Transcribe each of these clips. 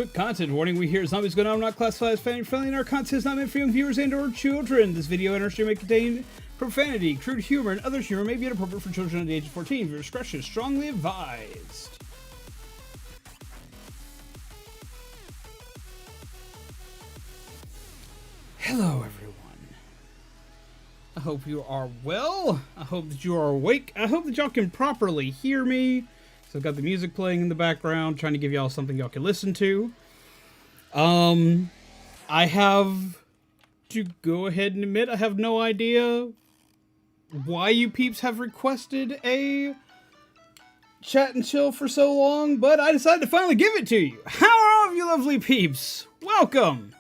Quick content warning, we hear zombies going on, not classified as family friendly, and our content is not meant for young viewers and or children. This video and our stream may contain profanity, crude humor, and other humor may be inappropriate for children under the age of 14. Your discretion is strongly advised. Hello everyone. I hope you are well. I hope that you are awake. I hope that y'all can properly hear me. So I've got the music playing in the background, trying to give y'all something y'all can listen to. I have to go ahead and admit I have no idea why you peeps have requested a chat and chill for so long, but I decided to finally give it to you. How are all of you lovely peeps? Welcome!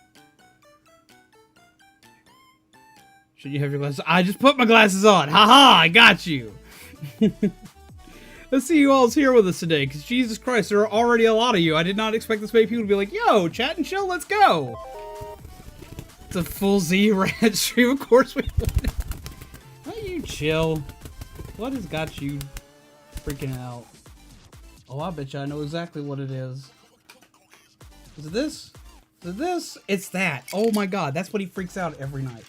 Should you have your glasses? I just put my glasses on. Haha, I got you. Let's see you all's here with us today, because Jesus Christ, there are already a lot of you. I did not expect this many people to be like, yo, chat and chill, let's go. It's a full Z rant stream, of course we would. How you chill? What has got you freaking out? Oh, I bet you I know exactly what it is. Is it this? Is it this? It's that. Oh my god, that's what he freaks out every night.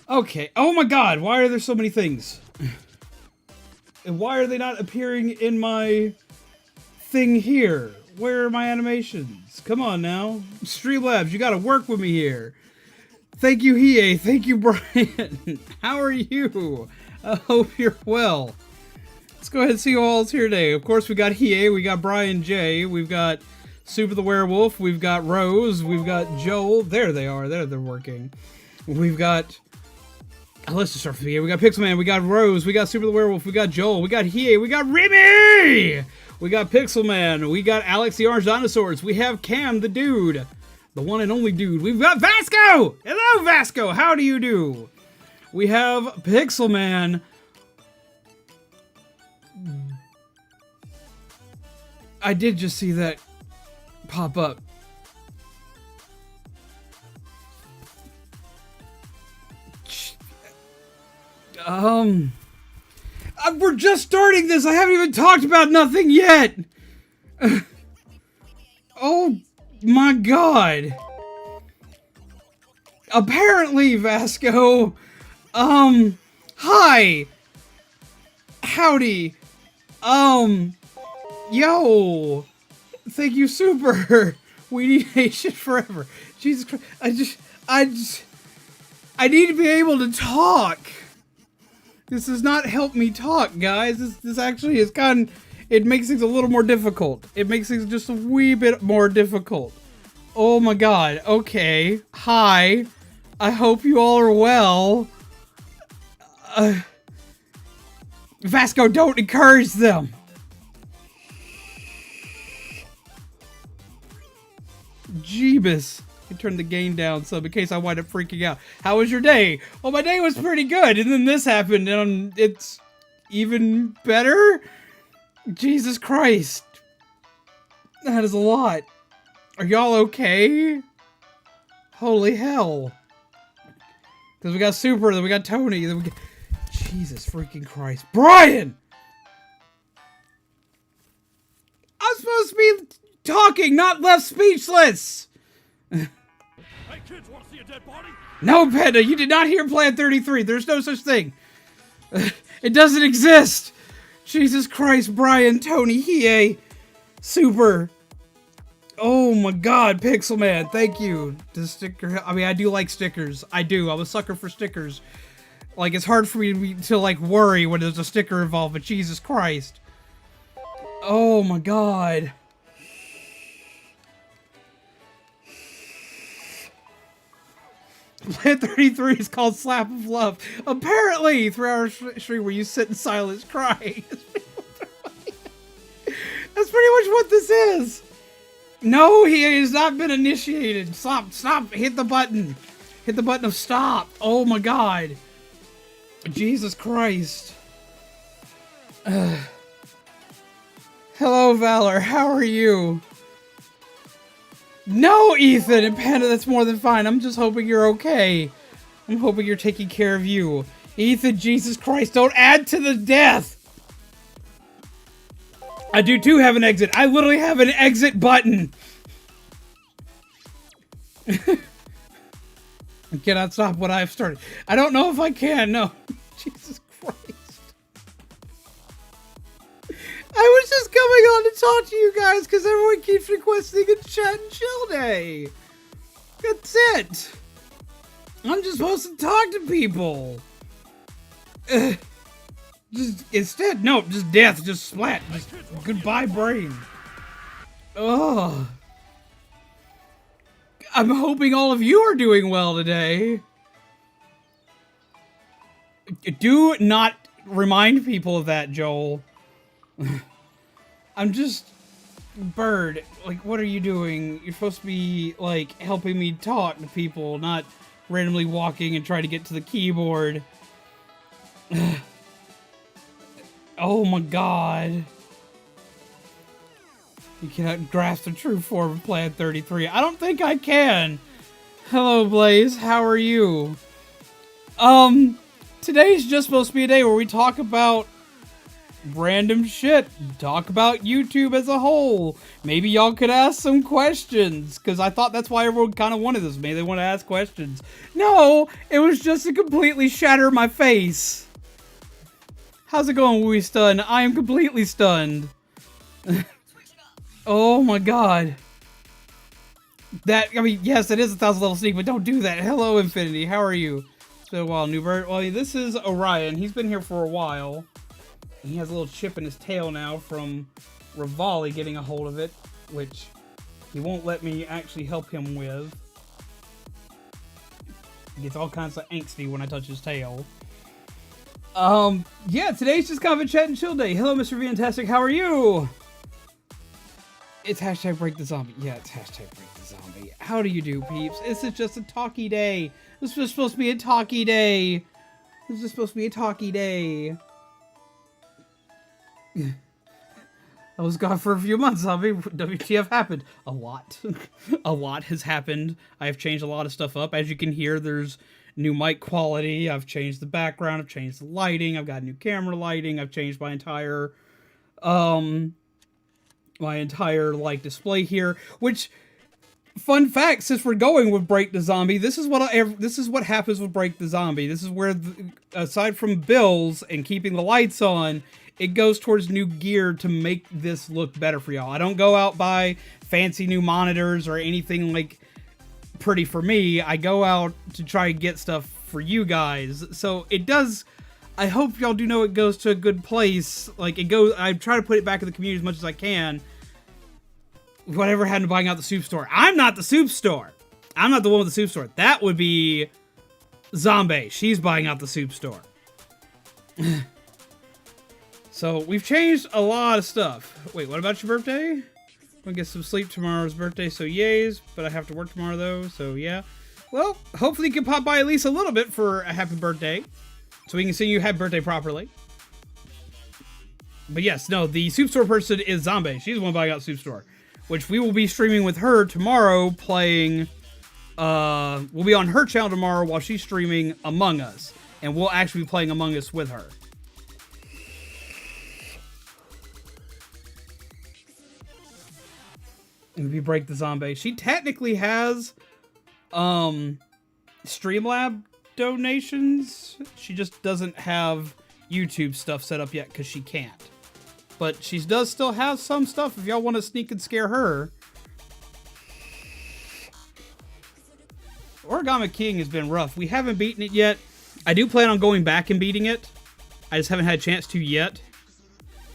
Okay, oh my god, why are there so many things? And why are they not appearing in my thing here? Where are my animations? Come on now. Streamlabs, you gotta work with me here. Thank you, Hiei. Thank you, Brian. How are you? I hope you're well. Let's go ahead and see who all's here today. Of course, we got Hiei, we got Brian J, we've got Super the Werewolf, we've got Rose, we've got Joel. There they are. There they're working. We've got... Let's just start from here. We got Pixelman, we got Rose, we got Super the Werewolf, we got Joel, we got Hiei, we got Remy! We got Pixelman, we got Alex the Orange Dinosaurs, we have Cam the Dude, the one and only dude. We've got Vasco! Hello, Vasco! How do you do? We have Pixelman. I did just see that pop up. We're just starting this. I haven't even talked about nothing yet. Oh my god. Apparently, Vasco. Hi. Howdy. Yo. Thank you, Super. We need Nation forever. Jesus Christ. I need to be able to talk. This does not help me talk, guys. This actually is it makes things a little more difficult. It makes things just a wee bit more difficult. Oh my god. Okay. Hi. I hope you all are well. Vasco, don't encourage them. Jeebus. I turned the gain down some in case I wind up freaking out. How was your day? Well, my day was pretty good, and then this happened, and it's even better? Jesus Christ. That is a lot. Are y'all okay? Holy hell. Because we got Super, then we got Tony, then we got... Jesus freaking Christ. Brian! I'm supposed to be talking, not left speechless! Hey kids, want to see a dead body? No, Panda, you did not hear Plan 33. There's no such thing. It doesn't exist. Jesus Christ, Brian, Tony, Hiei, Super. Oh my god, Pixelman, thank you. The sticker, I mean, I do like stickers. I do, I'm a sucker for stickers. Like, it's hard for me to like, worry when there's a sticker involved, but Jesus Christ. Oh my god. Plan 33 is called Slap of Love. Apparently, 3 hour stream where you sit in silence crying. That's pretty much what this is. No, he has not been initiated. Stop, stop, hit the button. Hit the button of stop. Oh my god. Jesus Christ. Hello, Valor, how are you? No, Ethan and Panda, that's more than fine. I'm just hoping you're okay. I'm hoping you're taking care of you. Ethan, Jesus Christ, don't add to the death! I do too have an exit. I literally have an exit button. I cannot stop what I have started. I don't know if I can, no. Jesus Christ. I was just coming on to talk to you guys because everyone keeps requesting a chat and chill day. That's it. I'm just supposed to talk to people. Just instead, no, just death, just splat. Just goodbye, brain. Ugh. I'm hoping all of you are doing well today. Do not remind people of that, Joel. I'm just... Bird, like, what are you doing? You're supposed to be, like, helping me talk to people, not randomly walking and trying to get to the keyboard. Oh my god. You cannot grasp the true form of Plan 33. I don't think I can. Hello, Blaze. How are you? Today's just supposed to be a day where we talk about random shit. Talk about YouTube as a whole. Maybe y'all could ask some questions, because I thought that's why everyone kind of wanted this. Maybe they want to ask questions. No, it was just to completely shatter my face. How's it going, Wee Stun? I am completely stunned. Oh my god. That, I mean, yes, it is a 1,000 level sneak, but don't do that. Hello, Infinity. How are you? It's been a while, Newbert. Well, this is Orion. He's been here for a while. He has a little chip in his tail now from Rivali getting a hold of it, which he won't let me actually help him with. He gets all kinds of angsty when I touch his tail. Yeah, today's just kind of a chat and chill day. Hello, Mr. Fantastic. How are you? It's hashtag break the zombie. Yeah, it's hashtag break the zombie. How do you do, peeps? This is just a talky day. This was supposed to be a talky day. This is supposed to be a talky day. I was gone for a few months, zombie. WTF happened? A lot. A lot has happened. I have changed a lot of stuff up. As you can hear, there's new mic quality. I've changed the background. I've changed the lighting. I've got new camera lighting. I've changed my entire, like display here. Which, fun fact, since we're going with Break the Zombie, this is what happens with Break the Zombie. This is where, aside from bills and keeping the lights on, it goes towards new gear to make this look better for y'all. I don't go out buy fancy new monitors or anything like pretty for me. I go out to try and get stuff for you guys. So it does, I hope y'all do know it goes to a good place. Like, it goes, I try to put it back in the community as much as I can. Whatever happened to buying out the soup store? I'm not the soup store. I'm not the one with the soup store. That would be Zombie. She's buying out the soup store. So, we've changed a lot of stuff. Wait, what about your birthday? I'm gonna get some sleep. Tomorrow's birthday, so yays. But I have to work tomorrow, though, so yeah. Well, hopefully you can pop by at least a little bit for a happy birthday. So we can see you had birthday properly. But yes, no, the soup store person is Zombie. She's the one buying out soup store. Which we will be streaming with her tomorrow, playing... we'll be on her channel tomorrow while she's streaming Among Us. And we'll actually be playing Among Us with her. Maybe Break the Zombie. She technically has Streamlab donations. She just doesn't have YouTube stuff set up yet because she can't. But she does still have some stuff if y'all want to sneak and scare her. Origami King has been rough. We haven't beaten it yet. I do plan on going back and beating it. I just haven't had a chance to yet.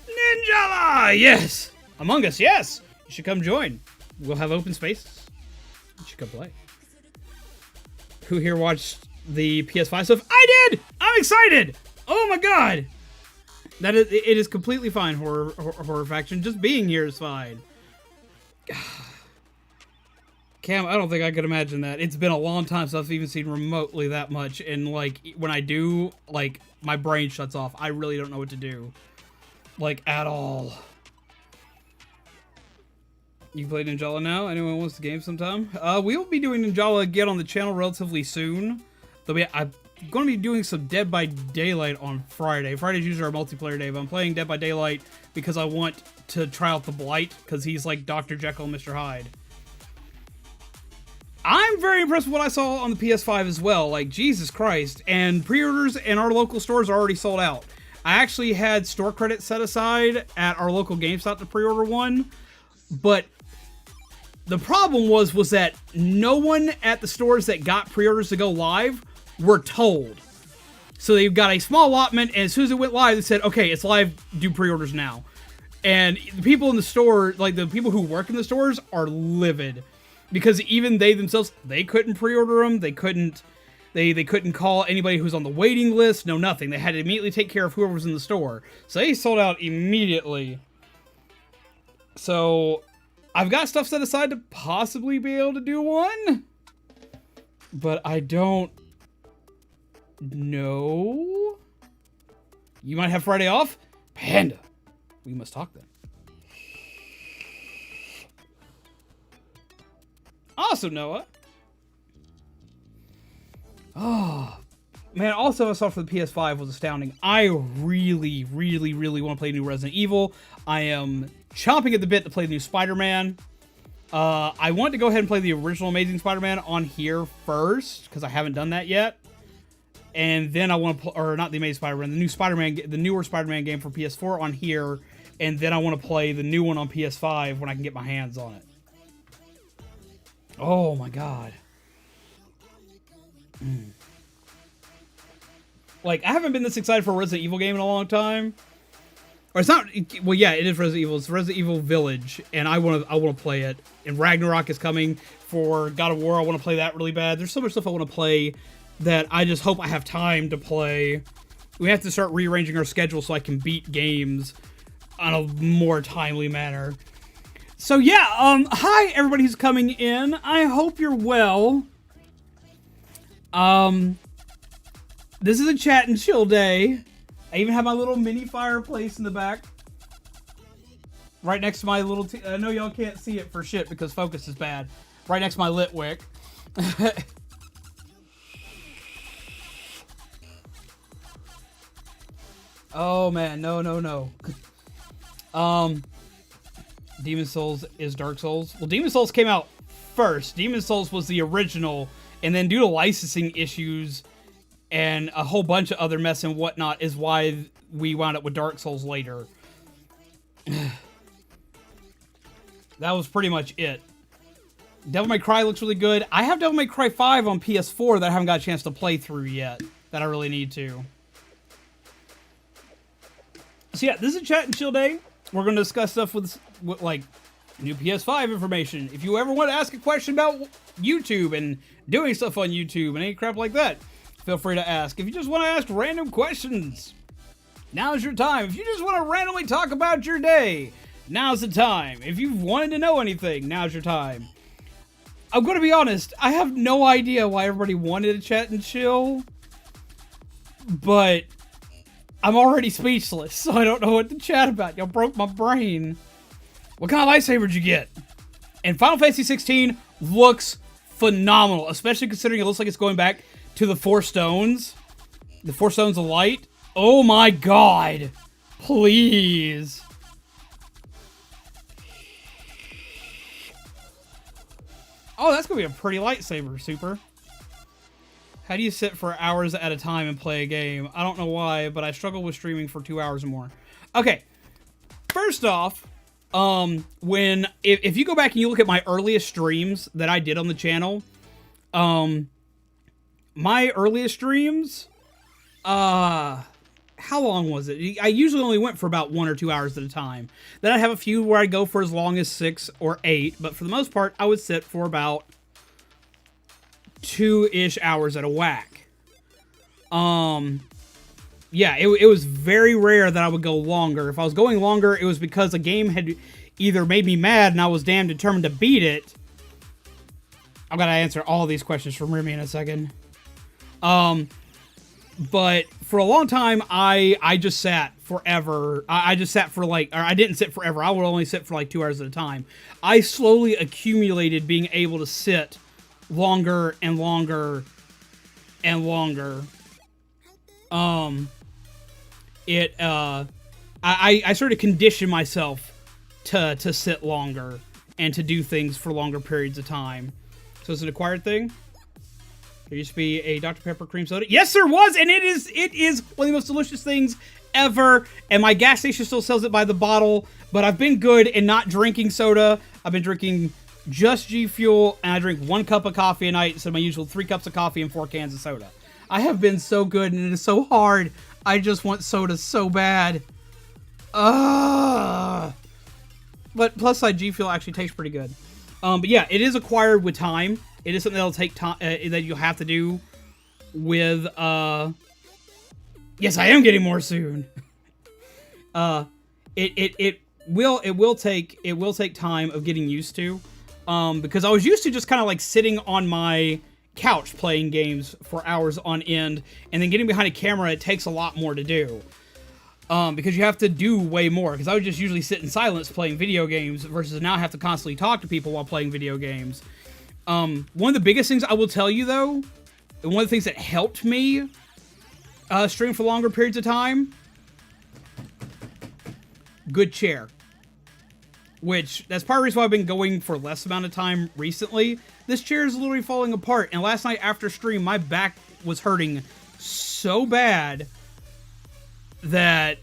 Ninjala! Yes! Among Us, yes! You should come join. We'll have open spaces. You should come play. Who here watched the PS5 stuff? I did! I'm excited! Oh my god! It is completely fine, horror faction. Just being here is fine. Cam, I don't think I could imagine that. It's been a long time since I've even seen remotely that much. And, like, when I do, like, my brain shuts off. I really don't know what to do. Like, at all. You play Ninjala now? Anyone wants the game sometime? We will be doing Ninjala again on the channel relatively soon. Though I'm going to be doing some Dead by Daylight on Friday. Friday's usually our multiplayer day, but I'm playing Dead by Daylight because I want to try out the Blight, because he's like Dr. Jekyll and Mr. Hyde. I'm very impressed with what I saw on the PS5 as well. Like, Jesus Christ. And pre-orders in our local stores are already sold out. I actually had store credits set aside at our local GameStop to pre-order one. But the problem was that no one at the stores that got pre-orders to go live were told. So they've got a small allotment, and as soon as it went live, they said, okay, it's live, do pre-orders now. And the people in the store, like the people who work in the stores, are livid. Because even they themselves, they couldn't pre-order them, they couldn't call anybody who's on the waiting list, no nothing. They had to immediately take care of whoever was in the store. So they sold out immediately. So I've got stuff set aside to possibly be able to do one. But I don't know. You might have Friday off? Panda. We must talk then. Awesome, Noah. Oh, man, also I saw for the PS5 was astounding. I really, really, really want to play new Resident Evil. I am chomping at the bit to play the new Spider-Man. I want to go ahead and play the original Amazing Spider-Man on here first, because I haven't done that yet. And then I want to or not the Amazing Spider-Man, the new Spider-Man, the newer Spider-Man game for PS4 on here. And then I want to play the new one on PS5 when I can get my hands on it. Oh my god. Like, I haven't been this excited for a Resident Evil game in a long time. Or it's not, well, yeah, it is Resident Evil. It's Resident Evil Village, and I want to play it. And Ragnarok is coming for God of War. I want to play that really bad. There's so much stuff I want to play that I just hope I have time to play. We have to start rearranging our schedule so I can beat games on a more timely manner. So yeah, hi everybody who's coming in. I hope you're well. This is a chat and chill day. I even have my little mini fireplace in the back. Right next to my little... I know y'all can't see it for shit because focus is bad. Right next to my lit wick. Oh man, no. Demon Souls is Dark Souls. Well, Demon Souls came out first. Demon Souls was the original, and then due to licensing issues and a whole bunch of other mess and whatnot is why we wound up with Dark Souls later. That was pretty much it. Devil May Cry looks really good. I have Devil May Cry 5 on PS4 that I haven't got a chance to play through yet, that I really need to. So yeah, this is a chat and chill day. We're going to discuss stuff with like new PS5 information. If you ever want to ask a question about YouTube and doing stuff on YouTube and any crap like that, feel free to ask. If you just want to ask random questions, now's your time. If you just want to randomly talk about your day, now's the time. If you've wanted to know anything, now's your time. I'm going to be honest, I have no idea why everybody wanted to chat and chill, but I'm already speechless, so I don't know what to chat about. Y'all broke my brain. What kind of lightsaber did you get? And Final Fantasy 16 looks phenomenal, especially considering it looks like it's going back to the Four Stones. The Four Stones of Light. Oh my god. Please. Oh, that's going to be a pretty lightsaber, Super. How do you sit for hours at a time and play a game? I don't know why, but I struggle with streaming for 2 hours or more. Okay. First off, if you go back and you look at my earliest streams that I did on the channel, my earliest streams, how long was it? I usually only went for about 1 or 2 hours at a time. Then I have a few where I go for as long as 6 or 8, but for the most part, I would sit for about 2-ish hours at a whack. Yeah, it was very rare that I would go longer. If I was going longer, it was because a game had either made me mad and I was damn determined to beat it. I'm gonna answer all these questions from Remy in a second. But for a long time, I just sat forever. I just sat for like, or I didn't sit forever. I would only sit for like 2 hours at a time. I slowly accumulated being able to sit longer and longer and longer. I sort of conditioned myself to sit longer and to do things for longer periods of time. So it's an acquired thing. There used to be a Dr. Pepper cream soda. Yes, there was, and it is one of the most delicious things ever. And my gas station still sells it by the bottle. But I've been good in not drinking soda. I've been drinking just G Fuel, and I drink 1 cup of coffee a night instead of my usual 3 cups of coffee and 4 cans of soda. I have been so good, and it is so hard. I just want soda so bad. But plus side, G Fuel actually tastes pretty good. But yeah, it is acquired with time. It is something that'll take time, that you'll have to do with, yes, I am getting more soon. It will take time of getting used to, because I was used to just kind of like sitting on my couch playing games for hours on end, and then getting behind a camera, it takes a lot more to do. Because you have to do way more, because I would just usually sit in silence playing video games, versus now I have to constantly talk to people while playing video games. One of the biggest things I will tell you, though, and one of the things that helped me stream for longer periods of time, good chair. Which, that's part of the reason why I've been going for less amount of time recently. This chair is literally falling apart, and last night after stream, my back was hurting so bad that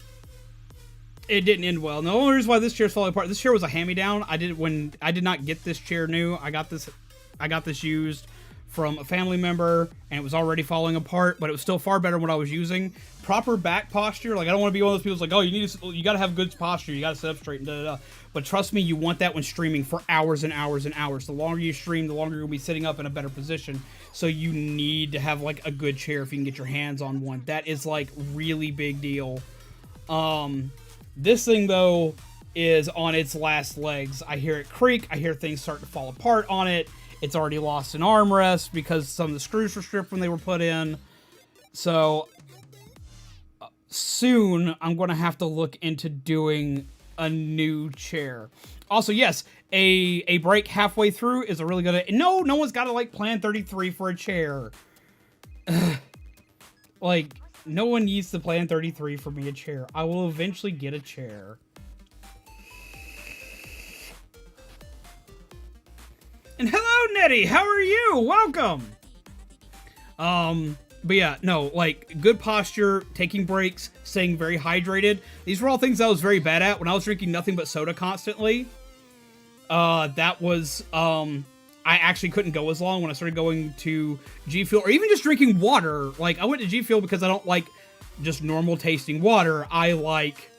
it didn't end well. And the only reason why this chair is falling apart, this chair was a hand-me-down. I did not get this chair new. I got this used from a family member, and it was already falling apart, but it was still far better than what I was using. Proper back posture, like I don't want to be one of those people who's like, oh, you got to have good posture, you got to sit up straight and da-da-da. But trust me, you want that when streaming for hours and hours and hours. The longer you stream, the longer you'll be sitting up in a better position. So you need to have like a good chair if you can get your hands on one. That is like really big deal. This thing though is on its last legs. I hear it creak. I hear things start to fall apart on it. It's already lost an armrest because some of the screws were stripped when they were put in. So soon I'm going to have to look into doing a new chair. Also, yes, a break halfway through is a really good... No one's got to like plan 33 for a chair. Like, no one needs to plan 33 for me a chair. I will eventually get a chair. And hello, Nettie! How are you? Welcome! But yeah, no, like, good posture, taking breaks, staying very hydrated. These were all things I was very bad at when I was drinking nothing but soda constantly. That was, I actually couldn't go as long when I started going to G Fuel, or even just drinking water. Like, I went to G Fuel because I don't like just normal tasting water. I like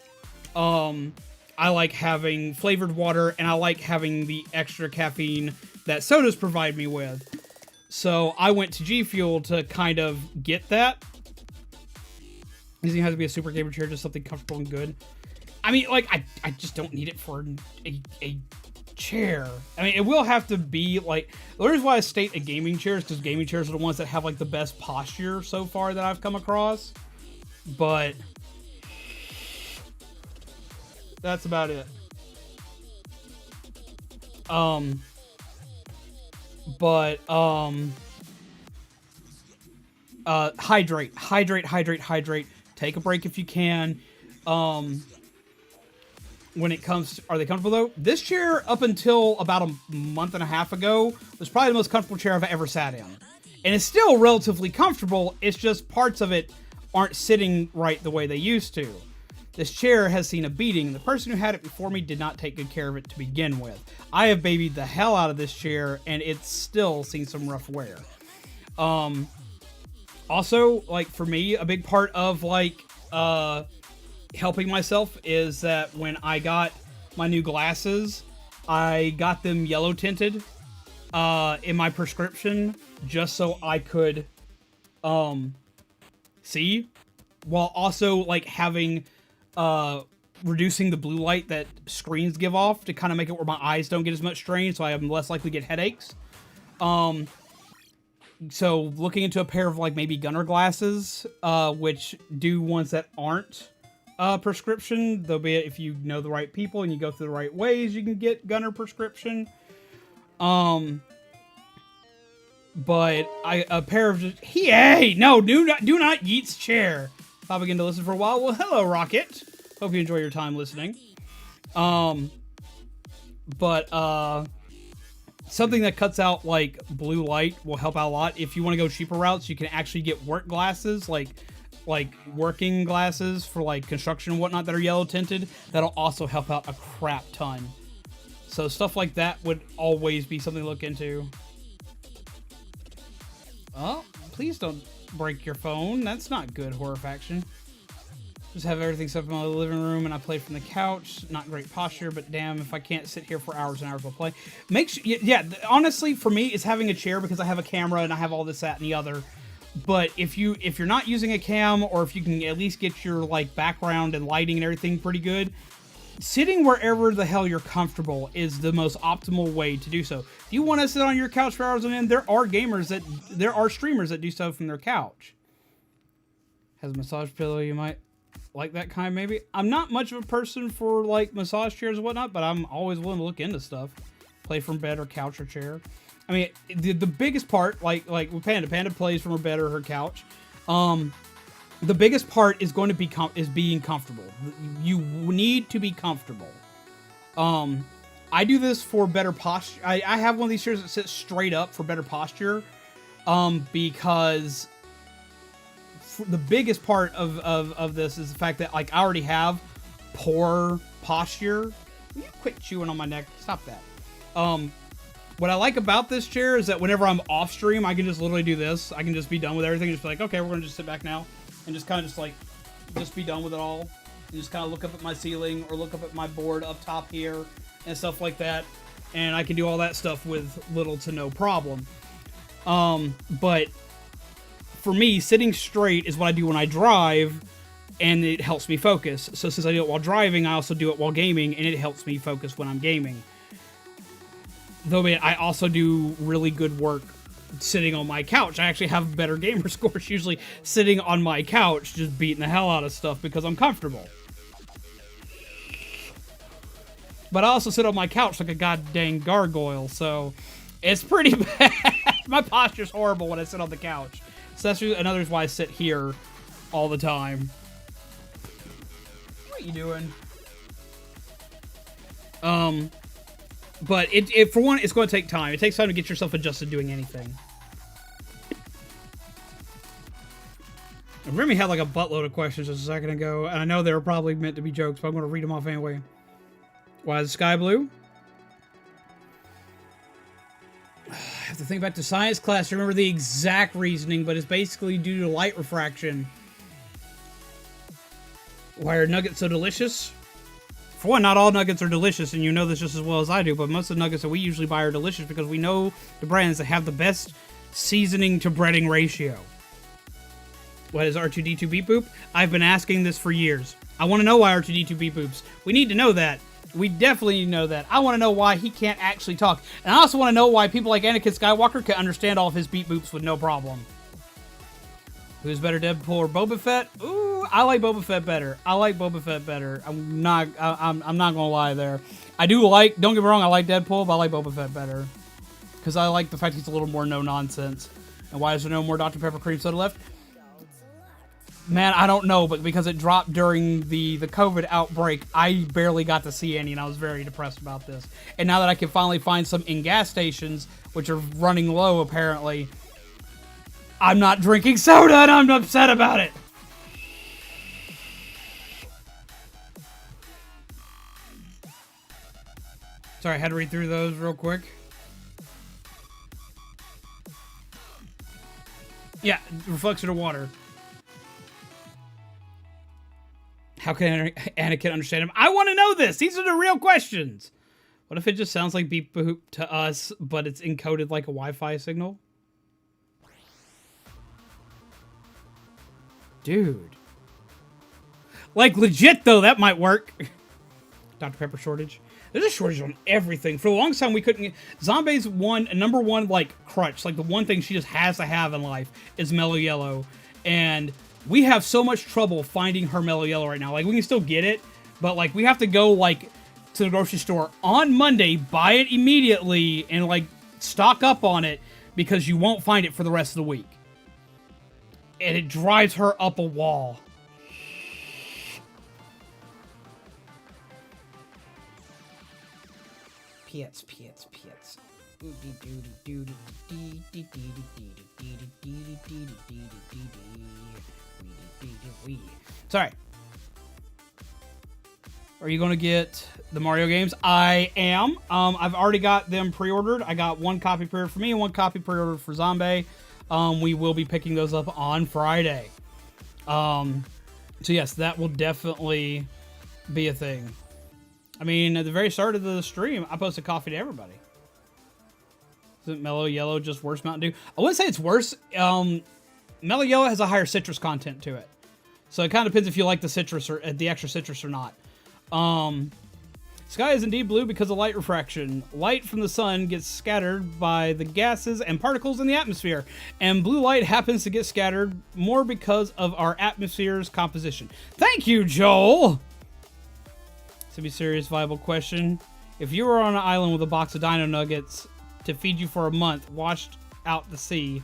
having flavored water, and I like having the extra caffeine that sodas provide me with. So I went to G Fuel to kind of get that. Doesn't even have to be a super gamer chair, just something comfortable and good. I mean, like, I just don't need it for a chair. I mean, it will have to be, like, the reason why I state a gaming chair is because gaming chairs are the ones that have, like, the best posture so far that I've come across. But that's about it. Hydrate. Take a break if you can. When it comes to, are they comfortable though? This chair, up until about a month and a half ago, was probably the most comfortable chair I've ever sat in. And it's still relatively comfortable, it's just parts of it aren't sitting right the way they used to. This chair has seen a beating, and the person who had it before me did not take good care of it to begin with. I have babied the hell out of this chair, and it's still seen some rough wear. Also, like, for me, a big part of, like, helping myself is that when I got my new glasses, I got them yellow tinted in my prescription just so I could see, while also like having reducing the blue light that screens give off to kind of make it where my eyes don't get as much strain, so I am less likely to get headaches. So looking into a pair of like maybe Gunner glasses, which do ones that aren't prescription, though be it if you know the right people and you go through the right ways, you can get Gunner prescription. But a pair of just, hey, no, do not yeets chair. I'll begin to listen for a while. Well, hello, Rocket. Hope you enjoy your time listening. something that cuts out like blue light will help out a lot. If you want to go cheaper routes, you can actually get work glasses, like working glasses for like construction and whatnot that are yellow tinted. That'll also help out a crap ton. So stuff like that would always be something to look into. Oh, please don't break your phone. That's not good, Horror Faction. Just have everything set up in my living room and I play from the couch. Not great posture, but damn, if I can't sit here for hours and hours, I'll play. Make sure, yeah, honestly, for me, it's having a chair because I have a camera and I have all this, that, and the other. But if you're not using a cam, or if you can at least get your like background and lighting and everything pretty good, sitting wherever the hell you're comfortable is the most optimal way to do so. If you want to sit on your couch for hours on end, there are streamers that do so from their couch. Has a massage pillow, you might like that kind, maybe. I'm not much of a person for like massage chairs and whatnot, but I'm always willing to look into stuff. Play from bed or couch or chair. I mean, the biggest part, like with Panda plays from her bed or her couch. The biggest part is going to be being comfortable. You need to be comfortable. I do this for better posture. I have one of these chairs that sits straight up for better posture. Because the biggest part of this is the fact that like I already have poor posture. You quit chewing on my neck. Stop that. What I like about this chair is that whenever I'm off stream, I can just literally do this. I can just be done with everything. Just be like, okay, we're gonna just sit back now, and just kind of just be done with it all. And just kind of look up at my ceiling or look up at my board up top here and stuff like that. And I can do all that stuff with little to no problem. But for me, sitting straight is what I do when I drive, and it helps me focus. So since I do it while driving, I also do it while gaming, and it helps me focus when I'm gaming. Though I also do really good work sitting on my couch. I actually have better gamer scores usually sitting on my couch, just beating the hell out of stuff because I'm comfortable. But I also sit on my couch like a goddamn gargoyle, so it's pretty bad. My posture's horrible when I sit on the couch. So that's another reason why I sit here all the time. What are you doing? But for one, it's going to take time. It takes time to get yourself adjusted to doing anything. Remy had like a buttload of questions just a second ago, and I know they were probably meant to be jokes, but I'm going to read them off anyway. Why is the sky blue? I have to think back to science class to remember the exact reasoning, but it's basically due to light refraction. Why are nuggets so delicious? For one, not all nuggets are delicious, and you know this just as well as I do, but most of the nuggets that we usually buy are delicious because we know the brands that have the best seasoning to breading ratio. What is R2-D2 beep boop? I've been asking this for years. I want to know why R2-D2 beep boops. We need to know that. We definitely need to know that. I want to know why he can't actually talk. And I also want to know why people like Anakin Skywalker can understand all of his beep boops with no problem. Who's better, Deadpool or Boba Fett? Ooh, I like Boba Fett better. I like Boba Fett better. I'm not gonna lie there. I do like, don't get me wrong, I like Deadpool, but I like Boba Fett better. Because I like the fact he's a little more no-nonsense. And why is there no more Dr. Pepper cream soda left? Man, I don't know, but because it dropped during the COVID outbreak, I barely got to see any, and I was very depressed about this. And now that I can finally find some in gas stations, which are running low apparently, I'm not drinking soda, and I'm upset about it. Sorry, I had to read through those real quick. Yeah, reflection of water. How can Anakin understand him? I want to know this. These are the real questions. What if it just sounds like beep boop to us, but it's encoded like a Wi-Fi signal? Dude. Like, legit, though, that might work. Dr. Pepper shortage. There's a shortage on everything. For the longest time, we couldn't get... Zombies number one, like, crutch. Like, the one thing she just has to have in life is Mellow Yellow. And we have so much trouble finding her Mellow Yellow right now. Like, we can still get it, but, like, we have to go, like, to the grocery store on Monday, buy it immediately, and, like, stock up on it because you won't find it for the rest of the week. And it drives her up a wall. Peeps. Sorry. Are you going to get the Mario games? I am. I've already got them pre-ordered. I got one copy pre-ordered for me and one copy pre-ordered for Zombie. We will be picking those up on Friday. So yes, that will definitely be a thing. I mean, at the very start of the stream, I posted coffee to everybody. Isn't Mellow Yellow just worse Mountain Dew? I wouldn't say it's worse. Mellow Yellow has a higher citrus content to it. So it kind of depends if you like the citrus or the extra citrus or not. Sky is indeed blue because of light refraction. Light from the sun gets scattered by the gases and particles in the atmosphere, and blue light happens to get scattered more because of our atmosphere's composition. Thank you, Joel! To be serious, viable question. If you were on an island with a box of dino nuggets to feed you for a month, washed out to sea,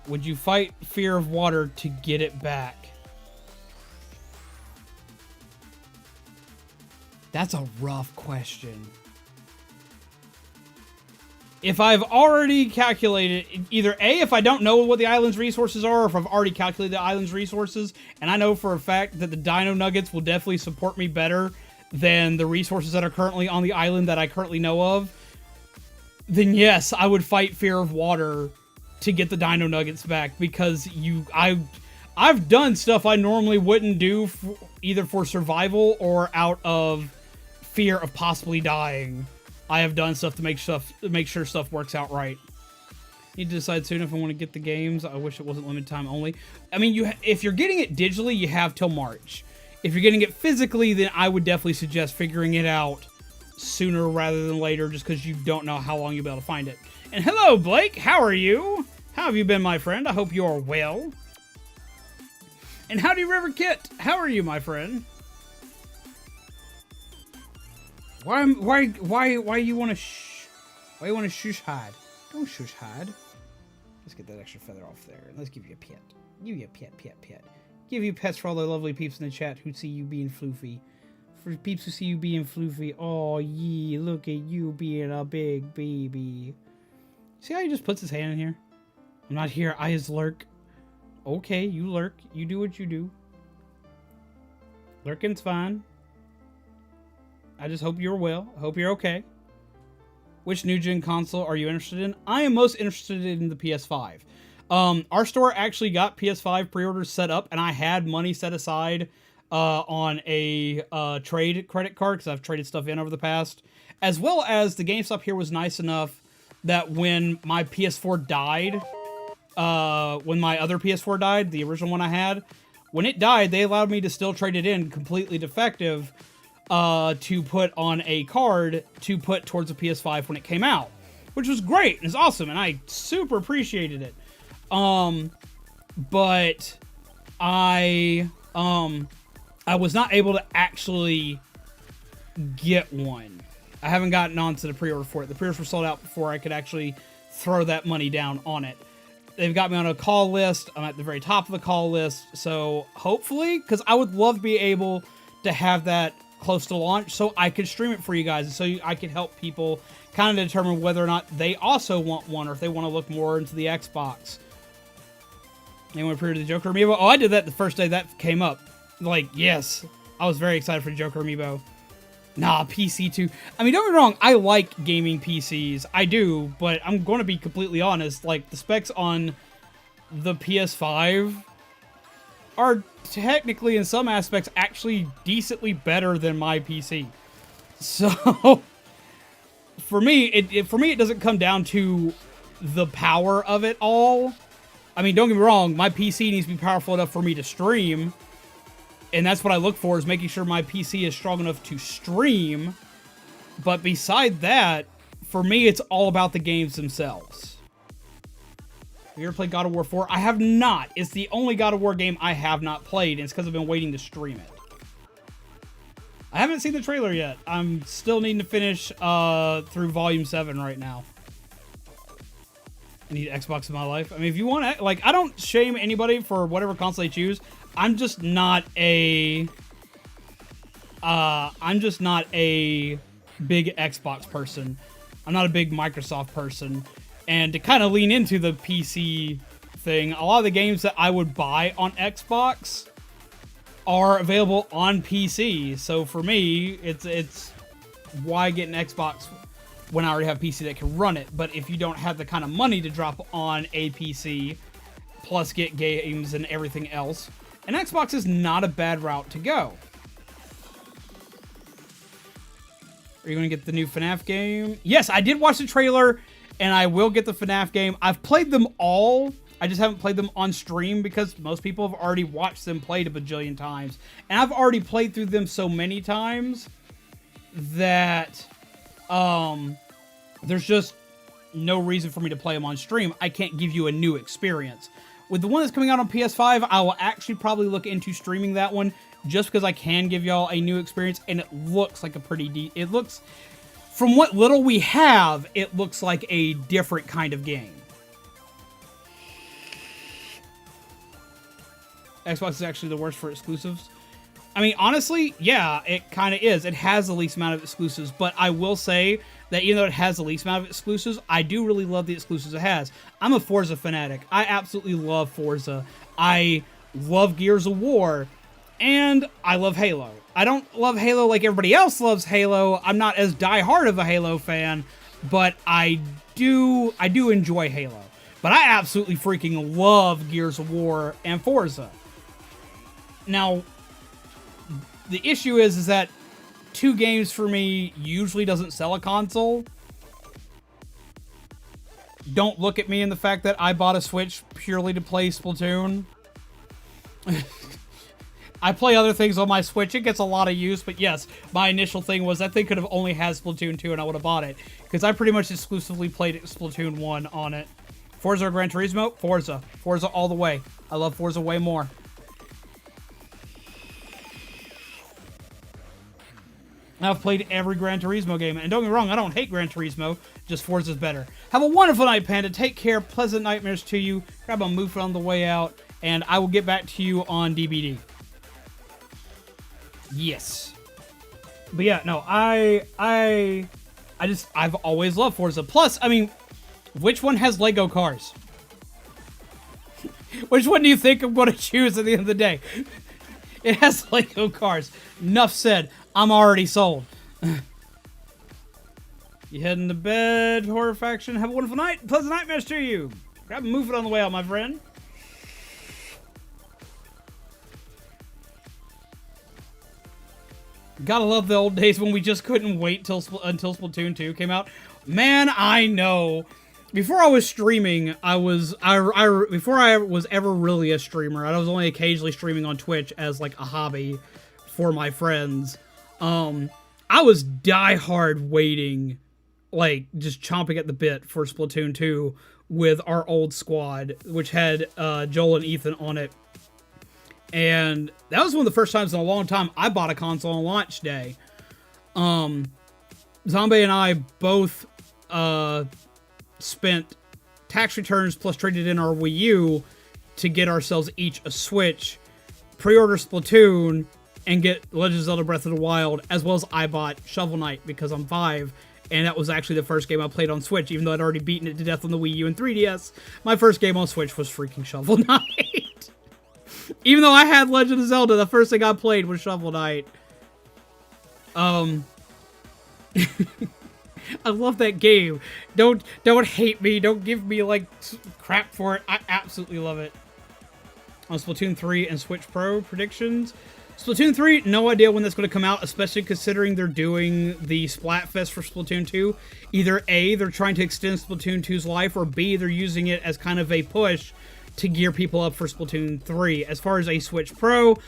would you fight fear of water to get it back? That's a rough question. If I've already calculated, either A, if I don't know what the island's resources are, or if I've already calculated the island's resources, and I know for a fact that the dino nuggets will definitely support me better than the resources that are currently on the island that I currently know of, then yes, I would fight fear of water to get the dino nuggets back, because I've done stuff I normally wouldn't do either for survival or out of fear of possibly dying. I have done stuff to make sure stuff works out right. Need to decide soon if I want to get the games. I wish it wasn't limited time only. I mean, if you're getting it digitally, you have till March. If you're getting it physically, then I would definitely suggest figuring it out sooner rather than later, just because you don't know how long you'll be able to find it. And hello, Blake. How are you? How have you been, my friend? I hope you are well. And howdy, River Kit. How are you, my friend? Why you want to shush hide? Don't shush hide. Let's get that extra feather off there. Let's give you a pet. Give you a pet. Give you pets for all the lovely peeps in the chat who see you being floofy. For peeps who see you being floofy. Oh, yee, look at you being a big baby. See how he just puts his hand in here? I'm not here. I is lurk. Okay, you lurk. You do what you do. Lurking's fine. I just hope you're well. I hope you're okay. Which new-gen console are you interested in? I am most interested in the PS5. Our store actually got PS5 pre-orders set up, and I had money set aside on a trade credit card, because I've traded stuff in over the past. As well as the GameStop here was nice enough that when my PS4 died, when my other PS4 died, the original one I had, when it died, they allowed me to still trade it in completely defective to put on a card to put towards the PS5 when it came out, which was great and it's awesome, and I super appreciated it. But I was not able to actually get one. I haven't gotten onto the pre-order for it. The pre-orders were sold out before I could actually throw that money down on it. They've got me on a call list. I'm at the very top of the call list. So hopefully, because I would love to be able to have that close to launch so I could stream it for you guys, and so I could help people kind of determine whether or not they also want one, or if they want to look more into the Xbox. Anyone pre-ordered the Joker Amiibo? Oh, I did that the first day that came up. Like, yes. I was very excited for the Joker Amiibo. Nah, PC too. I mean, don't get me wrong, I like gaming PCs. I do, but I'm going to be completely honest. Like, the specs on the PS5 are technically, in some aspects, actually decently better than my PC. So, for me, it doesn't come down to the power of it all. I mean, don't get me wrong, my PC needs to be powerful enough for me to stream. And that's what I look for, is making sure my PC is strong enough to stream. But beside that, for me, it's all about the games themselves. Have you ever played God of War 4? I have not. It's the only God of War game I have not played, and it's because I've been waiting to stream it. I haven't seen the trailer yet. I'm still needing to finish through Volume 7 right now. I need Xbox in my life. I mean, if you want to, like, I don't shame anybody for whatever console they choose. I'm just not a big Xbox person. I'm not a big Microsoft person. And to kind of lean into the PC thing, a lot of the games that I would buy on Xbox are available on PC. So for me, it's why get an Xbox when I already have a PC that can run it. But if you don't have the kind of money to drop on a PC, plus get games and everything else, an Xbox is not a bad route to go. Are you going to get the new FNAF game? Yes, I did watch the trailer, and I will get the FNAF game. I've played them all. I just haven't played them on stream because most people have already watched them played a bajillion times. And I've already played through them so many times that there's just no reason for me to play them on stream. I can't give you a new experience. With the one that's coming out on PS5, I will actually probably look into streaming that one just because I can give y'all a new experience, and it looks like a pretty it looks, from what little we have, it looks like a different kind of game. Xbox is actually the worst for exclusives. I mean, honestly, yeah, it kind of is. It has the least amount of exclusives, but I will say that even though it has the least amount of exclusives, I do really love the exclusives it has. I'm a Forza fanatic. I absolutely love Forza. I love Gears of War, and I love Halo. I don't love Halo like everybody else loves Halo. I'm not as diehard of a Halo fan, but I do enjoy Halo. But I absolutely freaking love Gears of War and Forza. Now, the issue is that 2 games for me usually doesn't sell a console. Don't look at me in the fact that I bought a Switch purely to play Splatoon. I play other things on my Switch. It gets a lot of use, but yes, my initial thing was that thing could have only had Splatoon 2 and I would have bought it. Because I pretty much exclusively played Splatoon 1 on it. Forza or Gran Turismo? Forza. Forza all the way. I love Forza way more. I've played every Gran Turismo game, and don't get me wrong, I don't hate Gran Turismo, just Forza's better. Have a wonderful night, Panda. Take care. Pleasant nightmares to you. Grab a moof on the way out, and I will get back to you on DBD. Yes. But yeah, no, I've always loved Forza. Plus, I mean, which one has Lego cars? Which one do you think I'm going to choose at the end of the day? It has Lego cars. Enough said. I'm already sold. You heading to bed, Horror Faction? Have a wonderful night. Pleasant nightmares to you. Grab and move it on the way out, my friend. Gotta love the old days when we just couldn't wait until Splatoon 2 came out. Man, I know. Before I was streaming, before I was ever really a streamer, I was only occasionally streaming on Twitch as like a hobby for my friends. I was diehard waiting, like just chomping at the bit for Splatoon 2 with our old squad, which had Joel and Ethan on it. And that was one of the first times in a long time I bought a console on launch day. Zombie and I both spent tax returns plus traded in our Wii U to get ourselves each a Switch, pre-order Splatoon, and get Legend of Zelda Breath of the Wild, as well as I bought Shovel Knight because I'm 5, and that was actually the first game I played on Switch, even though I'd already beaten it to death on the Wii U and 3DS. My first game on Switch was freaking Shovel Knight. Even though I had Legend of Zelda, the first thing I played was Shovel Knight. I love that game. Don't hate me. Don't give me, like, crap for it. I absolutely love it. On Splatoon 3 and Switch Pro predictions. Splatoon 3, no idea when that's going to come out, especially considering they're doing the Splatfest for Splatoon 2. Either A, they're trying to extend Splatoon 2's life, or B, they're using it as kind of a push to gear people up for Splatoon 3. As far as a Switch Pro,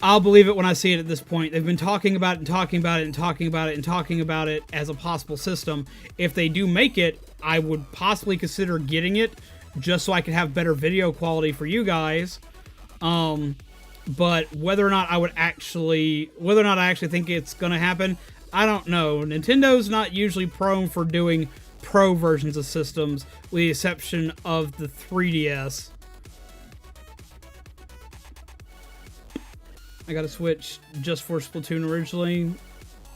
I'll believe it when I see it at this point. They've been talking about it and talking about it and talking about it and talking about it as a possible system. If they do make it, I would possibly consider getting it just so I can have better video quality for you guys. But whether or not I actually think it's going to happen, I don't know. Nintendo's not usually prone for doing pro versions of systems, with the exception of the 3DS. I got a Switch just for Splatoon originally.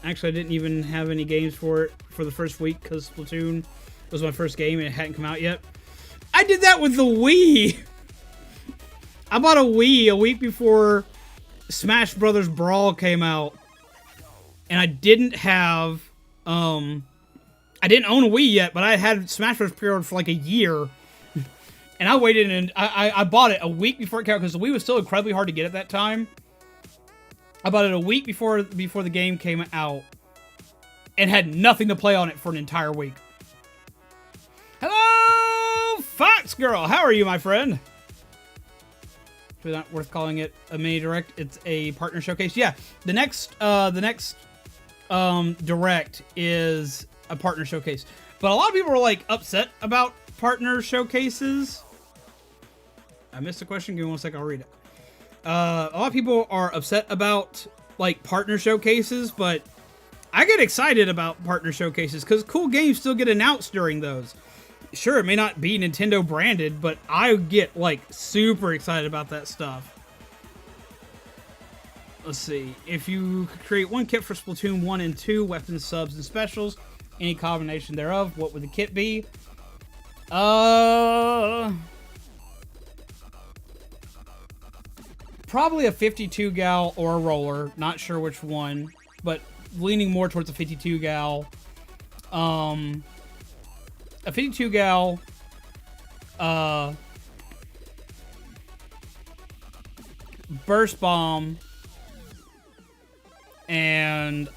Actually, I didn't even have any games for it for the first week because Splatoon was my first game and it hadn't come out yet. I did that with the Wii. I bought a Wii a week before Smash Brothers Brawl came out. And I didn't have, I didn't own a Wii yet, but I had Smash Bros. Pre-ordered for like a year. And I waited and I bought it a week before it came out because the Wii was still incredibly hard to get at that time. I bought it a week before the game came out. And had nothing to play on it for an entire week. Hello, Fox Girl. How are you, my friend? It's not worth calling it a mini direct. It's a partner showcase. Yeah, the next direct is a partner showcase. But a lot of people are like upset about partner showcases. I missed the question. Give me 1 second. I'll read it. A lot of people are upset about like partner showcases, but I get excited about partner showcases because cool games still get announced during those. Sure, it may not be Nintendo branded, but I get like super excited about that stuff. Let's see. If you could create one kit for Splatoon 1 and 2, weapons, subs, and specials, any combination thereof, what would the kit be? Probably a 52 gal or a roller. Not sure which one, but leaning more towards a 52 gal. A 52 gal, burst bomb, and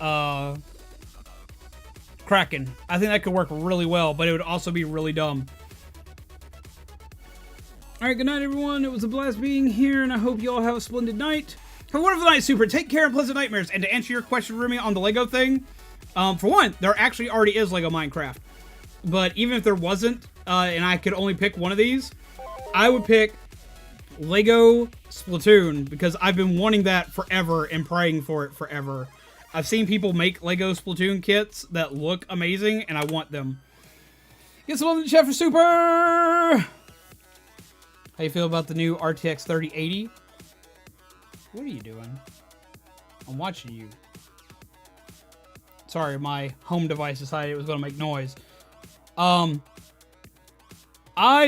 Kraken. I think that could work really well, but it would also be really dumb. Alright, good night everyone. It was a blast being here, and I hope you all have a splendid night. Have a wonderful night, Super. Take care and pleasant nightmares. And to answer your question, Remy, on the Lego thing, for one, there actually already is Lego Minecraft. But even if there wasn't, and I could only pick one of these, I would pick Lego Splatoon, because I've been wanting that forever and praying for it forever. I've seen people make Lego Splatoon kits that look amazing, and I want them. Get some love in the chat for Super! How you feel about the new RTX 3080? What are you doing? I'm watching you. Sorry, my home device decided it was going to make noise. I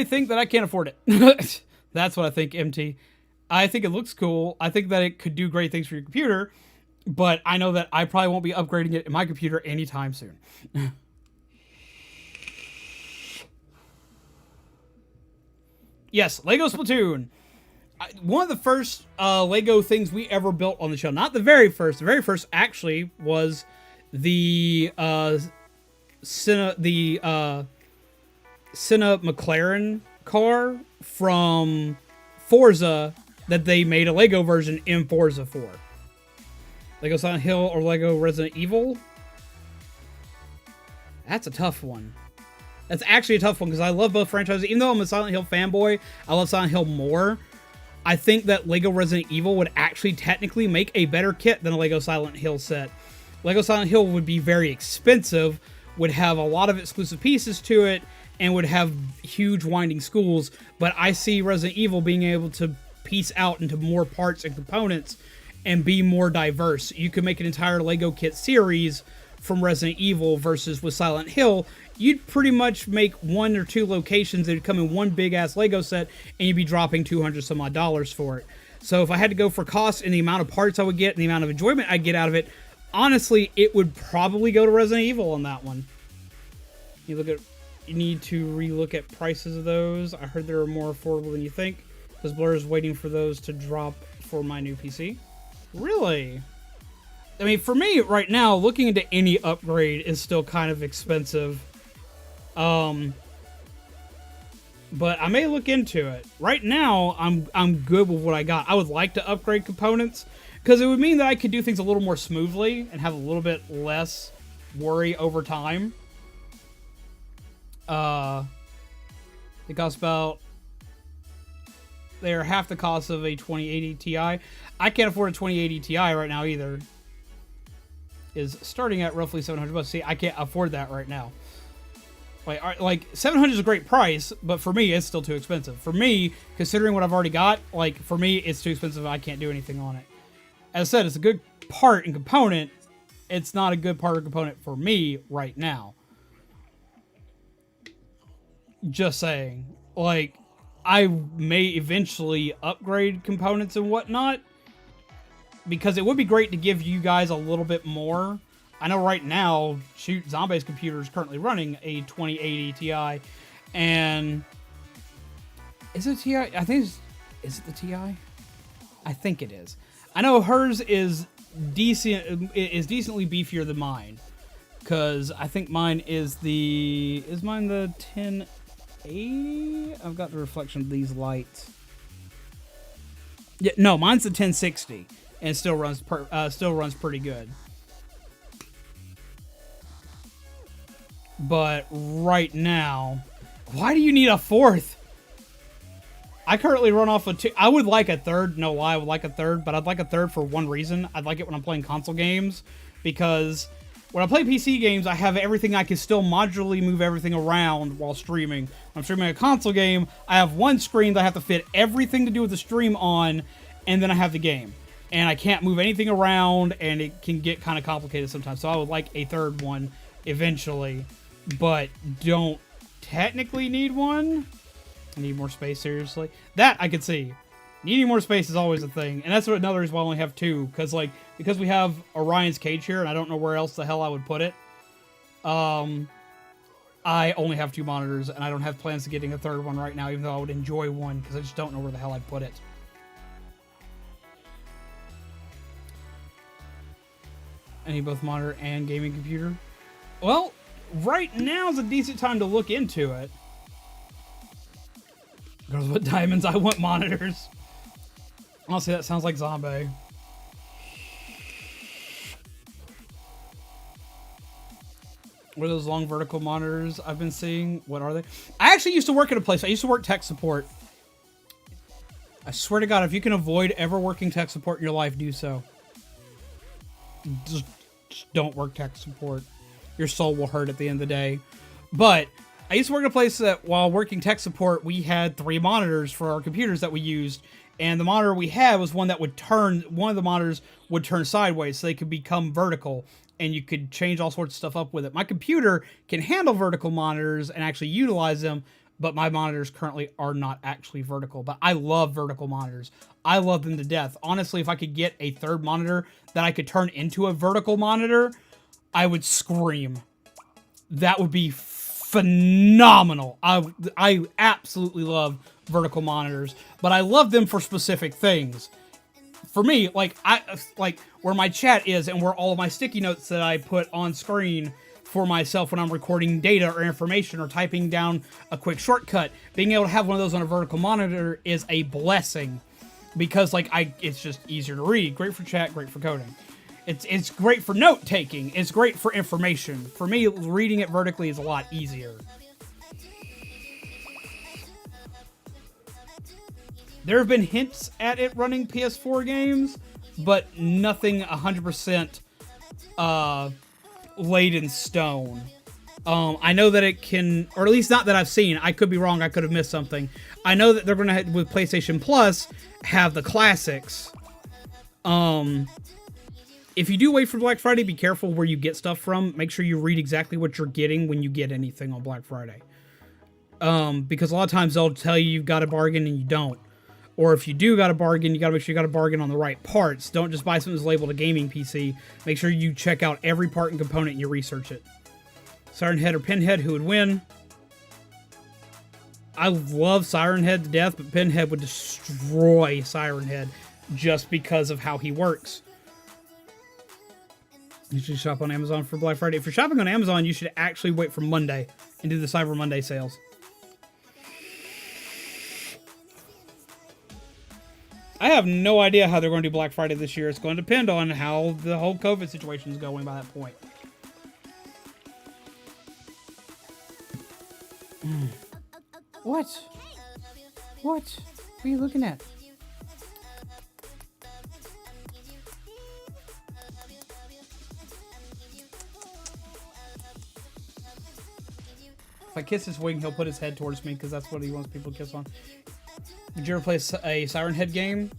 think that I can't afford it. That's what I think, MT. I think it looks cool. I think that it could do great things for your computer, but I know that I probably won't be upgrading it in my computer anytime soon. Yes, Lego Splatoon. One of the first Lego things we ever built on the show. Not the very first. The very first actually was the Senna McLaren car from Forza that they made a Lego version in Forza for. Lego Silent Hill or Lego Resident Evil? That's a tough one. That's actually a tough one because I love both franchises. Even though I'm a Silent Hill fanboy, I love Silent Hill more. I think that Lego Resident Evil would actually technically make a better kit than a Lego Silent Hill set. Lego Silent Hill would be very expensive, would have a lot of exclusive pieces to it, and would have huge winding schools, but I see Resident Evil being able to piece out into more parts and components and be more diverse. You could make an entire Lego kit series from Resident Evil versus with Silent Hill. You'd pretty much make 1 or 2 locations that would come in one big-ass Lego set, and you'd be dropping $200 some odd for it. So if I had to go for cost and the amount of parts I would get and the amount of enjoyment I'd get out of it, honestly, it would probably go to Resident Evil on that one. You need to relook at prices of those. I heard they were more affordable than you think, because Blur is waiting for those to drop for my new PC. Really? I mean, for me, right now, looking into any upgrade is still kind of expensive. But I may look into it. Right now, I'm good with what I got. I would like to upgrade components, because it would mean that I could do things a little more smoothly and have a little bit less worry over time. It costs about... They're half the cost of a 2080 Ti. I can't afford a 2080 Ti right now either. Is starting at roughly $700. See, I can't afford that right now. Like 700 is a great price, but for me, it's still too expensive. For me, considering what I've already got, like, for me, it's too expensive. I can't do anything on it. As I said, it's a good part and component, it's not a good part of component for me right now. Just saying. Like, I may eventually upgrade components and whatnot, because it would be great to give you guys a little bit more. I know right now, shoot, Zombie's computer is currently running a 2080 Ti, and is it Ti? I think is it the Ti? I think it is. I know hers is decently beefier than mine, because I think mine is the 1080. I've got the reflection of these lights. Yeah, no, mine's the 1060, and it still runs pretty good. But right now, why do you need a fourth? I currently run off of 2. I would like a third. No lie, I would like a third, but I'd like a third for one reason. I'd like it when I'm playing console games, because when I play PC games, I have everything. I can still modularly move everything around while streaming. When I'm streaming a console game, I have one screen that I have to fit everything to do with the stream on, and then I have the game. And I can't move anything around, and it can get kind of complicated sometimes. So I would like a third one eventually, but don't technically need one. I need more space, seriously. That I could see. Needing more space is always a thing, and that's another reason why I only have 2, because we have Orion's cage here, and I don't know where else the hell I would put it. I only have 2 monitors, and I don't have plans to getting a third one right now, even though I would enjoy one, because I just don't know where the hell I'd put it. I need both monitor and gaming computer. Well, right now is a decent time to look into it. Girls with diamonds, I want monitors. Honestly, that sounds like Zombie. What are those long vertical monitors I've been seeing? What are they? I actually used to work at a place. I used to work tech support. I swear to God, if you can avoid ever working tech support in your life, do so. Just don't work tech support. Your soul will hurt at the end of the day. But I used to work at a place that while working tech support, we had 3 monitors for our computers that we used. And the monitor we had was one that would turn, one of the monitors would turn sideways so they could become vertical. And you could change all sorts of stuff up with it. My computer can handle vertical monitors and actually utilize them, but my monitors currently are not actually vertical. But I love vertical monitors. I love them to death. Honestly, if I could get a third monitor that I could turn into a vertical monitor, I would scream. That would be phenomenal. I absolutely love vertical monitors, but I love them for specific things. For me, like where my chat is and where all of my sticky notes that I put on screen for myself when I'm recording data or information or typing down a quick shortcut, being able to have one of those on a vertical monitor is a blessing, because it's just easier to read. Great for chat, great for coding. It's great for note taking. It's great for information. For me, reading it vertically is a lot easier. There have been hints at it running PS4 games, but nothing 100% laid in stone. I know that it can, or at least not that I've seen. I could be wrong. I could have missed something. I know that they're going to, with PlayStation Plus, have the classics. If you do wait for Black Friday, be careful where you get stuff from. Make sure you read exactly what you're getting when you get anything on Black Friday. Because a lot of times they'll tell you you've got a bargain and you don't. Or if you do got a bargain, you got to make sure you got a bargain on the right parts. Don't just buy something that's labeled a gaming PC. Make sure you check out every part and component and you research it. Siren Head or Pinhead, who would win? I love Siren Head to death, but Pinhead would destroy Siren Head just because of how he works. You should shop on Amazon for Black Friday. If you're shopping on Amazon, you should actually wait for Monday and do the Cyber Monday sales. I have no idea how they're going to do Black Friday this year. It's going to depend on how the whole COVID situation is going by that point. What? What are you looking at? If I kiss his wing, he'll put his head towards me because that's what he wants people to kiss on. Did you ever play a Siren Head game?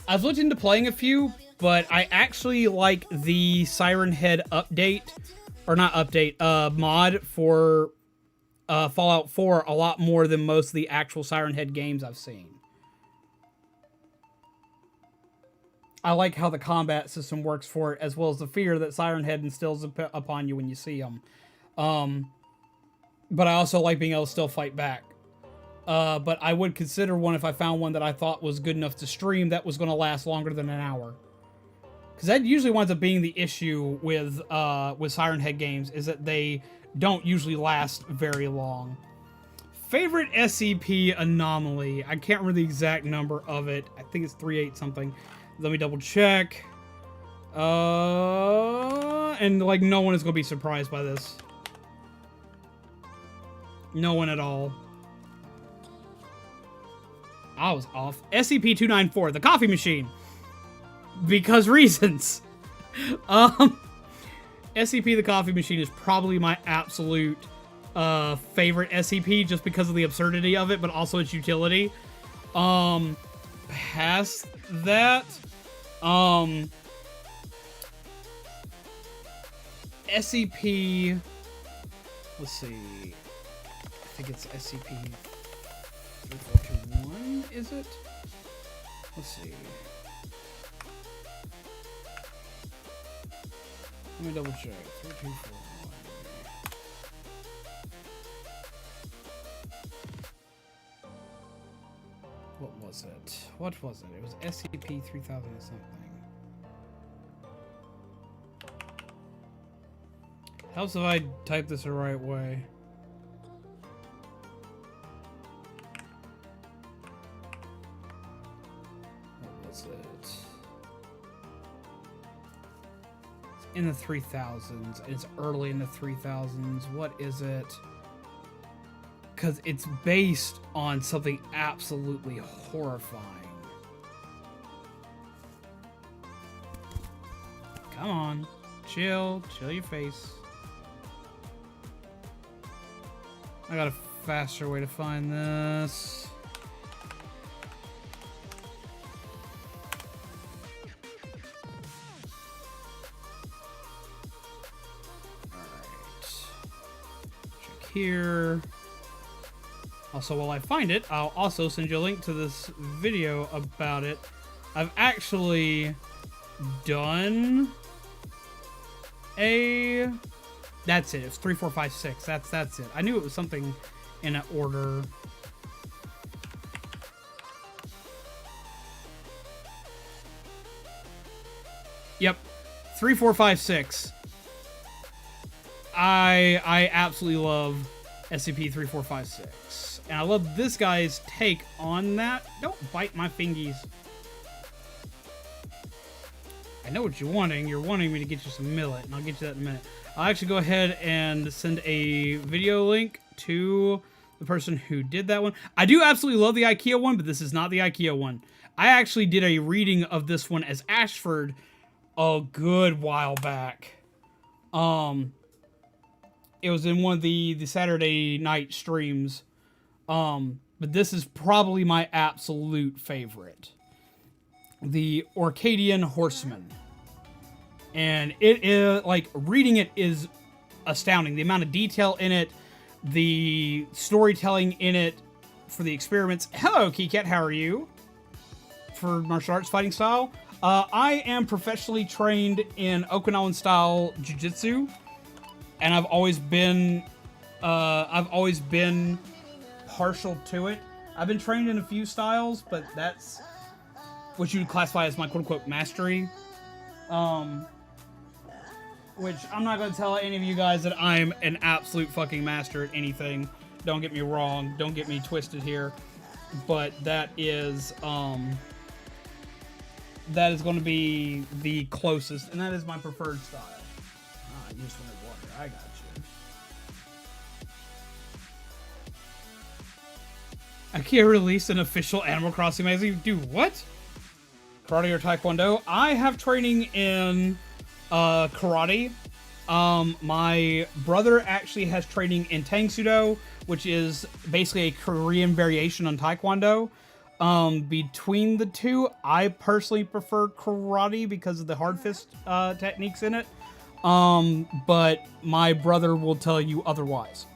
I've looked into playing a few. but I actually like the Siren Head update, or not update, mod for Fallout 4 a lot more than most of the actual Siren Head games I've seen. I like how the combat system works for it, as well as the fear that Siren Head instills upon you when you see them. But I also like being able to still fight back. But I would consider one if I found one that I thought was good enough to stream that was going to last longer than an hour. Because that usually winds up being the issue with Siren Head games, is that they don't usually last very long. Favorite SCP anomaly. I can't remember the exact number of it. I think it's 38 something. Let me double check. And like no one is going to be surprised by this. No one at all. I was off. SCP-294, the coffee machine. Because reasons. SCP, the coffee machine, is probably my absolute favorite SCP, just because of the absurdity of it, but also its utility. Past that, SCP, let's see, I think it's SCP-3421, is it? Let's see. Let me double check. 3241. What was it? What was it? It was SCP-3000 or something. Helps if I type this the right way. What was it? It's in the 3000s. It's early in the 3000s. What is it? Because it's based on something absolutely horrifying. Come on. Chill. Chill your face. I got a faster way to find this. Alright. Check here. Also, while I find it, I'll also send you a link to this video about it. I've actually done a... That's it. It's 3, 4, 5, 6. That's it. I knew it was something in that order. Yep. 3, 4, 5, 6. I absolutely love SCP-3456. And I love this guy's take on that. Don't bite my fingies. I know what you're wanting. You're wanting me to get you some millet, and I'll get you that in a minute. I'll actually go ahead and send a video link to the person who did that one. I do absolutely love the IKEA one, but this is not the IKEA one. I actually did a reading of this one as Ashford a good while back. It was in one of the Saturday night streams. But this is probably my absolute favorite. The Orcadian Horseman. And it is, like, reading it is astounding. The amount of detail in it, the storytelling in it for the experiments. Hello, Keycat, how are you? For martial arts fighting style. I am professionally trained in Okinawan style jiu-jitsu. And I've always been partial to it. I've been trained in a few styles, but that's what you would classify as my quote-unquote mastery. Which I'm not going to tell any of you guys that I'm an absolute fucking master at anything. Don't get me wrong. Don't get me twisted here. But that is going to be the closest, and that is my preferred style. Ah, you just wanted water. I got you. IKEA released an official Animal Crossing magazine. Do what? Karate or Taekwondo? I have training in karate. My brother actually has training in Tang Sudo, which is basically a Korean variation on Taekwondo. Between the two, I personally prefer karate because of the hard fist techniques in it. But my brother will tell you otherwise.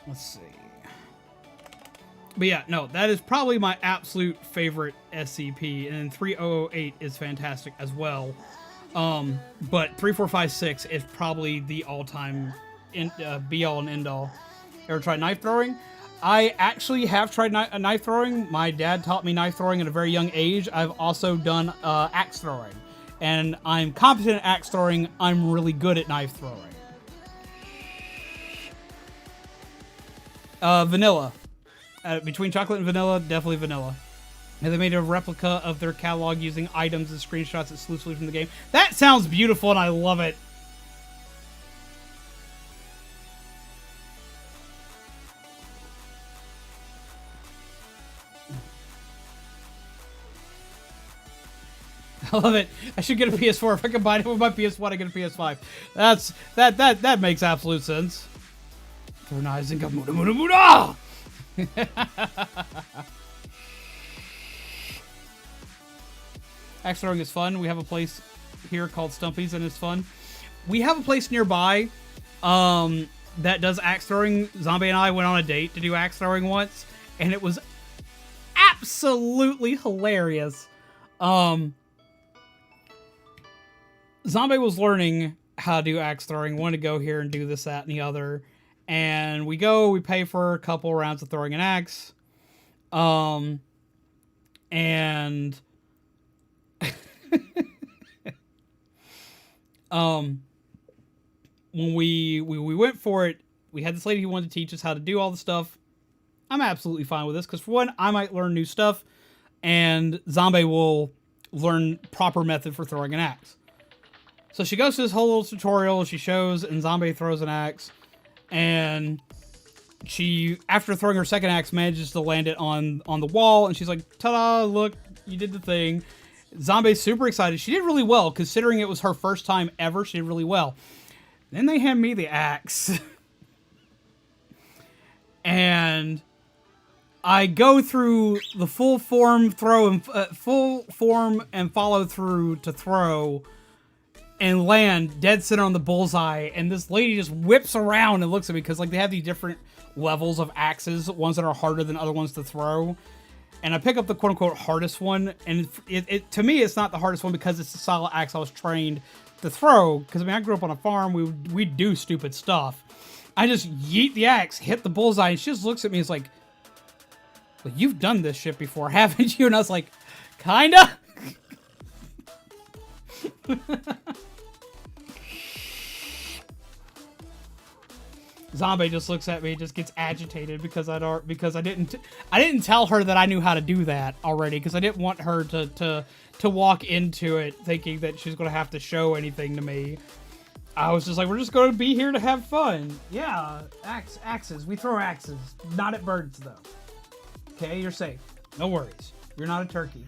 Let's see. But yeah, no, that is probably my absolute favorite SCP, and then 3008 is fantastic as well. But 3456 is probably the all-time be-all and end-all. Ever tried knife throwing? I actually have tried knife throwing. My dad taught me knife throwing at a very young age. I've also done axe throwing. And I'm competent at axe throwing. I'm really good at knife throwing. Vanilla. Between chocolate and vanilla, definitely vanilla. And they made a replica of their catalog using items and screenshots exclusively from the game. That sounds beautiful, and I love it. I love it. I should get a PS4. If I combine it with my PS1, I get a PS5. That makes absolute sense. Throw knives and go muda muda muda! Axe throwing is fun. We have a place here called Stumpy's, and it's fun. We have a place nearby that does axe throwing. Zombie and I went on a date to do axe throwing once, and it was absolutely hilarious. Zombie was learning how to do axe throwing, wanted to go here and do this, that, and the other. And we pay for a couple rounds of throwing an axe. And when we went for it, we had this lady who wanted to teach us how to do all the stuff. I'm absolutely fine with this, because for one, I might learn new stuff, and Zombie will learn proper method for throwing an axe. So she goes to this whole little tutorial, she shows, and Zombie throws an axe. And she, after throwing her second axe, manages to land it on the wall. And she's like, ta-da, look, you did the thing. Zombie's super excited. She did really well, considering it was her first time ever. She did really well. Then they hand me the axe. And I go through the full form and follow through to throw, and land dead center on the bullseye, and this lady just whips around and looks at me, because like they have these different levels of axes, ones that are harder than other ones to throw, and I pick up the quote-unquote hardest one, and it to me it's not the hardest one because it's the solid axe I was trained to throw, because I mean I grew up on a farm, we do stupid stuff. I just yeet the axe, hit the bullseye, and she just looks at me and is like, well, you've done this shit before, haven't you? And I was like, kinda. Zombie just looks at me, just gets agitated because I didn't tell her that I knew how to do that already, because I didn't want her to walk into it thinking that she's gonna have to show anything to me. I was just like, we're just gonna be here to have fun. Yeah, axes. We throw axes, not at birds though. Okay, you're safe. No worries. You're not a turkey.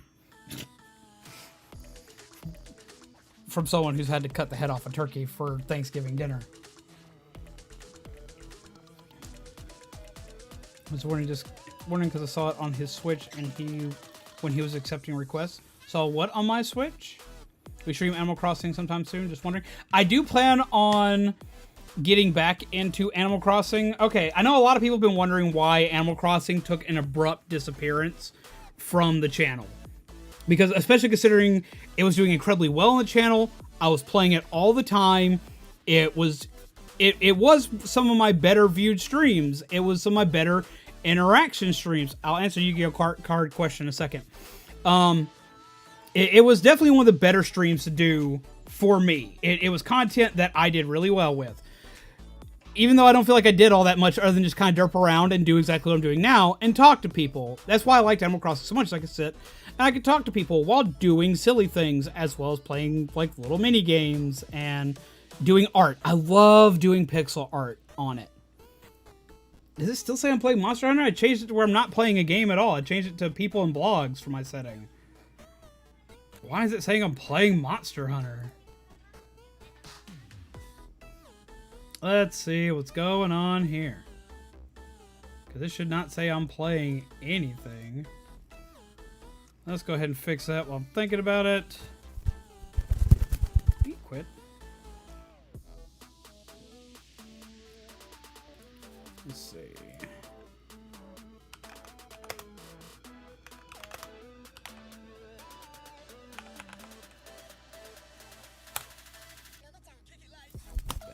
From someone who's had to cut the head off a turkey for Thanksgiving dinner. I was wondering because I saw it on his Switch, and when he was accepting requests. So what on my Switch? We stream Animal Crossing sometime soon. Just wondering. I do plan on getting back into Animal Crossing. Okay, I know a lot of people have been wondering why Animal Crossing took an abrupt disappearance from the channel. Because especially considering it was doing incredibly well on the channel, I was playing it all the time. It was some of my better viewed streams. It was some of my better interaction streams. I'll answer Yu-Gi-Oh! Card question in a second. It was definitely one of the better streams to do for me. It was content that I did really well with. Even though I don't feel like I did all that much other than just kind of derp around and do exactly what I'm doing now and talk to people. That's why I liked Animal Crossing so much. I could sit and I could talk to people while doing silly things, as well as playing like little mini games and doing art. I love doing pixel art on it. Does it still say I'm playing Monster Hunter? I changed it to where I'm not playing a game at all. I changed it to people and blogs for my setting. Why is it saying I'm playing Monster Hunter? Let's see what's going on here. Because this should not say I'm playing anything. Let's go ahead and fix that while I'm thinking about it. You quit. Let's see.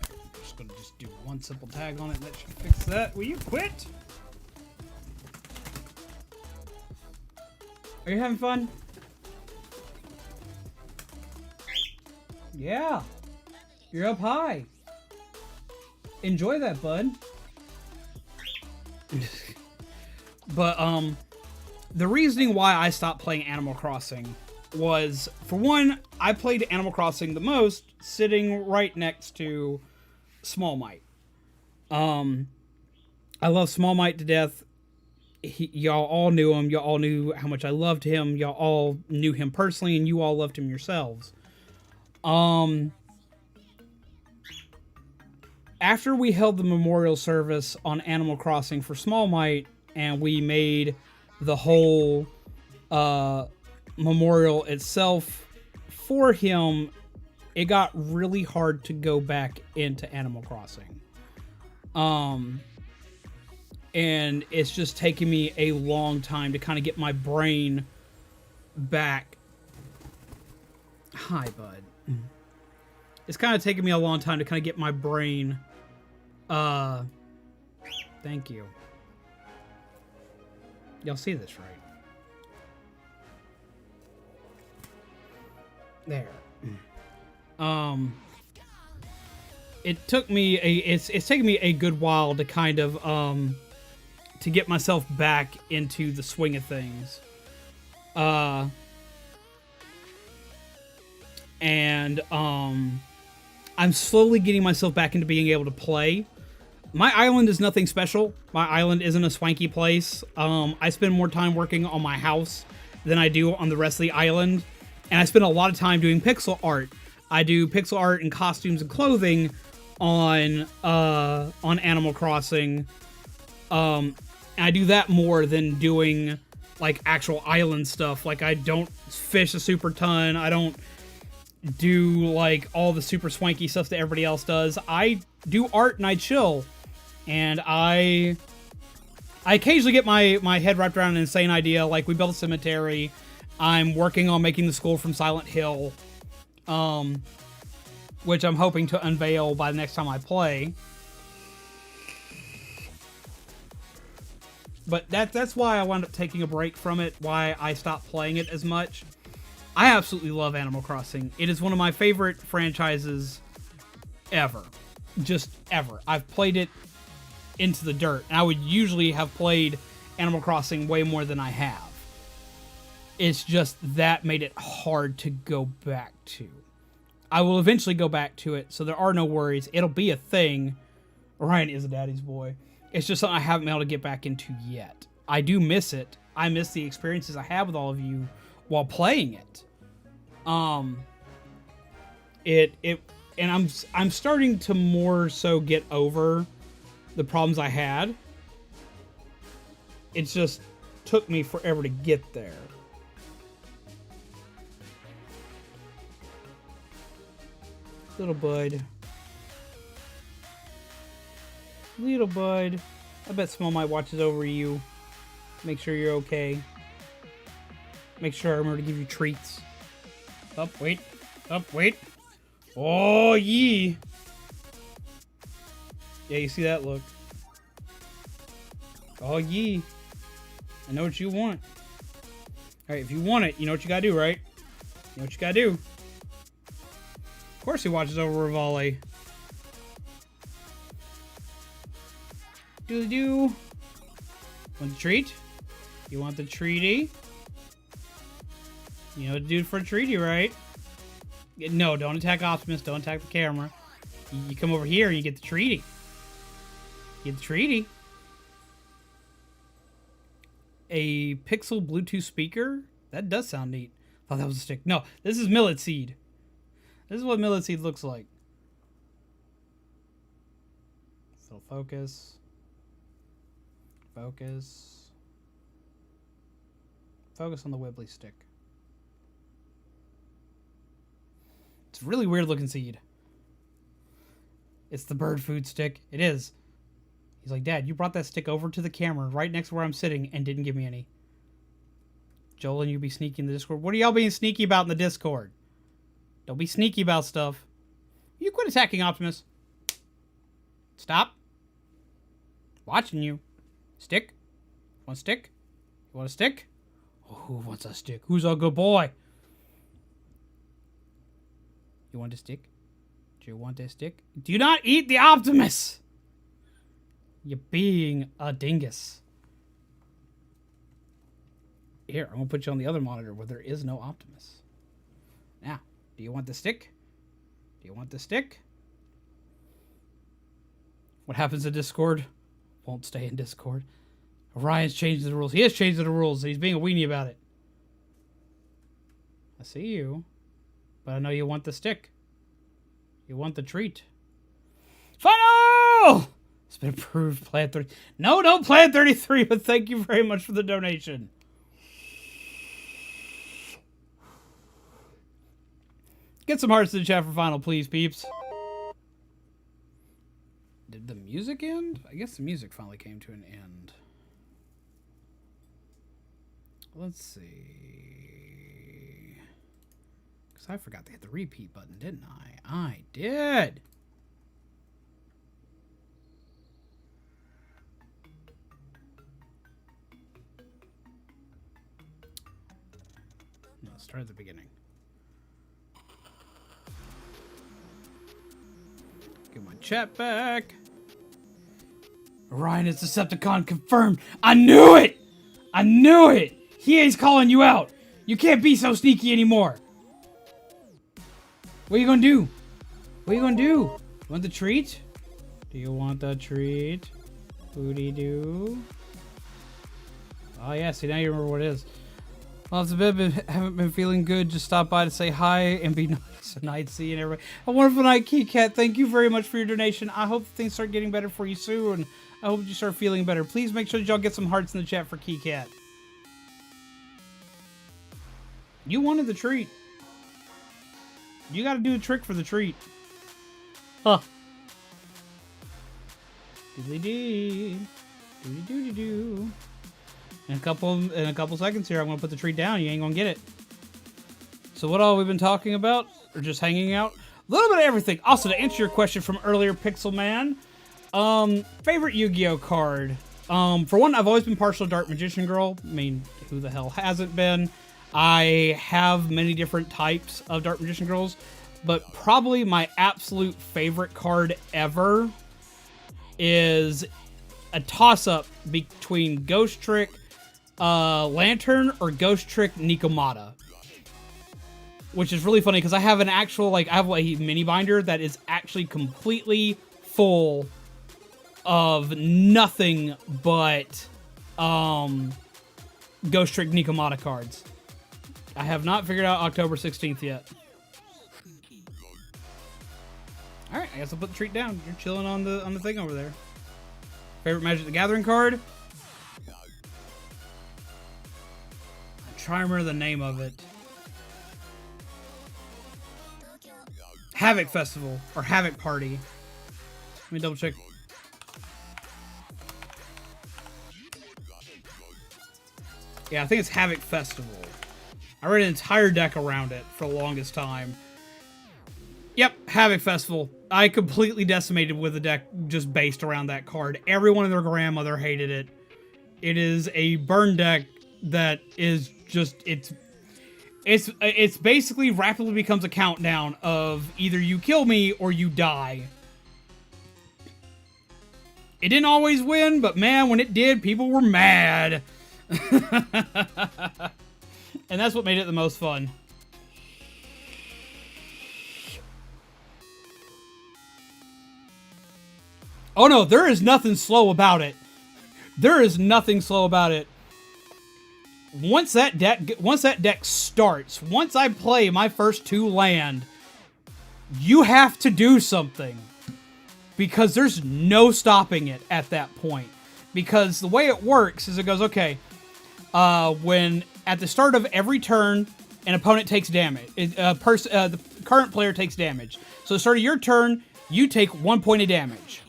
I'm just gonna do one simple tag on it. That should fix that. Will you quit? Are you having fun? Yeah. You're up high. Enjoy that, bud. But, the reasoning why I stopped playing Animal Crossing was, for one, I played Animal Crossing the most sitting right next to Small Mite. I love Small Mite to death. Y'all all knew him. Y'all all knew how much I loved him. Y'all all knew him personally, and you all loved him yourselves. After we held the memorial service on Animal Crossing for Small Mite, and we made the whole memorial itself for him, it got really hard to go back into Animal Crossing. And it's just taken me a long time to kind of get my brain back. Hi, bud. It's kind of taken me a long time to kind of get my brain. Thank you. Y'all see this, right? There. It took me it's taken me a good while to kind of to get myself back into the swing of things. And I'm slowly getting myself back into being able to play. My island is nothing special. My island isn't a swanky place. I spend more time working on my house than I do on the rest of the island. And I spend a lot of time doing pixel art. I do pixel art and costumes and clothing on Animal Crossing. And I do that more than doing like actual island stuff. Like I don't fish a super ton. I don't do like all the super swanky stuff that everybody else does. I do art and I chill. And I occasionally get my head wrapped around an insane idea. Like we built a cemetery. I'm working on making the skull from Silent Hill. Which I'm hoping to unveil by the next time I play. But that's why I wound up taking a break from it, why I stopped playing it as much. I absolutely love Animal Crossing. It is one of my favorite franchises ever. Just ever. I've played it into the dirt. And I would usually have played Animal Crossing way more than I have. It's just that made it hard to go back to. I will eventually go back to it, so there are no worries. It'll be a thing. Ryan is a daddy's boy. It's just something I haven't been able to get back into yet. I do miss it. I miss the experiences I have with all of you while playing it. And I'm starting to more so get over the problems I had. It just took me forever to get there. Little bud. Little bud. I bet Small Mite watches over you. Make sure you're okay. Make sure I remember to give you treats. Up, wait. Up, wait. Oh, yee. Yeah, you see that look. Oh, yee. I know what you want. Alright, if you want it, you know what you gotta do, right? You know what you gotta do. Of course he watches over Rivali. Doodly-doo. Want the treat? You want the treaty? You know what to do for a treaty, right? No, don't attack Optimus. Don't attack the camera. You come over here and you get the treaty. You get the treaty. A pixel Bluetooth speaker? That does sound neat. Thought that was a stick. No, this is millet seed. This is what millet seed looks like. focus. Focus. Focus on the wibbly stick. It's a really weird looking seed. It's the bird food stick. It is. He's like, Dad, you brought that stick over to the camera right next to where I'm sitting and didn't give me any. Joel and you be sneaky in the Discord. What are y'all being sneaky about in the Discord? Don't be sneaky about stuff. You quit attacking Optimus. Stop. Watching you. Stick? Want a stick? You want a stick? Oh, who wants a stick? Who's a good boy? You want a stick? Do you want a stick? Do not eat the Optimus! You're being a dingus. Here, I'm going to put you on the other monitor where there is no Optimus. Now, do you want the stick? Do you want the stick? What happens in Discord? Won't stay in Discord. Orion's changed the rules. He has changed the rules, and he's being a weenie about it. I see you. But I know you want the stick. You want the treat. Final! It's been approved. Plan 30. No, don't Plan 33, but thank you very much for the donation. Get some hearts in the chat for Final, please, peeps. Did the music end? I guess the music finally came to an end. Let's see. Because I forgot to hit the repeat button, didn't I? I did. No, start at the beginning. Get my chat back. Orion is Decepticon confirmed. I knew it! I knew it! EA's calling you out. You can't be so sneaky anymore. What are you gonna do? What are you gonna do? Want the treat? Do you want the treat? Booty doo. Oh yeah, see now you remember what it is. Well, it's a bit, haven't been feeling good. Just stop by to say hi and be nice. A night, see and everybody. A wonderful night, KeyCat. Thank you very much for your donation. I hope things start getting better for you soon. I hope you start feeling better. Please make sure that y'all get some hearts in the chat for KeyCat. You wanted the treat. You gotta do a trick for the treat. Huh. Doodly dee. Doody doody doo. In a couple seconds here, I'm gonna put the treat down. You ain't gonna get it. So what all we've been talking about? Or just hanging out? A little bit of everything. Also, to answer your question from earlier, Pixel Man. Favorite Yu-Gi-Oh card. For one, I've always been partial to Dark Magician Girl. I mean, who the hell hasn't been? I have many different types of Dark Magician Girls, but probably my absolute favorite card ever is a toss-up between Ghost Trick Lantern or Ghost Trick Nikomata. Which is really funny because I have an actual, I have a mini binder that is actually completely full of nothing but Ghost Trick Nikomata cards. I have not figured out October 16th yet. Alright, I guess I'll put the treat down. You're chilling on the thing over there. Favorite Magic the Gathering card? I'm trying to remember the name of it. Havoc Festival or Havoc Party. Let me double check. Yeah, I think it's Havoc Festival. I read an entire deck around it for the longest time. Yep, Havoc Festival. I completely decimated with a deck just based around that card. Everyone and their grandmother hated it. It is a burn deck that is just, it's basically rapidly becomes a countdown of either you kill me or you die. It didn't always win, but man, when it did, people were mad. And that's what made it the most fun. Oh no, there is nothing slow about it. There is nothing slow about it. Once that deck starts, once I play my first 2 land, you have to do something. because there's no stopping it at that point. Because the way it works is it goes, okay, when at the start of every turn, an opponent takes damage. The current player takes damage. So at the start of your turn, you take 1 point of damage.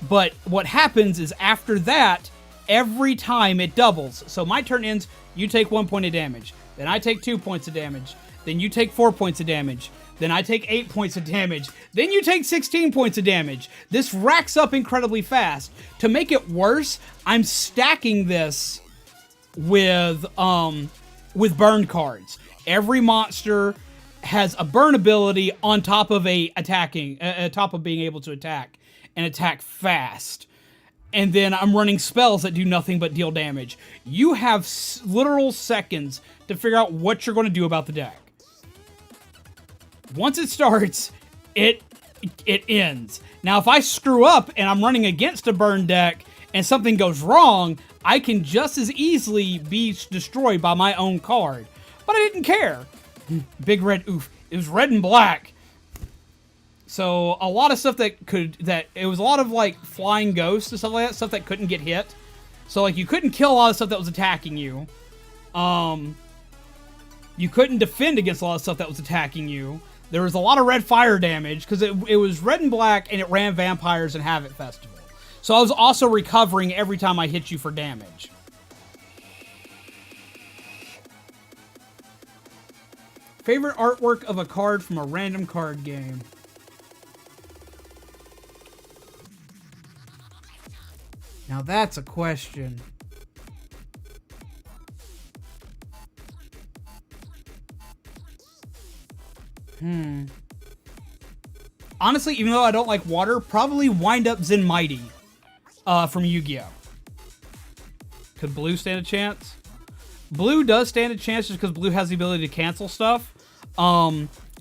But what happens is after that, every time it doubles. So my turn ends, you take 1 point of damage. Then I take 2 points of damage. Then you take 4 points of damage. Then I take 8 points of damage. Then you take 16 points of damage. This racks up incredibly fast. To make it worse, I'm stacking this with burn cards. Every monster has a burn ability on top of top of being able to attack and attack fast. And then I'm running spells that do nothing but deal damage. You have literal seconds to figure out what you're going to do about the deck. Once it starts, it ends. Now, if I screw up and I'm running against a burn deck and something goes wrong, I can just as easily be destroyed by my own card. But I didn't care. Big red oof. It was red and black. So a lot of stuff it was a lot of like flying ghosts and stuff like that, stuff that couldn't get hit. So like you couldn't kill a lot of stuff that was attacking you. You couldn't defend against a lot of stuff that was attacking you. There was a lot of red fire damage because it was red and black and it ran vampires and Havoc Festival. So I was also recovering every time I hit you for damage. Favorite artwork of a card from a random card game? Now that's a question. Honestly, even though I don't like water, probably Wind Up Zen Mighty from Yu-Gi-Oh! Could blue stand a chance? Blue does stand a chance just because blue has the ability to cancel stuff.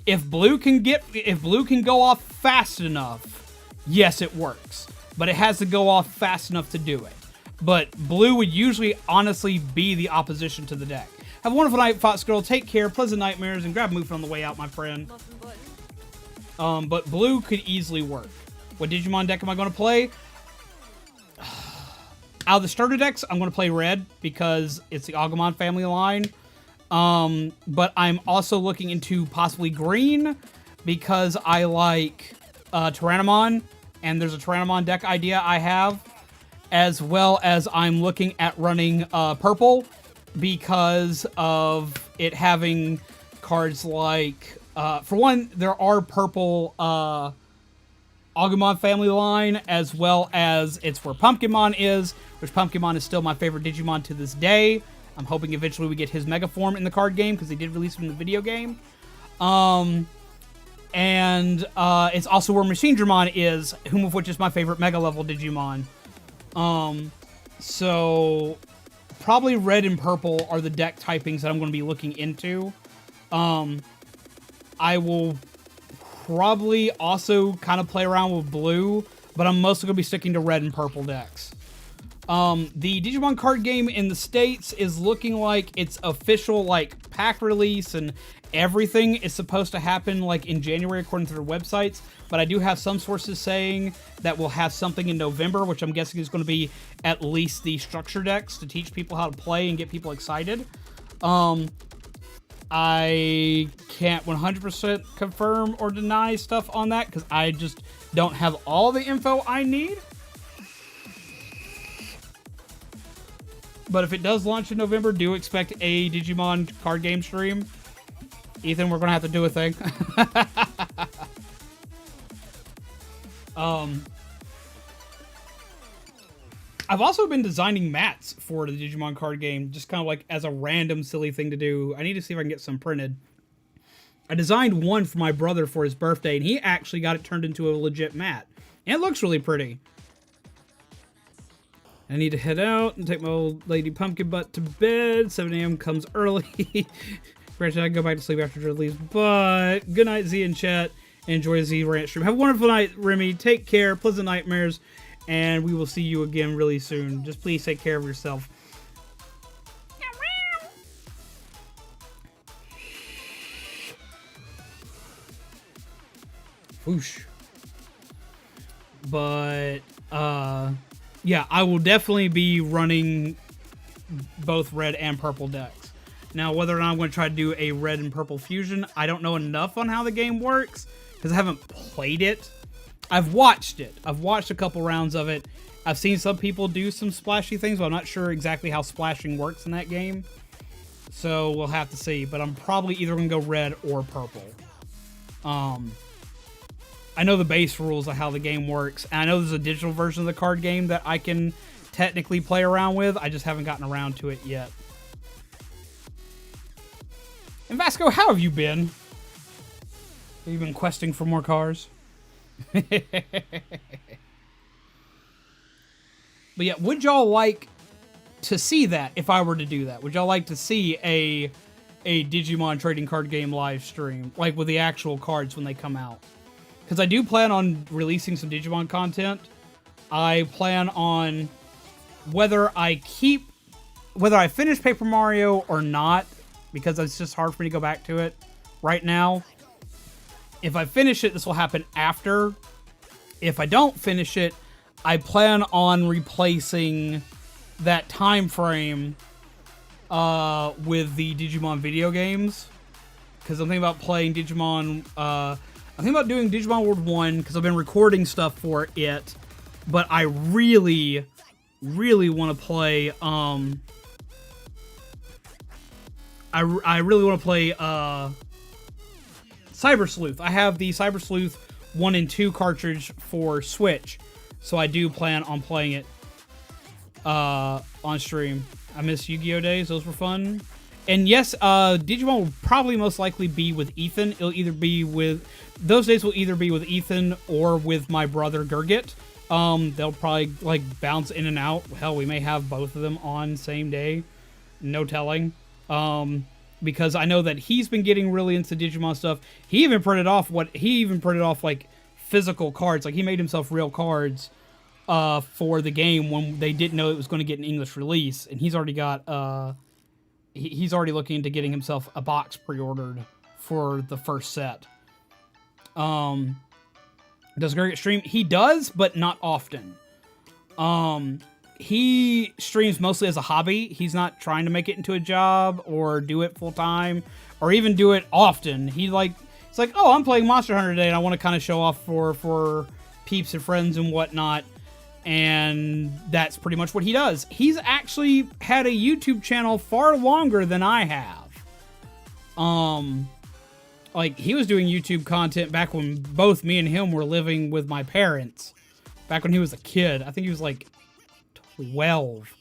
If blue can go off fast enough, yes, it works. But it has to go off fast enough to do it. But blue would usually honestly be the opposition to the deck. Have a wonderful night, Fox Girl. Take care, pleasant nightmares, and grab moving on the way out, my friend. But blue could easily work. What Digimon deck am I going to play? Out of the starter decks, I'm going to play red because it's the Agumon family line. But I'm also looking into possibly green because I like Tyrannomon, and there's a Tyrannomon deck idea I have, as well as I'm looking at running purple because of it having cards like, for one, there are purple Agumon family line, as well as it's where Pumpkinmon is, which Pumpkinmon is still my favorite Digimon to this day. I'm hoping eventually we get his Mega Form in the card game, because they did release him in the video game. And it's also where Machinedramon is, whom of which is my favorite Mega level Digimon. So probably red and purple are the deck typings that I'm going to be looking into. I will probably also kind of play around with blue, but I'm mostly going to be sticking to red and purple decks. The Digimon card game in the States is looking like its official, like, pack release and everything is supposed to happen, like, in January, according to their websites. But I do have some sources saying that we'll have something in November, which I'm guessing is going to be at least the structure decks to teach people how to play and get people excited. I can't 100% confirm or deny stuff on that because I just don't have all the info I need. But if it does launch in November, do expect a Digimon card game stream. Ethan, we're going to have to do a thing. I've also been designing mats for the Digimon card game, just kind of like as a random silly thing to do. I need to see if I can get some printed. I designed one for my brother for his birthday, and he actually got it turned into a legit mat. And it looks really pretty. I need to head out and take my old lady pumpkin butt to bed. 7 a.m. comes early. Granted, I can go back to sleep after Dread leaves. But good night, Z and chat. And enjoy the Z Ranch stream. Have a wonderful night, Remy. Take care. Pleasant nightmares. And we will see you again really soon. Just please take care of yourself. Whoosh. But, yeah, I will definitely be running both red and purple decks. Now, whether or not I'm going to try to do a red and purple fusion, I don't know enough on how the game works, because I haven't played it. I've watched it. I've watched a couple rounds of it. I've seen some people do some splashy things, but I'm not sure exactly how splashing works in that game. So we'll have to see. But I'm probably either going to go red or purple. I know the base rules of how the game works. And I know there's a digital version of the card game that I can technically play around with. I just haven't gotten around to it yet. And Vasco, how have you been? Have you been questing for more cars? But yeah, would y'all like to see that if I were to do that? Would y'all like to see a Digimon trading card game live stream, like with the actual cards when they come out? Because I do plan on releasing some Digimon content. I plan on whether I finish Paper Mario or not, because it's just hard for me to go back to it right now. If I finish it, this will happen after. If I don't finish it, I plan on replacing that time frame with the Digimon video games, because I'm thinking about playing Digimon. I'm thinking about doing Digimon World 1 because I've been recording stuff for it, but I really, really want to play. I really want to play Cyber Sleuth. I have the Cyber Sleuth 1 and 2 cartridge for Switch, so I do plan on playing it on stream. I miss Yu-Gi-Oh! Days. Those were fun. And yes, Digimon will probably most likely be with Ethan. It'll either be with... Those days will either be with Ethan or with my brother Gurgit. They'll probably, like, bounce in and out. Hell, we may have both of them on same day. No telling. Because I know that he's been getting really into Digimon stuff. He even printed off like physical cards. Like, he made himself real cards for the game when they didn't know it was going to get an English release. And he's already got he's already looking into getting himself a box pre-ordered for the first set. Does Gurgit stream? He does, but not often. He streams mostly as a hobby. He's not trying to make it into a job or do it full time or even do it often. It's like, oh, I'm playing Monster Hunter today and I want to kind of show off for peeps and friends and whatnot. And that's pretty much what he does. He's actually had a YouTube channel far longer than I have. Like, he was doing YouTube content back when both me and him were living with my parents. Back when he was a kid. I think he was like 12.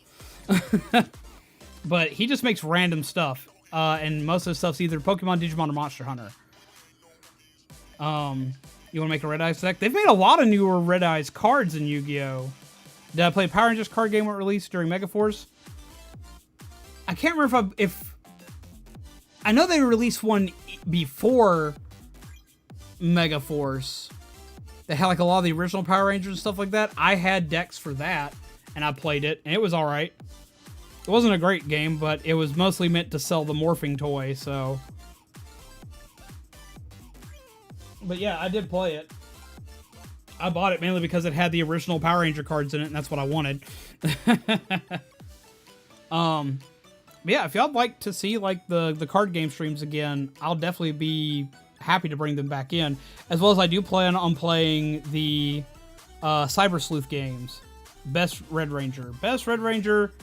But he just makes random stuff. And most of the stuff's either Pokemon, Digimon, or Monster Hunter. You want to make a Red Eyes deck? They've made a lot of newer Red Eyes cards in Yu-Gi-Oh! Did I play Power Rangers card game when it released during Megaforce? I can't remember if I know they released one before Megaforce. They had like a lot of the original Power Rangers and stuff like that. I had decks for that, and I played it, and it was alright. It wasn't a great game, but it was mostly meant to sell the morphing toy, so... But yeah, I did play it. I bought it mainly because it had the original Power Ranger cards in it, and that's what I wanted. But yeah, if y'all like to see like the card game streams again, I'll definitely be happy to bring them back in. As well as I do plan on playing the Cyber Sleuth games. Best Red Ranger. Best Red Ranger...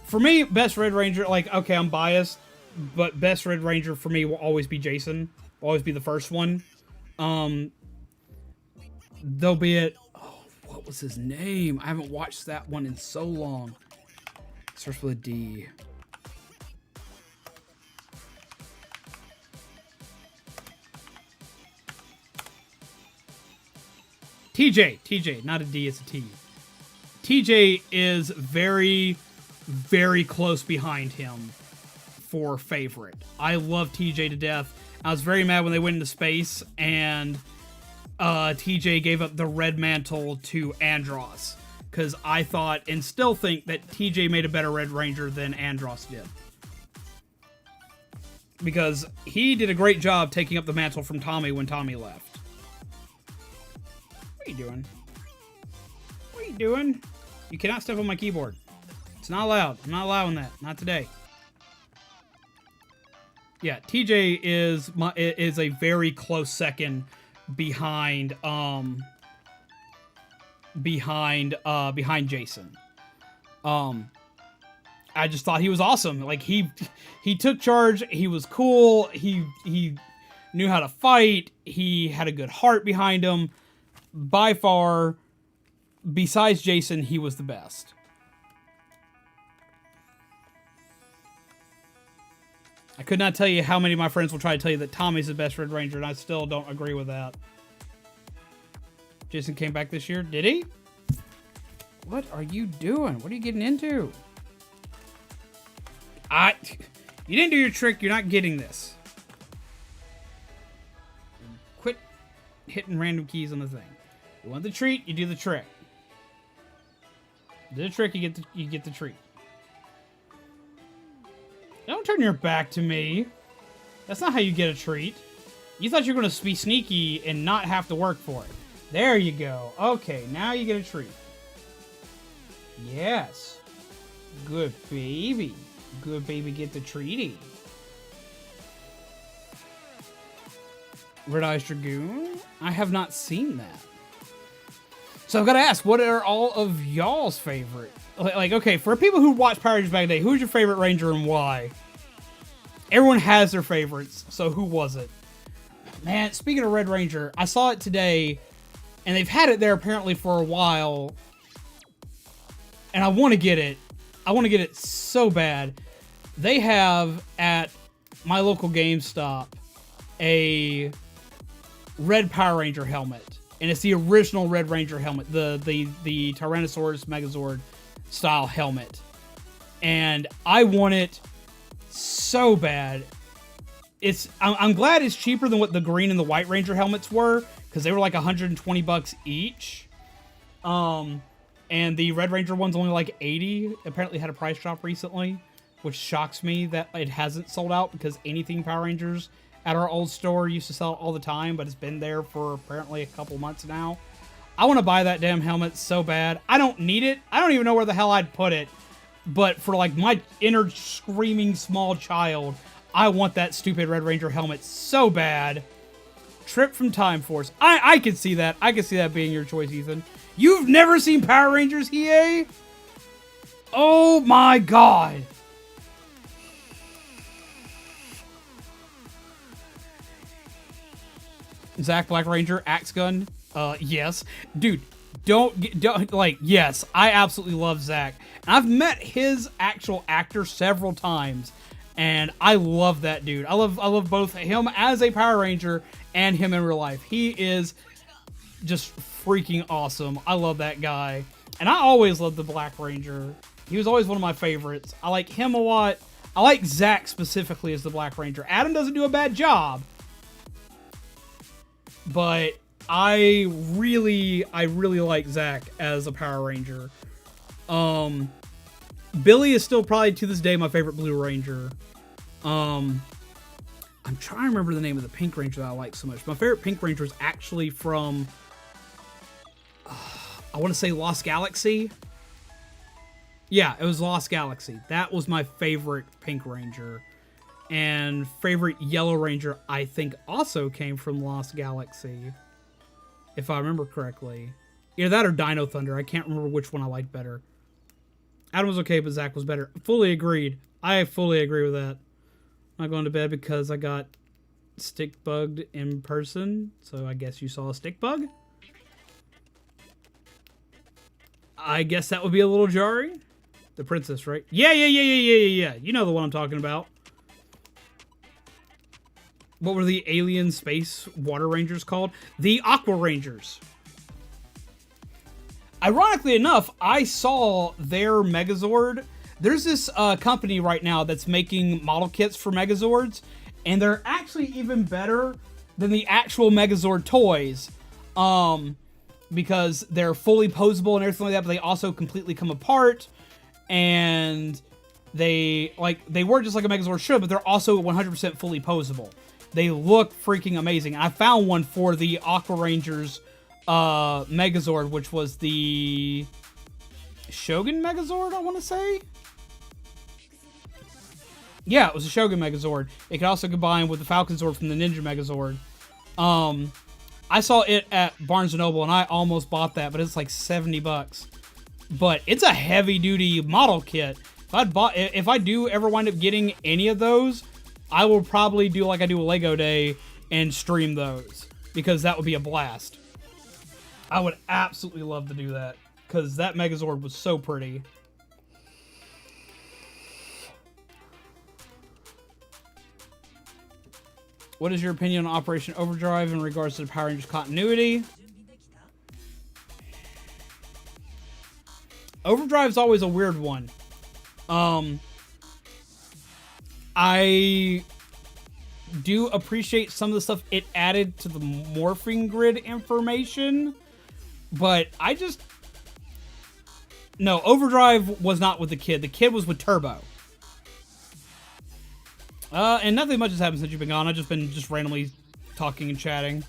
For me, Best Red Ranger, like, okay, I'm biased, but Best Red Ranger for me will always be Jason. Will always be the first one. There'll be it. Oh, what was his name? I haven't watched that one in so long. Starts with a D. TJ, not a D, it's a T. TJ is very, very close behind him for favorite. I love TJ to death. I was very mad when they went into space and TJ gave up the red mantle to Andros, because I thought and still think that TJ made a better Red Ranger than Andros did. Because he did a great job taking up the mantle from Tommy when Tommy left. What are you doing? you doing? You cannot step on my keyboard. It's not allowed. I'm not allowing that. Not today. Yeah, TJ is a very close second behind behind Jason. I just thought he was awesome. Like he took charge. He was cool. He knew how to fight. He had a good heart behind him. By far, besides Jason, he was the best. I could not tell you how many of my friends will try to tell you that Tommy's the best Red Ranger, and I still don't agree with that. Jason came back this year. Did he? What are you doing? What are you getting into? You didn't do your trick. You're not getting this. Quit hitting random keys on the thing. You want the treat, you do the trick. Do the trick, you get the treat. Don't turn your back to me. That's not how you get a treat. You thought you were going to be sneaky and not have to work for it. There you go. Okay, now you get a treat. Yes. Good baby. Good baby, get the treaty. Red Eyes Dragoon? I have not seen that. So I've got to ask, what are all of y'all's favorite? Like, okay, for people who watched Power Rangers back in the day, who's your favorite Ranger and why? Everyone has their favorites, so who was it? Man, speaking of Red Ranger, I saw it today, and they've had it there apparently for a while, and I want to get it. I want to get it so bad. They have, at my local GameStop, a Red Power Ranger helmet. And it's the original Red Ranger helmet, the Tyrannosaurus Megazord style helmet. And I want it so bad. I'm glad it's cheaper than what the green and the white Ranger helmets were, because they were like $120 each. And the Red Ranger one's only like 80. Apparently had a price drop recently, which shocks me that it hasn't sold out, because anything Power Rangers at our old store used to sell it all the time, but it's been there for apparently a couple months now. I want to buy that damn helmet so bad. I don't need it. I don't even know where the hell I'd put it. But for like my inner screaming small child, I want that stupid Red Ranger helmet so bad. Trip from Time Force. I can see that. I can see that being your choice, Ethan. You've never seen Power Rangers, Hiei? Oh my god. Zach Black Ranger, Axe Gun. Yes. Dude, don't, like, yes, I absolutely love Zach. I've met his actual actor several times, and I love that dude. I love both him as a Power Ranger and him in real life. He is just freaking awesome. I love that guy. And I always loved the Black Ranger. He was always one of my favorites. I like him a lot. I like Zach specifically as the Black Ranger. Adam doesn't do a bad job, but I really like Zach as a Power Ranger. Billy is still probably to this day my favorite Blue Ranger. I'm trying to remember the name of the Pink Ranger that I like so much. My favorite Pink Ranger is actually from, I want to say Lost Galaxy. Yeah, it was Lost Galaxy. That was my favorite Pink Ranger. And favorite Yellow Ranger, I think, also came from Lost Galaxy, if I remember correctly. Either that or Dino Thunder. I can't remember which one I liked better. Adam was okay, but Zach was better. Fully agreed. I fully agree with that. I'm not going to bed because I got stick bugged in person, so I guess you saw a stick bug? I guess that would be a little jarring. The princess, right? Yeah. You know the one I'm talking about. What were the alien space water rangers called? The Aqua Rangers. Ironically enough, I saw their Megazord. There's this company right now that's making model kits for Megazords, and they're actually even better than the actual Megazord toys, because they're fully posable and everything like that, but they also completely come apart, and they work just like a Megazord should, but they're also 100% fully posable. They look freaking amazing. I found one for the Aqua Rangers Megazord, which was the Shogun Megazord, I want to say? Yeah, it was a Shogun Megazord. It could also combine with the Falcon Zord from the Ninja Megazord. I saw it at Barnes & Noble, and I almost bought that, but it's like $70. But it's a heavy-duty model kit. If I do ever wind up getting any of those, I will probably do like I do a Lego Day and stream those, because that would be a blast. I would absolutely love to do that, because that Megazord was so pretty. What is your opinion on Operation Overdrive in regards to the Power Rangers continuity? Overdrive is always a weird one. I do appreciate some of the stuff it added to the morphing grid information, but no, Overdrive was not with the kid. The kid was with Turbo. And nothing much has happened since you've been gone. I've just been randomly talking and chatting.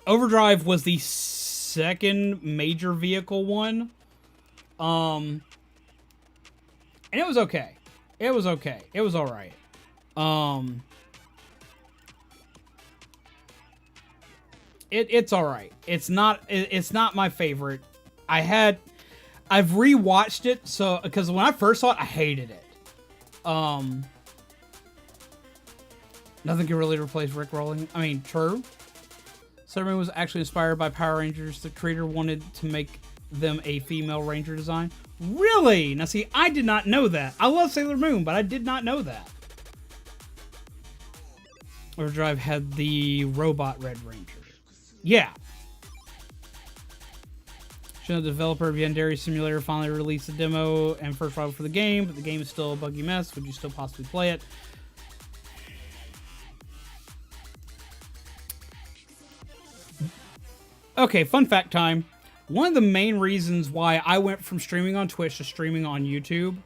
Overdrive was the second major vehicle one. And it was okay. It was okay. It was alright. It's alright. It's not my favorite. I've rewatched it, so, because when I first saw it, I hated it. Nothing can really replace Rick Rolling. I mean, true. Superman was actually inspired by Power Rangers. The creator wanted to make them a female Ranger design. Really? Now, see, I did not know that. I love Sailor Moon, but I did not know that. Overdrive had the robot Red Ranger. Yeah. The developer of Yandere Simulator finally released a demo and first rival for the game, but the game is still a buggy mess. Would you still possibly play it? Okay, fun fact time. One of the main reasons why I went from streaming on Twitch to streaming on YouTube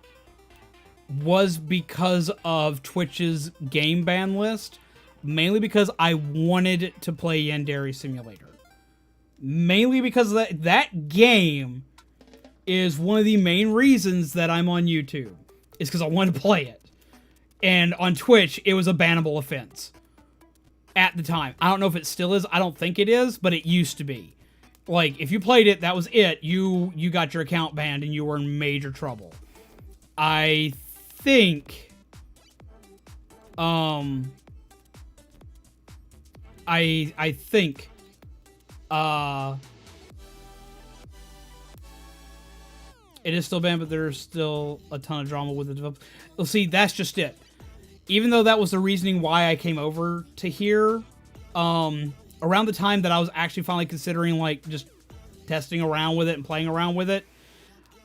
was because of Twitch's game ban list. Mainly because I wanted to play Yandere Simulator. Mainly because that game is one of the main reasons that I'm on YouTube. Is because I wanted to play it. And on Twitch, it was a bannable offense. At the time. I don't know if it still is. I don't think it is, but it used to be. Like, if you played it, that was it. You got your account banned and you were in major trouble. I think... I think... it is still banned, but there's still a ton of drama with the developers. Well, see, that's just it. Even though that was the reasoning why I came over to here, around the time that I was actually finally considering, like, just testing around with it and playing around with it,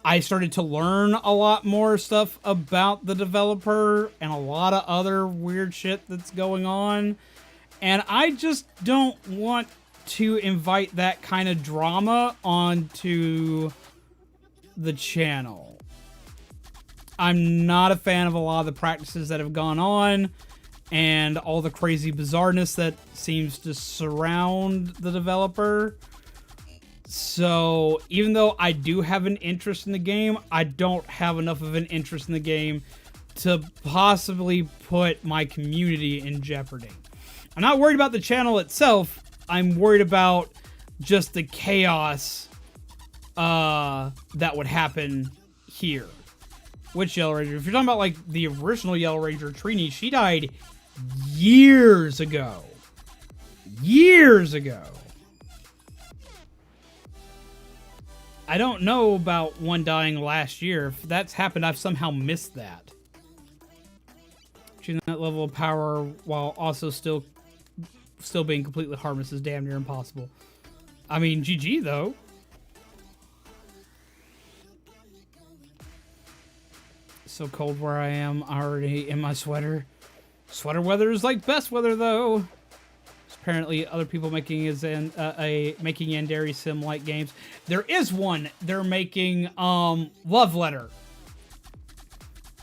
I started to learn a lot more stuff about the developer and a lot of other weird shit that's going on. And I just don't want to invite that kind of drama onto the channel. I'm not a fan of a lot of the practices that have gone on and all the crazy bizarreness that seems to surround the developer. So even though I do have an interest in the game, I don't have enough of an interest in the game to possibly put my community in jeopardy. I'm not worried about the channel itself. I'm worried about just the chaos that would happen here. Which Yellow Ranger? If you're talking about, like, the original Yellow Ranger, Trini, she died years ago. Years ago. I don't know about one dying last year. If that's happened, I've somehow missed that. Choosing that level of power while also still being completely harmless is damn near impossible. I mean, GG, though. So cold where I am, already in my sweater. Sweater weather is like best weather, though. Apparently, other people making making Yandere Sim-like games. There is one. They're making Love Letter,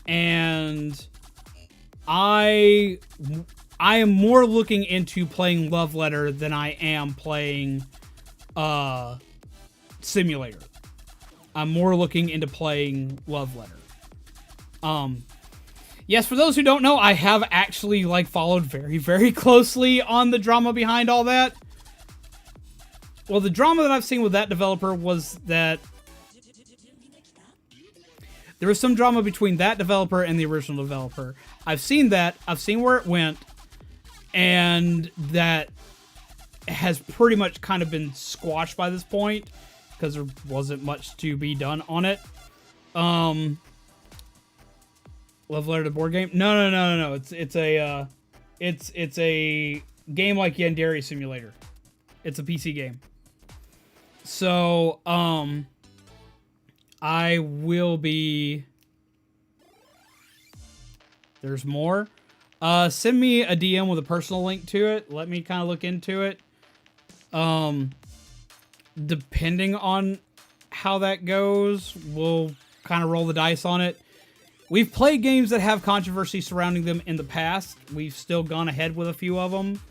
and I am more looking into playing Love Letter than I am playing Simulator. I'm more looking into playing Love Letter. Yes, for those who don't know, I have actually, like, followed very, very closely on the drama behind all that. Well, the drama that I've seen with that developer was that there was some drama between that developer and the original developer. I've seen that. I've seen where it went. And that has pretty much kind of been squashed by this point because there wasn't much to be done on it. Love Letter to board game? No. It's a game like Yandere Simulator. It's a PC game. So, I will be... There's more. Send me a DM with a personal link to it. Let me kind of look into it. Depending on how that goes, we'll kind of roll the dice on it. We've played games that have controversy surrounding them in the past. We've still gone ahead with a few of them.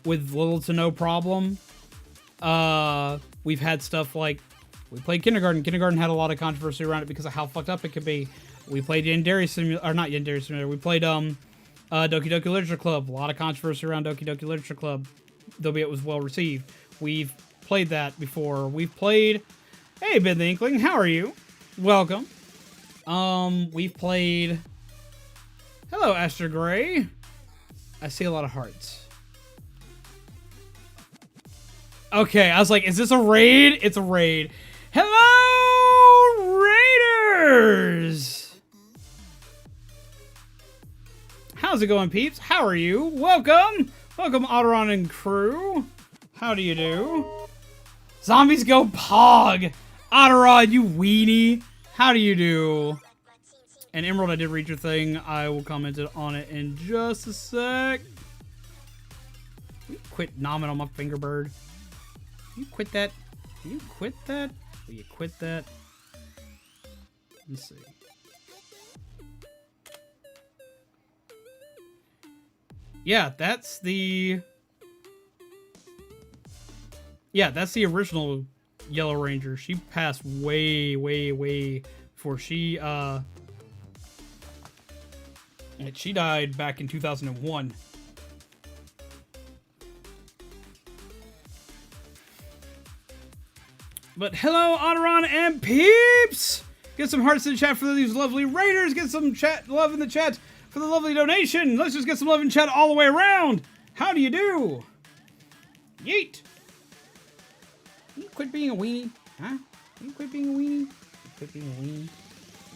With little to no problem. We've had stuff like, we played Kindergarten. Kindergarten had a lot of controversy around it because of how fucked up it could be. We played Yandere Simulator, or not Yandere Simulator. We played Doki Doki Literature Club. A lot of controversy around Doki Doki Literature Club, though it was well received. We've played that before. We've played, hey Ben the Inkling, how are you? Welcome. We've played, hello Aster Gray. I see a lot of hearts. Okay, I was like, is this a raid? It's a raid. Hello, Raiders! How's it going, peeps? How are you? Welcome! Welcome, Otteron and crew. How do you do? Zombies go pog! Otteron, you weenie! How do you do? And Emerald, I did read your thing. I will comment on it in just a sec. You quit nomming on my fingerbird. You quit that? You quit that? Will you quit that? Let's see. Yeah, that's the... Yeah, that's the original Yellow Ranger. She passed way before she, she died back in 2001. But hello, Otteron and peeps! Get some hearts in the chat for these lovely raiders. Get some chat love in the chat for the lovely donation. Let's just get some love in chat all the way around. How do you do? Yeet! You quit being a weenie, huh? You quit being a weenie? You quit being a weenie?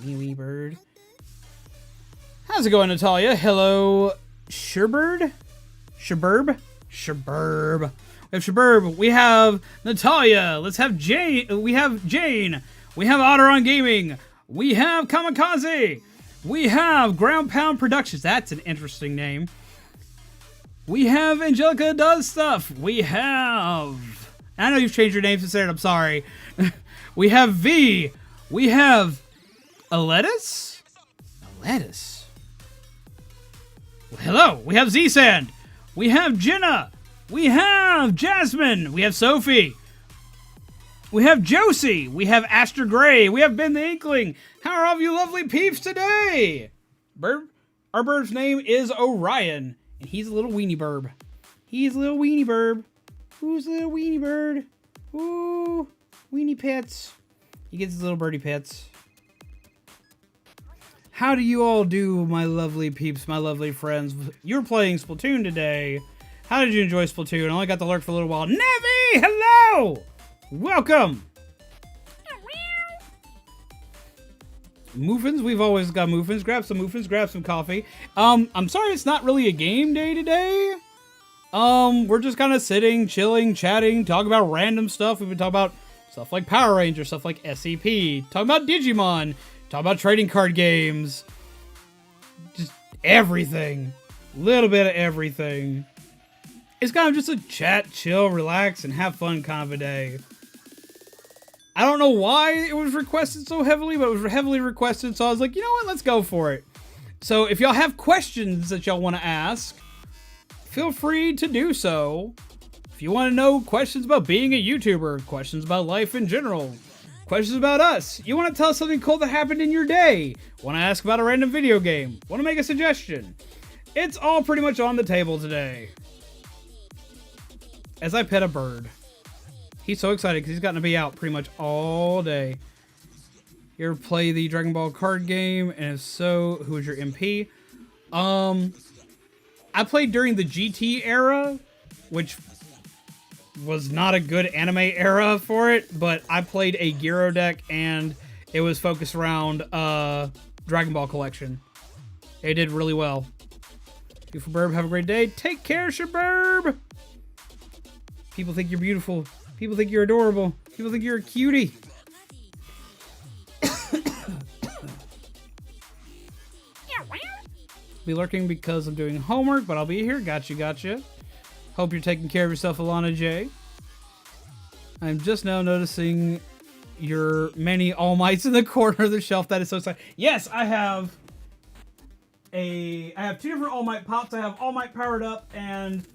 Weenie bird. How's it going, Natalia? Hello, Sherbird? Sherburb? Sherburb. We have Sherburb. We have Natalia. Let's have Jane. We have Jane. We have Otteron Gaming. We have Kamikaze. We have Ground Pound Productions. That's an interesting name. We have Angelica Does Stuff. We have... I know you've changed your name since then. I'm sorry. We have V. We have a lettuce? A lettuce. Well, hello. We have Z-Sand. We have Jenna. We have Jasmine. We have Sophie. We have Josie. We have Aster Gray. We have Ben the Inkling. How are all of you lovely peeps today? Burb. Our bird's name is Orion. And he's a little weenie burb. He's a little weenie burb. Who's a little weenie bird? Ooh, weenie pets. He gets his little birdie pets. How do you all do, my lovely peeps, my lovely friends? You're playing Splatoon today. How did you enjoy Splatoon? I only got to lurk for a little while. Nevi, hello! Welcome! Muffins, we've always got muffins. Grab some muffins, grab some coffee. I'm sorry it's not really a game day today. We're just kind of sitting, chilling, chatting, talking about random stuff. We've been talking about stuff like Power Rangers, stuff like SCP, talking about Digimon, talking about trading card games. Just everything. Little bit of everything. It's kind of just a chat, chill, relax, and have fun kind of a day. I don't know why it was requested so heavily, but it was heavily requested, so I was like, you know what, let's go for it. So if y'all have questions that y'all want to ask, feel free to do so. If you want to know questions about being a YouTuber, questions about life in general, Questions about us. You want to tell us something cool that happened in your day? Want to ask about a random video game? Want to make a suggestion? It's all pretty much on the table today. As I pet a bird. He's so excited because he's gotten to be out pretty much all day. You ever play the Dragon Ball card game? And if so, who is your MP? I played during the GT era, which was not a good anime era for it, but I played a Gyro deck and it was focused around Dragon Ball collection. It did really well. Beautiful Burb, have a great day. Take care, Shaburb! People think you're beautiful. People think you're adorable. People think you're a cutie. Be lurking because I'm doing homework, but I'll be here. Gotcha. Hope you're taking care of yourself, Alana J. I'm just now noticing your many All Mights in the corner of the shelf. That is so exciting. Yes, I have two different All Might pops. I have All Might powered up and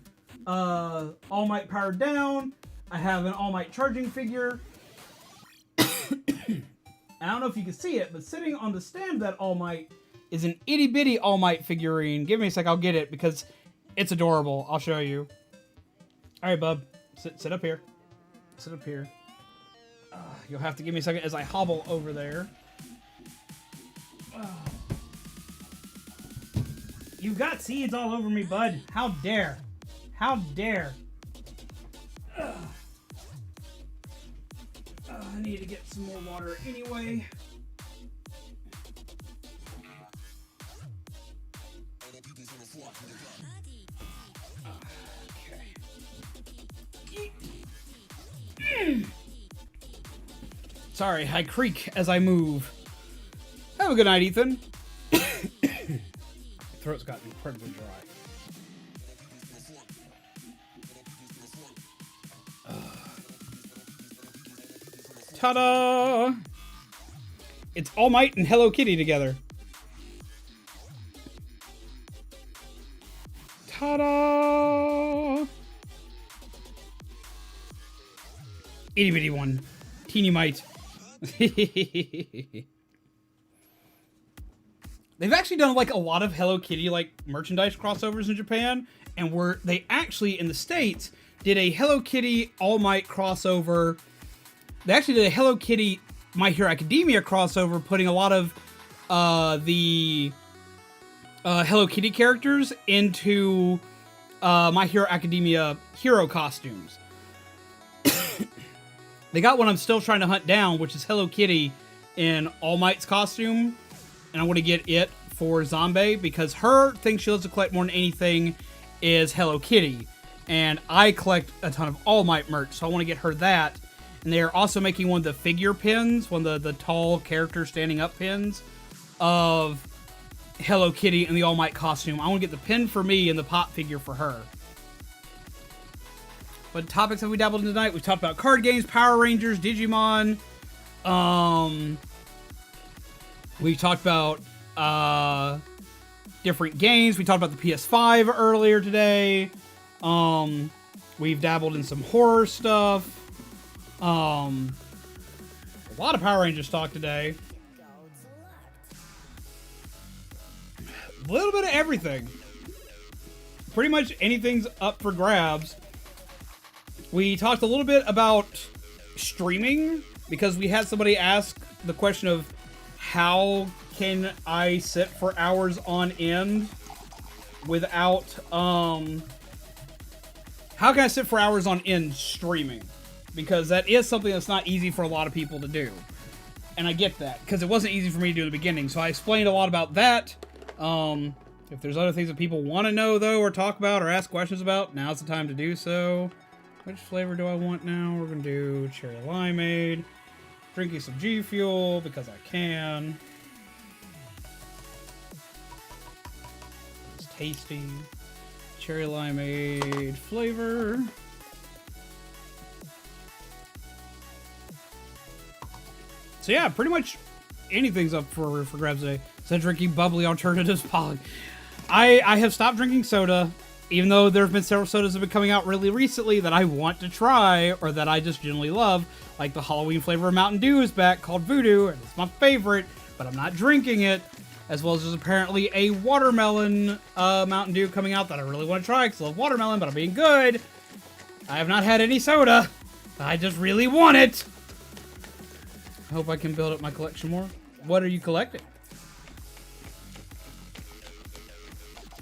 All Might powered down. I have an All Might charging figure. I don't know if you can see it, but sitting on the stand of that All Might is an itty bitty All Might figurine. Give me a sec, I'll get it because it's adorable. I'll show you. All right, bub, sit up here. Sit up here. You'll have to give me a second as I hobble over there. You've got seeds all over me, bud. How dare? How dare? I need to get some more water anyway. Sorry, I creak as I move. Have a good night, Ethan. Throat's gotten incredibly dry. Ta-da! It's All Might and Hello Kitty together. Ta-da! Itty bitty one. Teeny Mite. They've actually done like a lot of Hello Kitty like merchandise crossovers in Japan, and they actually in the States did a Hello Kitty All Might crossover. They actually did a Hello Kitty My Hero Academia crossover, putting a lot of the Hello Kitty characters into My Hero Academia hero costumes. They got one I'm still trying to hunt down, which is Hello Kitty in All Might's costume. And I want to get it for Zombie because her thing she loves to collect more than anything is Hello Kitty. And I collect a ton of All Might merch, so I want to get her that. And they are also making one of the figure pins, one of the tall character standing up pins of Hello Kitty in the All Might costume. I want to get the pin for me and the pop figure for her. What topics have we dabbled in tonight? We've talked about card games, Power Rangers, Digimon. We talked about different games. We talked about the PS5 earlier today. We've dabbled in some horror stuff. A lot of Power Rangers talk today. A little bit of everything. Pretty much anything's up for grabs. We talked a little bit about streaming because we had somebody ask the question of how can I sit for hours on end without, how can I sit for hours on end streaming? Because that is something that's not easy for a lot of people to do. And I get that, because it wasn't easy for me to do in the beginning. So I explained a lot about that. If there's other things that people want to know, though, or talk about, or ask questions about, now's the time to do so. Which flavor do I want now? We're going to do cherry limeade. Drinking some G Fuel, because I can. It's tasty. Cherry limeade flavor. So yeah, pretty much anything's up for grabs today. So drinking bubbly alternatives, Polly. I have stopped drinking soda. Even though there have been several sodas that have been coming out really recently that I want to try, or that I just generally love, like the Halloween flavor of Mountain Dew is back, called Voodoo, and it's my favorite, but I'm not drinking it. As well as there's apparently a watermelon Mountain Dew coming out that I really want to try, because I love watermelon, but I'm being good. I have not had any soda. I just really want it. I hope I can build up my collection more. What are you collecting?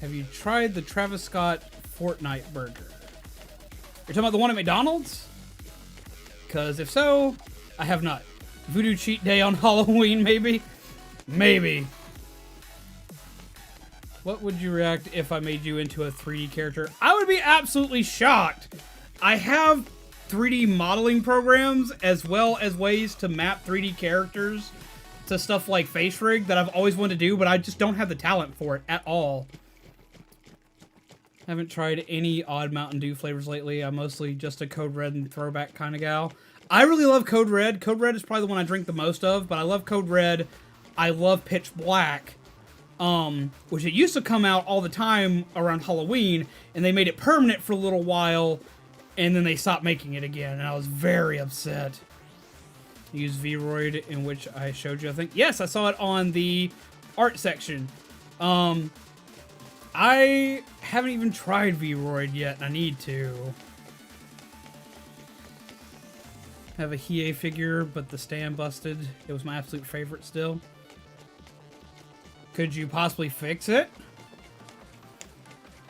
Have you tried the Travis Scott Fortnite burger? You're talking about the one at McDonald's? Because if so, I have not. Voodoo cheat day on Halloween, maybe? Maybe. What would you react if I made you into a 3D character? I would be absolutely shocked. I have 3D modeling programs as well as ways to map 3D characters to stuff like Face Rig that I've always wanted to do, but I just don't have the talent for it at all. Haven't tried any odd Mountain Dew flavors lately. I'm mostly just a Code Red and throwback kind of gal. I really love Code Red. Code Red is probably the one I drink the most of, but I love Code Red. I love Pitch Black, which it used to come out all the time around Halloween, and they made it permanent for a little while, and then they stopped making it again, and I was very upset. Use V-Roid, in which I showed you, I think. Yes, I saw it on the art section. I haven't even tried V-Roid yet, and I need to. Have a Hiei figure, but the stand busted. It was my absolute favorite still. Could you possibly fix it?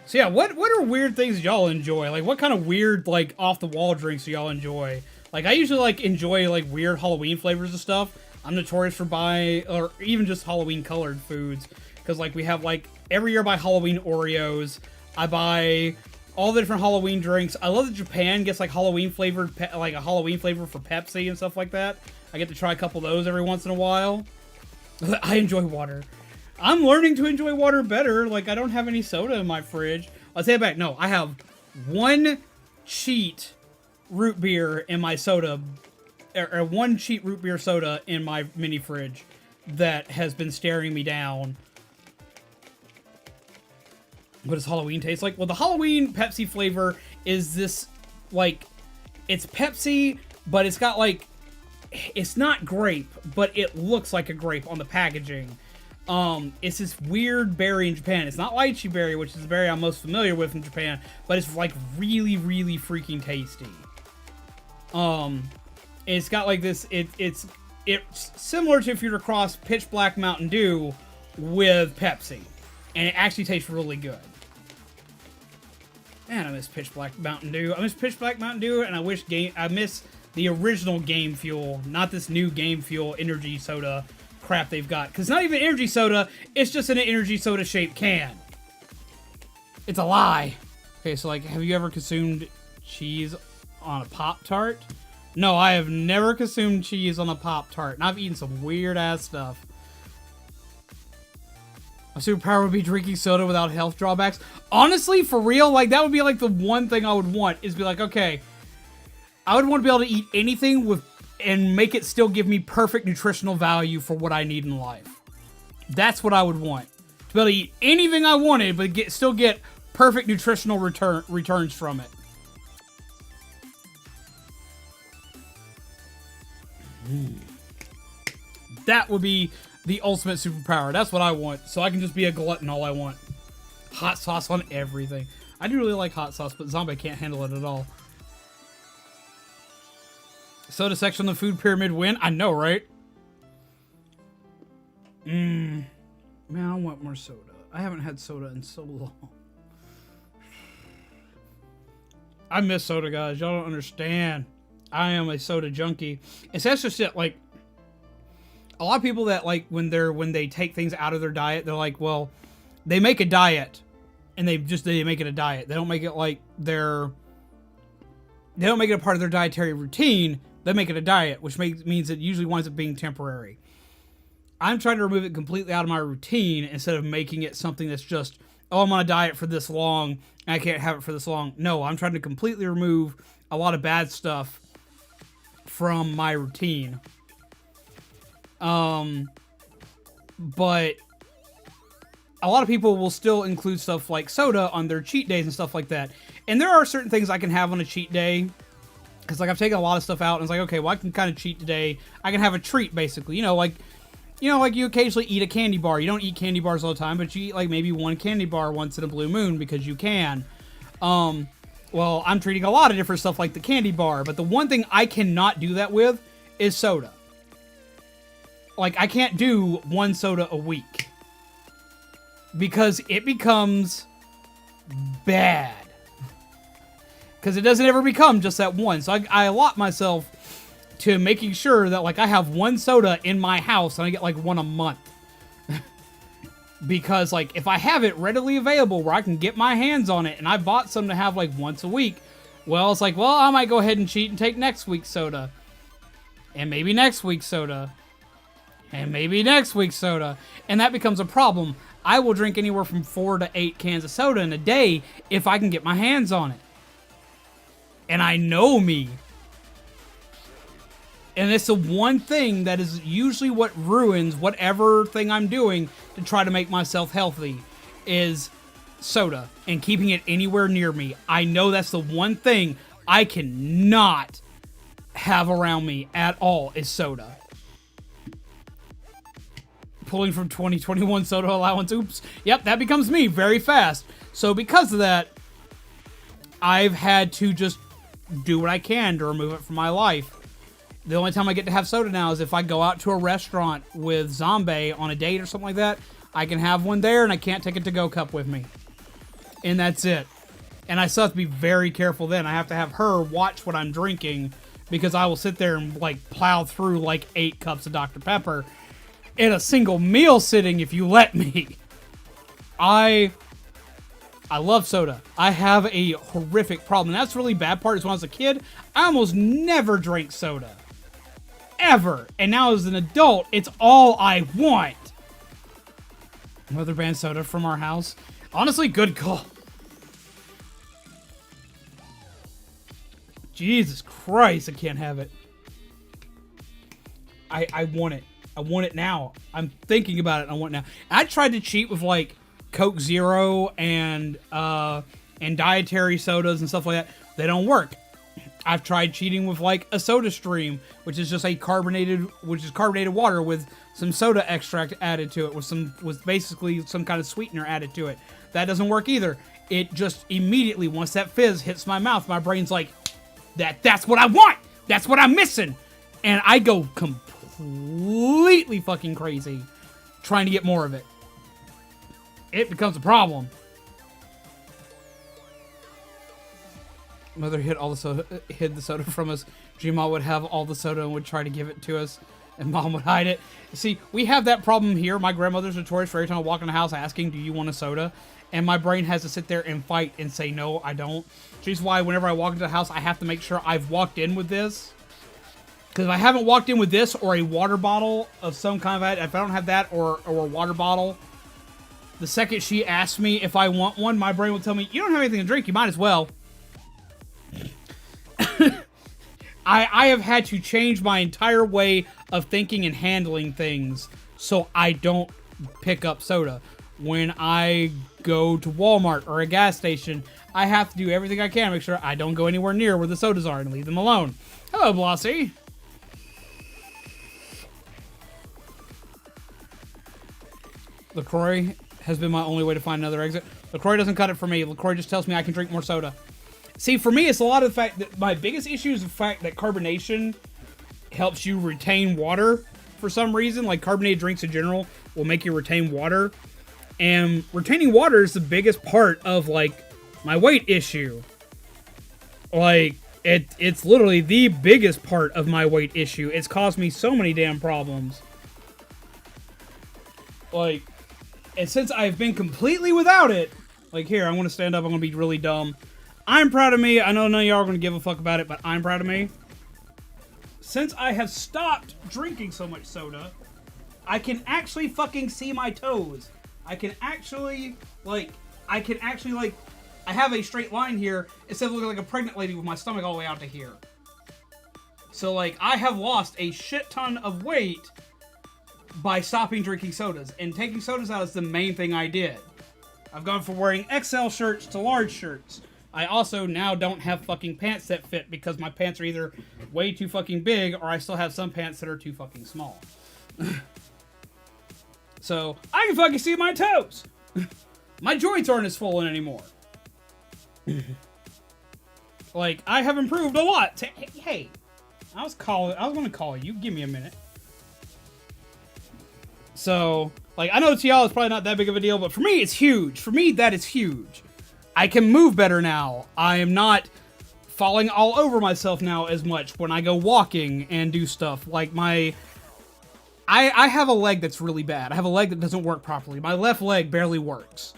So yeah, what are weird things y'all enjoy? Like, what kind of weird, like, off-the-wall drinks do y'all enjoy? Like, I usually, like, enjoy, like, weird Halloween flavors and stuff. I'm notorious for buying, or even just Halloween-colored foods. Because, like, we have, like, every year I buy Halloween Oreos. I buy all the different Halloween drinks. I love that Japan gets, like, Halloween-flavored, like, a Halloween flavor for Pepsi and stuff like that. I get to try a couple of those every once in a while. I enjoy water. I'm learning to enjoy water better. Like, I don't have any soda in my fridge. I'll take it back. No, I have one cheat root beer in my soda, or one cheat root beer soda in my mini fridge that has been staring me down. What does Halloween taste like? Well, the Halloween Pepsi flavor is this, like, it's Pepsi, but it's got, like, it's not grape, but it looks like a grape on the packaging. It's this weird berry in Japan. It's not lychee berry, which is the berry I'm most familiar with in Japan, but it's, like, really, really freaking tasty. It's got, like, this, it's similar to if you were to cross Pitch Black Mountain Dew with Pepsi. And it actually tastes really good. Man, I miss Pitch Black Mountain Dew. I miss Pitch Black Mountain Dew, and I miss the original Game Fuel, not this new Game Fuel energy soda crap they've got. Because not even energy soda, it's just an energy soda shaped can. It's a lie. Okay, so, like, have you ever consumed cheese on a Pop-Tart? No, I have never consumed cheese on a Pop-Tart, and I've eaten some weird-ass stuff. A superpower would be drinking soda without health drawbacks. Honestly, for real, like, that would be, like, the one thing I would want, is be like, okay, I would want to be able to eat anything with, and make it still give me perfect nutritional value for what I need in life. That's what I would want. To be able to eat anything I wanted, but still get perfect nutritional returns from it. That would be the ultimate superpower. That's what I want. So I can just be a glutton all I want. Hot sauce on everything. I do really like hot sauce, but Zombie can't handle it at all. Soda section on the food pyramid win? I know, right? Man, I want more soda. I haven't had soda in so long. I miss soda, guys. Y'all don't understand. I am a soda junkie. And so that's just it. Like, a lot of people that, like, when they take things out of their diet, they're like, well, they make a diet, and they make it a diet. They don't make it like they don't make it a part of their dietary routine. They make it a diet, which means it usually winds up being temporary. I'm trying to remove it completely out of my routine instead of making it something that's just, oh, I'm on a diet for this long, and I can't have it for this long. No, I'm trying to completely remove a lot of bad stuff from my routine. But a lot of people will still include stuff like soda on their cheat days and stuff like that. And there are certain things I can have on a cheat day. Because, like, I've taken a lot of stuff out, and it's like, okay, well, I can kind of cheat today. I can have a treat, basically. You know, like you occasionally eat a candy bar. You don't eat candy bars all the time, but you eat, like, maybe one candy bar once in a blue moon because you can. Well, I'm treating a lot of different stuff like the candy bar, but the one thing I cannot do that with is soda. Like, I can't do one soda a week. Because it becomes bad. Because it doesn't ever become just that one. So I allot myself to making sure that, like, I have one soda in my house and I get, like, one a month. Because, like, if I have it readily available where I can get my hands on it and I bought some to have, like, once a week, well, it's like, well, I might go ahead and cheat and take next week's soda. And maybe next week's soda. And maybe next week's soda. And that becomes a problem. I will drink anywhere from 4 to 8 cans of soda in a day if I can get my hands on it. And I know me. And it's the one thing that is usually what ruins whatever thing I'm doing to try to make myself healthy is soda and keeping it anywhere near me. I know that's the one thing I cannot have around me at all is soda. Pulling from 2021 soda allowance. Oops. Yep, that becomes me very fast. So because of that, I've had to just do what I can to remove it from my life. The only time I get to have soda now is if I go out to a restaurant with Zombie on a date or something like that. I can have one there and I can't take a to-go cup with me. And that's it. And I still have to be very careful then. I have to have her watch what I'm drinking because I will sit there and, like, plow through like 8 cups of Dr. Pepper in a single meal sitting if you let me. I love soda. I have a horrific problem. And that's the really bad part is when I was a kid, I almost never drank soda. Ever. And now as an adult, it's all I want. Another brand soda from our house. Honestly, good call. Jesus Christ, I can't have it. I want it. I want it now. I'm thinking about it and I want it now. I tried to cheat with, like, Coke Zero and dietary sodas and stuff like that. They don't work. I've tried cheating with, like, a Soda Stream, which is just carbonated water with some soda extract added to it, with basically some kind of sweetener added to it. That doesn't work either. It just immediately, once that fizz hits my mouth, my brain's like, that's what I want! That's what I'm missing! And I go completely fucking crazy trying to get more of it. It becomes a problem. Mother hid the soda from us. G-Ma would have all the soda and would try to give it to us, and Mom would hide it. See, we have that problem here. My grandmother's notorious for every time I walk in the house asking, do you want a soda? And my brain has to sit there and fight and say, no, I don't. Which is why whenever I walk into the house, I have to make sure I've walked in with this. Because if I haven't walked in with this or a water bottle of some kind of, if I don't have that or a water bottle, the second she asks me if I want one, my brain will tell me, you don't have anything to drink, you might as well. I have had to change my entire way of thinking and handling things so I don't pick up soda. When I go to Walmart or a gas station, I have to do everything I can to make sure I don't go anywhere near where the sodas are and leave them alone. Hello, Blossy. LaCroix has been my only way to find another exit. LaCroix doesn't cut it for me. LaCroix just tells me I can drink more soda. See, for me, it's a lot of the fact that my biggest issue is the fact that carbonation helps you retain water for some reason. Like, carbonated drinks in general will make you retain water. And retaining water is the biggest part of, like, my weight issue. Like, it's literally the biggest part of my weight issue. It's caused me so many damn problems. Like, and since I've been completely without it, like, here, I'm going to stand up, I'm going to be really dumb. I'm proud of me. I know none of y'all are going to give a fuck about it, but I'm proud of me. Since I have stopped drinking so much soda, I can actually fucking see my toes. I have a straight line here instead of looking like a pregnant lady with my stomach all the way out to here. So, like, I have lost a shit ton of weight by stopping drinking sodas. And taking sodas out is the main thing I did. I've gone from wearing XL shirts to large shirts. I also now don't have fucking pants that fit because my pants are either way too fucking big or I still have some pants that are too fucking small. So, I can fucking see my toes. My joints aren't as swollen anymore. Like, I have improved a lot. Hey, I was going to call you. Give me a minute. So, like, I know to y'all it's probably not that big of a deal, but for me, it's huge. For me, that is huge. I can move better now. I am not falling all over myself now as much when I go walking and do stuff. Like, I have a leg that's really bad. I have a leg that doesn't work properly. My left leg barely works.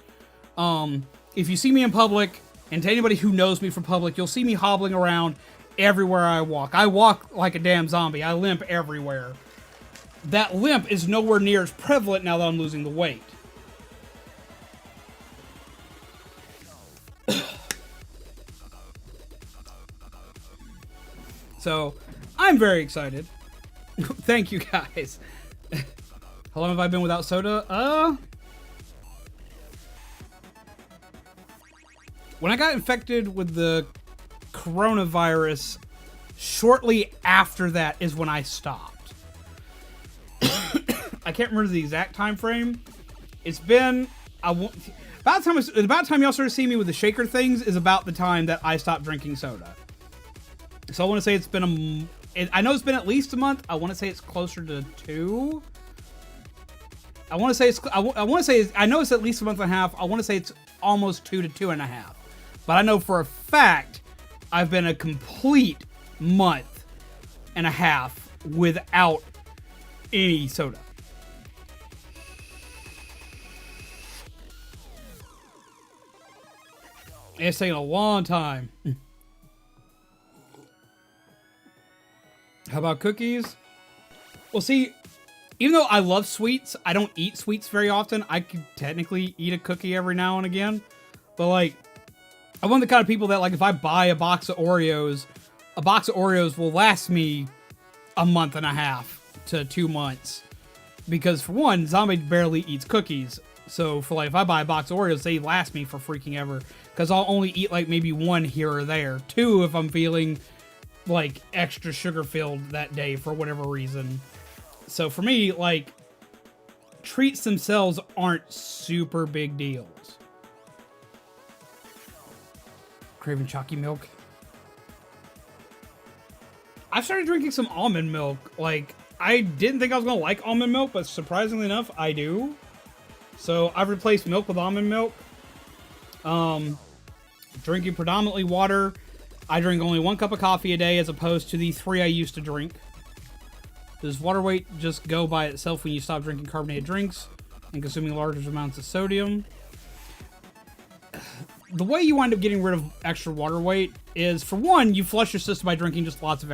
If you see me in public, and to anybody who knows me from public, you'll see me hobbling around everywhere I walk. I walk like a damn zombie. I limp everywhere. That limp is nowhere near as prevalent now that I'm losing the weight. So, I'm very excited. Thank you, guys. How long have I been without soda? When I got infected with the coronavirus, shortly after that is when I stopped. I can't remember the exact time frame. It's been about the time y'all started seeing me with the shaker things is about the time that I stopped drinking soda. So I want to say it's been I know it's been at least a month. I want to say it's closer to 2. I want to say I know it's at least a month and a half. I want to say it's almost 2 to 2.5. But I know for a fact I've been a complete month and a half without any soda. It's taken a long time. How about cookies? Well, see, even though I love sweets, I don't eat sweets very often. I could technically eat a cookie every now and again. But, like, I'm one of the kind of people that, like, if I buy a box of Oreos will last me a month and a half to 2 months. Because, for one, Zombie barely eats cookies. So, for, like, if I buy a box of Oreos, they last me for freaking ever. Because I'll only eat, like, maybe 1 here or there. 2 if I'm feeling like extra sugar filled that day for whatever reason. So for me, like, treats themselves aren't super big deals. Craving chalky milk. I started drinking some almond milk. Like, I didn't think I was gonna like almond milk, but surprisingly enough, I do. So I've replaced milk with almond milk. Drinking predominantly water. I drink only 1 cup of coffee a day as opposed to the 3 I used to drink. Does water weight just go by itself when you stop drinking carbonated drinks and consuming larger amounts of sodium? The way you wind up getting rid of extra water weight is, for one, you flush your system by drinking just lots of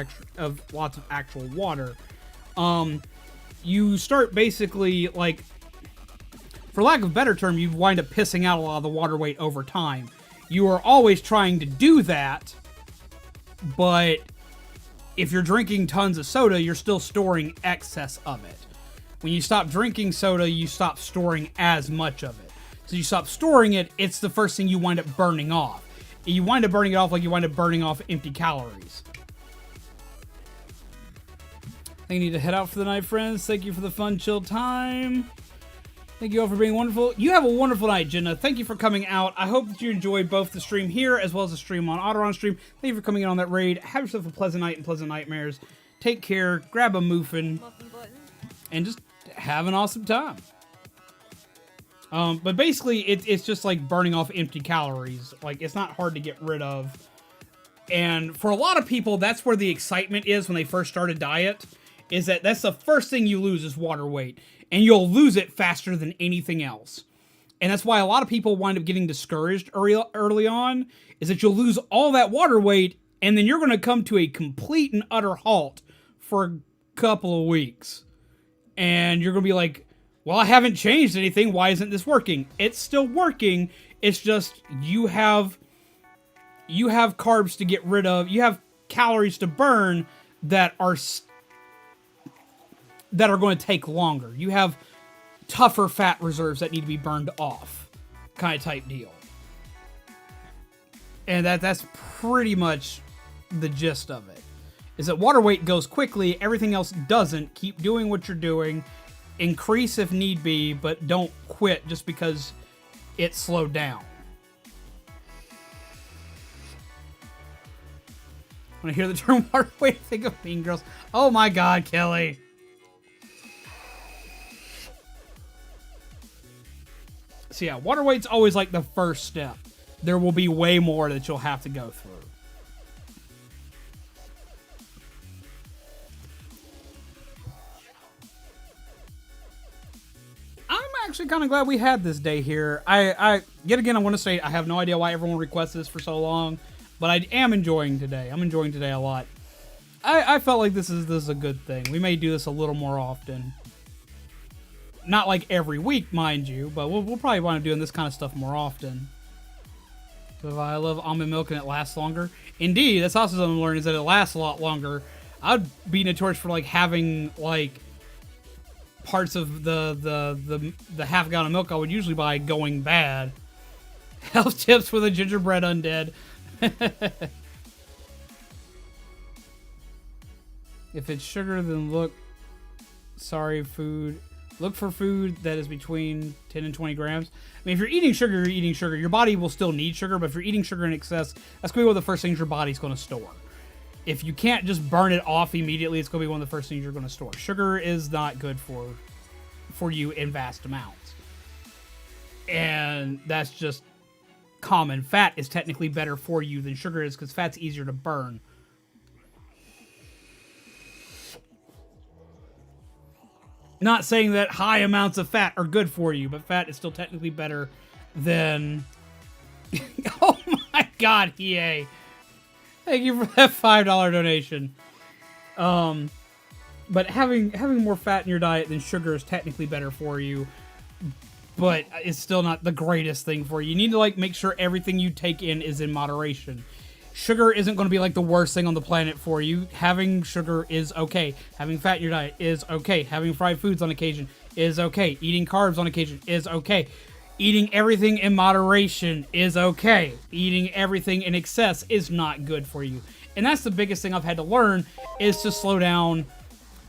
actual water. You start basically, like, for lack of a better term, you wind up pissing out a lot of the water weight over time. You are always trying to do that, but if you're drinking tons of soda, you're still storing excess of it. When you stop drinking soda, you stop storing as much of it. So you stop storing it, it's the first thing you wind up burning off. You wind up burning it off like you wind up burning off empty calories. I think you need to head out for the night, friends. Thank you for the fun, chill time. Thank you all for being wonderful. You have a wonderful night, Jenna. Thank you for coming out. I hope that you enjoyed both the stream here as well as the stream on Otteron stream. Thank you for coming in on that raid. Have yourself a pleasant night and pleasant nightmares. Take care. Grab a muffin. And just have an awesome time. But basically, it's just like burning off empty calories. Like, it's not hard to get rid of. And for a lot of people, that's where the excitement is when they first start a diet. Is that's the first thing you lose is water weight. And you'll lose it faster than anything else. And that's why a lot of people wind up getting discouraged early on, is that you'll lose all that water weight, and then you're going to come to a complete and utter halt for a couple of weeks. And you're going to be like, well, I haven't changed anything. Why isn't this working? It's still working. It's just you have carbs to get rid of. You have calories to burn that are that are going to take longer. You have tougher fat reserves that need to be burned off, kind of type deal. And that's pretty much the gist of it. Is that water weight goes quickly, everything else doesn't. Keep doing what you're doing. Increase if need be, but don't quit just because it slowed down. When I hear the term water weight, I think of Mean Girls. Oh my god, Kelly. So yeah, water weight's always like the first step. There will be way more that you'll have to go through. I'm actually kind of glad we had this day here. I yet again, I want to say I have no idea why everyone requests this for so long, but I am enjoying today. I'm enjoying today a lot. I felt like this is a good thing. We may do this a little more often. Not like every week, mind you, but we'll probably wind up doing this kind of stuff more often. So I love almond milk and it lasts longer. Indeed, that's also something I'm learning, is that it lasts a lot longer. I'd be notorious for like having like parts of the half gallon of milk I would usually buy going bad. Health tips for the gingerbread undead. If it's sugar, then look for food that is between 10 and 20 grams. I mean, if you're eating sugar, you're eating sugar. Your body will still need sugar, but if you're eating sugar in excess, that's going to be one of the first things your body's going to store. If you can't just burn it off immediately, it's going to be one of the first things you're going to store. Sugar is not good for you in vast amounts. And that's just common. Fat is technically better for you than sugar is because fat's easier to burn. Not saying that high amounts of fat are good for you, but fat is still technically better than... Oh my god, EA. Thank you for that $5 donation. But having more fat in your diet than sugar is technically better for you, but it's still not the greatest thing for you. You need to like make sure everything you take in is in moderation. Sugar isn't going to be like the worst thing on the planet for you. Having sugar is okay. Having fat in your diet is okay. Having fried foods on occasion is okay. Eating carbs on occasion is okay. Eating everything in moderation is okay. Eating everything in excess is not good for you. And that's the biggest thing I've had to learn, is to slow down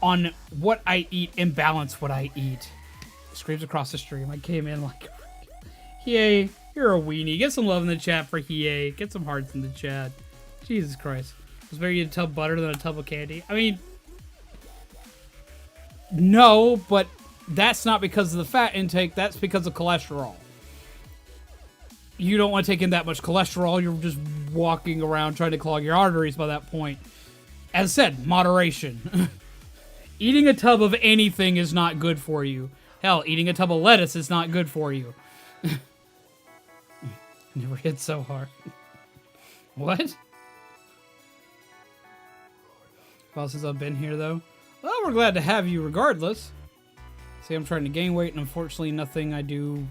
on what I eat and balance what I eat. Screams across the stream. I came in like, yay. You're a weenie. Get some love in the chat for Hiei. Get some hearts in the chat. Jesus Christ. It's better to eat a tub of butter than a tub of candy. I mean, no, but that's not because of the fat intake. That's because of cholesterol. You don't want to take in that much cholesterol. You're just walking around trying to clog your arteries by that point. As I said, moderation. Eating a tub of anything is not good for you. Hell, eating a tub of lettuce is not good for you. Never hit so hard. What? Well, since I've been here, though. Well, we're glad to have you regardless. See, I'm trying to gain weight, and unfortunately nothing I do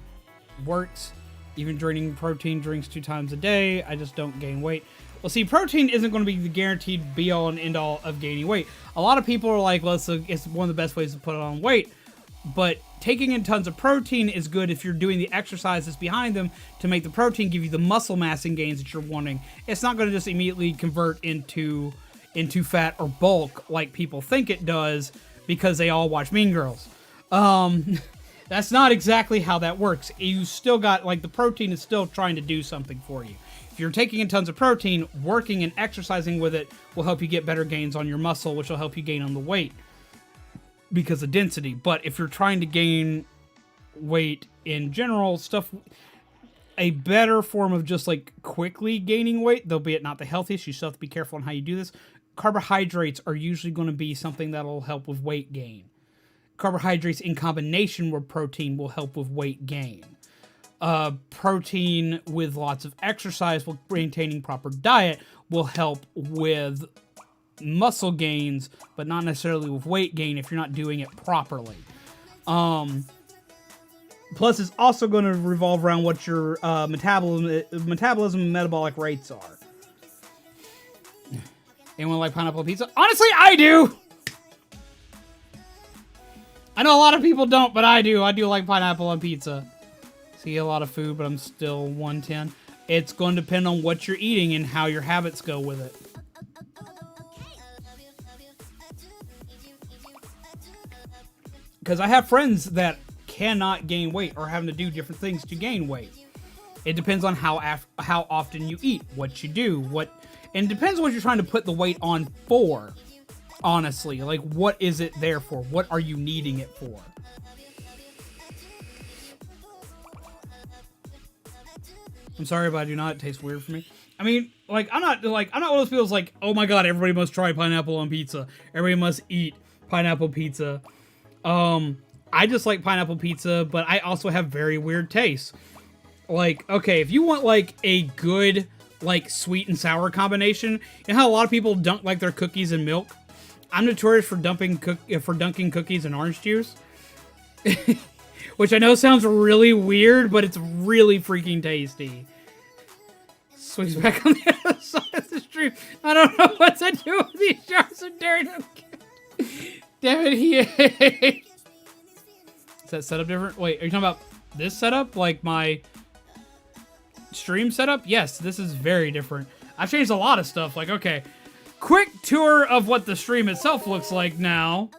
works. Even drinking protein drinks 2 times a day, I just don't gain weight. Well, see, protein isn't going to be the guaranteed be-all and end-all of gaining weight. A lot of people are like, well, it's one of the best ways to put on weight. But taking in tons of protein is good if you're doing the exercises behind them to make the protein give you the muscle mass and gains that you're wanting. It's not going to just immediately convert into fat or bulk like people think it does because they all watch Mean Girls. That's not exactly how that works. You still got, like, the protein is still trying to do something for you. If you're taking in tons of protein, working and exercising with it will help you get better gains on your muscle, which will help you gain on the weight because of density. But if you're trying to gain weight in general, a better form of just like quickly gaining weight, though be it not the healthiest, you still have to be careful on how you do this. Carbohydrates are usually going to be something that'll help with weight gain. Carbohydrates in combination with protein will help with weight gain. Protein with lots of exercise while maintaining proper diet will help with muscle gains, but not necessarily with weight gain if you're not doing it properly. Plus, it's also going to revolve around what your metabolism and metabolic rates are. Anyone like pineapple pizza? Honestly, I do! I know a lot of people don't, but I do. I do like pineapple on pizza. See, a lot of food, but I'm still 110. It's going to depend on what you're eating and how your habits go with it. Because I have friends that cannot gain weight or having to do different things to gain weight. It depends on how often you eat, what you do, and it depends what you're trying to put the weight on for. Honestly, like, what is it there for? What are you needing it for? I'm sorry, but I do not. It tastes weird for me. I mean, like, I'm not one of those people that's like, oh my god, everybody must try pineapple on pizza. Everybody must eat pineapple pizza. I just like pineapple pizza, but I also have very weird tastes. Like, okay, if you want, like, a good, like, sweet and sour combination, you know how a lot of people dunk, like, their cookies in milk? I'm notorious for dunking cookies in orange juice. Which I know sounds really weird, but it's really freaking tasty. Swings back on the other side of the stream. I don't know what to do with these jars of dirt. Damn it, he is that setup different? Wait, are you talking about this setup? Like my stream setup? Yes, this is very different. I've changed a lot of stuff. Like, okay, quick tour of what the stream itself looks like now.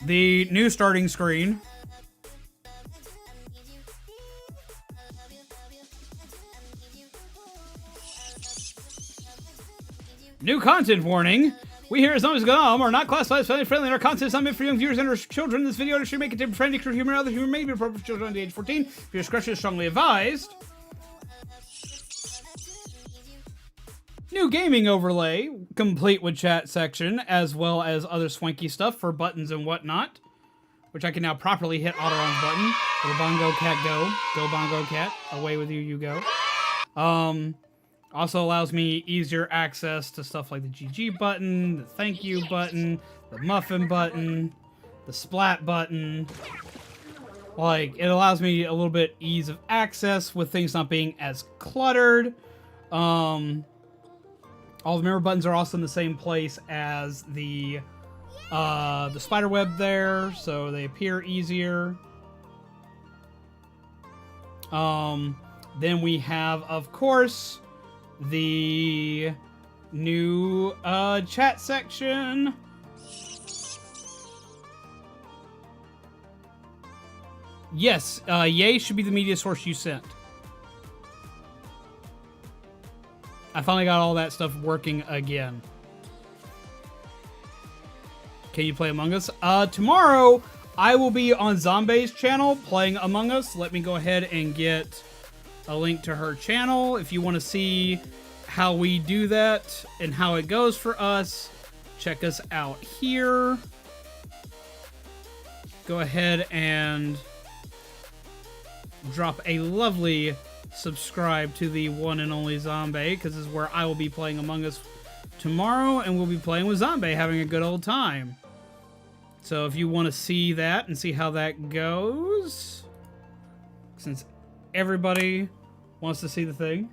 The new starting screen. New content warning. We here as Zombies Gone are not classified as family friendly, and our content is not meant for young viewers and or children. This video should make it friendly for humor and other humor may be appropriate for children under the age of 14. If your discretion is strongly advised. New gaming overlay, complete with chat section, as well as other swanky stuff for buttons and whatnot, which I can now properly hit Autoron's button. Go Bongo Cat go. Go Bongo Cat. Away with you, you go. Also allows me easier access to stuff like the GG button, the thank you button, the muffin button, the splat button. Like, it allows me a little bit ease of access with things not being as cluttered. All the mirror buttons are also in the same place as the spider web there, so they appear easier. Then we have, of course, the new chat section. Yes, yay should be the media source you sent. I finally got all that stuff working again. Can you play Among Us? Tomorrow, I will be on Zombay's channel playing Among Us. Let me go ahead and get a link to her channel. If you want to see how we do that and how it goes for us, check us out here. Go ahead and drop a lovely subscribe to the one and only Zombie, because this is where I will be playing Among Us tomorrow, and we'll be playing with Zombie, having a good old time. So if you want to see that and see how that goes, since everybody wants to see the thing,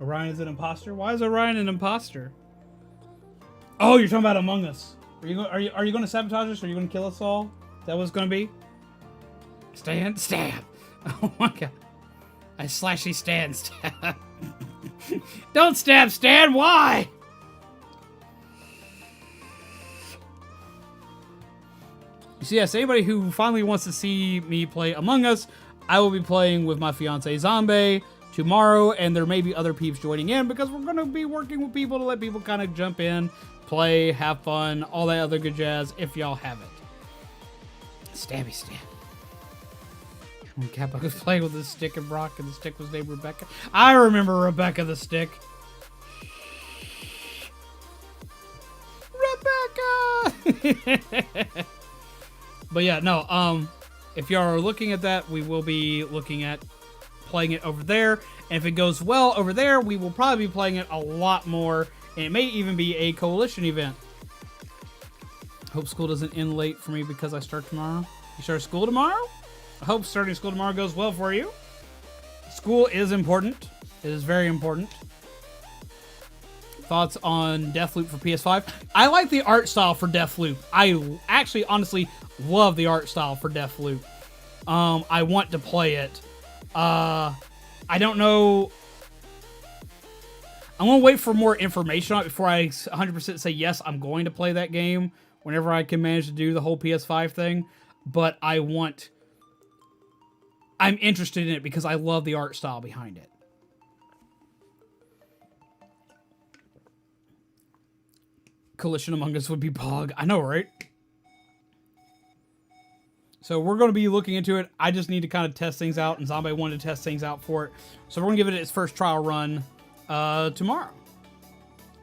Orion is an imposter. Why is Orion an imposter? Oh, you're talking about Among Us. Are you going to sabotage us? Or are you going to kill us all? Is that what it's going to be? Stand, stab. Oh my god. I slashy stand, stab. Don't stab, Stan. Why? So yes, anybody who finally wants to see me play Among Us, I will be playing with my fiance Zombie tomorrow, and there may be other peeps joining in because we're going to be working with people to let people kind of jump in, play, have fun, all that other good jazz if y'all have it. Stabby stab. When Kappa was playing with his stick and Brock, and the stick was named Rebecca. I remember Rebecca the stick. Rebecca! But yeah, no, if y'all are looking at that, we will be looking at playing it over there. And if it goes well over there, we will probably be playing it a lot more. And it may even be a coalition event. Hope school doesn't end late for me because I start tomorrow. You start school tomorrow? I hope starting school tomorrow goes well for you. School is important. It is very important. Thoughts on Deathloop for PS5? I like the art style for Deathloop. I actually, honestly, love the art style for Deathloop. I want to play it. I don't know. I'm going to wait for more information on it before I 100% say, yes, I'm going to play that game whenever I can manage to do the whole PS5 thing. But I'm interested in it because I love the art style behind it. Collision Among Us would be bug. I know, right? So we're going to be looking into it. I just need to kind of test things out, and Zombie wanted to test things out for it. So we're going to give it its first trial run tomorrow.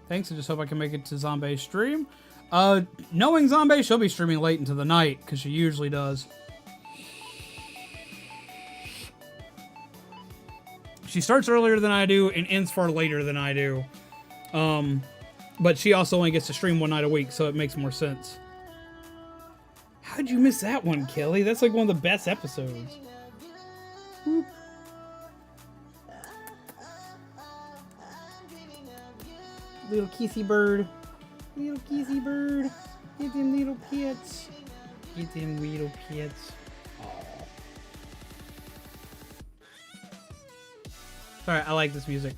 Thanks. I just hope I can make it to Zombie's stream. Knowing Zombie, she'll be streaming late into the night, because she usually does. She starts earlier than I do and ends far later than I do. But she also only gets to stream one night a week, so it makes more sense. How'd you miss that one, Kelly? That's like one of the best episodes. Whoop. Little kissy bird. Little kissy bird. Get them little pets. Get them little pets. Alright, I like this music.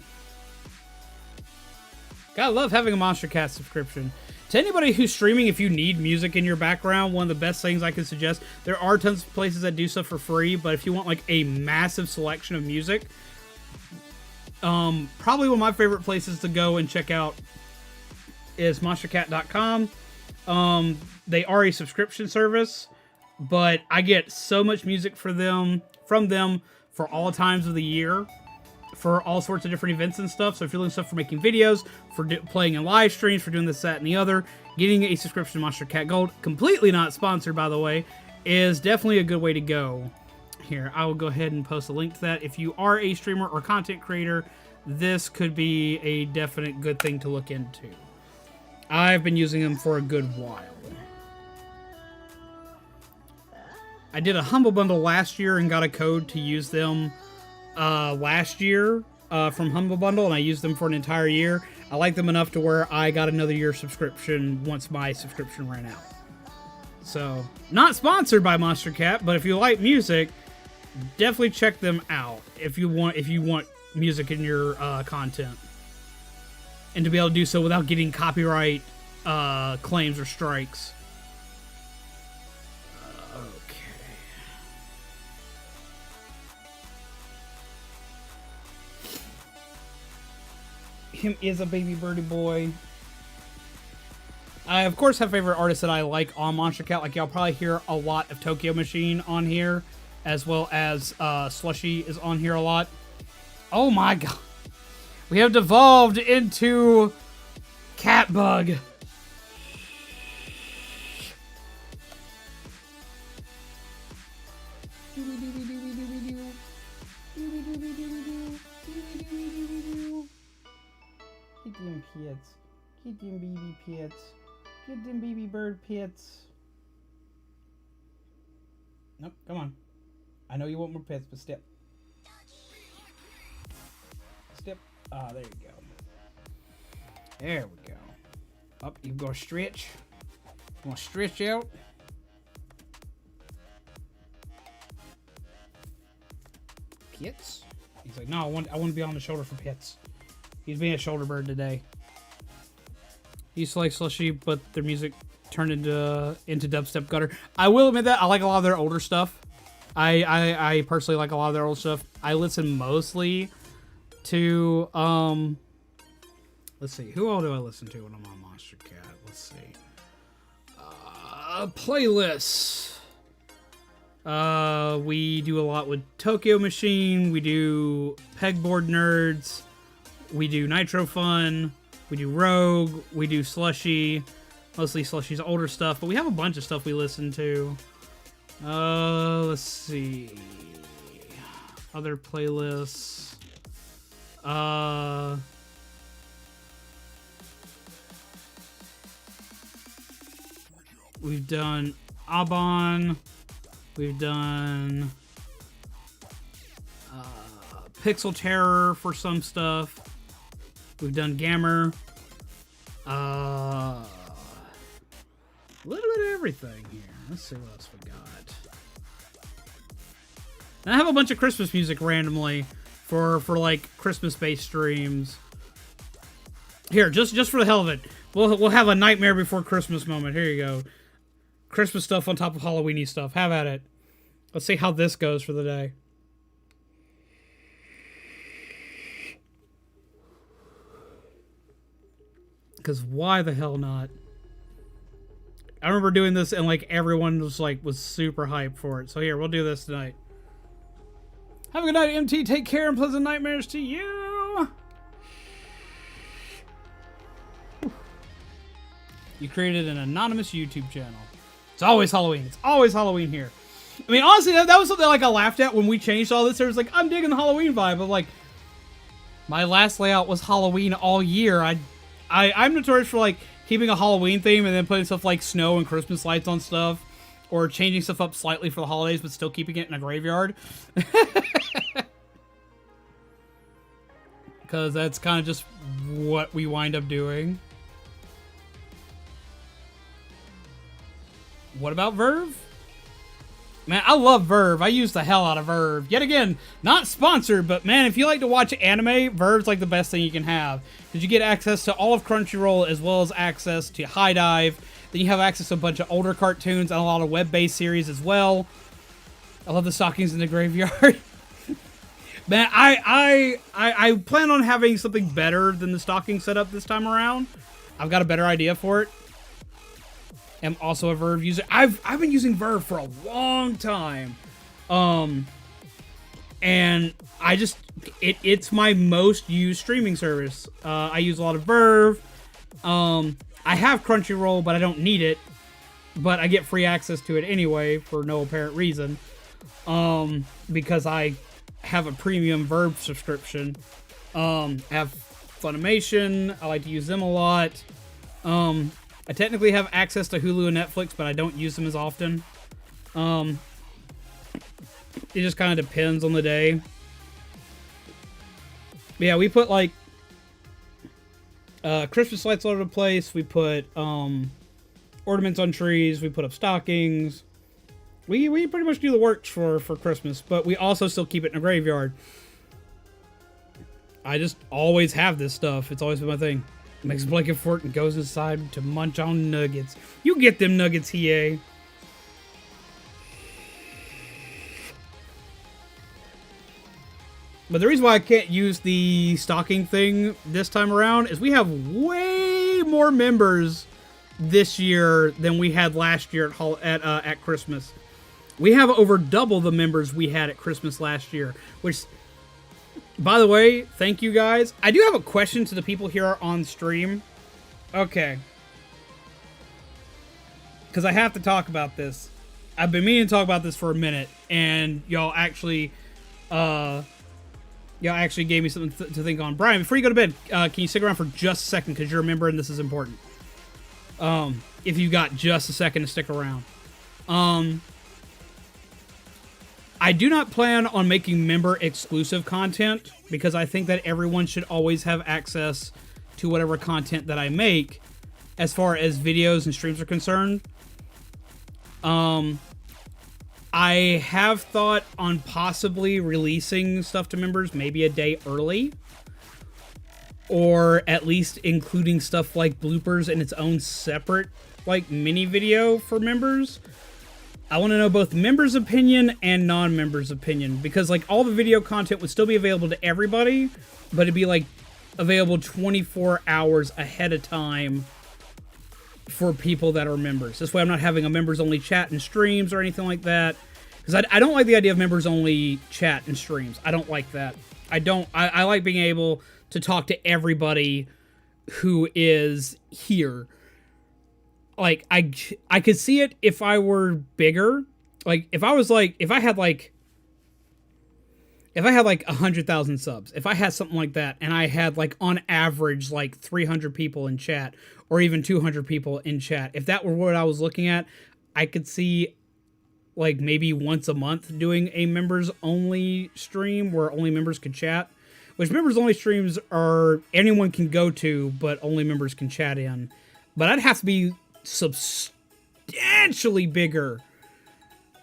God, I love having a Monster Cat subscription. To anybody who's streaming, if you need music in your background, one of the best things I can suggest, there are tons of places that do stuff for free, but if you want like a massive selection of music, probably one of my favorite places to go and check out is monstercat.com. They are a subscription service, but I get so much music from them for all times of the year, for all sorts of different events and stuff. So if you're looking stuff for making videos, for playing in live streams, for doing this, that, and the other, getting a subscription to Monster Cat Gold, completely not sponsored, by the way, is definitely a good way to go. Here, I will go ahead and post a link to that. If you are a streamer or content creator, this could be a definite good thing to look into. I've been using them for a good while. I did a Humble Bundle last year and got a code to use them last year from Humble Bundle, and I used them for an entire year. I like them enough to where I got another year subscription once my subscription ran out. So, not sponsored by Monster Cat, but if you like music, definitely check them out if you want music in your content, and to be able to do so without getting copyright claims or strikes. Him is a baby birdie boy. I, of course, have favorite artists that I like on Monster Cat. Like, y'all probably hear a lot of Tokyo Machine on here, as well as Slushy is on here a lot. Oh my god. We have devolved into Catbug. Get them pets. Get them baby pets. Get them baby bird pets. Nope, come on. I know you want more pets, but step. Step. Ah, there you go. There we go. Up, you go stretch. You want to stretch out? Pets? He's like, no, I want to be on the shoulder for pets. He's being a shoulder bird today. He used to like Slushy, but their music turned into dubstep gutter. I will admit that I like a lot of their older stuff. I personally like a lot of their old stuff. I listen mostly to let's see, who all do I listen to when I'm on Monster Cat? Let's see. Playlists. We do a lot with Tokyo Machine. We do Pegboard Nerds. We do Nitro Fun. We do Rogue. We do Slushy. Mostly Slushy's older stuff, but we have a bunch of stuff we listen to. Let's see. Other playlists. We've done Abon. We've done Pixel Terror for some stuff. We've done Gammer. A little bit of everything here. Let's see what else we got. And I have a bunch of Christmas music randomly for like Christmas-based streams. Here, just for the hell of it, we'll have a Nightmare Before Christmas moment. Here you go. Christmas stuff on top of Halloweeny stuff. Have at it. Let's see how this goes for the day. Because why the hell not? I remember doing this and like everyone was super hyped for it. So here, we'll do this tonight. Have a good night, MT. Take care and pleasant nightmares to you. You created an anonymous YouTube channel. It's always Halloween. It's always Halloween here. I mean, honestly, that was something like I laughed at when we changed all this. There was like, I'm digging the Halloween vibe, but like, my last layout was Halloween all year. I'm notorious for like keeping a Halloween theme and then putting stuff like snow and Christmas lights on stuff, or changing stuff up slightly for the holidays, but still keeping it in a graveyard. Because that's kind of just what we wind up doing. What about Verve? Man, I love Verve. I use the hell out of Verve. Yet again, not sponsored, but man, if you like to watch anime, Verve's like the best thing you can have. Because you get access to all of Crunchyroll as well as access to High Dive. Then you have access to a bunch of older cartoons and a lot of web-based series as well. I love the stockings in the graveyard. Man, I plan on having something better than the stocking setup this time around. I've got a better idea for it. I'm also a Verve user. I've been using Verve for a long time. And it's my most used streaming service. I use a lot of Verve. I have Crunchyroll, but I don't need it. But I get free access to it anyway for no apparent reason. Because I have a premium Verve subscription. I have Funimation. I like to use them a lot. I technically have access to Hulu and Netflix, but I don't use them as often. It just kind of depends on the day. But yeah, we put like Christmas lights all over the place. We put ornaments on trees. We put up stockings. We pretty much do the works for Christmas, but we also still keep it in a graveyard. I just always have this stuff. It's always been my thing. Makes a blanket fort and goes inside to munch on nuggets. You get them nuggets, EA. But the reason why I can't use the stocking thing this time around is we have way more members this year than we had last year at Christmas. We have over double the members we had at Christmas last year, which, by the way, thank you guys. I do have a question to the people here on stream. Okay. Because I have to talk about this. I've been meaning to talk about this for a minute, and y'all actually gave me something to think on. Brian, before you go to bed, can you stick around for just a second, because you're a member and this is important. If you got just a second to stick around. I do not plan on making member-exclusive content, because I think that everyone should always have access to whatever content that I make, as far as videos and streams are concerned. I have thought on possibly releasing stuff to members maybe a day early, or at least including stuff like bloopers in its own separate, like, mini video for members. I want to know both members' opinion and non-members' opinion, because like all the video content would still be available to everybody, but it'd be like available 24 hours ahead of time for people that are members. This way I'm not having a members-only chat and streams or anything like that, because I don't like the idea of members-only chat and streams. I don't like that. I like being able to talk to everybody who is here. Like, I could see it if I were bigger. Like, if I had 100,000 subs, if I had something like that, and I had, like, on average, like, 300 people in chat, or even 200 people in chat, if that were what I was looking at, I could see, like, maybe once a month doing a members-only stream where only members could chat. which members only streams are anyone can go to, but only members can chat in. But I'd have to be substantially bigger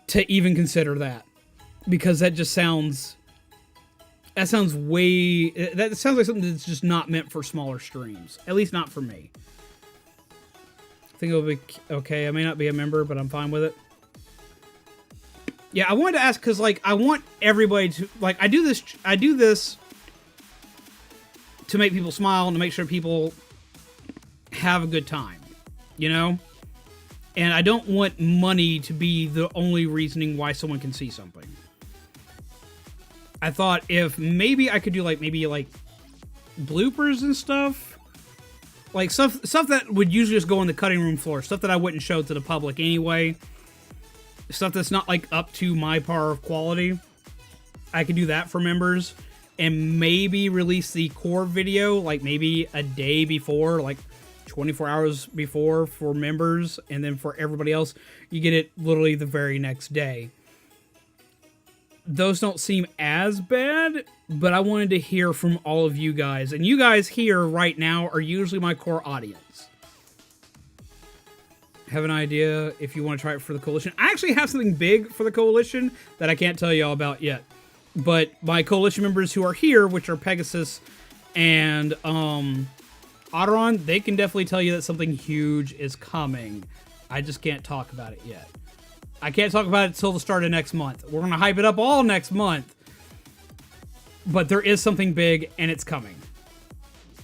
to even consider that, because that just sounds, that sounds like something that's just not meant for smaller streams, at least not for me. I think it'll be okay. I may not be a member, but I'm fine with it. Yeah, I wanted to ask because, like, I want everybody to, like, I do this to make people smile and to make sure people have a good time, you know? And I don't want money to be the only reasoning why someone can see something. I thought if maybe I could do, like, maybe, like, bloopers and stuff. Like, stuff that would usually just go on the cutting room floor. Stuff that I wouldn't show to the public anyway. Stuff that's not, like, up to my par of quality. I could do that for members. And maybe release the core video, like, maybe a day before, like, 24 hours before for members. And then for everybody else, you get it literally the very next day. Those don't seem as bad, but I wanted to hear from all of you guys. And you guys here right now are usually my core audience. Have an idea if you want to try it for the Coalition. I actually have something big for the Coalition that I can't tell you all about yet. But my Coalition members who are here, which are Pegasus and Otteron, they can definitely tell you that something huge is coming. I just can't talk about it yet. I can't talk about it until the start of next month. We're going to hype it up all next month. But there is something big, and it's coming.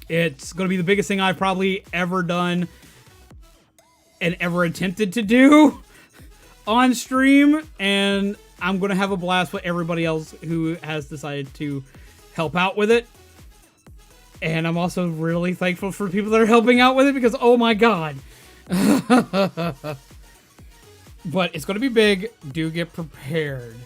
It's going to be the biggest thing I've probably ever done and ever attempted to do on stream. And I'm going to have a blast with everybody else who has decided to help out with it. And I'm also really thankful for people that are helping out with it because, oh my god. But it's going to be big. Do get prepared.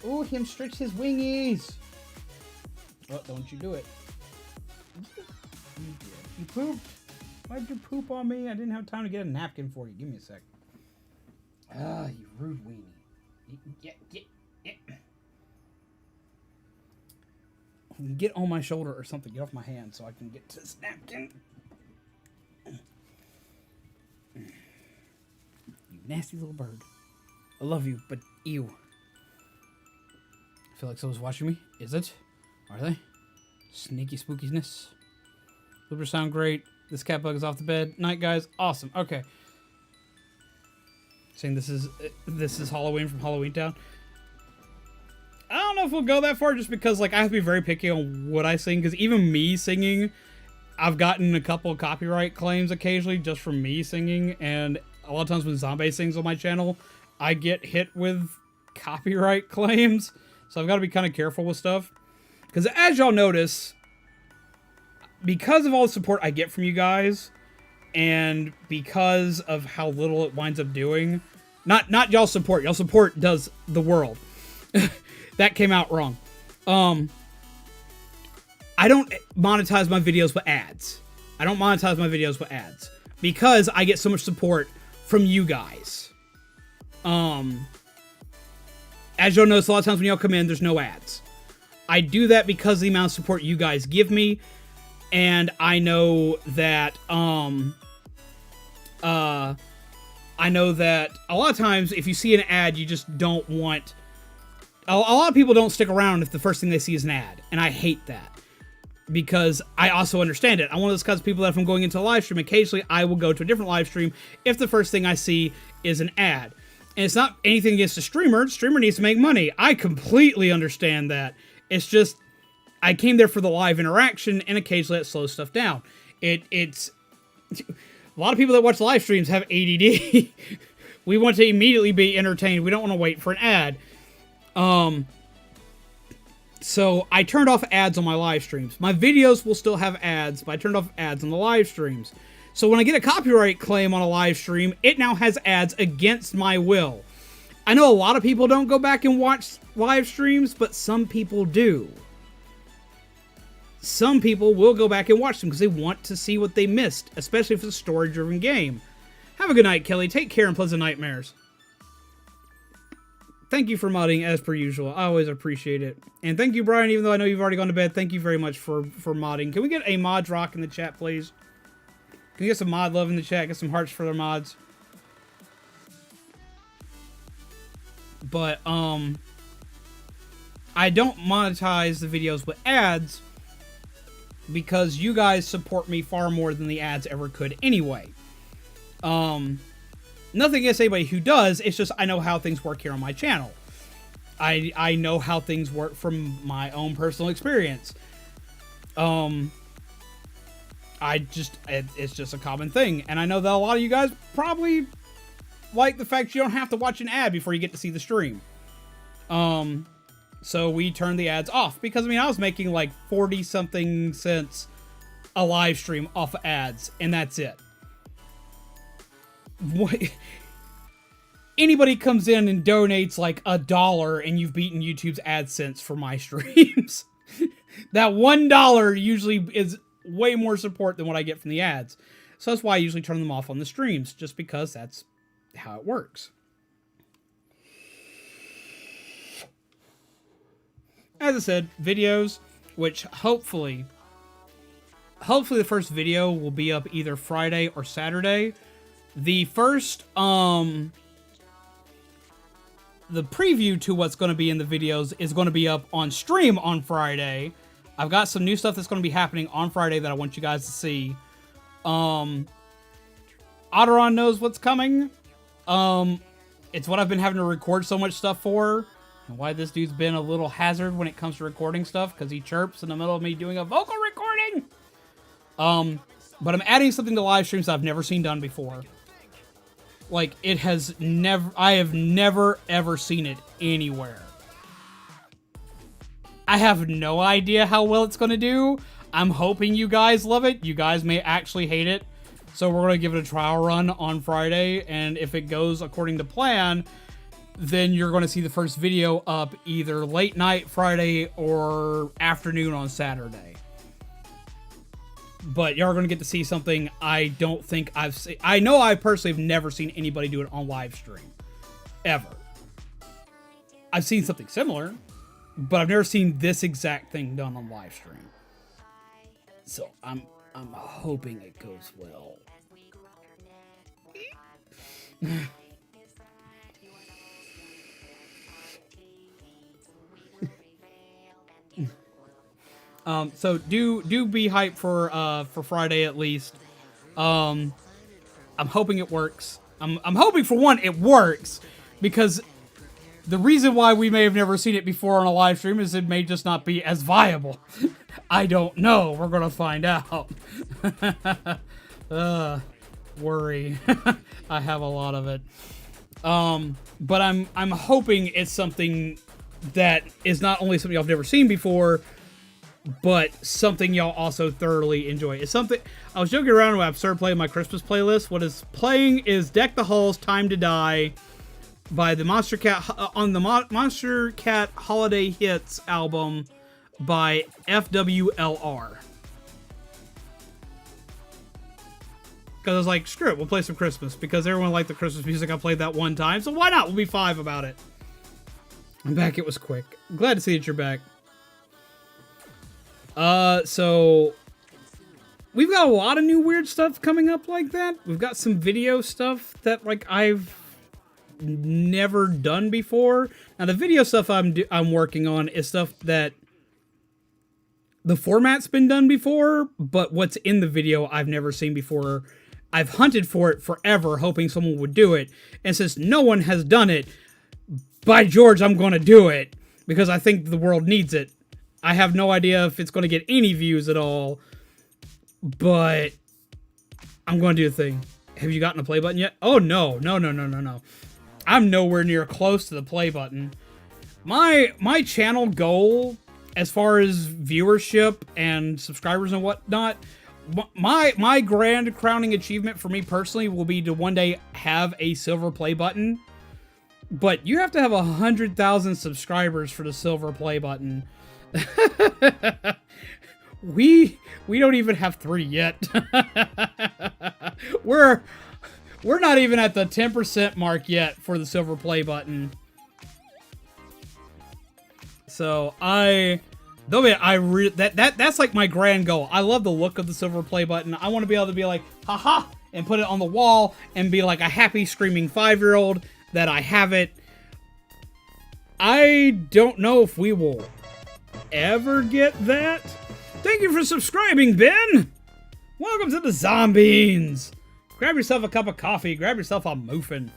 Oh, him stretch his wingies. Oh, don't you do it. You pooped. Why'd you poop on me? I didn't have time to get a napkin for you. Give me a sec. Ah, you rude weenie. Yeah. Get on my shoulder or something. Get off my hand so I can get to this napkin. You nasty little bird. I love you, but ew. I feel like someone's watching me. Is it? Are they? Sneaky spookiness. Bloopers sound great. This cat bug is off the bed. Night, guys. Awesome. Okay. Saying this is Halloween from Halloween Town. I don't know if we'll go that far just because, like, I have to be very picky on what I sing. Because even me singing, I've gotten a couple of copyright claims occasionally just from me singing. And a lot of times when Zombie sings on my channel, I get hit with copyright claims. So I've got to be kind of careful with stuff. Because as y'all notice, because of all the support I get from you guys, and because of how little it winds up doing, not y'all support does the world. That came out wrong. I don't monetize my videos with ads. Because I get so much support from you guys. As y'all notice, a lot of times when y'all come in, there's no ads. I do that because of the amount of support you guys give me. And I know that, a lot of times if you see an ad, you just don't want... A lot of people don't stick around if the first thing they see is an ad. And I hate that. Because I also understand it. I'm one of those kinds of people that if I'm going into a live stream, occasionally I will go to a different live stream if the first thing I see is an ad. And it's not anything against the streamer. The streamer needs to make money. I completely understand that. It's just, I came there for the live interaction, and occasionally it slows stuff down. It's... A lot of people that watch live streams have ADD. We want to immediately be entertained. We don't want to wait for an ad. So I turned off ads on my live streams. My videos will still have ads, but I turned off ads on the live streams. So when I get a copyright claim on a live stream, it now has ads against my will. I know a lot of people don't go back and watch live streams, but some people do. Some people will go back and watch them because they want to see what they missed, especially if it's a story-driven game. Have a good night, Kelly. Take care and pleasant nightmares. thank you for modding as per usual. I always appreciate it. And thank you, Brian, even though I know you've already gone to bed. Thank you very much for modding. Can we get a mod rock in the chat, please? Can we get some mod love in the chat? Get some hearts for their mods. But, I don't monetize the videos with ads because you guys support me far more than the ads ever could anyway. Nothing against anybody who does, it's just I know how things work here on my channel. I know how things work from my own personal experience. It's just a common thing. And I know that a lot of you guys probably like the fact you don't have to watch an ad before you get to see the stream. So we turned the ads off because, I mean, I was making like 40 something cents a live stream off of ads, and that's it. What? Anybody comes in and donates like $1 and you've beaten YouTube's AdSense for my streams. That $1 usually is way more support than what I get from the ads. So that's why I usually turn them off on the streams, just because that's how it works. As I said, videos, which hopefully the first video will be up either Friday or Saturday. The first, the preview to what's going to be in the videos is going to be up on stream on Friday. I've got some new stuff that's going to be happening on Friday that I want you guys to see. Otteron knows what's coming. It's what I've been having to record so much stuff for. And why this dude's been a little hazard when it comes to recording stuff, because he chirps in the middle of me doing a vocal recording. But I'm adding something to live streams I've never seen done before. Like, I have never ever seen it anywhere. I have no idea how well it's going to do. I'm hoping you guys love it. You guys may actually hate it. So we're going to give it a trial run on Friday. And if it goes according to plan, then you're going to see the first video up either late night Friday or afternoon on Saturday. But you're going to get to see something I don't think I've seen. I know I personally have never seen anybody do it on live stream. Ever. I've seen something similar, but I've never seen this exact thing done on live stream. So I'm hoping it goes well. So do be hyped for Friday at least. I'm hoping it works. I'm hoping for one it works, because the reason why we may have never seen it before on a live stream is it may just not be as viable. I don't know. We're gonna find out. Worry. I have a lot of it. But I'm hoping it's something that is not only something I've never seen before, but something y'all also thoroughly enjoy. It's something I was joking around when I started playing my Christmas playlist. What is playing is Deck the Halls Time to Die by the Monster Cat on the Monster Cat Holiday Hits album by FWLR. Because I was like, screw it, we'll play some Christmas, because everyone liked the Christmas music I played that one time, so why not? We'll be 5 about it. I'm back. It was quick. I'm glad to see that you're back. So we've got a lot of new weird stuff coming up like that. We've got some video stuff that like I've never done before. Now the video stuff I'm working on is stuff that the format's been done before, but what's in the video I've never seen before. I've hunted for it forever, hoping someone would do it, and since no one has done it, by George, I'm going to do it, because I think the world needs it. I have no idea if it's going to get any views at all, but I'm going to do the thing. Have you gotten a play button yet? Oh, no. No. I'm nowhere near close to the play button. My channel goal, as far as viewership and subscribers and whatnot, my grand crowning achievement for me personally will be to one day have a silver play button. But you have to have 100,000 subscribers for the silver play button. We don't even have 3 yet. We're not even at the 10% mark yet for the silver play button. So that's like my grand goal. I love the look of the silver play button. I want to be able to be like, haha, and put it on the wall and be like a happy screaming 5-year-old that I have it. I don't know if we will ever get that. Thank you for subscribing, Ben. Welcome to the Zombies. Grab yourself a cup of coffee. Grab yourself a muffin.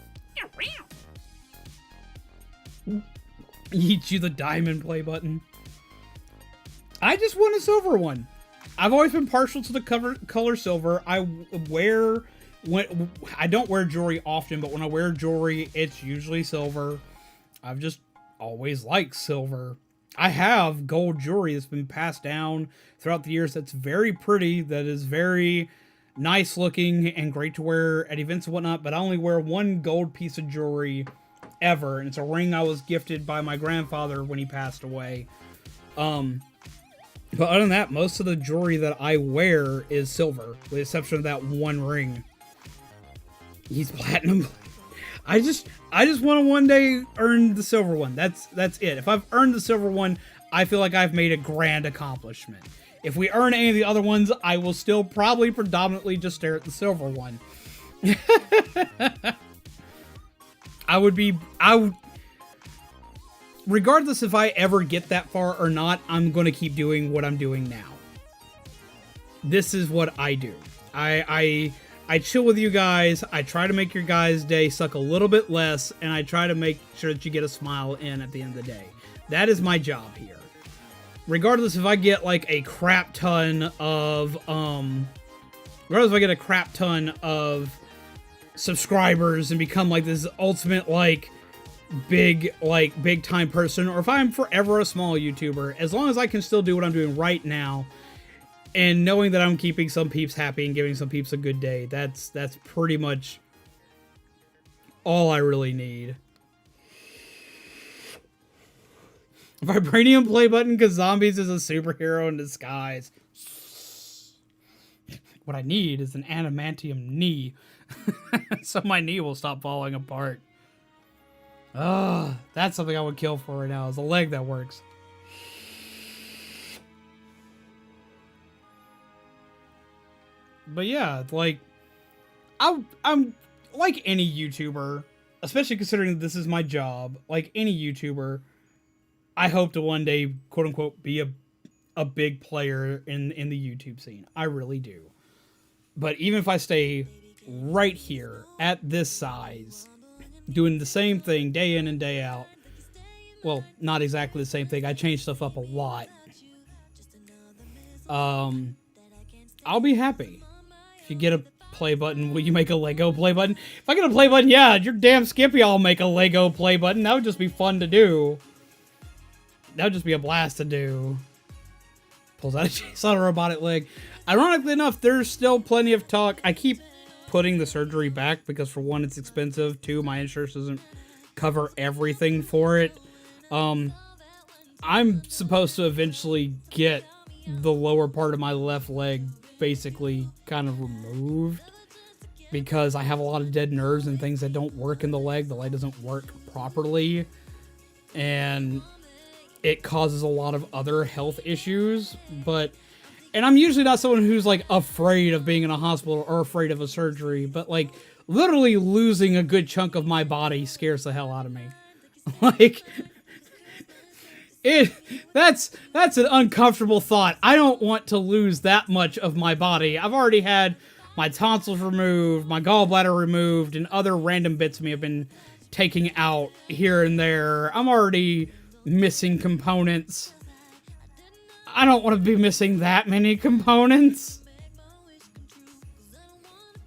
Eat you the diamond play button. I just want a silver one. I've always been partial to the color silver. I don't wear jewelry often, but when I wear jewelry, it's usually silver. I've just always liked silver. I have gold jewelry that's been passed down throughout the years that's very pretty, that is very nice looking and great to wear at events and whatnot, but I only wear one gold piece of jewelry ever, and it's a ring I was gifted by my grandfather when he passed away. But other than that, most of the jewelry that I wear is silver, with the exception of that one ring. He's platinum. I just want to one day earn the silver one. That's it. If I've earned the silver one, I feel like I've made a grand accomplishment. If we earn any of the other ones, I will still probably predominantly just stare at the silver one. Regardless if I ever get that far or not, I'm going to keep doing what I'm doing now. This is what I do. I chill with you guys. I try to make your guys' day suck a little bit less, and I try to make sure that you get a smile in at the end of the day. That is my job here. Regardless if I get like a crap ton of subscribers and become like this ultimate like big time person, or if I'm forever a small YouTuber, as long as I can still do what I'm doing right now and knowing that I'm keeping some peeps happy and giving some peeps a good day, that's pretty much all I really need. Vibranium play button because Zombies is a superhero in disguise. What I need is an adamantium knee. So my knee will stop falling apart. That's something I would kill for right now, is a leg that works. But yeah, like, I'm like any YouTuber, especially considering this is my job, like any YouTuber, I hope to one day, quote unquote, be a big player in the YouTube scene. I really do. But even if I stay right here at this size, doing the same thing day in and day out, well, not exactly the same thing. I change stuff up a lot. I'll be happy. If you get a play button, will you make a Lego play button? If I get a play button, yeah, you're damn skippy, I'll make a Lego play button. That would just be fun to do. That would just be a blast to do. Pulls out a chainsaw on a robotic leg. Ironically enough, there's still plenty of talk. I keep putting the surgery back because, for one, it's expensive. Two, my insurance doesn't cover everything for it. I'm supposed to eventually get the lower part of my left leg basically kind of removed because I have a lot of dead nerves and things that don't work in the leg. The leg doesn't work properly, and it causes a lot of other health issues. And I'm usually not someone who's like afraid of being in a hospital or afraid of a surgery, but like literally losing a good chunk of my body scares the hell out of me. Like, that's an uncomfortable thought. I don't want to lose that much of my body. I've already had my tonsils removed, my gallbladder removed, and other random bits of me have been taking out here and there. I'm already missing components. I don't want to be missing that many components.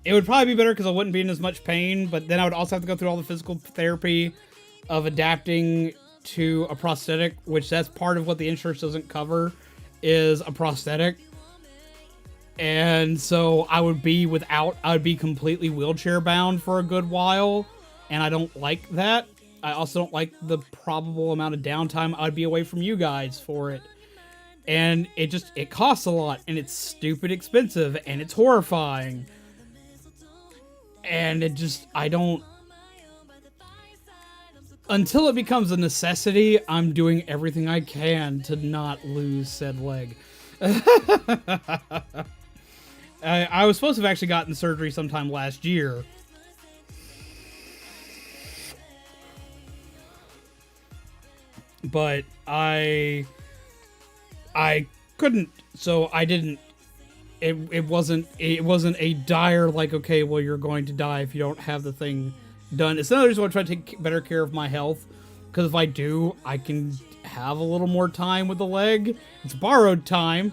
It would probably be better because I wouldn't be in as much pain, but then I would also have to go through all the physical therapy of adapting to a prosthetic, which that's part of what the insurance doesn't cover, is a prosthetic. And so I would be completely wheelchair bound for a good while, and I don't like that. I also don't like the probable amount of downtime I'd be away from you guys for it. And it costs a lot, and it's stupid expensive, and it's horrifying. And until it becomes a necessity, I'm doing everything I can to not lose said leg. I was supposed to have actually gotten surgery sometime last year. But I couldn't, so I didn't. It wasn't a dire, like, okay, well, you're going to die if you don't have the thing done. It's not, I just want to try to take better care of my health, because if I do, I can have a little more time with the leg. It's borrowed time.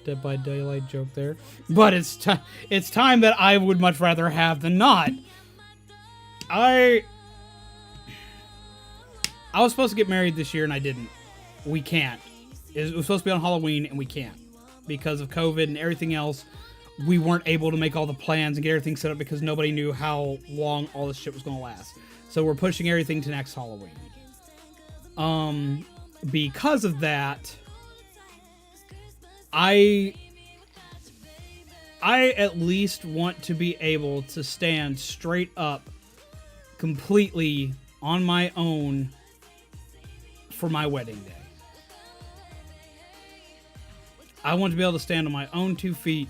Dead by Daylight joke there. But it's time that I would much rather have than not. I was supposed to get married this year, and I didn't. We can't. It was supposed to be on Halloween, and we can't. Because of COVID and everything else, we weren't able to make all the plans and get everything set up because nobody knew how long all this shit was going to last. So we're pushing everything to next Halloween. Because of that, I at least want to be able to stand straight up completely on my own for my wedding day. I want to be able to stand on my own 2 feet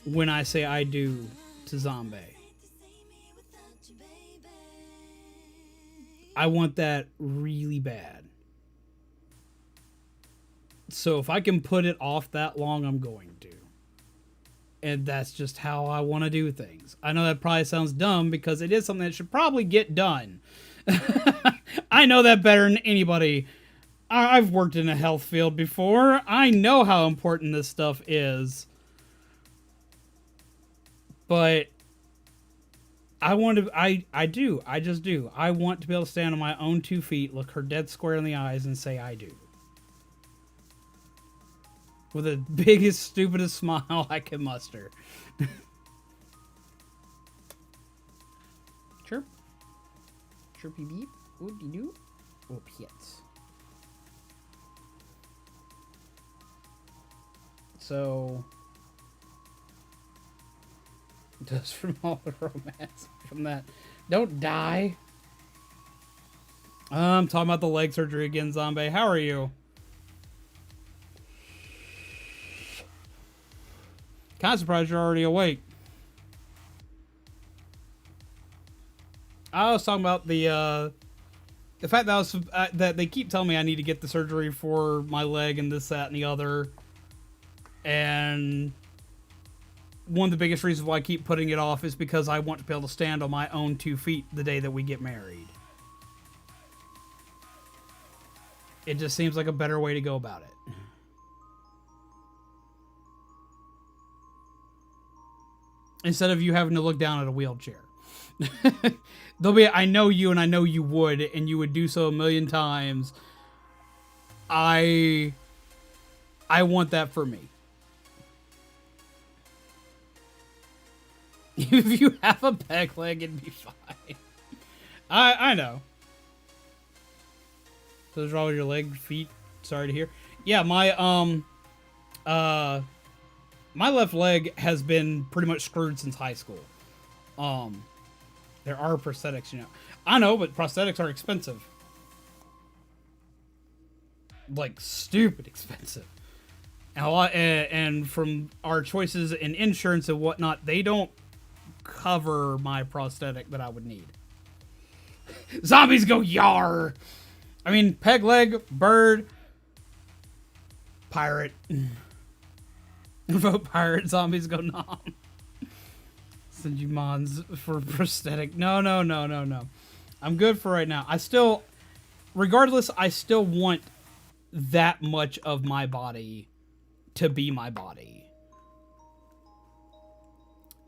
when I say I do to Zombie. I want that really bad. So if I can put it off that long, I'm going to. And that's just how I want to do things. I know that probably sounds dumb because it is something that should probably get done. I know that better than anybody. I've worked in a health field before. I know how important this stuff is. But I want to, I just do. I want to be able to stand on my own 2 feet, look her dead square in the eyes, and say I do. With the biggest, stupidest smile I can muster. Chirp. Chirpy beep. Oop-de-doo. Oop-hits. So, just from all the romance from that. Don't die. I'm talking about the leg surgery again, Zombie. How are you? Kind of surprised you're already awake. I was talking about the fact that that they keep telling me I need to get the surgery for my leg and this, that, and the other. And one of the biggest reasons why I keep putting it off is because I want to be able to stand on my own 2 feet the day that we get married. It just seems like a better way to go about it. Instead of you having to look down at a wheelchair. I know you and I know you would, and you would do so a million times. I want that for me. If you have a peg leg, it'd be fine. I know. Those are all your leg, feet. Sorry to hear. Yeah, my my left leg has been pretty much screwed since high school. There are prosthetics, you know. I know, but prosthetics are expensive. Like, stupid expensive. And from our choices in insurance and whatnot, they don't cover my prosthetic that I would need. Zombies go yar! I mean, peg leg, bird, pirate. Vote pirate, zombies go nom. Send you mons for prosthetic. No. I'm good for right now. Regardless, I still want that much of my body to be my body.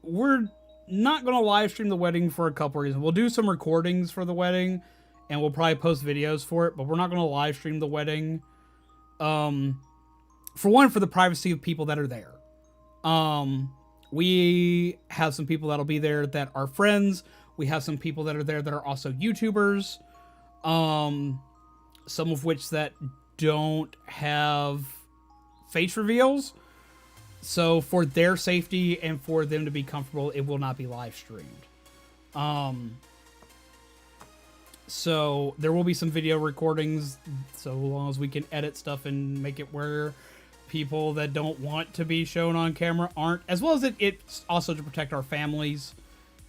We're not going to live stream the wedding for a couple reasons. We'll do some recordings for the wedding, and we'll probably post videos for it, but we're not going to live stream the wedding. For one, for the privacy of people that are there. We have some people that'll be there that are friends. We have some people that are there that are also YouTubers. Some of which that don't have face reveals. So for their safety and for them to be comfortable, it will not be live streamed. So there will be some video recordings, so long as we can edit stuff and make it where people that don't want to be shown on camera aren't, as well as it's also to protect our families,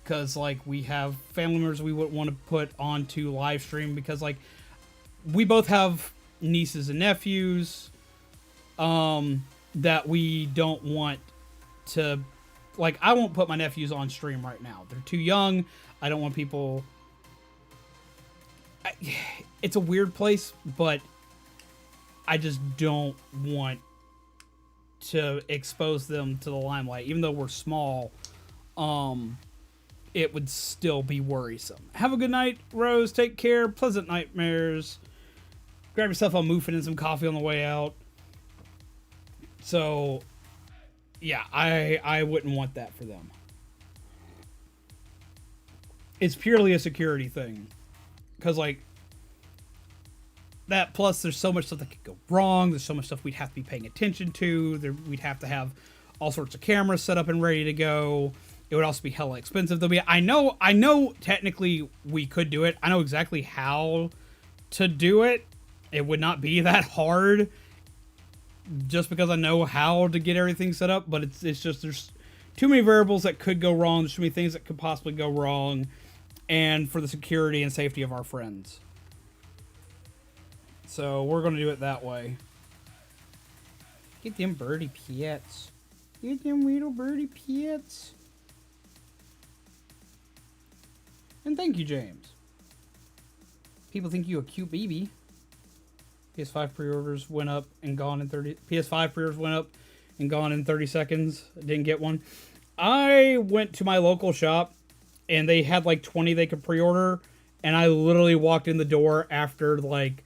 because like we have family members we wouldn't want to put onto live stream, because like we both have nieces and nephews that we don't want to, like, I won't put my nephews on stream right now. They're too young. I don't want people. It's a weird place, but I just don't want to expose them to the limelight. Even though we're small, it would still be worrisome. Have a good night, Rose. Take care. Pleasant nightmares. Grab yourself a muffin and some coffee on the way out. So, yeah, I wouldn't want that for them. It's purely a security thing. Because, like, that plus there's so much stuff that could go wrong. There's so much stuff we'd have to be paying attention to. We'd have to have all sorts of cameras set up and ready to go. It would also be hella expensive. I know technically we could do it. I know exactly how to do it. It would not be that hard just because I know how to get everything set up, but it's just there's too many variables that could go wrong. There's too many things that could possibly go wrong, and for the security and safety of our friends. So we're going to do it that way. Get them birdie pets. Get them little birdie pets. And thank you, James. People think you a cute baby. PS5 pre-orders went up and gone in 30... PS5 pre-orders went up and gone in 30 seconds. Didn't get one. I went to my local shop, and they had like 20 they could pre-order, and I literally walked in the door after like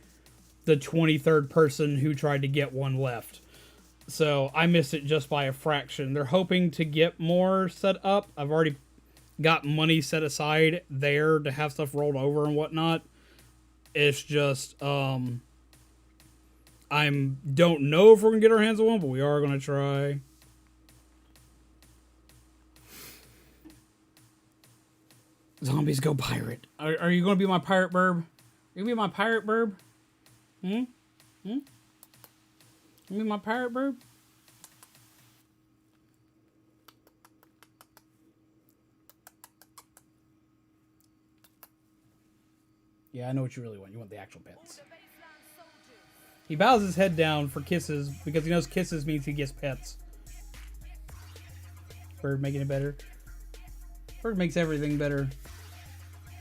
the 23rd person who tried to get one left. So I missed it just by a fraction. They're hoping to get more set up. I've already got money set aside there to have stuff rolled over and whatnot. It's just, I don't know if we're going to get our hands on one, but we are going to try. Zombies go pirate. Are you going to be my pirate burb? You be my pirate burb? You be my pirate burb? Yeah, I know what you really want. You want the actual pets. He bows his head down for kisses because he knows kisses means he gets pets. Bird making it better. Bird makes everything better.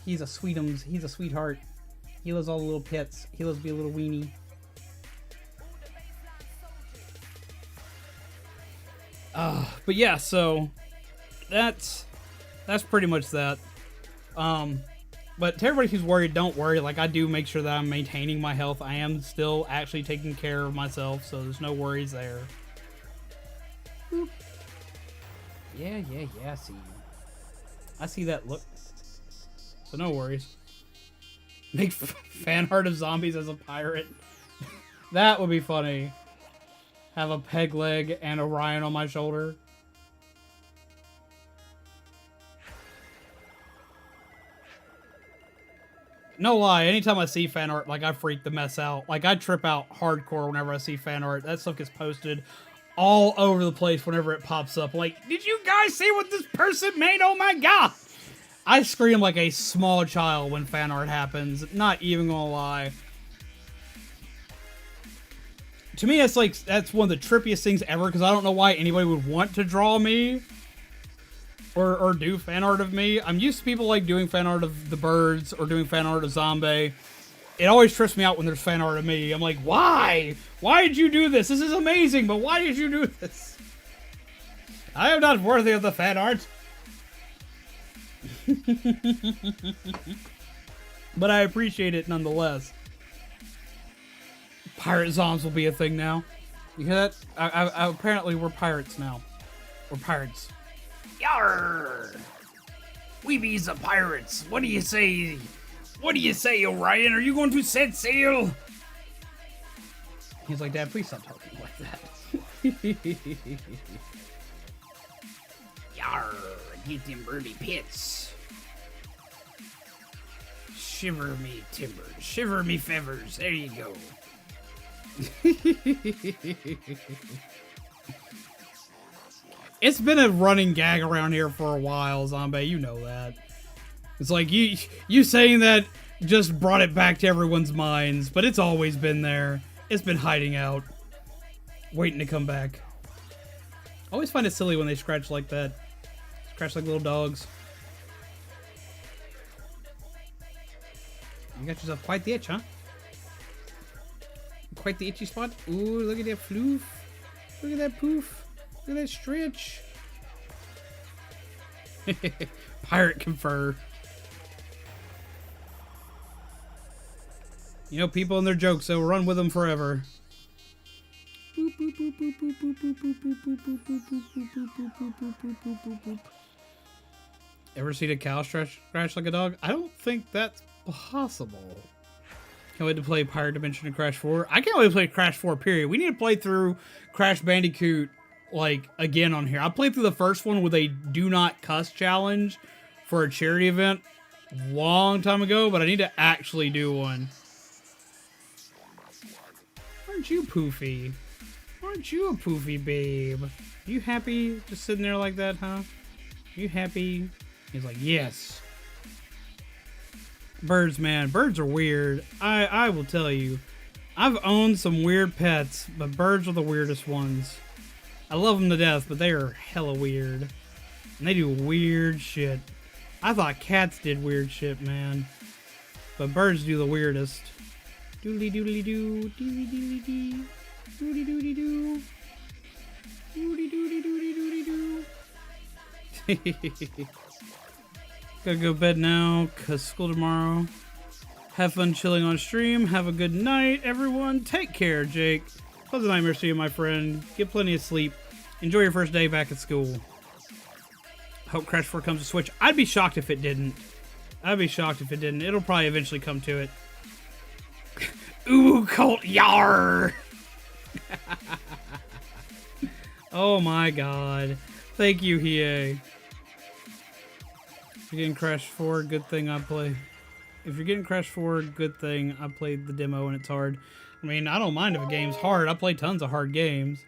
He's a sweetums. He's a sweetheart. He loves all the little pets. He loves to be a little weenie. But yeah, so that's pretty much that. But to everybody who's worried, don't worry. Like, I do make sure that I'm maintaining my health. I am still actually taking care of myself, so there's no worries there. Boop. Yeah, I see you. I see that look. So no worries. Make fan art of zombies as a pirate. That would be funny. Have a peg leg and Orion on my shoulder. No lie, anytime I see fan art, like, I freak the mess out. Like, I trip out hardcore whenever I see fan art. That stuff gets posted all over the place whenever it pops up. Like, did you guys see what this person made? Oh my god! I scream like a small child when fan art happens. Not even gonna lie. To me, that's one of the trippiest things ever, because I don't know why anybody would want to draw me or do fan art of me. I'm used to people like doing fan art of the birds or doing fan art of Zombie. It always trips me out when there's fan art of me. I'm like, why? Why did you do this? This is amazing, but why did you do this? I am not worthy of the fan art. But I appreciate it nonetheless. Pirate zombs will be a thing now. You hear that? Apparently we're pirates now. We're pirates. Yarr! We be the pirates. What do you say? What do you say, Orion? Are you going to set sail? He's like, Dad, please stop talking like that. Yarr! Get them birdie pits. Shiver me timbers, shiver me fevers. There you go. It's been a running gag around here for a while, Zombie. You know that. It's like you saying that just brought it back to everyone's minds, but it's always been there. It's been hiding out, waiting to come back. I always find it silly when they scratch like that. Scratch like little dogs. You got yourself quite the itch, huh? Quite the itchy spot. Ooh, look at that floof. Look at that poof. Look at that stretch. Pirate confer. You know, people and their jokes, so run with them forever. Ever seen a cow scratch like a dog? I don't think that's possible. Can't wait to play Pirate Dimension and Crash 4. I can't wait to play Crash 4, period. We need to play through Crash Bandicoot, like, again on here. I played through the first one with a do not cuss challenge for a charity event a long time ago, but I need to actually do one. Aren't you poofy? Aren't you a poofy babe? You happy just sitting there like that, huh? You happy? He's like, yes. Birds, man. Birds are weird. I will tell you. I've owned some weird pets, but birds are the weirdest ones. I love them to death, but they are hella weird. And they do weird shit. I thought cats did weird shit, man. But birds do the weirdest. Doodly doodly doo, doodly doodly dee, doodly doodly doo, doodly doodly doodly doo. Gotta go to bed now, cause school tomorrow. Have fun chilling on stream. Have a good night, everyone. Take care, Jake. Pleasant nightmares to you, my friend. Get plenty of sleep. Enjoy your first day back at school. Hope Crash 4 comes to Switch. I'd be shocked if it didn't. I'd be shocked if it didn't. It'll probably eventually come to it. Ooh, Colt, yar! Oh my god. Thank you, Hiei. If you're getting Crash 4, good thing I play. If you're getting Crash 4, good thing I played the demo and it's hard. I mean, I don't mind if a game's hard. I play tons of hard games.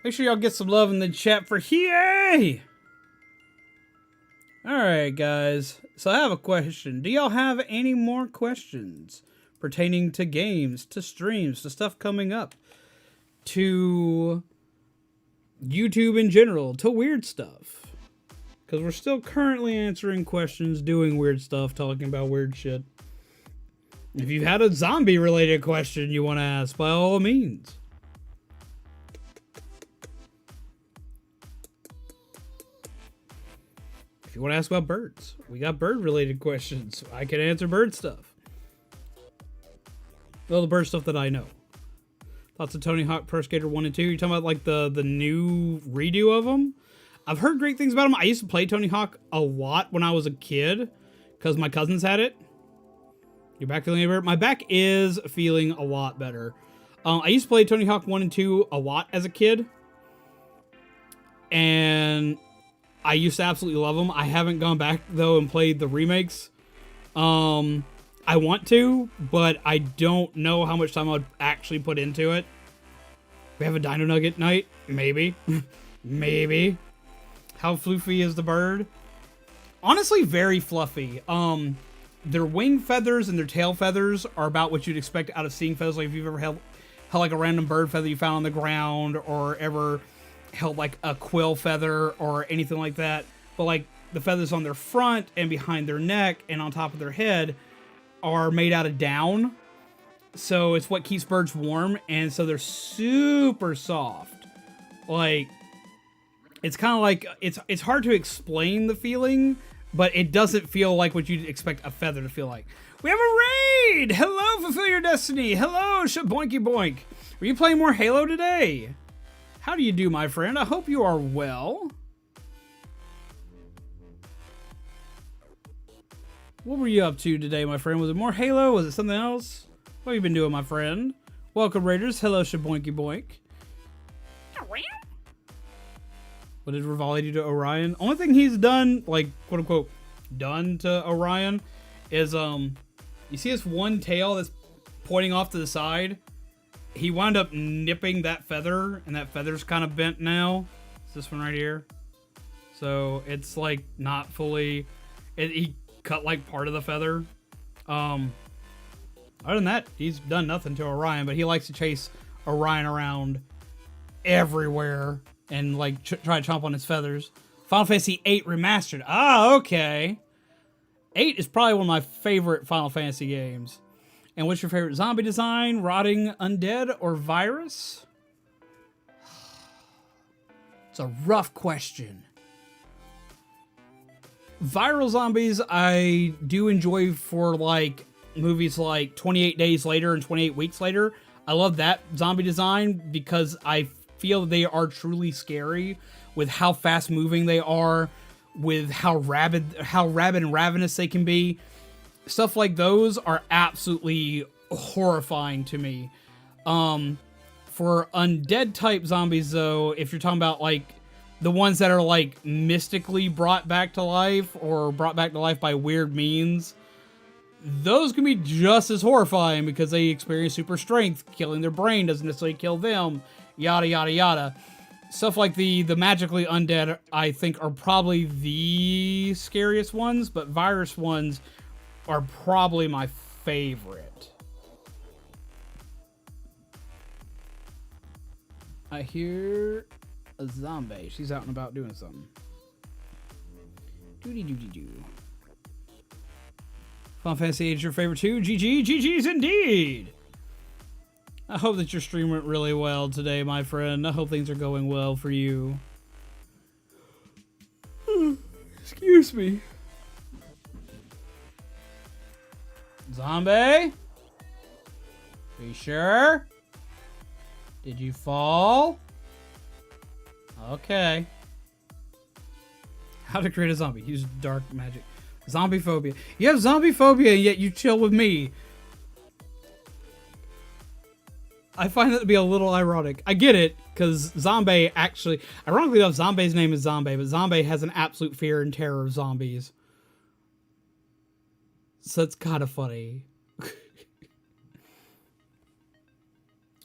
Make sure y'all get some love in the chat for Hiei! Alright, guys. So I have a question. Do y'all have any more questions pertaining to games, to streams, to stuff coming up, to YouTube in general, to weird stuff? Because we're still currently answering questions, doing weird stuff, talking about weird shit. If you had a zombie-related question you want to ask, by all means. If you want to ask about birds, we got bird-related questions. I can answer bird stuff. Well, the bird stuff that I know. Thoughts of Tony Hawk Pro Skater 1 and 2? You're talking about like the new redo of them? I've heard great things about them. I used to play Tony Hawk a lot when I was a kid because my cousins had it. Your back feeling any better? My back is feeling a lot better. I used to play Tony Hawk 1 and 2 a lot as a kid. And I used to absolutely love them. I haven't gone back, though, and played the remakes. I want to, but I don't know how much time I would actually put into it. We have a Dino Nugget night? Maybe. Maybe. How floofy is the bird? Honestly, very fluffy. Their wing feathers and their tail feathers are about what you'd expect out of seeing feathers. Like if you've ever held like a random bird feather you found on the ground, or ever held like a quill feather or anything like that. But like the feathers on their front and behind their neck and on top of their head are made out of down. So it's what keeps birds warm, and so they're super soft. Like, it's kind of like, it's hard to explain the feeling, but it doesn't feel like what you'd expect a feather to feel like. We have a raid! Hello, Fulfill Your Destiny! Hello, Shaboinky Boink! Were you playing more Halo today? How do you do, my friend? I hope you are well. What were you up to today, my friend? Was it more Halo? Was it something else? What have you been doing, my friend? Welcome, Raiders. Hello, Shaboinky Boink. What did Rivali do to Orion? Only thing he's done, like, quote-unquote, done to Orion is, You see this one tail that's pointing off to the side? He wound up nipping that feather, and that feather's kind of bent now. It's this one right here. So it's like not fully... he cut like part of the feather. Other than that, he's done nothing to Orion, but he likes to chase Orion around everywhere and like try to chomp on his feathers. Final Fantasy VIII Remastered. Ah, okay. 8 is probably one of my favorite Final Fantasy games. And what's your favorite zombie design? Rotting Undead or Virus? It's a rough question. Viral zombies I do enjoy for like movies like 28 Days Later and 28 Weeks Later. I love that zombie design because I feel they are truly scary with how fast moving they are, with how rabid and ravenous they can be. Stuff like those are absolutely horrifying to me. For undead type zombies though, if you're talking about like the ones that are like mystically brought back to life or brought back to life by weird means, those can be just as horrifying because they experience super strength. Killing their brain doesn't necessarily kill them, yada yada yada. Stuff like the magically undead, I think, are probably the scariest ones, but virus ones are probably my favorite. I hear a zombie. She's out and about doing something. Doody-doody-doo. Final Fantasy VIII is your favorite too? GG? GG's indeed! I hope that your stream went really well today, my friend. I hope things are going well for you. Excuse me. Zombie? Are you sure? Did you fall? Okay. How to create a zombie. Use dark magic. Zombie phobia. You have zombie phobia, yet you chill with me. I find that to be a little ironic. I get it, because Zombie actually... Ironically enough, Zombie's name is Zombie, but Zombie has an absolute fear and terror of zombies. So it's kind of funny.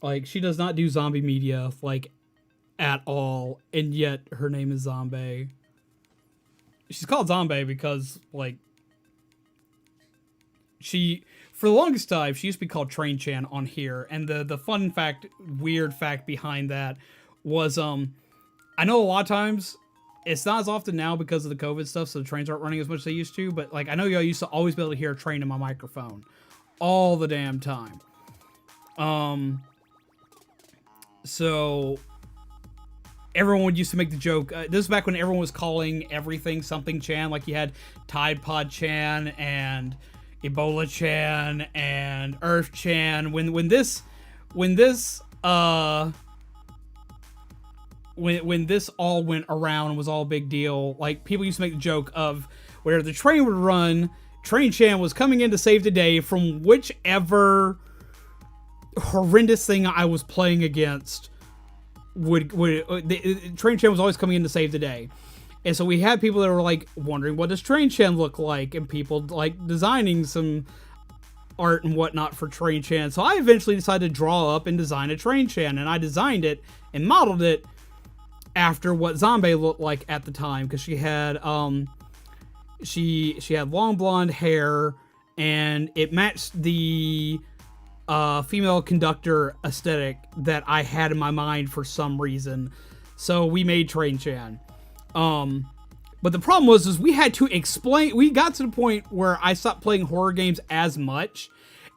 Like, she does not do zombie media, like, at all, and yet her name is Zombie. She's called Zombie because, like, for the longest time, she used to be called Train Chan on here, and the fun fact, weird fact behind that was, I know a lot of times, it's not as often now because of the COVID stuff, so the trains aren't running as much as they used to, but, like, I know y'all used to always be able to hear a train in my microphone. All the damn time. So... everyone would used to make the joke. This is back when everyone was calling everything something Chan. Like you had Tide Pod Chan and Ebola Chan and Earth Chan. When this all went around and was all a big deal, like people used to make the joke of where the train would run, Train Chan was coming in to save the day from whichever horrendous thing I was playing against. Train Chan was always coming in to save the day. And so we had people that were like wondering, what does Train Chan look like? And people like designing some art and whatnot for Train Chan. So I eventually decided to draw up and design a Train Chan, and I designed it and modeled it after what Zombie looked like at the time, because she had she had long blonde hair and it matched the female conductor aesthetic that I had in my mind for some reason. So we made Train Chan. But the problem was we had to explain. We got to the point where I stopped playing horror games as much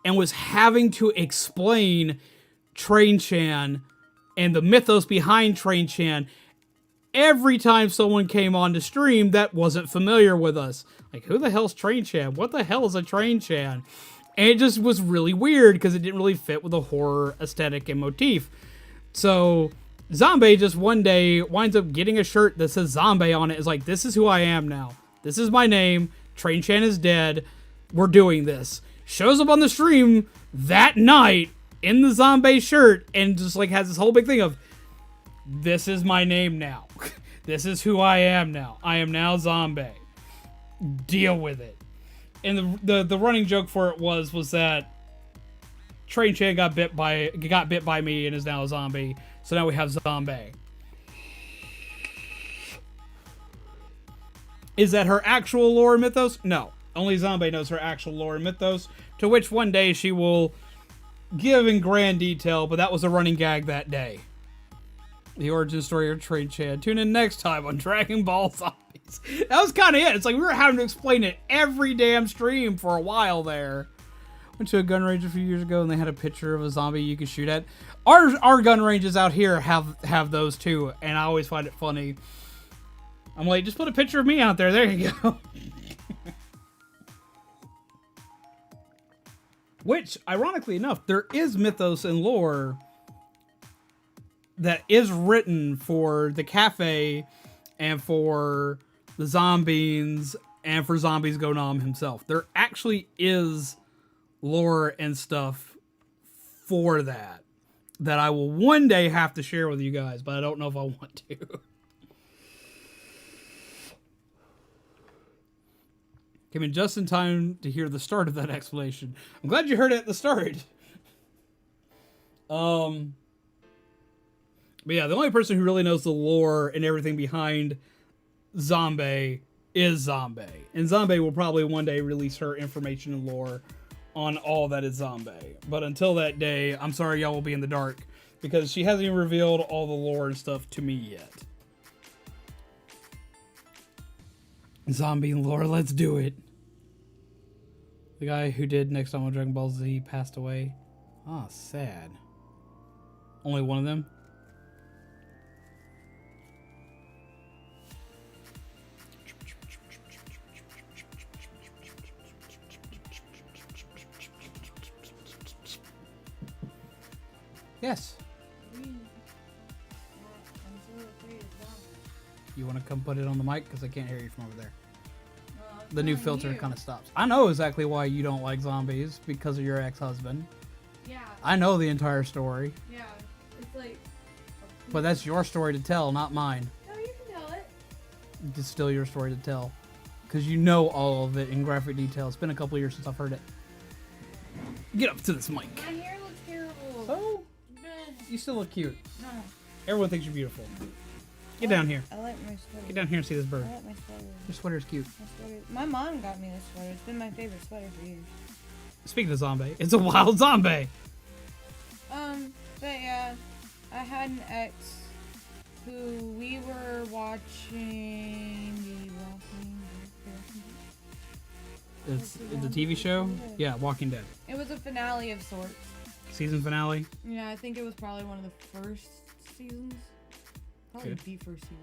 and was having to explain Train Chan and the mythos behind Train Chan every time someone came on to stream that wasn't familiar with us. Like, who the hell's Train Chan? What the hell is a Train Chan? And it just was really weird because it didn't really fit with the horror aesthetic and motif. So Zombie just one day winds up getting a shirt that says Zombie on it. Is like, this is who I am now. This is my name. Train Chan is dead. We're doing this. Shows up on the stream that night in the Zombie shirt and just like has this whole big thing of, this is my name now. This is who I am now. I am now Zombie. Deal with it. And the running joke for it was that Train Chan got bit by me and is now a zombie. So now we have Zombie. Is that her actual lore and mythos? No. Only Zombie knows her actual lore and mythos, to which one day she will give in grand detail, but that was a running gag that day. The origin story of Train Chan. Tune in next time on Dragon Ball Zombies. That was kind of it. It's like we were having to explain it every damn stream for a while there. Went to a gun range a few years ago and they had a picture of a zombie you could shoot at. Our gun ranges out here have those too, and I always find it funny. I'm like, just put a picture of me out there. There you go. Which, ironically enough, there is mythos and lore that is written for the cafe and for the zombies and for Zombies Go Nom himself. There actually is lore and stuff for that I will one day have to share with you guys, but I don't know if I want to. Came in just in time to hear the start of that explanation. I'm glad you heard it at the start. But yeah, the only person who really knows the lore and everything behind Zombie is Zombie. And Zombie will probably one day release her information and lore on all that is Zombie. But until that day, I'm sorry y'all will be in the dark, because she hasn't even revealed all the lore and stuff to me yet. Zombie lore, let's do it. The guy who did Next Time on Dragon Ball Z passed away. Ah, sad. Only one of them? Yes. You want to come put it on the mic? Because I can't hear you from over there. The new filter kind of stops. I know exactly why you don't like zombies, because of your ex-husband. Yeah. I know the entire story. Yeah. It's like... But that's your story to tell, not mine. No, you can tell it. It's still your story to tell. Because you know all of it in graphic detail. It's been a couple years since I've heard it. Get up to this mic. My hair looks terrible. So? You still look cute. No. Everyone thinks you're beautiful. Get down here. I like my sweater. Get down here and see this bird. I like my sweater. Your sweater's cute. My mom got me this sweater. It's been my favorite sweater for years. Speaking of zombie, it's a wild zombie. But yeah, I had an ex who we were watching The Walking Dead. It's the TV show? Yeah, Walking Dead. It was a finale of sorts. Season finale? Yeah, I think it was probably one of the first seasons. Probably Good. the first season.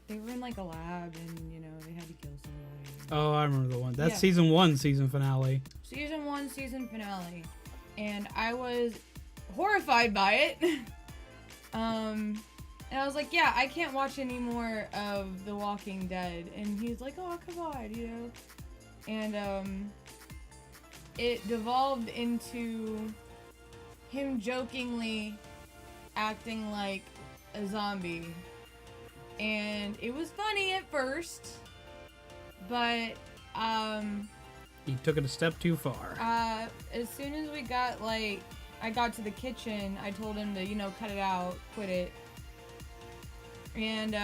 They were in like a lab and, you know, they had to kill somebody. Oh, I remember the one. That's Yeah. season 1 season finale. Season 1 season finale. And I was horrified by it. And I was like, yeah, I can't watch any more of The Walking Dead. And he's like, oh, come on, you know. And it devolved into him jokingly acting like a zombie. And it was funny at first, but He took it a step too far. as soon as we got I got to the kitchen, I told him to, you know, cut it out, quit it. And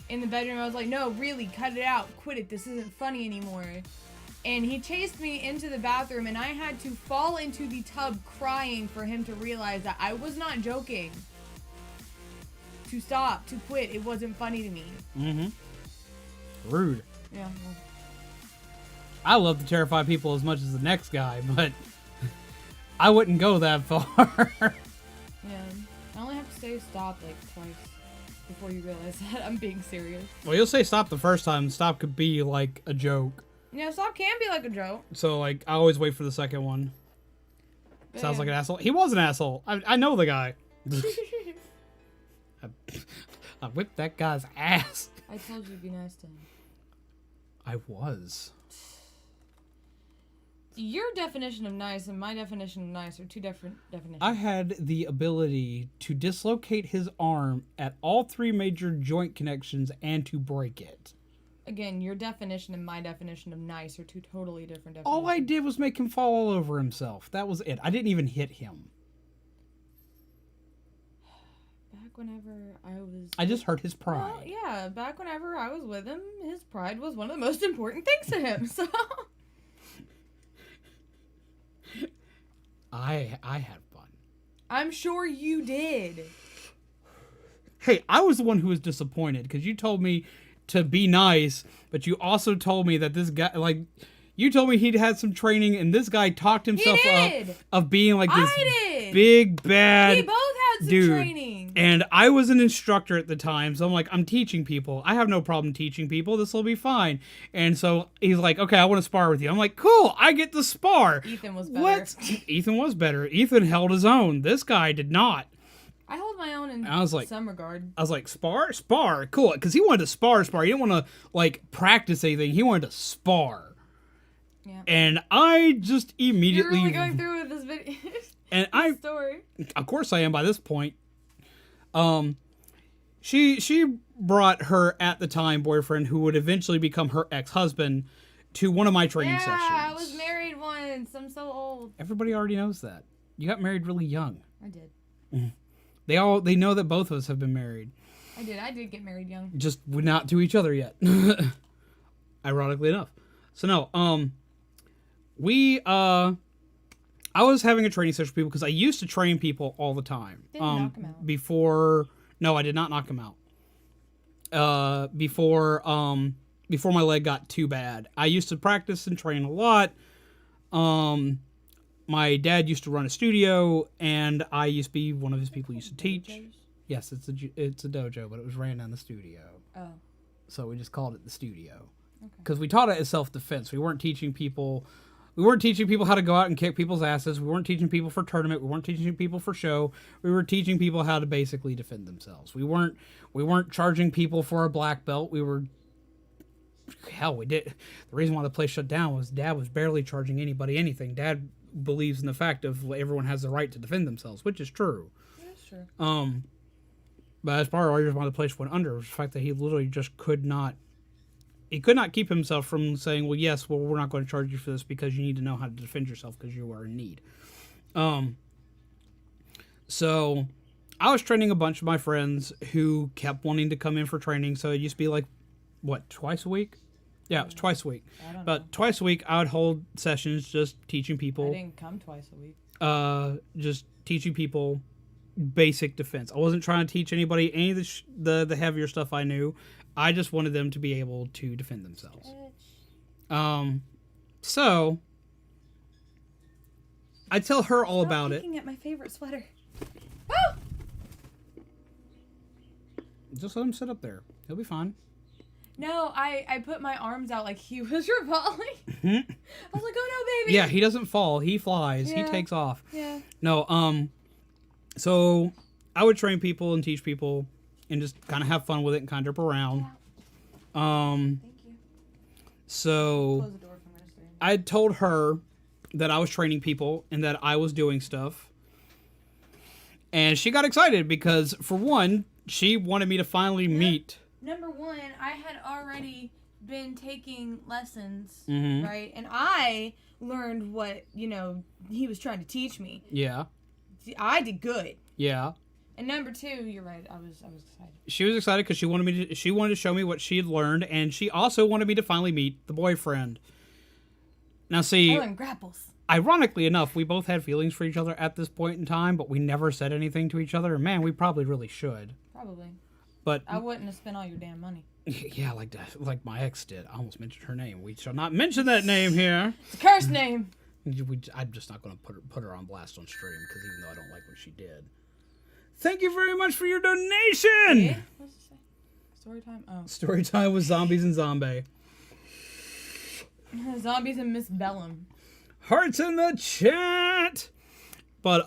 in the bedroom I was like, no, really, cut it out, quit it, this isn't funny anymore. And he chased me into the bathroom and I had to fall into the tub crying for him to realize that I was not joking. To stop, to quit, it wasn't funny to me. Mm-hmm. Rude. Yeah. Well. I love to terrify people as much as the next guy, but I wouldn't go that far. Yeah. I only have to say stop like twice before you realize that I'm being serious. Well, you'll say stop the first time. Stop could be like a joke. Yeah, stop can be like a joke. So, like, I always wait for the second one. But Sounds yeah. like an asshole. He was an asshole. I know the guy. I whipped that guy's ass. I told you to be nice to him. I was. Your definition of nice and my definition of nice are two different definitions. I had the ability to dislocate his arm at all 3 major joint connections and to break it. Again, your definition and my definition of nice are two totally different definitions. All I did was make him fall all over himself. That was it. I didn't even hit him. Back whenever I just hurt his pride. Well, yeah, back whenever I was with him, his pride was one of the most important things to him, so... I had fun. I'm sure you did. Hey, I was the one who was disappointed because you told me to be nice, but you also told me that this guy, like, you told me he'd had some training, and this guy talked himself up of being like this big bad We both had some dude. training. And I was an instructor at the time, so I'm like, I'm teaching people. I have no problem teaching people. This will be fine. And so he's like, okay, I want to spar with you. I'm like, cool, I get to spar. Ethan was better. What? Ethan was better. Ethan held his own. This guy did not. I hold my own in some regard. I was like, spar? Spar. Cool. Because he wanted to spar. He didn't want to, like, practice anything. He wanted to spar. Yeah. And I just immediately... You're really going through with this video. And story. Of course I am by this point. She brought her, at the time, boyfriend, who would eventually become her ex-husband, to one of my training sessions. Yeah, I was married once. I'm so old. Everybody already knows that. You got married really young. I did. They know that both of us have been married. I did get married young. Just not to each other yet. Ironically enough. So no, I was having a training session with people because I used to train people all the time. Didn't knock him out. No, I did not knock him out. Before my leg got too bad. I used to practice and train a lot. My dad used to run a studio, and I used to be one of his people who used to teach. Dojos? Yes, it's a dojo, but it was ran down the studio. Oh. So we just called it the studio. Okay. Because we taught it as self-defense. We weren't teaching people how to go out and kick people's asses. We weren't teaching people for tournament. We weren't teaching people for show. We were teaching people how to basically defend themselves. We weren't charging people for a black belt. We did. The reason why the place shut down was Dad was barely charging anybody anything. Dad believes in the fact of everyone has the right to defend themselves, which is true. That's true. But as part of the reason why the place went under was the fact that he literally just could not keep himself from saying, we're not going to charge you for this because you need to know how to defend yourself because you are in need. So I was training a bunch of my friends who kept wanting to come in for training. So it used to be like, twice a week? Yeah, it was twice a week. But twice a week, I would hold sessions just teaching people. I didn't come twice a week. Just teaching people basic defense. I wasn't trying to teach anybody any of the heavier stuff I knew. I just wanted them to be able to defend themselves. So I tell her all about it. Looking at my favorite sweater. Just let him sit up there. He'll be fine. No, I put my arms out like he was revolving. I was like, oh no, baby. Yeah, he doesn't fall. He flies. Yeah. He takes off. Yeah. No, so I would train people and teach people and just kind of have fun with it and kind of jump around. Thank you. So Close the door for me. I told her that I was training people and that I was doing stuff. And she got excited because, for one, she wanted me to finally meet. Number one, I had already been taking lessons, Mhm. right? And I learned what, he was trying to teach me. Yeah. See, I did good. Yeah. And number two, you're right, I was excited. She was excited because she wanted to show me what she had learned, and she also wanted me to finally meet the boyfriend. Now, see, I learned grapples. ironically enough, we both had feelings for each other at this point in time, but we never said anything to each other. And man, we probably really should. Probably. But I wouldn't have spent all your damn money. yeah, like my ex did. I almost mentioned her name. We shall not mention that name here. It's a cursed name. I'm just not going to put her on blast on stream because even though I don't like what she did. Thank you very much for your donation. Yeah? What's it say? Story time? Oh. Story time with zombies and zombie. Zombies and Miss Bellum. Hearts in the chat. But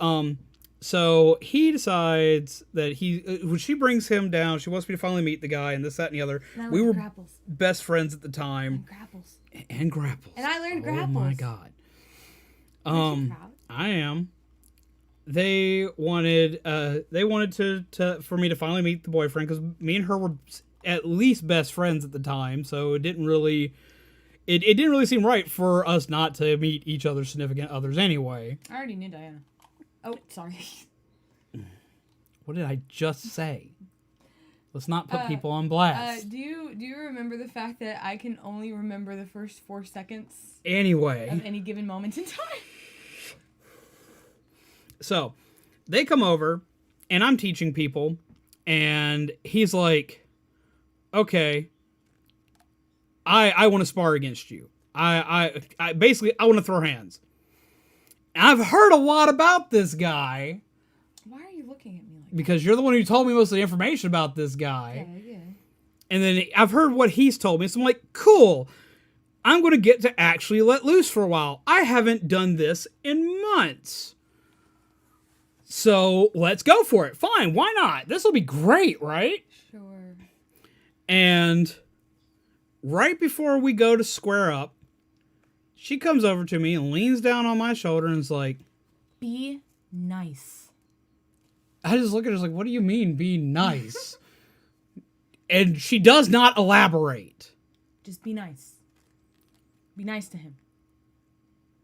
so he decides that when she brings him down, she wants me to finally meet the guy and this, that, and the other. We were grapples. best friends at the time. And grapples. And grapples. And I learned grapples. Oh my god. Aren't you proud? I am. They wanted for me to finally meet the boyfriend because me and her were at least best friends at the time, so it didn't really seem right for us not to meet each other's significant others anyway. I already knew Diana. Oh, sorry. What did I just say? Let's not put people on blast. Do you remember the fact that I can only remember the first 4 seconds Anyway. of any given moment in time? So, they come over, and I'm teaching people, and he's like, okay, I want to spar against you. I basically, I want to throw hands. And I've heard a lot about this guy. Why are you looking at me like that? Because you're the one who told me most of the information about this guy. Yeah. And then I've heard what he's told me. So I'm like, cool. I'm going to get to actually let loose for a while. I haven't done this in months. So let's go for it. Fine. Why not? This will be great, right? Sure. And right before we go to square up, she comes over to me and leans down on my shoulder and is like, be nice. I just look at her like, what do you mean be nice? And she does not elaborate. Just be nice. Be nice to him.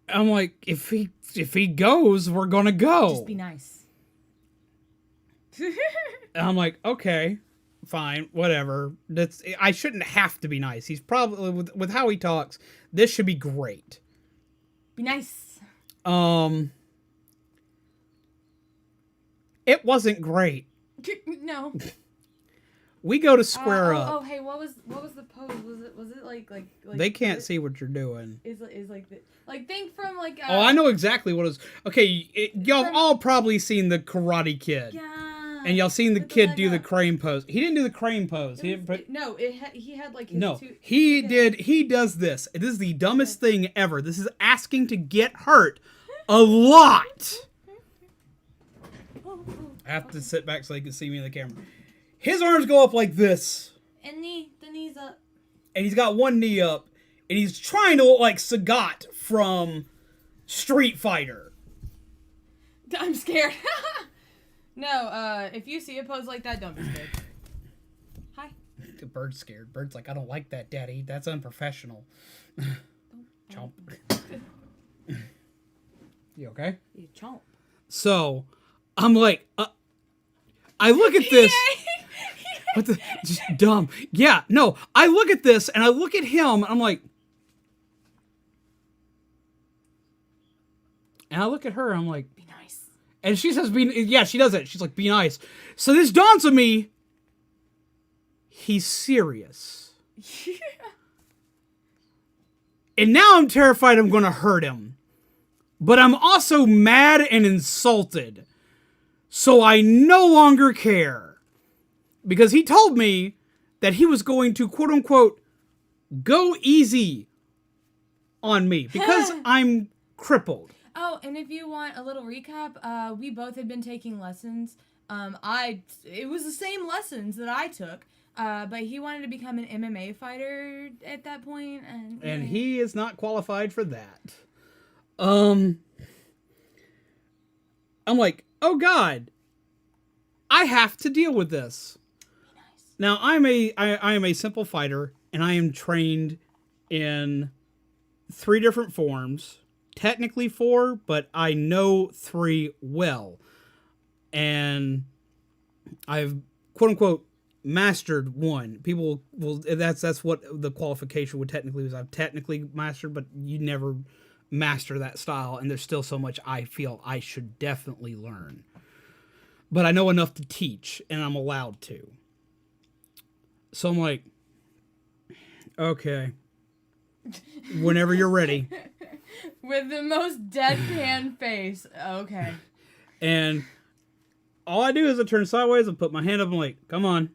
I'm like, if he goes, we're gonna go. Just be nice. And I'm like, okay, fine, whatever. I shouldn't have to be nice. He's probably with how he talks, this should be great. Be nice. It wasn't great. No. We go to square up. Oh, hey, what was the pose? Was it like they can't see what you're doing. Is like the, like think from like oh, I know exactly what it is. Okay, y'all have all probably seen the Karate Kid. Yeah. And y'all seen the kid do the crane pose. He didn't do the crane pose. He had like his no. two, He does this. This is the dumbest thing ever. This is asking to get hurt a lot. I have to sit back so they can see me in the camera. His arms go up like this. And the knees up. And he's got one knee up. And he's trying to look like Sagat from Street Fighter. I'm scared. No, if you see a pose like that, don't be scared. Hi. The bird's scared. Bird's like, I don't like that, Daddy. That's unprofessional. Chomp. You okay? You chomp. So, I'm like, I look at this. What the? Just dumb. Yeah, no. I look at this and I look at him and I'm like. And I look at her and I'm like. Be nice. And she says, yeah, she does it. She's like, be nice. So this dawns on me. He's serious. Yeah. And now I'm terrified I'm going to hurt him. But I'm also mad and insulted. So I no longer care. Because he told me that he was going to, quote unquote, go easy on me. Because I'm crippled. Oh, and if you want a little recap, we both had been taking lessons. It was the same lessons that I took. But he wanted to become an MMA fighter at that point. And he is not qualified for that. I'm like, oh God, I have to deal with this. Nice. Now I am a simple fighter, and I am trained in 3 different forms. Technically 4, but I know 3 well, and I've quote unquote mastered 1. People will that's what the qualification would technically is. I've technically mastered, but you never master that style, and there's still so much I feel I should definitely learn. But I know enough to teach, and I'm allowed to. So I'm like, okay, whenever you're ready. With the most deadpan face. Okay. And all I do is I turn sideways and put my hand up and I'm like, come on.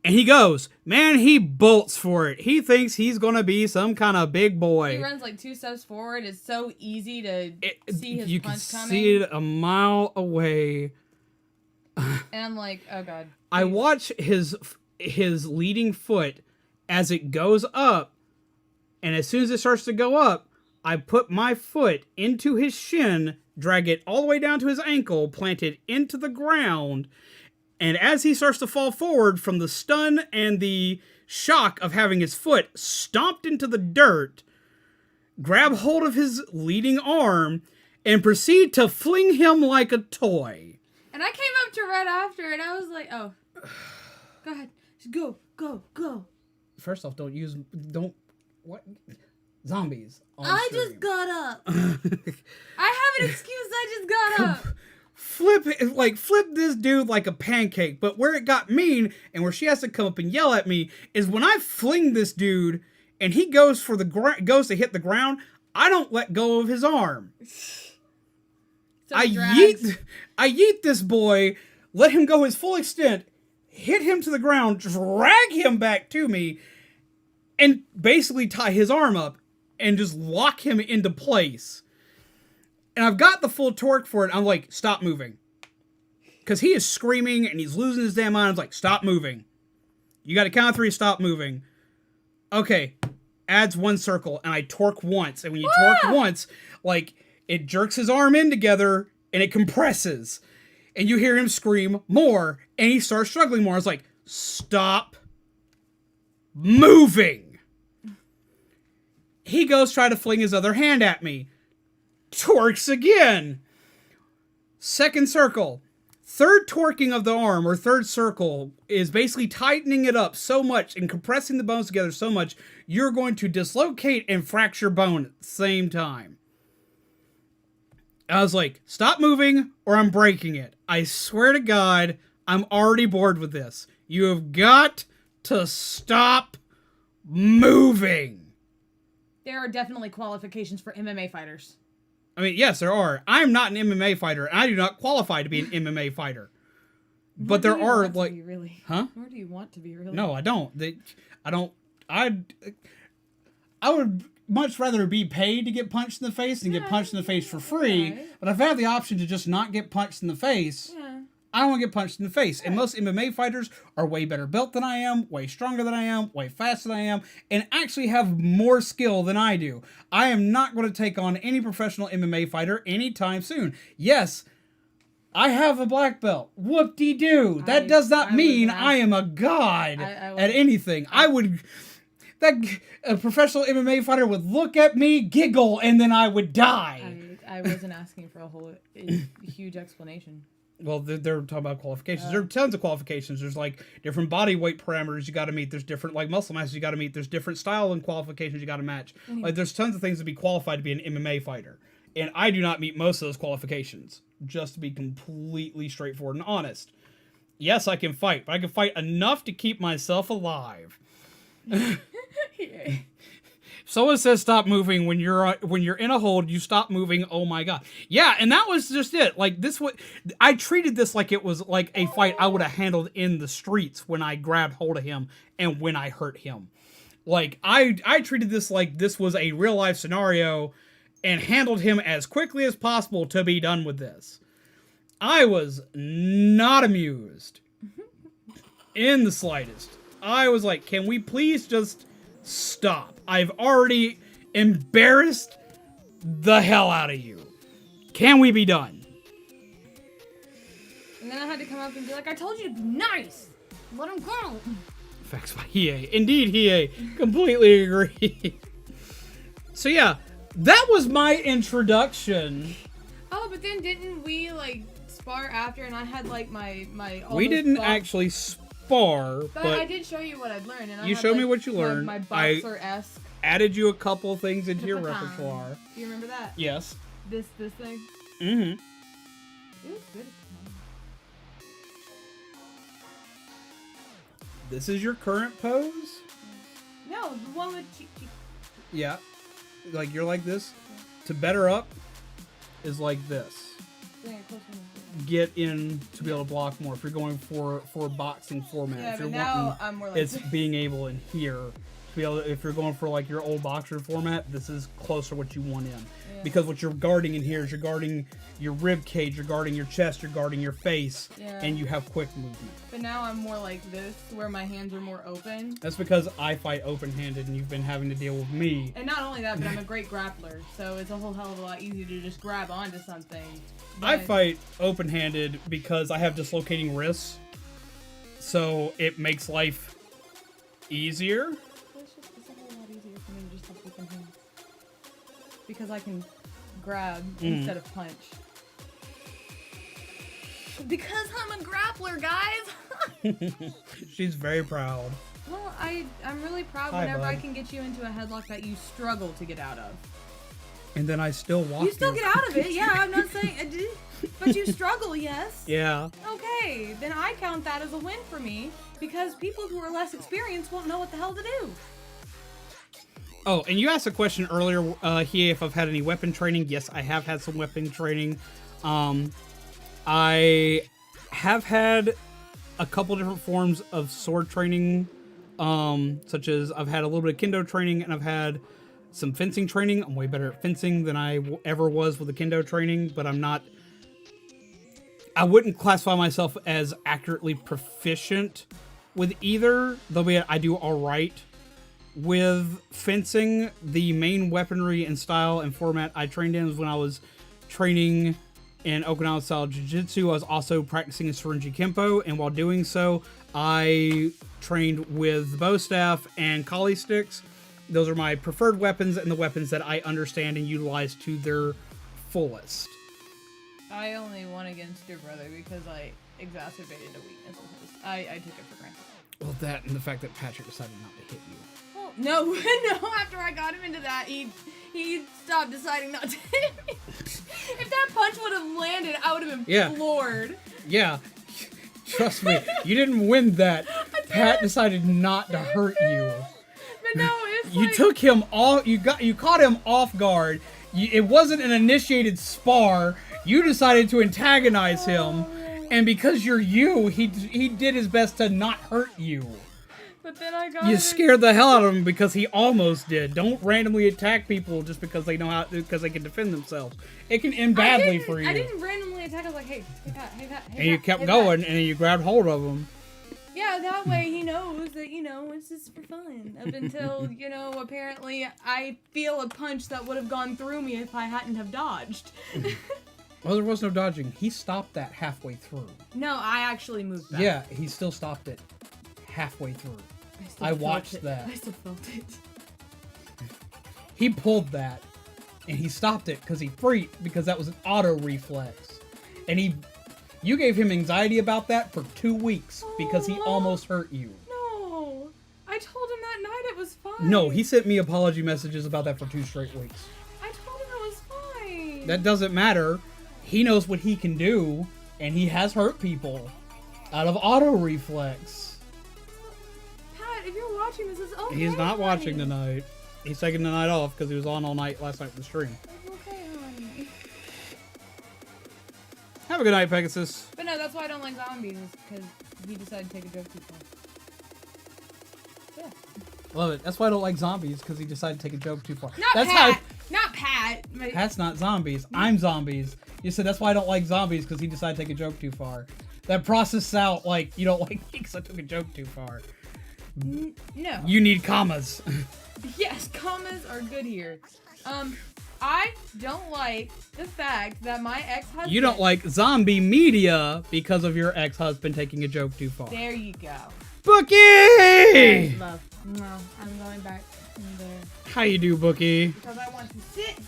And he goes, man, he bolts for it. He thinks he's going to be some kind of big boy. He runs like 2 steps forward. It's so easy to see his you punch can coming. see it a mile away. And I'm like, oh God. Please. I watch his leading foot as it goes up. And as soon as it starts to go up, I put my foot into his shin, drag it all the way down to his ankle, plant it into the ground, And as he starts to fall forward from the stun and the shock of having his foot stomped into the dirt, grab hold of his leading arm and proceed to fling him like a toy. And I came up to Red after, and I was like, oh. Go ahead. Just go, go, go. First off, what? Zombies. I just got up. I have an excuse, I just got up. Flip this dude like a pancake. But where it got mean, and where she has to come up and yell at me, is when I fling this dude, and he goes to hit the ground, I don't let go of his arm. So I yeet this boy, let him go his full extent, hit him to the ground, drag him back to me, and basically tie his arm up and just lock him into place. And I've got the full torque for it. I'm like, stop moving. Because he is screaming and he's losing his damn mind. I was like, stop moving. You got to count 3, stop moving. Okay. Adds 1 circle and I torque once. And when you torque once, like, it jerks his arm in together and it compresses. And you hear him scream more and he starts struggling more. I was like, stop moving. He goes try to fling his other hand at me. Torques again. Second circle. Third torquing of the arm, or third circle, is basically tightening it up so much and compressing the bones together so much, you're going to dislocate and fracture bone at the same time. I was like, stop moving or I'm breaking it. I swear to God, I'm already bored with this. You have got to stop moving. There are definitely qualifications for MMA fighters. I mean, yes, there are. I'm not an MMA fighter, and I do not qualify to be an MMA fighter. But there are, like... Really? Huh? Where do you want to be, really? No, I don't. I would much rather be paid to get punched in the face than get punched in the face for free. Right. But if I have the option to just not get punched in the face... Yeah. I don't want to get punched in the face. And most MMA fighters are way better built than I am, way stronger than I am, way faster than I am, and actually have more skill than I do. I am not going to take on any professional MMA fighter anytime soon. Yes, I have a black belt. Whoop-de-doo. That does not mean I am a god at anything. A professional MMA fighter would look at me, giggle, and then I would die. I wasn't asking for a whole huge explanation. Well, they're talking about qualifications. There are tons of qualifications. There's, like, different body weight parameters you got to meet. There's different, like, muscle masses you got to meet. There's different style and qualifications you got to match. Mm-hmm. Like, there's tons of things to be qualified to be an MMA fighter. And I do not meet most of those qualifications, just to be completely straightforward and honest. Yes, I can fight, but I can fight enough to keep myself alive. Someone says stop moving when you're in a hold. You stop moving. Oh my god. Yeah, and that was just it. Like I treated this like it was like a fight I would have handled in the streets when I grabbed hold of him and when I hurt him. Like I treated this like this was a real life scenario and handled him as quickly as possible to be done with this. I was not amused in the slightest. I was like, can we please just stop? I've already embarrassed the hell out of you. Can we be done? And then I had to come up and be like, I told you to be nice. Let him go. Facts by Hiei. Indeed, Hiei. Completely agree. So yeah, that was my introduction. Oh, but then didn't we, like, spar after and I had, like, my we didn't actually spar, but I did show you what I'd learned. And you showed me what you learned. My boxer-esque. Added you a couple things into your repertoire. Do you remember that? Yes. This thing? Mm-hmm. It was good. This is your current pose? No, the one with... Yeah. Like, you're like this. Yeah. To better up is like this. Get in to be able to block more. If you're going for boxing format. Yeah, if you're but now wanting, I'm more like it's being able in here. To be able to, if you're going for like your old boxer format, this is closer what you want in. Yeah. Because what you're guarding in here is you're guarding your rib cage, you're guarding your chest, you're guarding your face, and you have quick movement. But now I'm more like this, where my hands are more open. That's because I fight open-handed, and you've been having to deal with me. And not only that, but I'm a great grappler, so it's a whole hell of a lot easier to just grab onto something. I fight open-handed because I have dislocating wrists, So it makes life easier. It's a whole lot easier for me to just have open hands. Because I can grab instead of punch. Because I'm a grappler, guys! She's very proud. Well, I'm really proud Hi, whenever I bud. can get you into a headlock that you struggle to get out of. And then I still walk You still get out of it, yeah, I'm not saying I did. But you struggle, yes. Yeah. Okay, then I count that as a win for me, because people who are less experienced won't know what the hell to do. Oh, and you asked a question earlier, here, if I've had any weapon training. Yes, I have had some weapon training. I have had a couple different forms of sword training, such as I've had a little bit of kendo training, and I've had some fencing training. I'm way better at fencing than I ever was with the kendo training, but I wouldn't classify myself as accurately proficient with either, though I do all right. With fencing, the main weaponry and style and format I trained in was when I was training in Okinawa style jiu-jitsu. I was also practicing in Syrinji Kempo, and while doing so, I trained with the bow staff and kali sticks. Those are my preferred weapons and the weapons that I understand and utilize to their fullest. I only won against your brother because I exacerbated a weakness of his. I took it for granted. Well, that and the fact that Patrick decided not to hit you. Well, no, no, after I got him into that, he stopped deciding not to hit me. If that punch would have landed, I would have been floored. Yeah. Trust me, you didn't win that. Pat decided not to hurt you. But no, it's You like... took him off. You caught him off guard. It wasn't an initiated spar. You decided to antagonize him, and because you're you, he did his best to not hurt you. But then I got You him scared the hell out of him because he almost did. Don't randomly attack people just because they know how, because they can defend themselves. It can end badly for you. I didn't randomly attack. I was like, hey, Pat, hey, Pat, hey, And you Pat, kept hey, going, Pat. and then you grabbed hold of him. Yeah, that way he knows that, it's just for fun. Up until, apparently I feel a punch that would have gone through me if I hadn't have dodged. Well, there was no dodging. He stopped that halfway through. No, I actually moved back. Yeah, he still stopped it halfway through. I watched that. I still felt it. He pulled that, and he stopped it because he freaked, because that was an auto reflex. And you gave him anxiety about that for 2 weeks because he almost hurt you. No, I told him that night it was fine. No, he sent me apology messages about that for 2 straight weeks. I told him it was fine. That doesn't matter. He knows what he can do, and he has hurt people out of auto reflex. Pat, if you're watching this, it's okay. He's not watching honey. tonight. He's taking the night off because he was on all night last night for the stream. It's okay, honey. Have a good night, Pegasus. But no, that's why I don't like zombies, is because he decided to take a joke too far. Yeah. Love it. That's why I don't like zombies, because he decided to take a joke too far. Not That's Pat. Not Pat. Pat's not zombies. I'm zombies. You said that's why I don't like zombies, because he decided to take a joke too far. That process out like you don't like me because I took a joke too far. No. You need commas. Yes, commas are good here. I don't like the fact that my ex-husband... You don't like zombie media because of your ex-husband taking a joke too far. There you go. Bookie! Love. No, I'm going back in there. How you do, Bookie? Because I want to sit.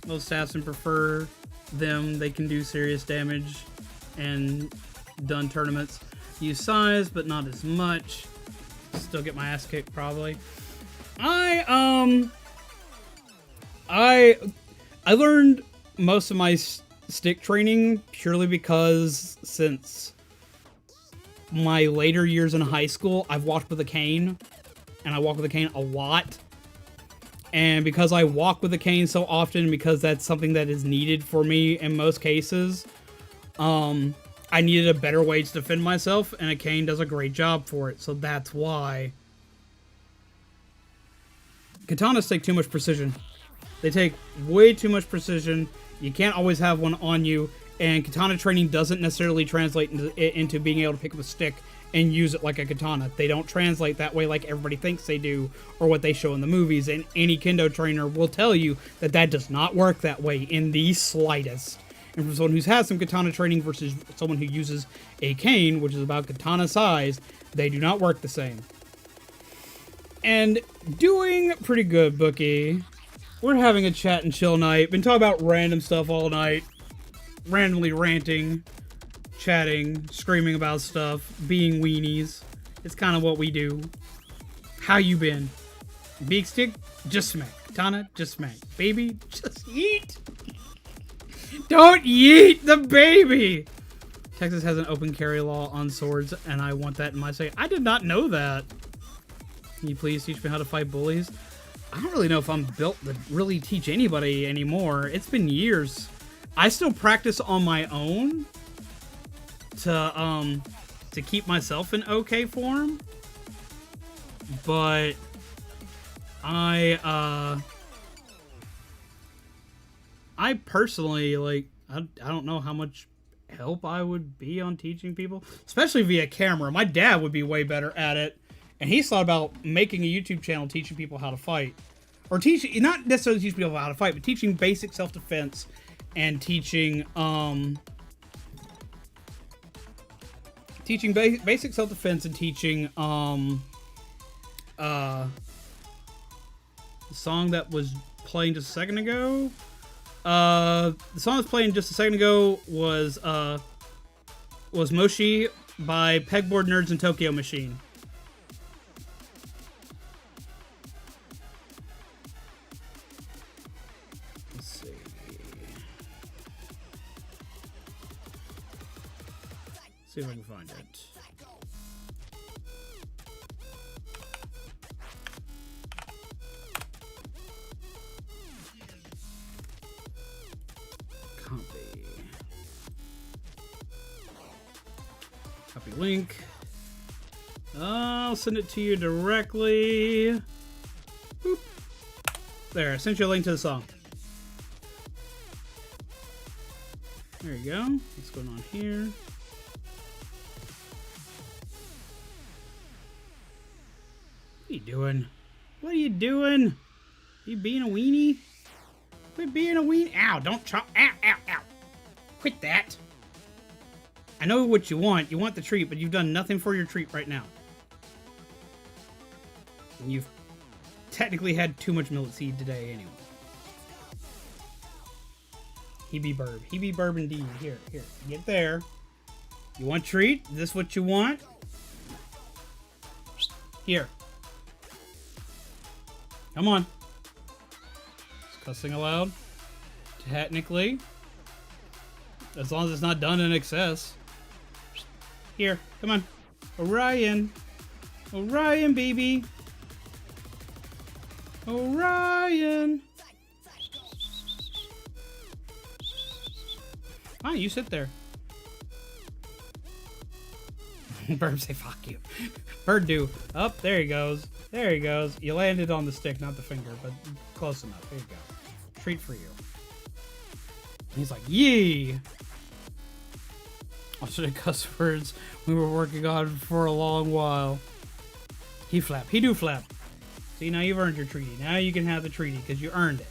Most assassins prefer them. They can do serious damage and done tournaments. Use size, but not as much. Still get my ass kicked, probably. I learned most of my stick training purely because since my later years in high school, I've walked with a cane, and I walk with a cane a lot. And because I walk with a cane so often, because that's something that is needed for me in most cases, I needed a better way to defend myself, and a cane does a great job for it, so that's why. Katanas take too much precision. They take way too much precision. You can't always have one on you, and katana training doesn't necessarily translate into being able to pick up a stick and use it like a katana. They don't translate that way like everybody thinks they do, or what they show in the movies, and any kendo trainer will tell you that that does not work that way in the slightest. and from someone who's had some katana training versus someone who uses a cane, which is about katana size, they do not work the same. And doing pretty good, Bookie. We're having a chat and chill night. Been talking about random stuff all night. Randomly ranting, chatting, screaming about stuff, being weenies. It's kind of what we do. How you been? Big stick? Just smack. Katana? Just smack. Baby? Just yeet. Don't yeet the baby! Texas has an open carry law on swords, and I want that in my state. I did not know that. Can you please teach me how to fight bullies? I don't really know if I'm built to really teach anybody anymore. It's been years. I still practice on my own to keep myself in okay form. But I personally, like, I don't know how much help I would be on teaching people, especially via camera. My dad would be way better at it. And he's thought about making a YouTube channel teaching people how to fight. Or teaching, not necessarily teaching people how to fight, but teaching basic self-defense and teaching, basic self-defense and teaching, the song that was playing just a second ago. The song that's playing just a second ago was Moshi by Pegboard Nerds and Tokyo Machine. See if I can find it. Copy link. I'll send it to you directly. Boop. There, I sent you a link to the song. There you go. What's going on here? What are you doing? What are you doing? You being a weenie? Quit being a weenie. Ow, don't chop. Ow, ow, ow. Quit that. I know what you want. You want the treat, but you've done nothing for your treat right now. And you've technically had too much millet seed today anyway. He be burb. He be burb indeed. Here, get there. You want treat? Is this what you want? Here. Come on. It's cussing aloud. Technically. As long as it's not done in excess. Here, come on. Orion. Orion, baby. Orion. Fine, you sit there. Bird say fuck you. Bird do. Up, there he goes. There he goes. You landed on the stick, not the finger, but close enough. There you go. Treat for you. And he's like, yee! Also, the cuss words we were working on for a long while. He flap. He do flap. See, now you've earned your treaty. Now you can have the treaty because you earned it.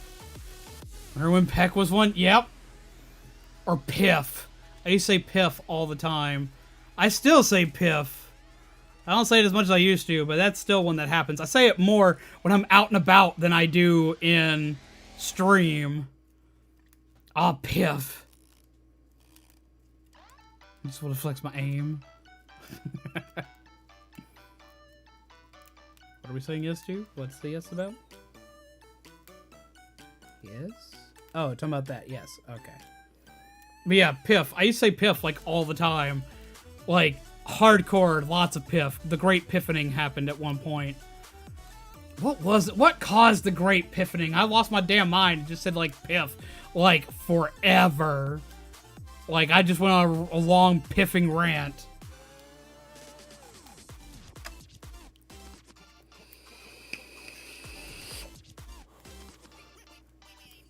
Remember when Peck was one? Yep. Or Piff. I used to say Piff all the time. I still say Piff. I don't say it as much as I used to, but that's still one that happens. I say it more when I'm out and about than I do in stream. Ah, Piff. I just want to flex my aim. What are we saying yes to? What's the yes about? Yes? Oh, talking about that. Yes. Okay. But yeah, Piff. I used to say Piff like all the time. Like, hardcore, lots of Piff. The Great Piffining happened at one point. What was it? What caused the Great Piffining? I lost my damn mind. It just said like Piff. Like forever. Like I just went on a long piffing rant.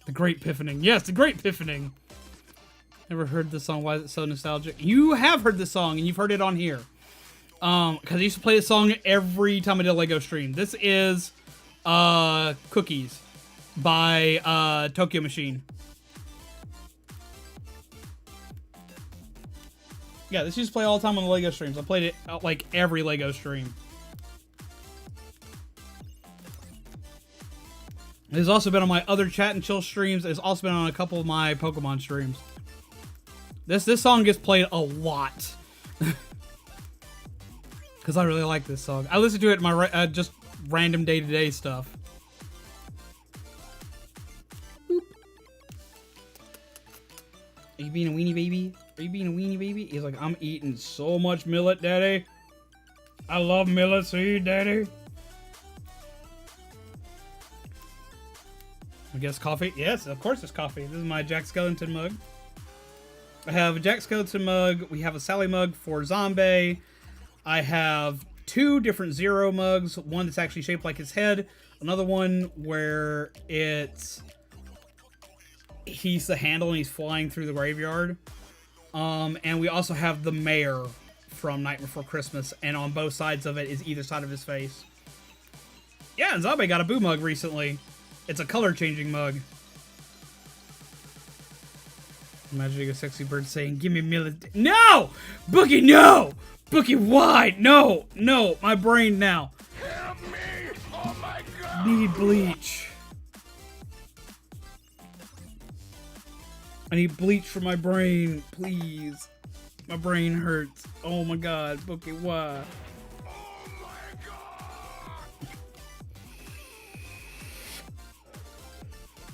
The Great Piffining. Yes, the Great Piffining. Never heard this song. Why is it so nostalgic? You have heard this song, and you've heard it on here. Because I used to play this song every time I did a Lego stream. This is Cookies by Tokyo Machine. Yeah, this used to play all the time on the LEGO streams. I played it like every LEGO stream. It's also been on my other chat and chill streams. It's also been on a couple of my Pokemon streams. This song gets played a lot. Because I really like this song. I listen to it in my just random day-to-day stuff. Boop. Are you being a weenie baby? Are you being a weenie baby? He's like, I'm eating so much millet, daddy. I love millet seed, daddy. I guess coffee? Yes, of course it's coffee. This is my Jack Skellington mug. I have a Jack Skellington mug. We have a Sally mug for Zombie. I have 2 different Zero mugs. One that's actually shaped like his head. Another one where he's the handle and he's flying through the graveyard. And we also have the mayor from Night Before Christmas. And on both sides of it is either side of his face. Yeah, and Zombie got a Boo mug recently. It's a color-changing mug. Imagining a sexy bird saying, "Give me millet." No! Bookie, no! Bookie, why? No! No! My brain now. Help me! Oh my god! Need bleach. I need bleach for my brain, please. My brain hurts. Oh my god, Bookie, why? Oh my god!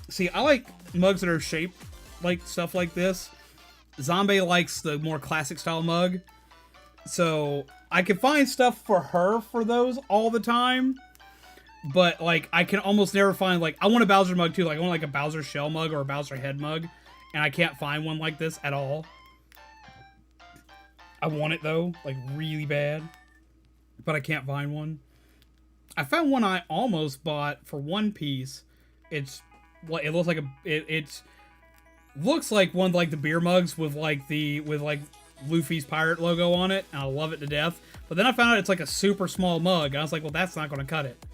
See, I like mugs that are shaped like stuff like this. Zombie likes the more classic style mug. So I can find stuff for her for those all the time. But like I can almost never find like I want a Bowser mug too. Like I want like a Bowser shell mug or a Bowser head mug. And I can't find one like this at all. I want it though, like really bad. But I can't find one. I found one I almost bought for One Piece. It looks like it's looks like one of like the beer mugs with like Luffy's pirate logo on it, and I love it to death. But then I found out it's like a super small mug, and I was like, well, that's not going to cut it.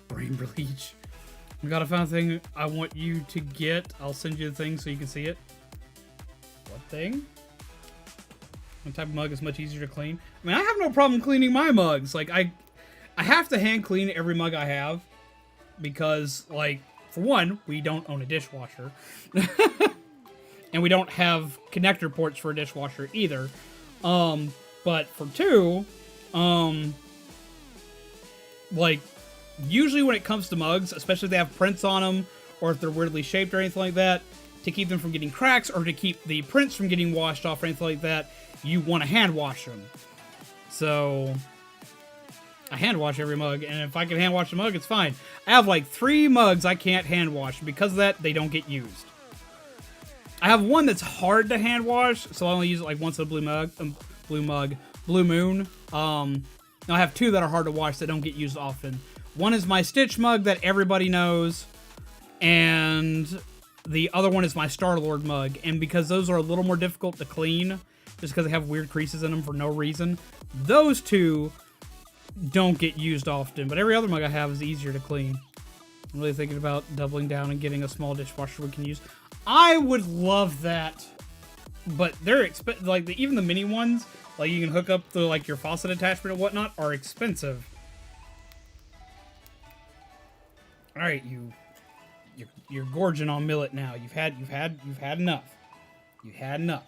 Brain bleach. We got a found thing I want you to get. I'll send you the thing so you can see it. What thing? One type of mug is much easier to clean. I mean, I have no problem cleaning my mugs. Like I have to hand clean every mug I have. Because, like, for one, we don't own a dishwasher. And we don't have connector ports for a dishwasher either. But for 2, like, usually when it comes to mugs, especially if they have prints on them, or if they're weirdly shaped or anything like that, to keep them from getting cracks, or to keep the prints from getting washed off or anything like that, you want to hand wash them. So I hand wash every mug, and if I can hand wash a mug, it's fine. I have like 3 mugs I can't hand wash. Because of that, they don't get used. I have one that's hard to hand wash, so I only use it like once in a blue moon. Now I have 2 that are hard to wash that don't get used often. One is my Stitch mug that everybody knows, and the other one is my Star-Lord mug. And because those are a little more difficult to clean, just because they have weird creases in them for no reason, those 2 don't get used often, but every other mug I have is easier to clean. I'm really thinking about doubling down and getting a small dishwasher we can use. I would love that, but they're like even the mini ones, like you can hook up the like your faucet attachment and whatnot, are expensive. All right, you're gorging on millet now. You've had enough. You've had enough.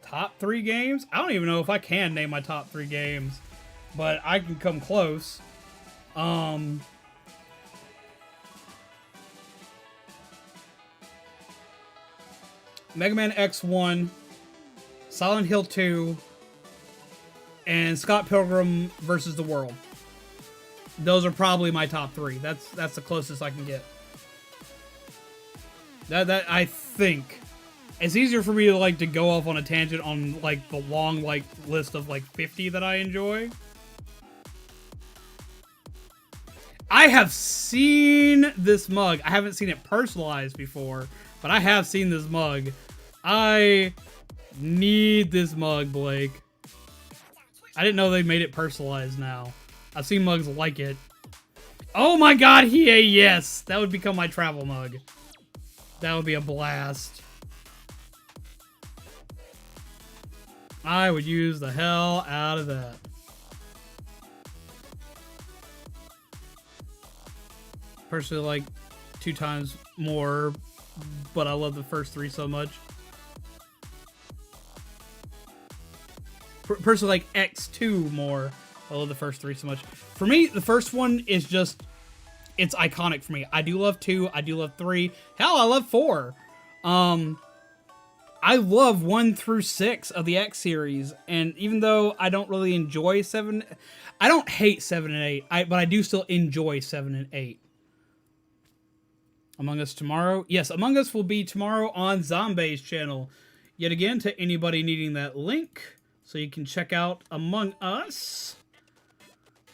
Top 3 games? I don't even know if I can name my top 3 games, but I can come close. Mega Man X1, Silent Hill 2, and Scott Pilgrim vs. the World. Those are probably my top 3. That's the closest I can get. That I think. It's easier for me to like to go off on a tangent on like the long like list of like 50 that I enjoy. I have seen this mug. I haven't seen it personalized before, but I have seen this mug. I need this mug, Blake. I didn't know they made it personalized now. I've seen mugs like it. Oh my god, yes! That would become my travel mug. That would be a blast. I would use the hell out of that. Personally, like 2 times more, but I love the first 3 so much. Personally, like X2 more. I love the first 3 so much. For me, the first one is just, it's iconic for me. I do love 2. I do love 3. Hell, I love 4. I love 1 through 6 of the X series, and even though I don't really enjoy 7, I don't hate 7 and 8, but I do still enjoy 7 and 8. Among Us tomorrow? Yes, Among Us will be tomorrow on Zombie's channel. Yet again, to anybody needing that link, so you can check out Among Us.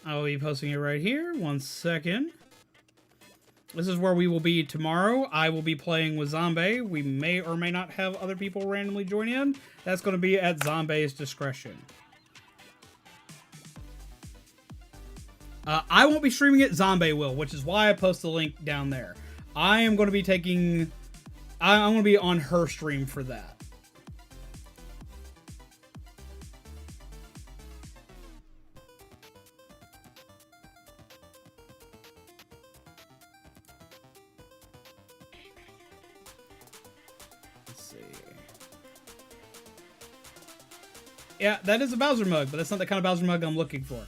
I will be posting it right here. 1 second. This is where we will be tomorrow. I will be playing with Zombie. We may or may not have other people randomly join in. That's going to be at Zombie's discretion. I won't be streaming it. Zombie will, which is why I post the link down there. I am going to be taking... I'm going to be on her stream for that. Yeah, that is a Bowser mug, but that's not the kind of Bowser mug I'm looking for.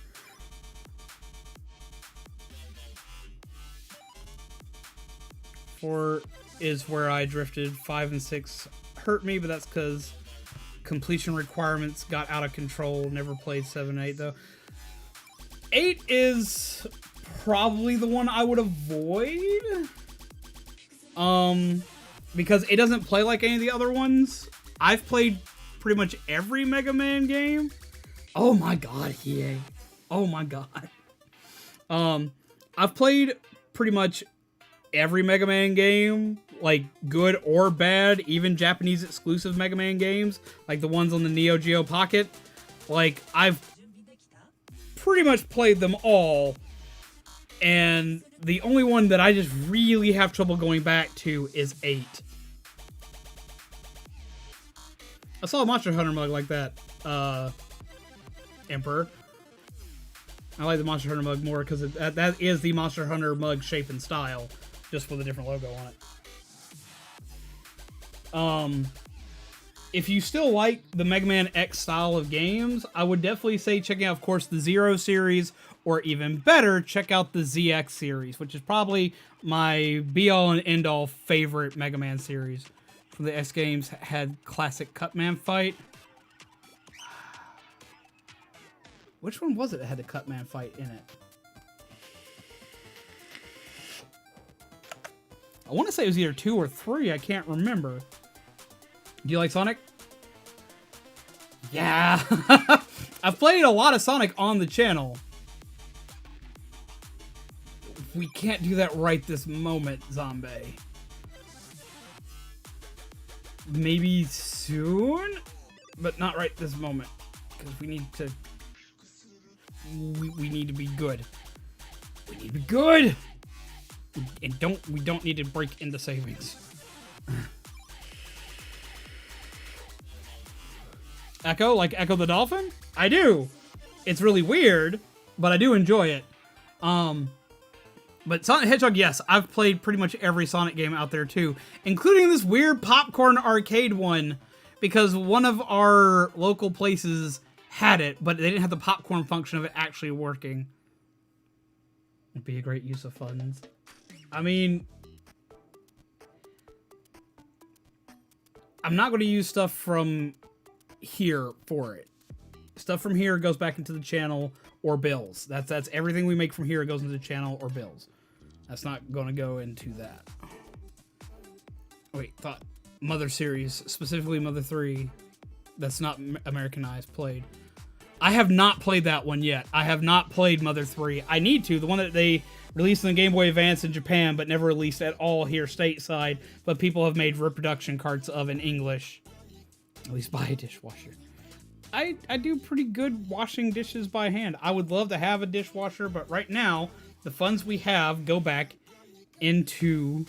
Four is where I drifted. 5 and 6 hurt me, but that's because completion requirements got out of control. Never played 7 and 8, though. 8 is probably the one I would avoid. Because it doesn't play like any of the other ones. I've played pretty much every Mega Man game. Oh my god, EA. Oh my god. I've played pretty much every Mega Man game, like good or bad, even Japanese exclusive Mega Man games, like the ones on the Neo Geo Pocket. Like, I've pretty much played them all, and the only one that I just really have trouble going back to is 8. I saw a Monster Hunter mug like that, Emperor. I like the Monster Hunter mug more because that is the Monster Hunter mug shape and style, just with a different logo on it. If you still like the Mega Man X style of games, I would definitely say checking out, of course, the Zero series, or even better, check out the ZX series, which is probably my be-all and end-all favorite Mega Man series. From the X games, had classic Cutman fight. Which one was it that had the Cutman fight in it? I want to say it was either 2 or 3. I can't remember. Do you like Sonic? Yeah. I've played a lot of Sonic on the channel. We can't do that right this moment, Zombie. Maybe soon? But not right this moment. Because we need to... We need to be good. We need to be good! And we don't need to break into savings. Echo? Like Echo the Dolphin? I do! It's really weird, but I do enjoy it. But Sonic the Hedgehog, yes, I've played pretty much every Sonic game out there too, including this weird popcorn arcade one, because one of our local places had it, but they didn't have the popcorn function of it actually working. It'd be a great use of funds. I mean, I'm not going to use stuff from here for it. Stuff from here goes back into the channel or bills. That's everything we make from here goes into the channel or bills. That's not going to go into that. Wait, thought Mother series, specifically Mother 3. That's not Americanized, played. I have not played that one yet. I have not played Mother 3. I need to. The one that they released in the Game Boy Advance in Japan, but never released at all here stateside. But people have made reproduction carts of in English. At least buy a dishwasher. I do pretty good washing dishes by hand. I would love to have a dishwasher, but right now, the funds we have go back into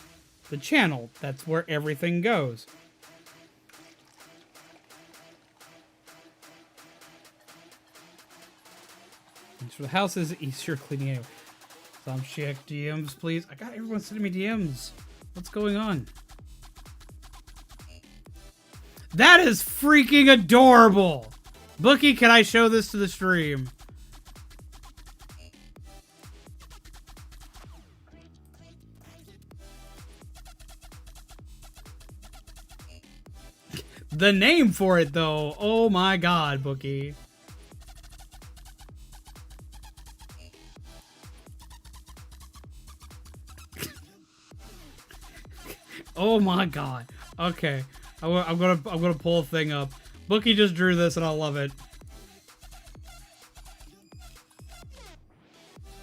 the channel. That's where everything goes. So the house is easier cleaning anyway. Some check DMs, please. I got everyone sending me DMs. What's going on? That is freaking adorable! Bookie, can I show this to the stream? The name for it, though. Oh my god, Bookie. Oh my god. Okay. I'm gonna pull a thing up. Bookie just drew this and I love it.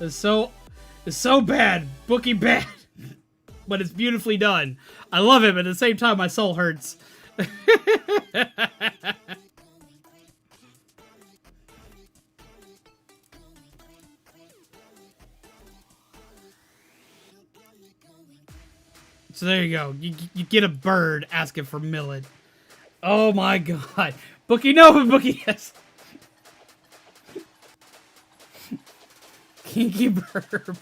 It's so bad. Bookie bad. But it's beautifully done. I love it, but at the same time my soul hurts. So there you go. You get a bird asking for millet. Oh my god. Bookie no, but Bookie yes. Kinky burp.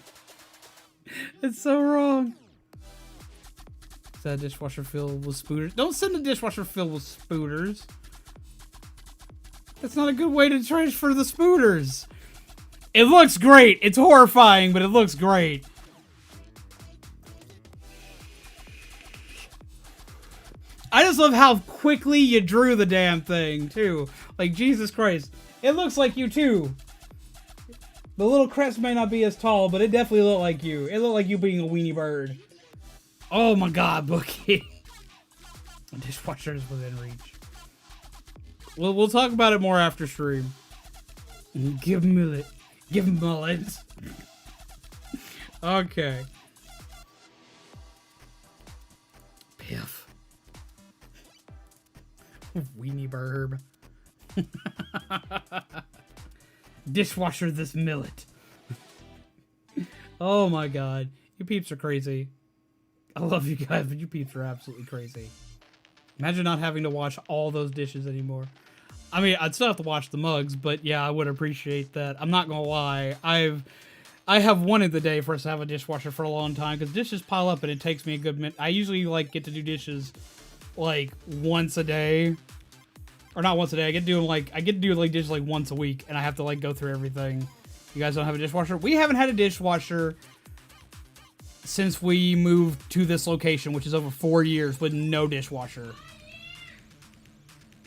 It's so wrong. Is that a dishwasher filled with spooters? Don't send a dishwasher filled with spooters. That's not a good way to transfer the spooters. It looks great. It's horrifying, but it looks great. I just love how quickly you drew the damn thing, too. Like, Jesus Christ. It looks like you, too. The little crest may not be as tall, but it definitely looked like you. It looked like you being a weenie bird. Oh my god, Bookie. The dishwasher is within reach. We'll talk about it more after stream. Give millet. Give mullets. Okay. Piff. Weenie burb. Dishwasher this millet. Oh my god. You peeps are crazy. I love you guys, but you peeps are absolutely crazy. Imagine not having to wash all those dishes anymore. I mean, I'd still have to wash the mugs, but yeah, I would appreciate that. I'm not gonna lie. I have wanted the day for us to have a dishwasher for a long time, because dishes pile up and it takes me a good minute. I usually like get to do dishes like once a day. Or not once a day. I get to do dishes like once a week, and I have to like go through everything. You guys don't have a dishwasher? We haven't had a dishwasher since we moved to this location, which is over 4 years with no dishwasher.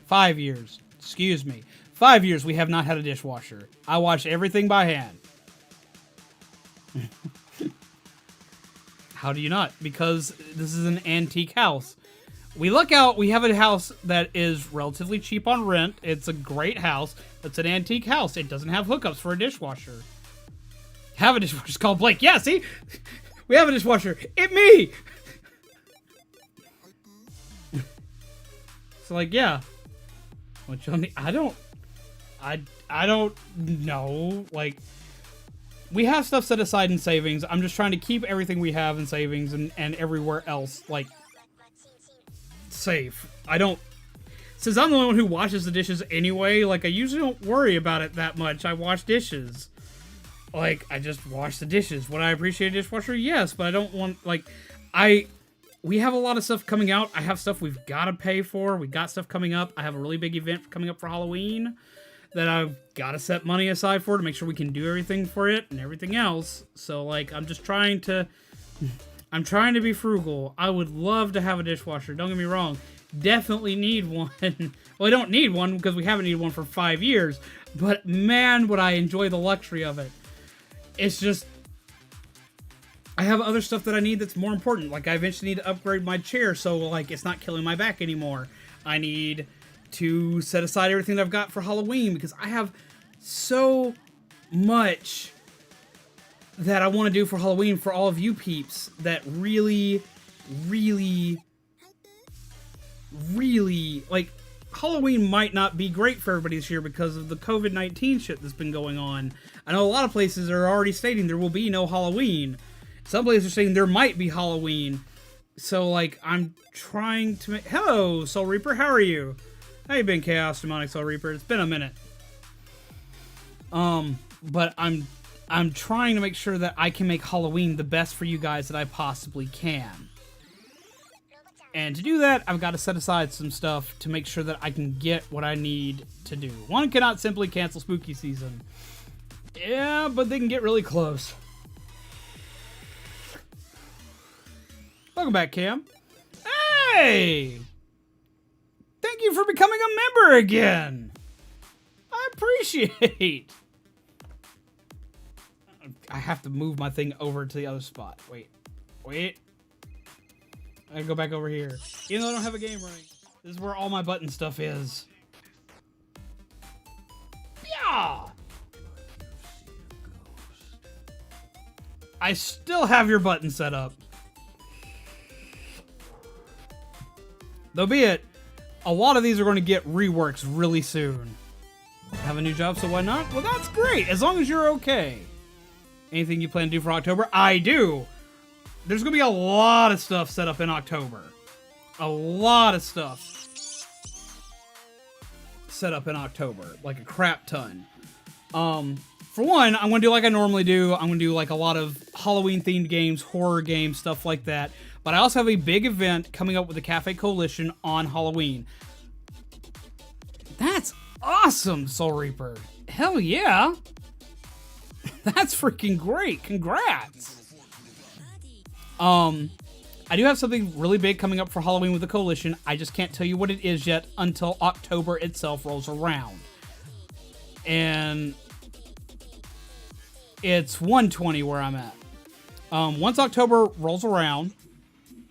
5 years. Excuse me. 5 years we have not had a dishwasher. I wash everything by hand. How do you not? Because this is an antique house. We have a house that is relatively cheap on rent. It's a great house. It's an antique house. It doesn't have hookups for a dishwasher. Have a dishwasher. It's called Blake. Yeah, see? We have a dishwasher. It me! So, like, yeah. What y'all need? I don't know. Like, we have stuff set aside in savings. I'm just trying to keep everything we have in savings and everywhere else, like, safe. Since I'm the only one who washes the dishes anyway, like, I usually don't worry about it that much. I wash dishes. Like, I just wash the dishes. Would I appreciate a dishwasher? Yes, but I don't want, like, we have a lot of stuff coming out. I have stuff we've got to pay for. We got stuff coming up. I have a really big event coming up for Halloween that I've got to set money aside for to make sure we can do everything for it and everything else. So, like, I'm trying to be frugal. I would love to have a dishwasher. Don't get me wrong. Definitely need one. Well, I don't need one because we haven't needed one for 5 years. But, man, would I enjoy the luxury of it. It's just, I have other stuff that I need that's more important. Like, I eventually need to upgrade my chair so, like, it's not killing my back anymore. I need to set aside everything that I've got for Halloween because I have so much that I want to do for Halloween for all of you peeps that really, like, Halloween might not be great for everybody this year because of the COVID-19 shit that's been going on. I know a lot of places are already stating there will be no Halloween. Some places are saying there might be Halloween. So, like, I'm trying to make... Hello, Soul Reaper, how are you? How you been, Chaos Demonic Soul Reaper? It's been a minute. but I'm trying to make sure that I can make Halloween the best for you guys that I possibly can. And to do that, I've got to set aside some stuff to make sure that I can get what I need to do. One cannot simply cancel spooky season. Yeah, but they can get really close. Welcome back, Cam. Hey! Thank you for becoming a member again. I appreciate. I have to move my thing over to the other spot. Wait. I gotta go back over here. Even though I don't have a game running. This is where all my button stuff is. Yeah! I still have your button set up. Though be it, a lot of these are going to get reworks really soon. Have a new job, so why not? Well, that's great, as long as you're okay. Anything you plan to do for October? I do! There's going to be a lot of stuff set up in October. A lot of stuff set up in October. Like a crap ton. For one, I'm going to do like I normally do. I'm going to do like a lot of Halloween-themed games, horror games, stuff like that. But I also have a big event coming up with the Cafe Coalition on Halloween. That's awesome, Soul Reaper. Hell yeah. That's freaking great. Congrats. I do have something really big coming up for Halloween with the Coalition. I just can't tell you what it is yet until October itself rolls around. And it's 120 where I'm at. Once October rolls around,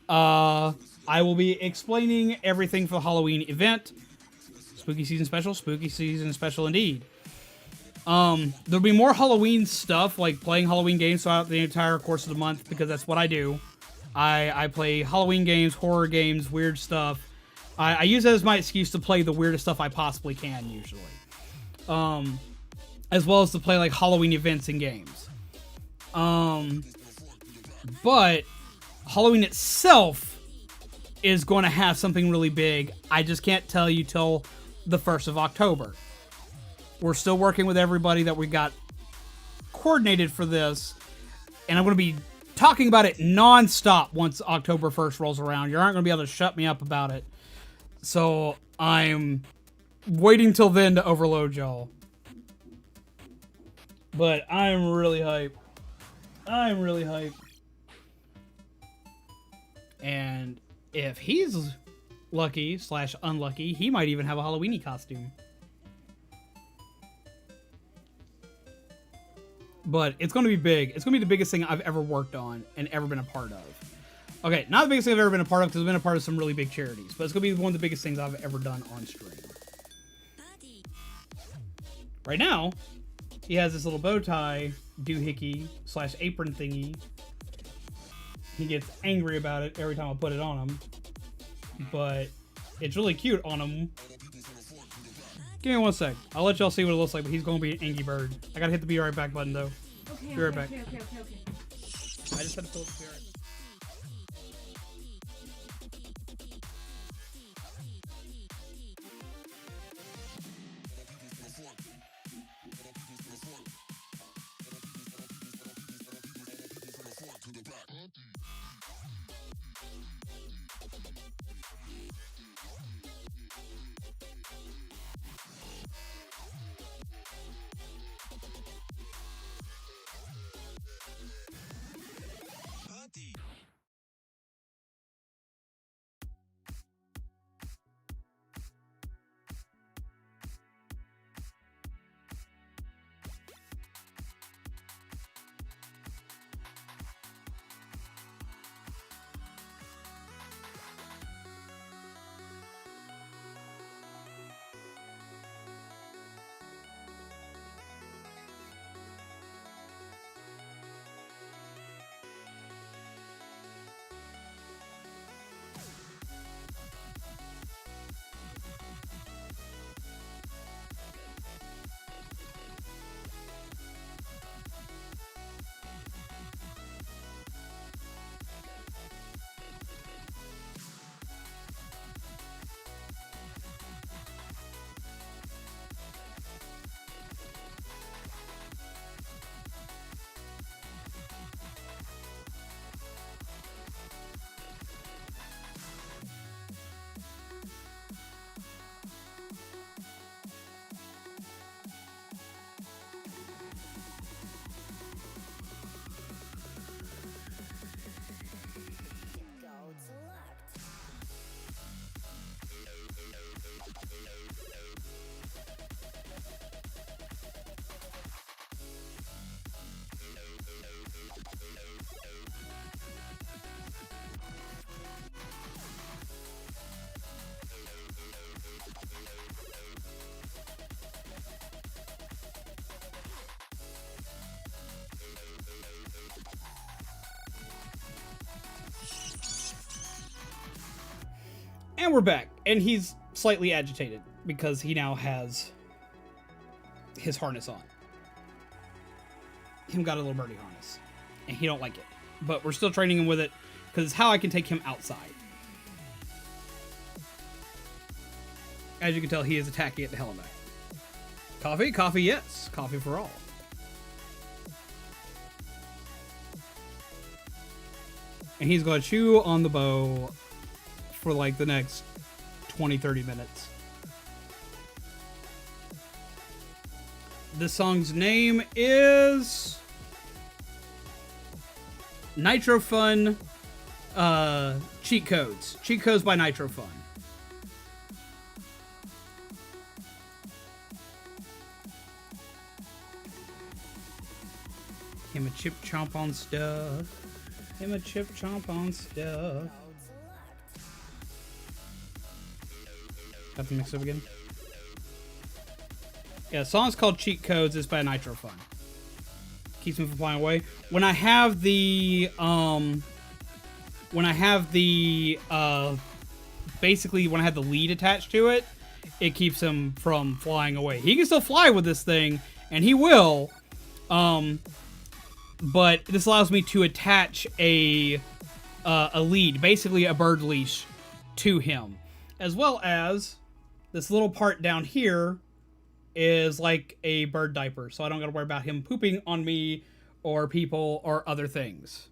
I will be explaining everything for the Halloween event. Spooky Season Special indeed. There'll be more Halloween stuff, like playing Halloween games throughout the entire course of the month, because that's what I do. I play Halloween games, horror games, weird stuff. I use that as my excuse to play the weirdest stuff I possibly can, usually. As well as to play, like, Halloween events and games. But Halloween itself is going to have something really big. I just can't tell you till the 1st of October. We're still working with everybody that we got coordinated for this. And I'm going to be talking about it non-stop once October 1st rolls around. You aren't going to be able to shut me up about it. So I'm waiting till then to overload y'all. But I'm really hyped. I'm really hyped. And if he's lucky / unlucky, he might even have a Halloweeny costume. But it's going to be big. It's going to be the biggest thing I've ever worked on and ever been a part of. Okay, not the biggest thing I've ever been a part of, because I've been a part of some really big charities. But it's going to be one of the biggest things I've ever done on stream. Right now, he has this little bow tie doohickey / apron thingy. He gets angry about it every time I put it on him. But it's really cute on him. Give me 1 sec. I'll let y'all see what it looks like, but he's going to be an Angry Bird. I gotta hit the be right back button, though. Okay, Be right back. Okay. I just had to pull up the be right. And we're back. And he's slightly agitated because he now has his harness on. Him got a little birdie harness. And he don't like it. But we're still training him with it because it's how I can take him outside. As you can tell, he is attacking it the hell and back. Coffee? Coffee, yes. Coffee for all. And he's going to chew on the bow for like the next 20-30 minutes. This song's name is Nitro Fun Cheat Codes. Cheat Codes by Nitro Fun. Him a chip chomp on stuff. Him a chip chomp on stuff. Got to mix up again. Yeah, the song's called Cheat Codes. It's by Nitro Fun. Keeps me from flying away. When I have the basically when I have the lead attached to it, it keeps him from flying away. He can still fly with this thing, and he will. But this allows me to attach a lead, basically a bird leash, to him, as well as this little part down here is like a bird diaper, so I don't gotta worry about him pooping on me or people or other things.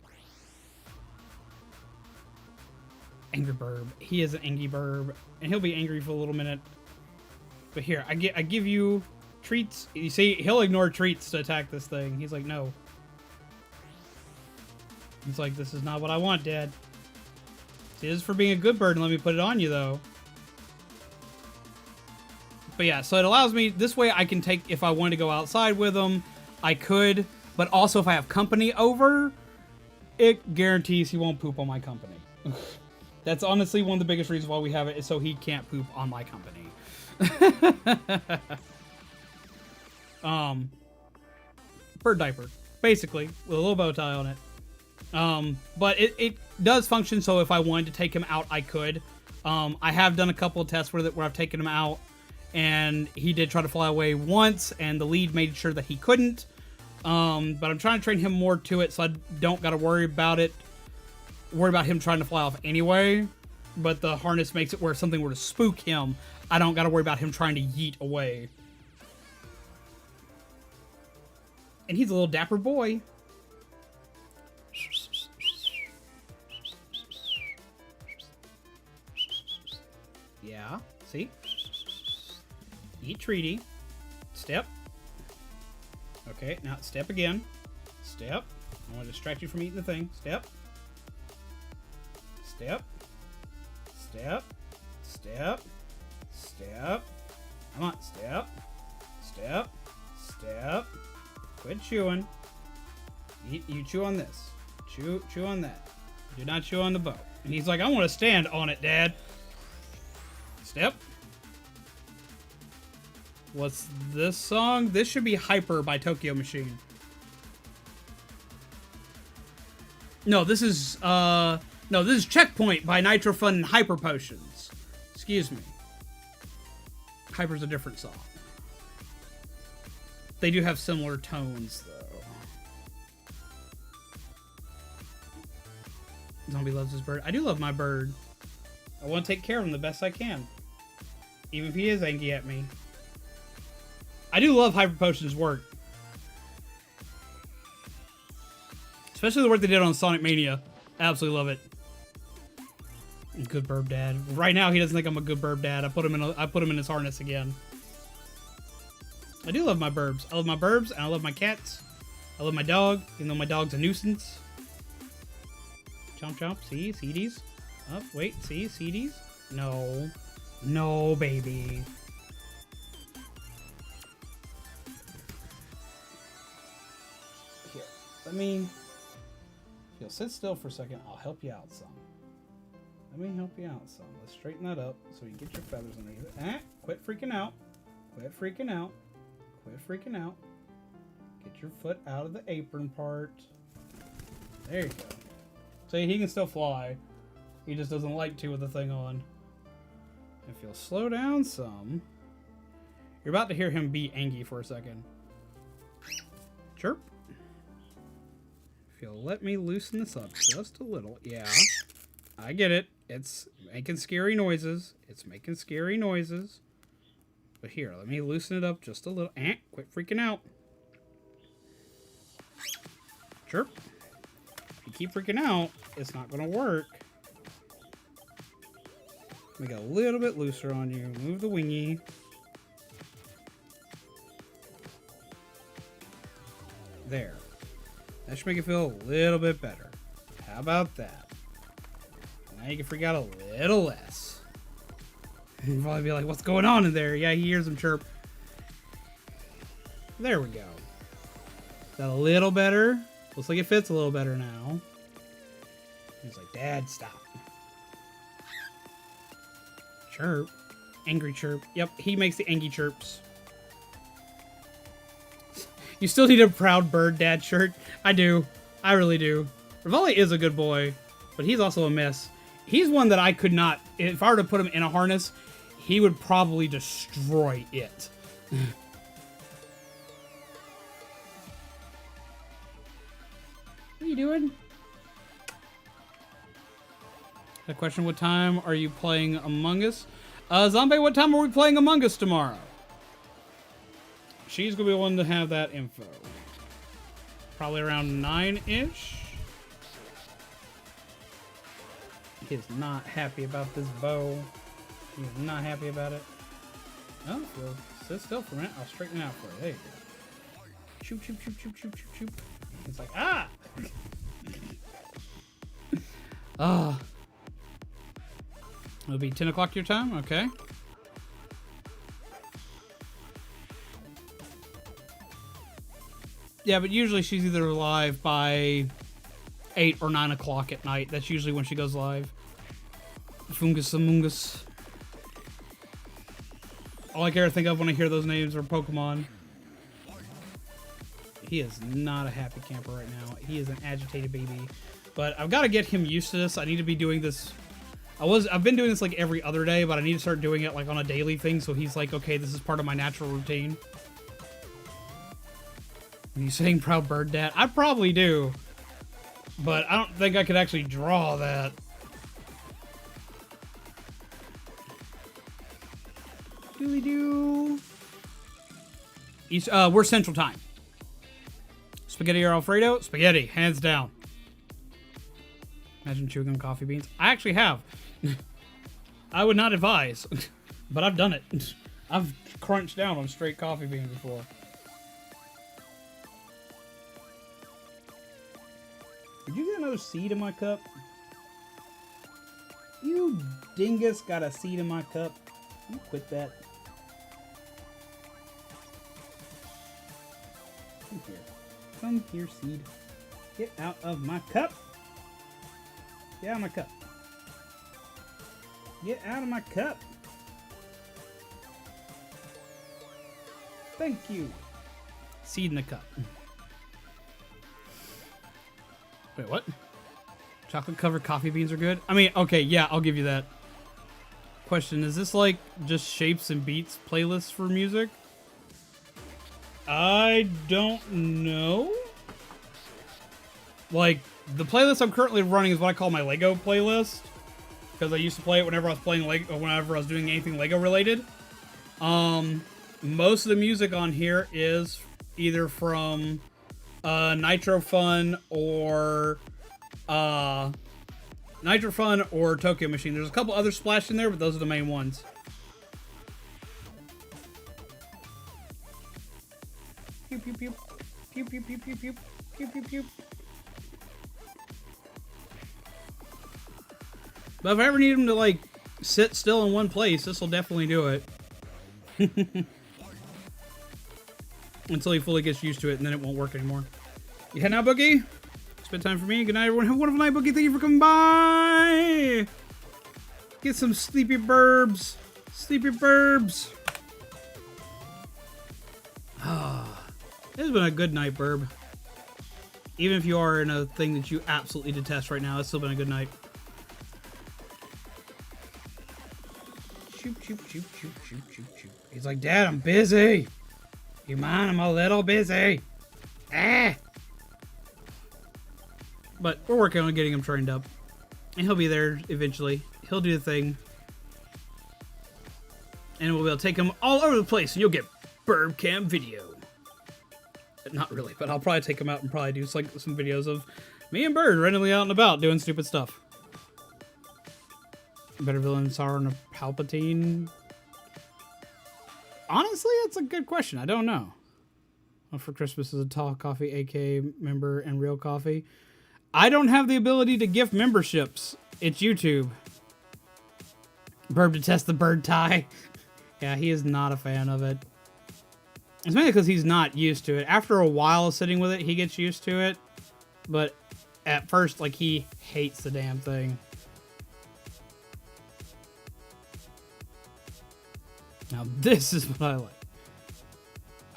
Angry burb. He is an angry burb, and he'll be angry for a little minute. But here, I give you treats. You see, he'll ignore treats to attack this thing. He's like, no. He's like, this is not what I want, Dad. See, this is for being a good bird, and let me put it on you, though. But yeah, so it allows me, this way I can take, if I wanted to go outside with him, I could. But also, if I have company over, it guarantees he won't poop on my company. That's honestly one of the biggest reasons why we have it, is so he can't poop on my company. Bird diaper, basically, with a little bow tie on it. But it does function, so if I wanted to take him out, I could. I have done a couple of tests where I've taken him out, and he did try to fly away once, and the lead made sure that he couldn't. But I'm trying to train him more to it, so I don't got to worry about him trying to fly off anyway. But the harness makes it where if something were to spook him, I don't got to worry about him trying to yeet away. And he's a little dapper boy. Yeah, see? Eat treaty. Step. Okay, now step again. Step. I want to distract you from eating the thing. Step. Step. Step. Step. Step. Come on, step. Step. Step. Quit chewing. You chew on this. Chew on that. Do not chew on the bow. And he's like, I want to stand on it, Dad. Step. What's this song? This should be Hyper by Tokyo Machine. No, this is Checkpoint by Nitro Fun and Hyper Potions. Excuse me. Hyper's a different song. They do have similar tones, though. Zombie loves his bird. I do love my bird. I want to take care of him the best I can. Even if he is angry at me. I do love Hyper Potion's work. Especially the work they did on Sonic Mania. Absolutely love it. Good burb dad. Right now he doesn't think I'm a good burb dad. I put him in his harness again. I do love my burbs. I love my burbs and I love my cats. I love my dog, even though my dog's a nuisance. Chomp chomp. See? CDs? Up. Wait. See? CDs? No. No, baby. Here. Let me... If you'll sit still for a second, I'll help you out some. Let me help you out some. Let's straighten that up so you get your feathers underneath it. Quit freaking out. Quit freaking out. Quit freaking out. Get your foot out of the apron part. There you go. See, he can still fly. He just doesn't like to with the thing on. If you'll slow down some. You're about to hear him be angry for a second. Chirp. If you'll let me loosen this up just a little. Yeah, I get it. It's making scary noises. It's making scary noises. But here, let me loosen it up just a little. Quit freaking out. Chirp. If you keep freaking out, it's not going to work. Make it a little bit looser on you. Move the wingy. There. That should make it feel a little bit better. How about that? Now you can freak out a little less. You'll probably be like, what's going on in there? Yeah, he hears him chirp. There we go. Is that a little better? Looks like it fits a little better now. He's like, Dad, stop. Chirp. Angry chirp. Yep, he makes the angry chirps. You still need a proud bird dad shirt. I do. I really do. Rivali is a good boy, but he's also a mess. He's one that I could not... If I were to put him in a harness, he would probably destroy it. What are you doing? The question, what time are you playing Among Us? Zombie, what time are we playing Among Us tomorrow? She's going to be one to have that info. Probably around 9-ish. He is not happy about this bow. He is not happy about it. Oh, well, sit still for a minute. I'll straighten it out for you. There you go. Shoop, shoop, shoop, shoop, shoop, shoop, shoop. It's like, ah! Ah. It'll be 10 o'clock your time? Okay. Yeah, but usually she's either live by 8 or 9 o'clock at night. That's usually when she goes live. Fungus Amungus. All I care to think of when I hear those names are Pokemon. He is not a happy camper right now. He is an agitated baby. But I've got to get him used to this. I need to be doing this. I've been doing this like every other day, but I need to start doing it like on a daily thing. So he's like, okay, this is part of my natural routine. Are you saying proud bird dad? I probably do. But I don't think I could actually draw that. Doodly doo. We're Central Time. Spaghetti or Alfredo? Spaghetti, hands down. Imagine chewing on coffee beans. I actually have. I would not advise, but I've done it. I've crunched down on straight coffee beans before. Did you get another seed in my cup? You dingus got a seed in my cup. You quit that. Come here. Come here, seed. Get out of my cup. Get out of my cup. Get out of my cup. Thank you. Seed in the cup. Wait, what? Chocolate covered coffee beans are good? I mean, okay, yeah, I'll give you that. Question, is this like just shapes and beats playlists for music? I don't know. Like, the playlist I'm currently running is what I call my Lego playlist. Because I used to play it whenever I was playing Lego, or whenever I was doing anything Lego related. Most of the music on here is either from Nitro Fun or Tokyo Machine. There's a couple other splashed in there, but those are the main ones. Pew pew pew. Pew pew pew pew pew. Pew pew pew. But if I ever need him to like sit still in one place, this will definitely do it. Until he fully gets used to it, and then it won't work anymore. You heading out, Boogie? It's bedtime for me. Good night, everyone. Have a wonderful night, Boogie. Thank you for coming by. Get some sleepy burbs. Sleepy burbs. This has been a good night, Burb. Even if you are in a thing that you absolutely detest right now, it's still been a good night. Shoop, shoop, shoop, shoop, shoop, shoop, shoop. He's like, Dad, I'm busy. You mind? I'm a little busy. Ah. But we're working on getting him trained up. And he'll be there eventually. He'll do the thing. And we'll be able to take him all over the place, and you'll get burb cam video. Not really, but I'll probably take him out and probably do like some videos of me and Bird randomly out and about doing stupid stuff. Better villain, Sauron or Palpatine? Honestly, that's a good question. I don't know. Well, for Christmas is a Tall Coffee AK member and Real Coffee. I don't have the ability to gift memberships. It's YouTube. Burb to test the bird tie. Yeah, he is not a fan of it. It's mainly because he's not used to it. After a while of sitting with it, he gets used to it. But at first, like, he hates the damn thing. Now, this is what I like.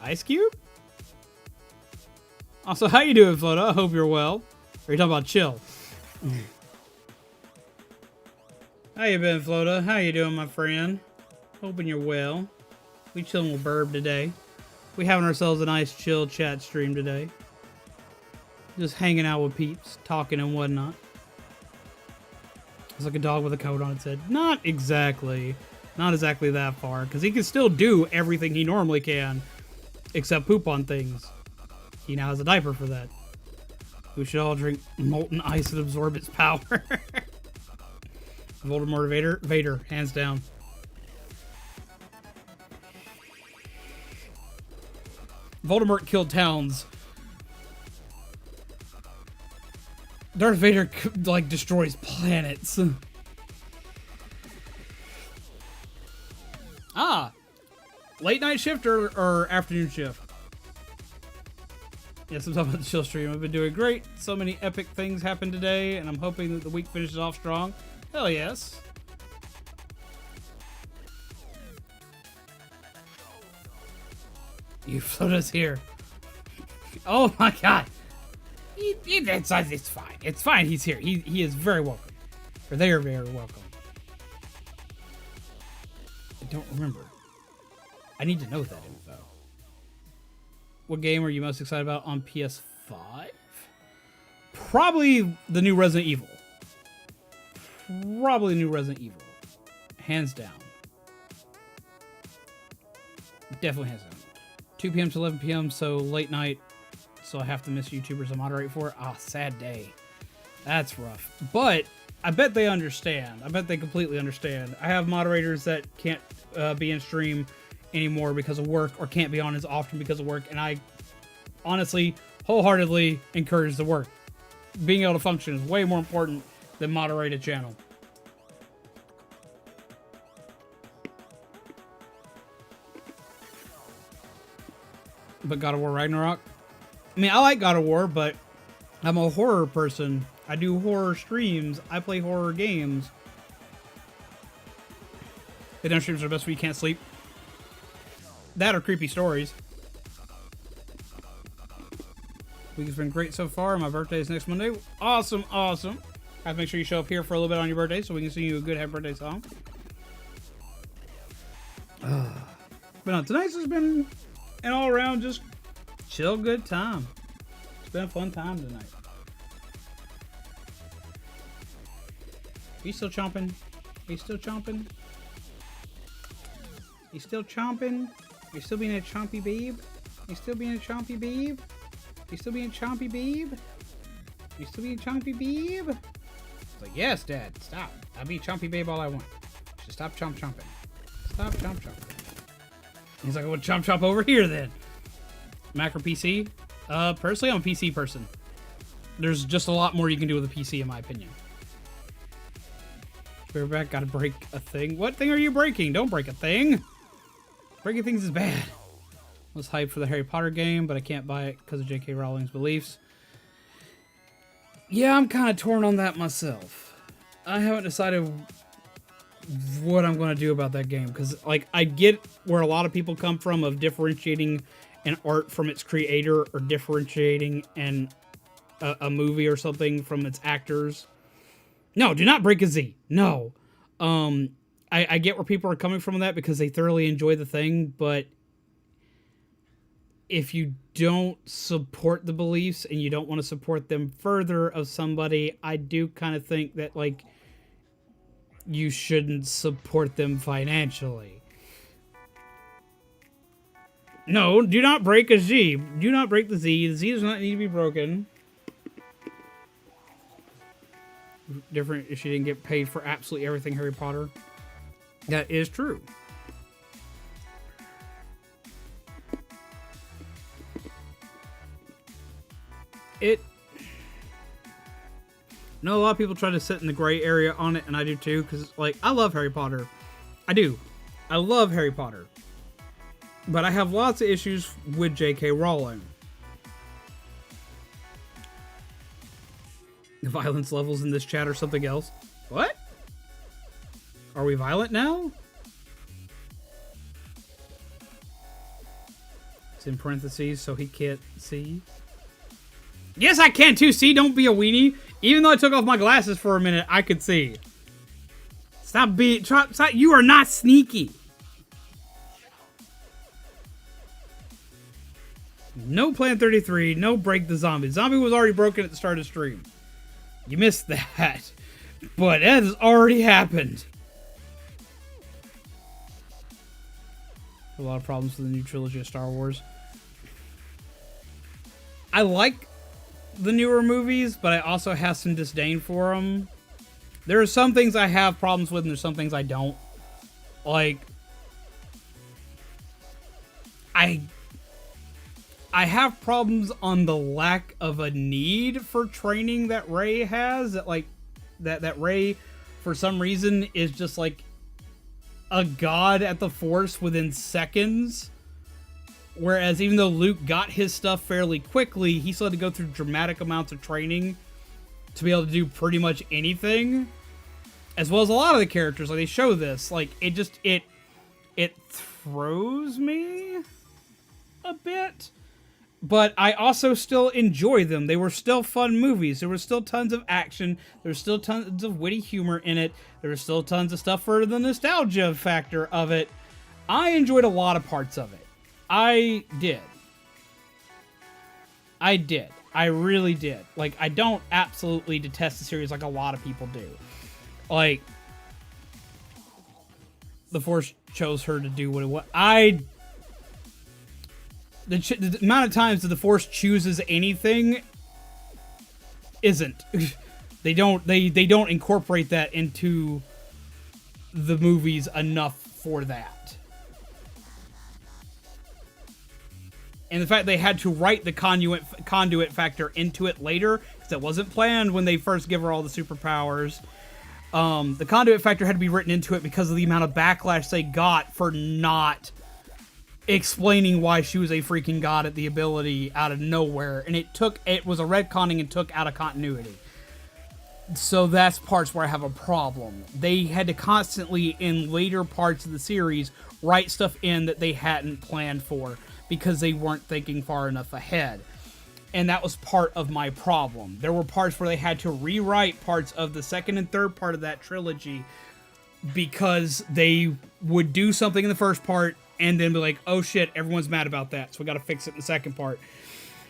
Ice Cube? Also, how you doing, Floda? I hope you're well. Or are you talking about chill? How you been, Floda? How you doing, my friend? Hoping you're well. We chilling with Burb today. We having ourselves a nice chill chat stream today. Just hanging out with peeps, talking and whatnot. It's like a dog with a coat on its head. Not exactly. Not exactly that far, because he can still do everything he normally can, except poop on things. He now has a diaper for that. We should all drink molten ice and absorb its power. Voldemort, Vader, hands down. Voldemort killed towns. Darth Vader, like, destroys planets. Ah! Late night shift or afternoon shift? Yes, I'm talking about the chill stream. I've been doing great. So many epic things happened today, and I'm hoping that the week finishes off strong. Hell yes. You float us here. Oh my god. It's fine. It's fine. He's here. He is very welcome. Or they are very welcome. I don't remember. I need to know that info. What game are you most excited about on PS5? Probably the new Resident Evil. Probably new Resident Evil. Hands down. Definitely hands down. 2 p.m. to 11 p.m. so late night. So I have to miss YouTubers I moderate for. Ah, sad day. That's rough. But I bet they understand. I bet they completely understand. I have moderators that can't be in stream anymore because of work, or can't be on as often because of work, and I honestly, wholeheartedly encourage the work. Being able to function is way more important than moderate a channel. But God of War Ragnarok? I mean, I like God of War, but I'm a horror person. I do horror streams. I play horror games. Hidden streams are the best when you can't sleep. That or creepy stories. Week has been great so far. My birthday is next Monday. Awesome, awesome. I have to make sure you show up here for a little bit on your birthday so we can sing you a good happy birthday song. But no, tonight's has been an all-around just chill, good time. It's been a fun time tonight. Are you still chomping? Are you still chomping? You still chomping? You still being a chompy babe? You still being a chompy babe? You still being a chompy babe? You still being a chompy babe? It's like, yes, Dad, stop. I'll be a chompy babe all I want. Just stop chomping. Stop chomping. He's like, well, chomp over here then. Mac or PC? Personally, I'm a PC person. There's just a lot more you can do with a PC, in my opinion. We're back. Gotta break a thing. What thing are you breaking? Don't break a thing. Breaking things is bad. I was hyped for the Harry Potter game, but I can't buy it because of J.K. Rowling's beliefs. Yeah, I'm kind of torn on that myself. I haven't decided what I'm going to do about that game, because, like, I get where a lot of people come from of differentiating an art from its creator, or differentiating a movie or something from its actors. No, do not break a Z. No. I get where people are coming from with that because they thoroughly enjoy the thing, but if you don't support the beliefs and you don't want to support them further of somebody, I do kind of think that, like, you shouldn't support them financially. No, do not break a Z. Do not break the Z. The Z does not need to be broken. Different if she didn't get paid for absolutely everything Harry Potter. That is true. I know a lot of people try to sit in the gray area on it, and I do too, because, like, I love Harry Potter. I do. I love Harry Potter. But I have lots of issues with J.K. Rowling. The violence levels in this chat are something else. What? Are we violent now? It's in parentheses, so he can't see. Yes, I can too. See, don't be a weenie. Even though I took off my glasses for a minute, I could see. Stop being... Stop, you are not sneaky. No Plan 33. No Break the Zombie. Zombie was already broken at the start of the stream. You missed that. But that has already happened. A lot of problems with the new trilogy of Star Wars. I like the newer movies, but I also have some disdain for them. There are some things I have problems with, and there's some things I don't. Like, I have problems on the lack of a need for training that Rey has. That, like, that Rey, for some reason, is just like a god at the Force within seconds. Whereas even though Luke got his stuff fairly quickly, he still had to go through dramatic amounts of training to be able to do pretty much anything. As well as a lot of the characters, like, they show this. Like, it just, it throws me a bit. But I also still enjoy them. They were still fun movies. There was still tons of action. There was still tons of witty humor in it. There was still tons of stuff for the nostalgia factor of it. I enjoyed a lot of parts of it. I did. I really did. Like, I don't absolutely detest the series like a lot of people do. Like, the Force chose her to do what it was. The amount of times that the Force chooses anything isn't. They don't incorporate that into the movies enough for that. And the fact they had to write the conduit factor into it later, because it wasn't planned when they first give her all the superpowers. The conduit factor had to be written into it because of the amount of backlash they got for not explaining why she was a freaking god at the ability out of nowhere. And it was a retconning and took out of continuity. So that's parts where I have a problem. They had to constantly, in later parts of the series, write stuff in that they hadn't planned for, because they weren't thinking far enough ahead. And that was part of my problem. There were parts where they had to rewrite parts of the second and third part of that trilogy because they would do something in the first part and then be like, oh shit, everyone's mad about that, so we gotta fix it in the second part.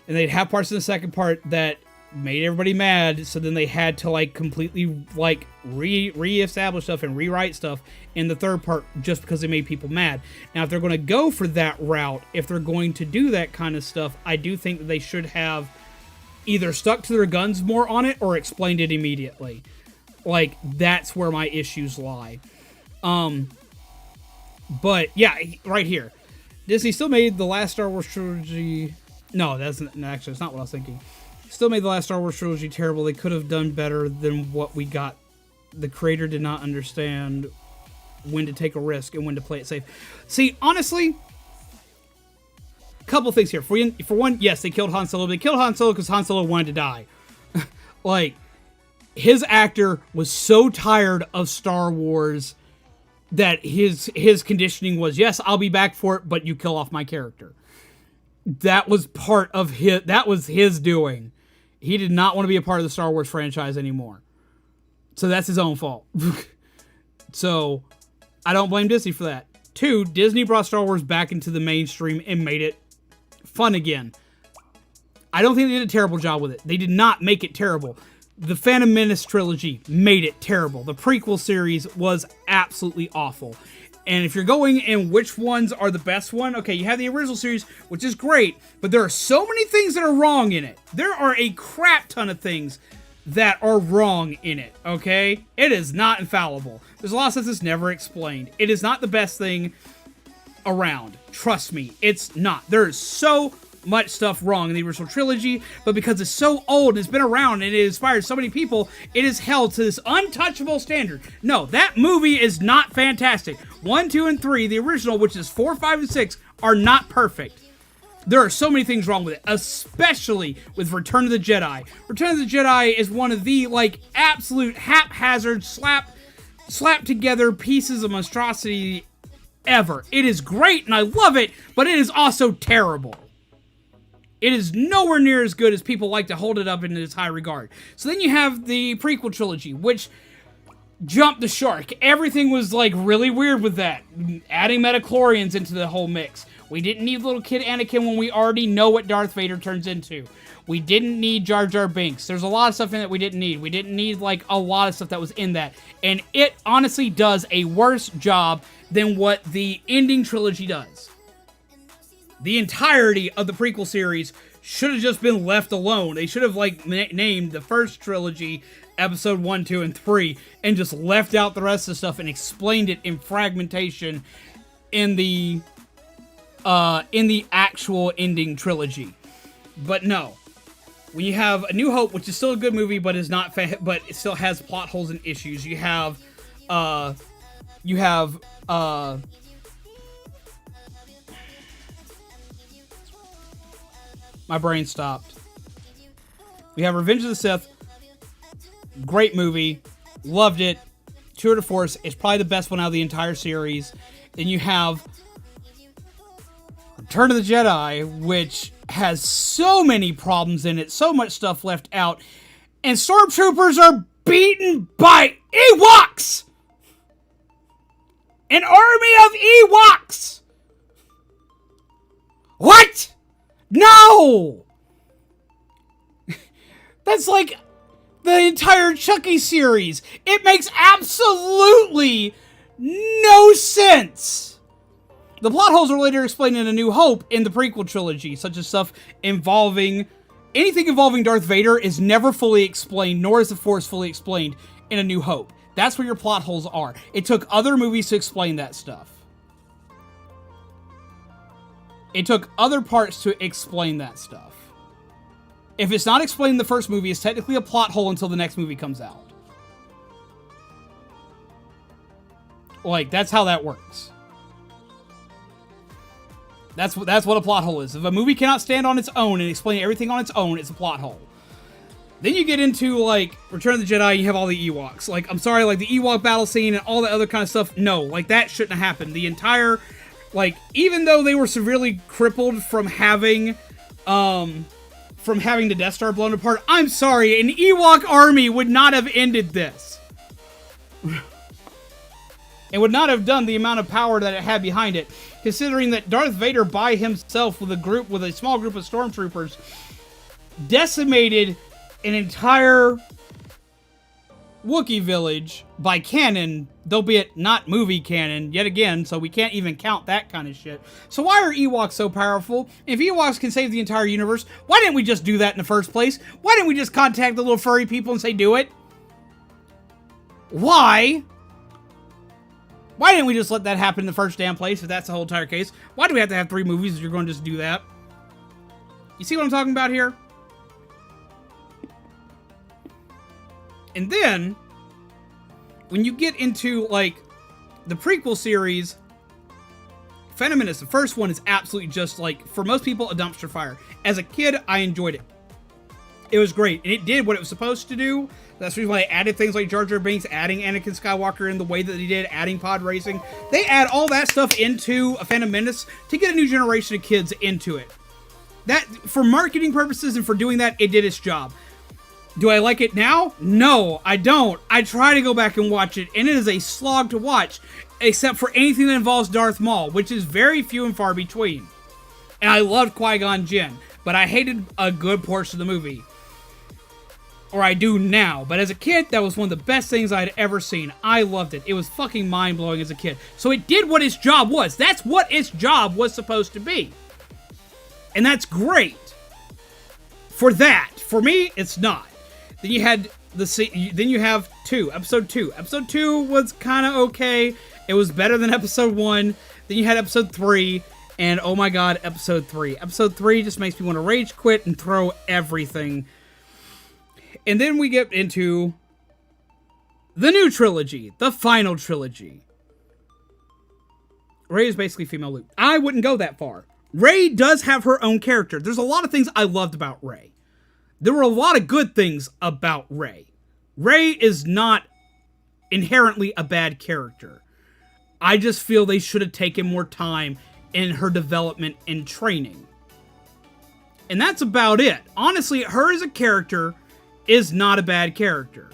And they'd have parts in the second part that made everybody mad, so then they had to, like, completely, like, re-establish stuff and rewrite stuff in the third part just because they made people mad. Now, if they're going to go for that route, if they're going to do that kind of stuff, I do think that they should have either stuck to their guns more on it or explained it immediately. Like, that's where my issues lie. But, yeah, right here. Disney still made the last Star Wars trilogy... No, actually, it's not what I was thinking. Still made the last Star Wars trilogy terrible. They could have done better than what we got. The creator did not understand when to take a risk and when to play it safe. See, honestly, a couple things here. For one, yes, they killed Han Solo. They killed Han Solo because Han Solo wanted to die. Like, his actor was so tired of Star Wars that his conditioning was, yes, I'll be back for it, but you kill off my character. That was part of his doing. He did not want to be a part of the Star Wars franchise anymore. So that's his own fault. So, I don't blame Disney for that. 2, Disney brought Star Wars back into the mainstream and made it fun again. I don't think they did a terrible job with it. They did not make it terrible. The Phantom Menace trilogy made it terrible. The prequel series was absolutely awful. And if you're going in which ones are the best one, okay, you have the original series, which is great, but there are so many things that are wrong in it. There are a crap ton of things that are wrong in it, okay? It is not infallible. There's a lot of stuff that's never explained. It is not the best thing around. Trust me, it's not. There is so much stuff wrong in the original trilogy, but because it's so old and it's been around and it inspired so many people, it is held to this untouchable standard. No, that movie is not fantastic. 1, 2, and 3, the original, which is 4, 5, and 6, are not perfect. There are so many things wrong with it, especially with Return of the Jedi. Return of the Jedi is one of the, like, absolute haphazard, slap together pieces of monstrosity ever. It is great and I love it, but it is also terrible. It is nowhere near as good as people like to hold it up in this high regard. So then you have the prequel trilogy, which jumped the shark. Everything was, like, really weird with that. Adding metachlorians into the whole mix. We didn't need little kid Anakin when we already know what Darth Vader turns into. We didn't need Jar Jar Binks. There's a lot of stuff in it we didn't need. We didn't need, like, a lot of stuff that was in that. And it honestly does a worse job than what the ending trilogy does. The entirety of the prequel series should have just been left alone. They should have, like, named the first trilogy episode 1, 2, and 3 and just left out the rest of the stuff and explained it in fragmentation in the actual ending trilogy. But no. When you have A New Hope, which is still a good movie, but is not but it still has plot holes and issues. You have my brain stopped. We have Revenge of the Sith. Great movie. Loved it. Tour de Force is probably the best one out of the entire series. Then you have Return of the Jedi, which has so many problems in it, so much stuff left out, and stormtroopers are beaten by Ewoks! An army of Ewoks! What? No! That's like the entire Chucky series. It makes absolutely no sense. The plot holes are later explained in A New Hope in the prequel trilogy, such as stuff involving... Anything involving Darth Vader is never fully explained, nor is the Force fully explained in A New Hope. That's where your plot holes are. It took other movies to explain that stuff. It took other parts to explain that stuff. If it's not explained in the first movie, it's technically a plot hole until the next movie comes out. Like, that's how that works. That's what a plot hole is. If a movie cannot stand on its own and explain everything on its own, it's a plot hole. Then you get into, like, Return of the Jedi, you have all the Ewoks. Like, I'm sorry, like, the Ewok battle scene and all that other kind of stuff, no. Like, that shouldn't have happened. The entire, like, even though they were severely crippled from having the Death Star blown apart, I'm sorry, an Ewok army would not have ended this. It would not have done the amount of power that it had behind it, considering that Darth Vader by himself with a small group of stormtroopers decimated an entire Wookiee village by canon, albeit not movie canon, yet again, so we can't even count that kind of shit. So why are Ewoks so powerful? If Ewoks can save the entire universe, why didn't we just do that in the first place? Why didn't we just contact the little furry people and say, do it? Why? Why didn't we just let that happen in the first damn place, if that's the whole entire case? Why do we have to have 3 movies if you're going to just do that? You see what I'm talking about here? And then, when you get into, like, the prequel series, Phantom Menace, the first one is absolutely just, like, for most people, a dumpster fire. As a kid, I enjoyed it. It was great, and it did what it was supposed to do. That's the reason why they added things like Jar Jar Binks, adding Anakin Skywalker in the way that they did, adding pod racing. They add all that stuff into a Phantom Menace to get a new generation of kids into it. That, for marketing purposes and for doing that, it did its job. Do I like it now? No, I don't. I try to go back and watch it, and it is a slog to watch. except for anything that involves Darth Maul, which is very few and far between. And I loved Qui-Gon Jinn, but I hated a good portion of the movie. Or I do now, but as a kid, that was one of the best things I'd ever seen. I loved it. It was fucking mind-blowing as a kid. So it did what its job was. That's what its job was supposed to be. And that's great. For that. For me, it's not. Then you had then you have episode 2. Episode 2 was kind of okay. It was better than episode 1. Then you had episode 3, and oh my god, episode 3. Episode 3 just makes me want to rage quit and throw everything. And then we get into the new trilogy, the final trilogy. Rey is basically female Luke. I wouldn't go that far. Rey does have her own character. There's a lot of things I loved about Rey. There were a lot of good things about Rey. Rey is not inherently a bad character. I just feel they should have taken more time in her development and training. And that's about it. Honestly, her as a character is not a bad character.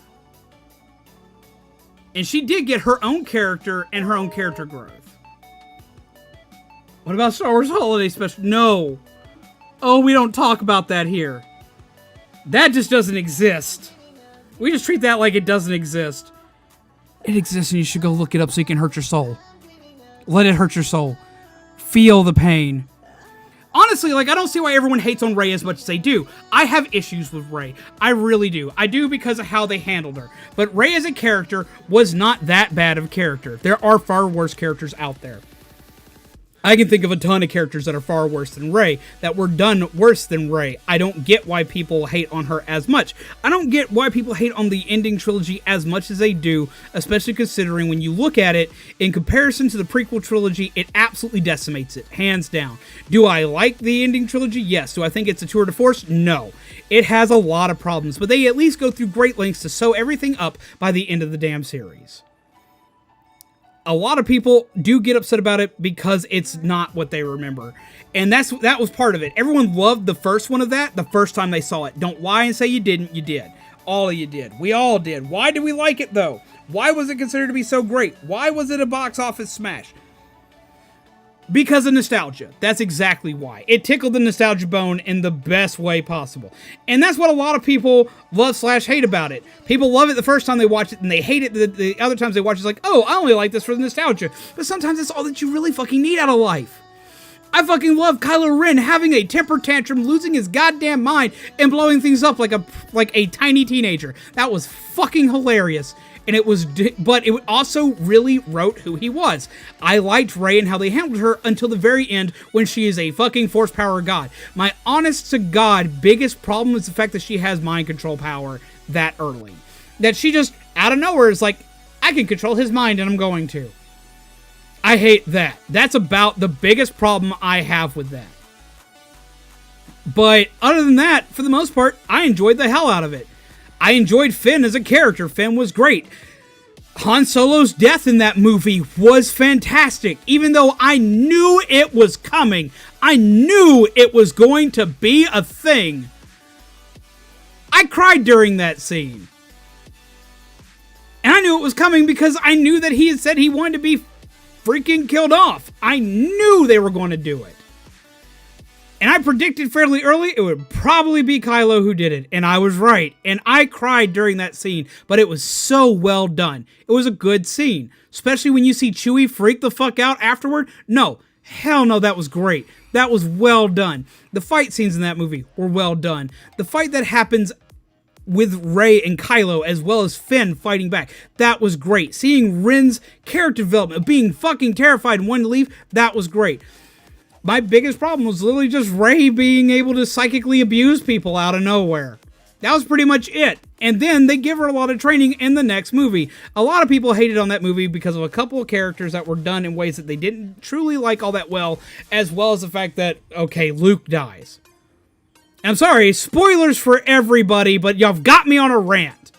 And she did get her own character and her own character growth. What about Star Wars Holiday Special? No. Oh, we don't talk about that here. That just doesn't exist. We just treat that like it doesn't exist. It exists and you should go look it up so you can hurt your soul. Let it hurt your soul. Feel the pain. Honestly, like, I don't see why everyone hates on Rey as much as they do. I have issues with Rey. I really do. I do because of how they handled her. But Rey as a character was not that bad of a character. There are far worse characters out there. I can think of a ton of characters that are far worse than Rey, that were done worse than Rey. I don't get why people hate on her as much. I don't get why people hate on the ending trilogy as much as they do, especially considering when you look at it, in comparison to the prequel trilogy, it absolutely decimates it, hands down. Do I like the ending trilogy? Yes. Do I think it's a tour de force? No. It has a lot of problems, but they at least go through great lengths to sew everything up by the end of the damn series. A lot of people do get upset about it because it's not what they remember. And that was part of it. Everyone loved the first one of that the first time they saw it. Don't lie and say you didn't. You did. All of you did. We all did. Why did we like it, though? Why was it considered to be so great? Why was it a box office smash? Because of nostalgia. That's exactly why. It tickled the nostalgia bone in the best way possible. And that's what a lot of people love/hate about it. People love it the first time they watch it, and they hate it the other times they watch it. It's like, oh, I only like this for the nostalgia. But sometimes it's all that you really fucking need out of life. I fucking love Kylo Ren having a temper tantrum, losing his goddamn mind, and blowing things up like a tiny teenager. That was fucking hilarious. And but it also really wrote who he was. I liked Rey and how they handled her until the very end when she is a fucking force power god. My honest to God biggest problem is the fact that she has mind control power that early. That she just, out of nowhere, is like, I can control his mind and I'm going to. I hate that. That's about the biggest problem I have with that. But other than that, for the most part, I enjoyed the hell out of it. I enjoyed Finn as a character. Finn was great. Han Solo's death in that movie was fantastic. Even though I knew it was coming. I knew it was going to be a thing. I cried during that scene. And I knew it was coming because I knew that he had said he wanted to be freaking killed off. I knew they were going to do it. And I predicted fairly early it would probably be Kylo who did it. And I was right. And I cried during that scene. But it was so well done. It was a good scene. Especially when you see Chewie freak the fuck out afterward. No. Hell no, that was great. That was well done. The fight scenes in that movie were well done. The fight that happens with Rey and Kylo as well as Finn fighting back. That was great. Seeing Ren's character development, being fucking terrified and wanting to leave, that was great. My biggest problem was literally just Rey being able to psychically abuse people out of nowhere. That was pretty much it. And then they give her a lot of training in the next movie. A lot of people hated on that movie because of a couple of characters that were done in ways that they didn't truly like all that well as the fact that, okay, Luke dies. I'm sorry, spoilers for everybody, but y'all got me on a rant.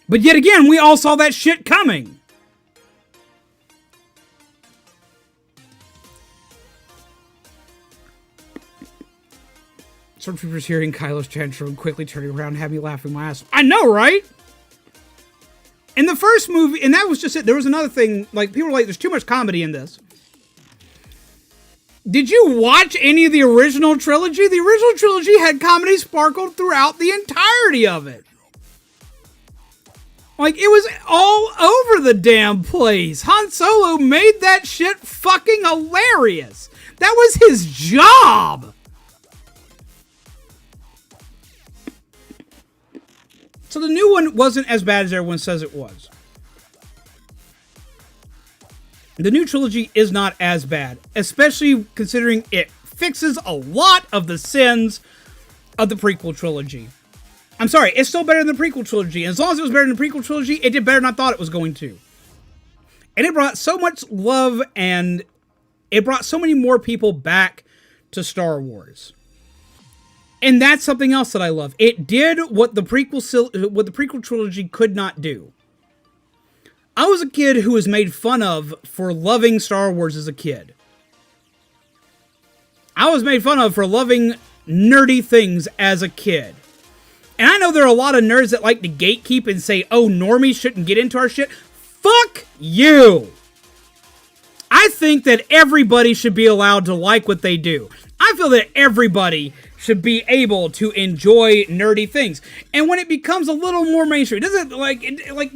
But yet again, we all saw that shit coming. Stormtroopers hearing Kylo's tantrum quickly turning around had me laughing my ass. I know, right? In the first movie, and that was just it. There was another thing, like, people were like, there's too much comedy in this. Did you watch any of the original trilogy? The original trilogy had comedy sparkled throughout the entirety of it. Like, it was all over the damn place. Han Solo made that shit fucking hilarious. That was his job. So the new one wasn't as bad as everyone says it was. The new trilogy is not as bad, especially considering it fixes a lot of the sins of the prequel trilogy. I'm sorry, it's still better than the prequel trilogy. And as long as it was better than the prequel trilogy, it did better than I thought it was going to. And it brought so much love, and it brought so many more people back to Star Wars. And that's something else that I love. It did what the prequel trilogy could not do. I was a kid who was made fun of for loving Star Wars as a kid. I was made fun of for loving nerdy things as a kid. And I know there are a lot of nerds that like to gatekeep and say, oh, normies shouldn't get into our shit. Fuck you! I think that everybody should be allowed to like what they do. I feel that everybody should be able to enjoy nerdy things. And when it becomes a little more mainstream, doesn't like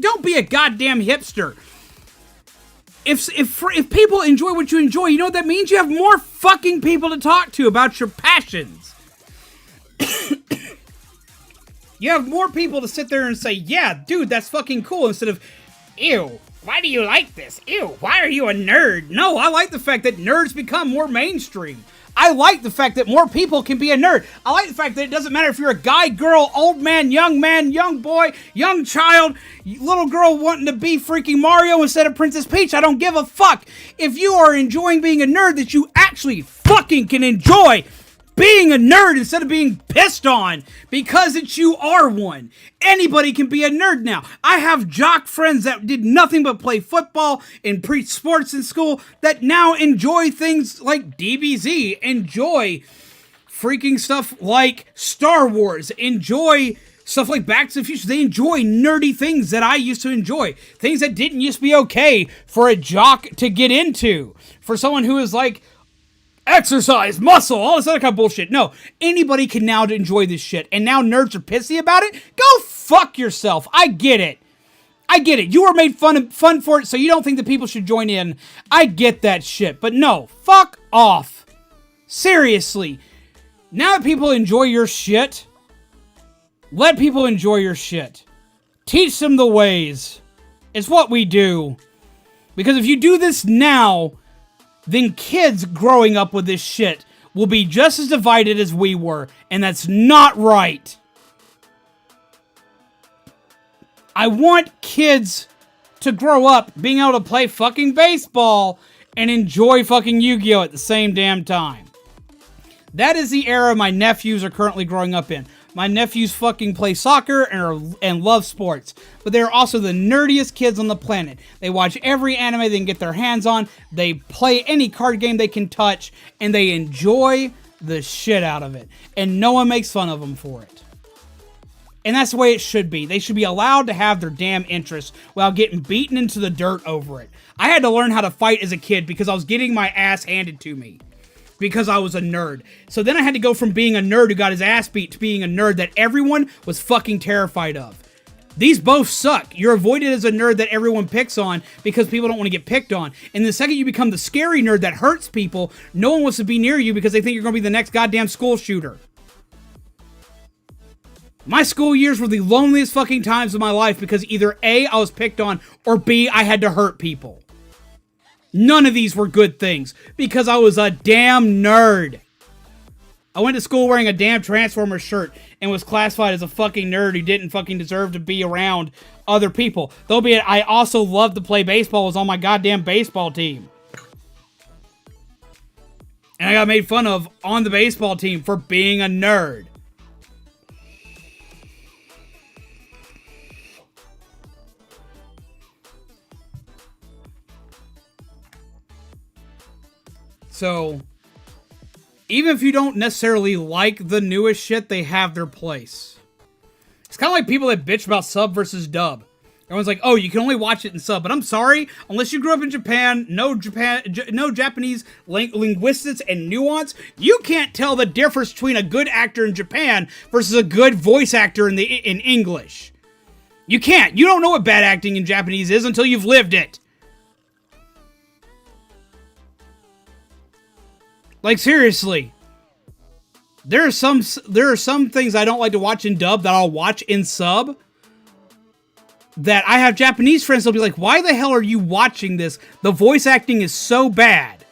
don't be a goddamn hipster. If people enjoy what you enjoy, you know what that means? You have more fucking people to talk to about your passions. You have more people to sit there and say, yeah, dude, that's fucking cool, instead of, ew, why do you like this? Ew, why are you a nerd? No, I like the fact that nerds become more mainstream. I like the fact that more people can be a nerd. I like the fact that it doesn't matter if you're a guy, girl, old man, young boy, young child, little girl wanting to be freaking Mario instead of Princess Peach. I don't give a fuck. If you are enjoying being a nerd, that you actually fucking can enjoy being a nerd instead of being pissed on because you are one. Anybody can be a nerd now. I have jock friends that did nothing but play football and preach sports in school that now enjoy things like DBZ, enjoy freaking stuff like Star Wars, enjoy stuff like Back to the Future. They enjoy nerdy things that I used to enjoy. Things that didn't used to be okay for a jock to get into. For someone who is like, exercise, muscle, all this other kind of bullshit. No, anybody can now enjoy this shit. And now nerds are pissy about it? Go fuck yourself. I get it. I get it. You were made fun for it, so you don't think that people should join in. I get that shit. But no, fuck off. Seriously. Now that people enjoy your shit, let people enjoy your shit. Teach them the ways. It's what we do. Because if you do this now, then kids growing up with this shit will be just as divided as we were, and that's not right. I want kids to grow up being able to play fucking baseball and enjoy fucking Yu-Gi-Oh! At the same damn time. That is the era my nephews are currently growing up in. My nephews fucking play soccer and love sports. But they're also the nerdiest kids on the planet. They watch every anime they can get their hands on. They play any card game they can touch. And they enjoy the shit out of it. And no one makes fun of them for it. And that's the way it should be. They should be allowed to have their damn interests without getting beaten into the dirt over it. I had to learn how to fight as a kid because I was getting my ass handed to me. Because I was a nerd. So then I had to go from being a nerd who got his ass beat to being a nerd that everyone was fucking terrified of. These both suck. You're avoided as a nerd that everyone picks on because people don't want to get picked on. And the second you become the scary nerd that hurts people, no one wants to be near you because they think you're going to be the next goddamn school shooter. My school years were the loneliest fucking times of my life because either A, I was picked on, or B, I had to hurt people. None of these were good things, because I was a damn nerd. I went to school wearing a damn Transformers shirt and was classified as a fucking nerd who didn't fucking deserve to be around other people. Though be it, I also loved to play baseball, was on my goddamn baseball team. And I got made fun of on the baseball team for being a nerd. So, even if you don't necessarily like the newest shit, they have their place. It's kind of like people that bitch about sub versus dub. Everyone's like, oh, you can only watch it in sub. But I'm sorry, unless you grew up in Japan, no Japanese linguistics and nuance, you can't tell the difference between a good actor in Japan versus a good voice actor in English. You can't. You don't know what bad acting in Japanese is until you've lived it. Like, seriously. There are some things I don't like to watch in dub that I'll watch in sub. That I have Japanese friends that'll be like, why the hell are you watching this? The voice acting is so bad.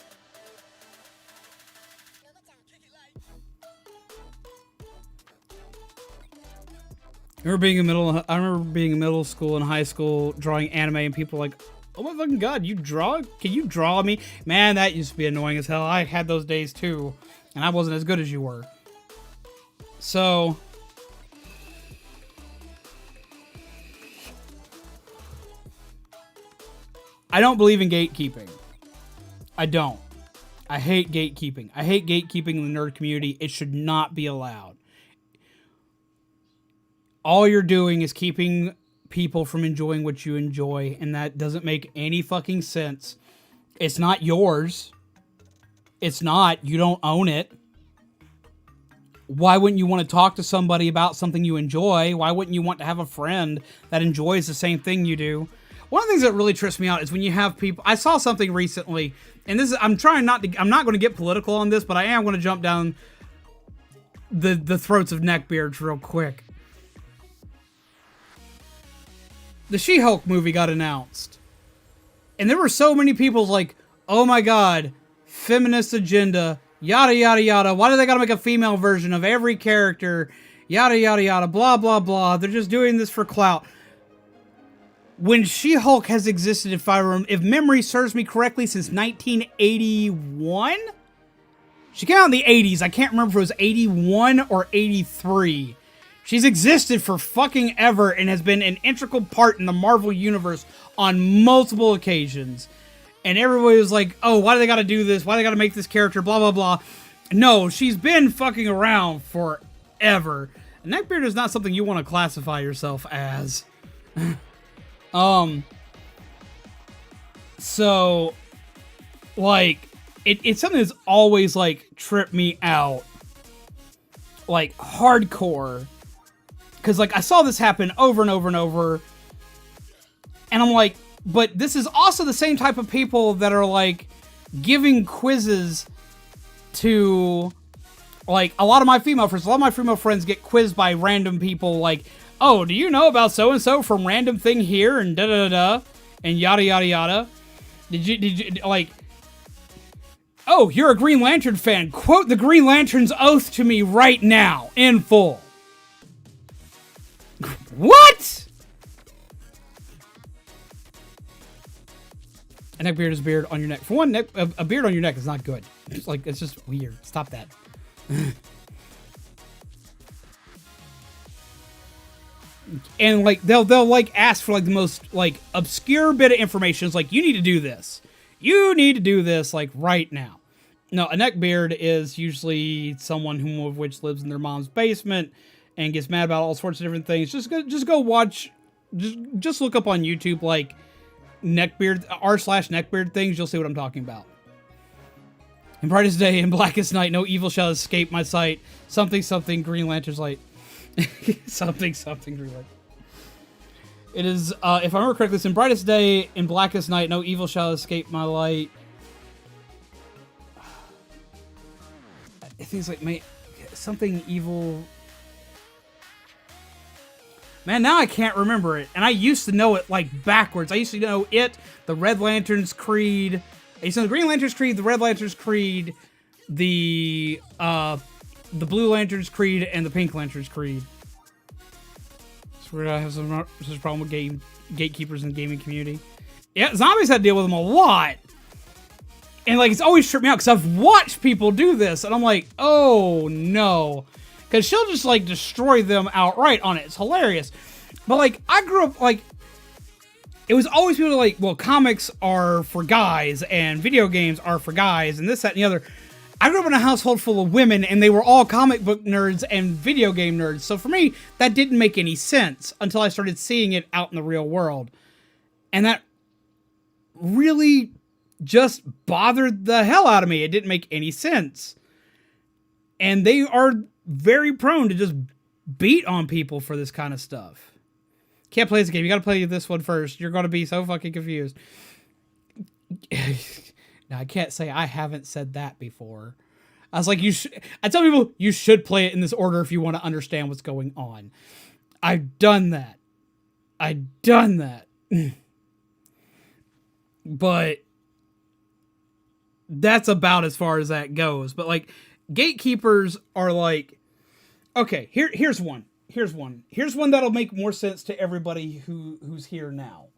I remember being in middle school and high school drawing anime and people were like, oh my fucking god, you draw? Can you draw me? Man, that used to be annoying as hell. I had those days too. And I wasn't as good as you were. So... I don't believe in gatekeeping. I don't. I hate gatekeeping. I hate gatekeeping in the nerd community. It should not be allowed. All you're doing is keeping people from enjoying what you enjoy, and that doesn't make any fucking sense. It's not yours. It's not. You don't own it. Why wouldn't you want to talk to somebody about something you enjoy? Why wouldn't you want to have a friend that enjoys the same thing you do? One of the things that really trips me out is when you have people... I saw something recently, and this is... I'm not going to get political on this, but I am going to jump down the throats of neckbeards real quick. The She-Hulk movie got announced. And there were so many people like, oh my god, feminist agenda, yada yada yada. Why do they gotta make a female version of every character? Yada yada yada, blah blah blah. They're just doing this for clout. When She-Hulk has existed, if memory serves me correctly, since 1981? She came out in the 80s. I can't remember if it was 81 or 83. She's existed for fucking ever and has been an integral part in the Marvel Universe on multiple occasions. And everybody was like, oh, why do they gotta do this? Why do they gotta make this character? Blah, blah, blah. No, she's been fucking around forever. Neckbeard is not something you want to classify yourself as. So, like, it's something that's always, like, tripped me out. Like, hardcore. Because, like, I saw this happen over and over and over. And I'm like, but this is also the same type of people that are, like, giving quizzes to, like, a lot of my female friends. A lot of my female friends get quizzed by random people, like, oh, do you know about so-and-so from random thing here, and da-da-da-da, and yada, yada, yada. Did you, like, oh, you're a Green Lantern fan. Quote the Green Lantern's oath to me right now, in full. What? A neckbeard is a beard on your neck. For one, a beard on your neck is not good. It's like, it's just weird. Stop that. And like they'll like ask for like the most like obscure bit of information. It's like, you need to do this. You need to do this like right now. No, a neckbeard is usually someone who of which lives in their mom's basement and gets mad about all sorts of different things. Just go watch. Just look up on YouTube like neckbeard r/neckbeard things. You'll see what I'm talking about. In brightest day and blackest night, no evil shall escape my sight. Something something Green Lantern's light. something Green Lantern. It is, if I remember correctly, it's in brightest day and blackest night, no evil shall escape my light. I think it's like something evil. Man, now I can't remember it. And I used to know it like backwards. I used to know it, the Red Lantern's Creed. I used to know the Green Lantern's Creed, the Red Lantern's Creed, the Blue Lantern's Creed, and the Pink Lantern's Creed. So we're gonna have some problem with gatekeepers in the gaming community. Yeah, Zombies had to deal with them a lot. And like, it's always tripped me out because I've watched people do this and I'm like, oh no. Because she'll just like destroy them outright on it. It's hilarious. But like, I grew up like, it was always people like, well, comics are for guys and video games are for guys and this, that, and the other. I grew up in a household full of women, and they were all comic book nerds and video game nerds. So for me, that didn't make any sense until I started seeing it out in the real world. And that really just bothered the hell out of me. It didn't make any sense. And they are very prone to just beat on people for this kind of stuff. Can't play this game. You gotta play this one first. You're gonna be so fucking confused. Now, I can't say I haven't said that before. I was like, I tell people, you should play it in this order if you want to understand what's going on. I've done that. But that's about as far as that goes. But, like, gatekeepers are like, okay, here's one. Here's one that'll make more sense to everybody who's here now.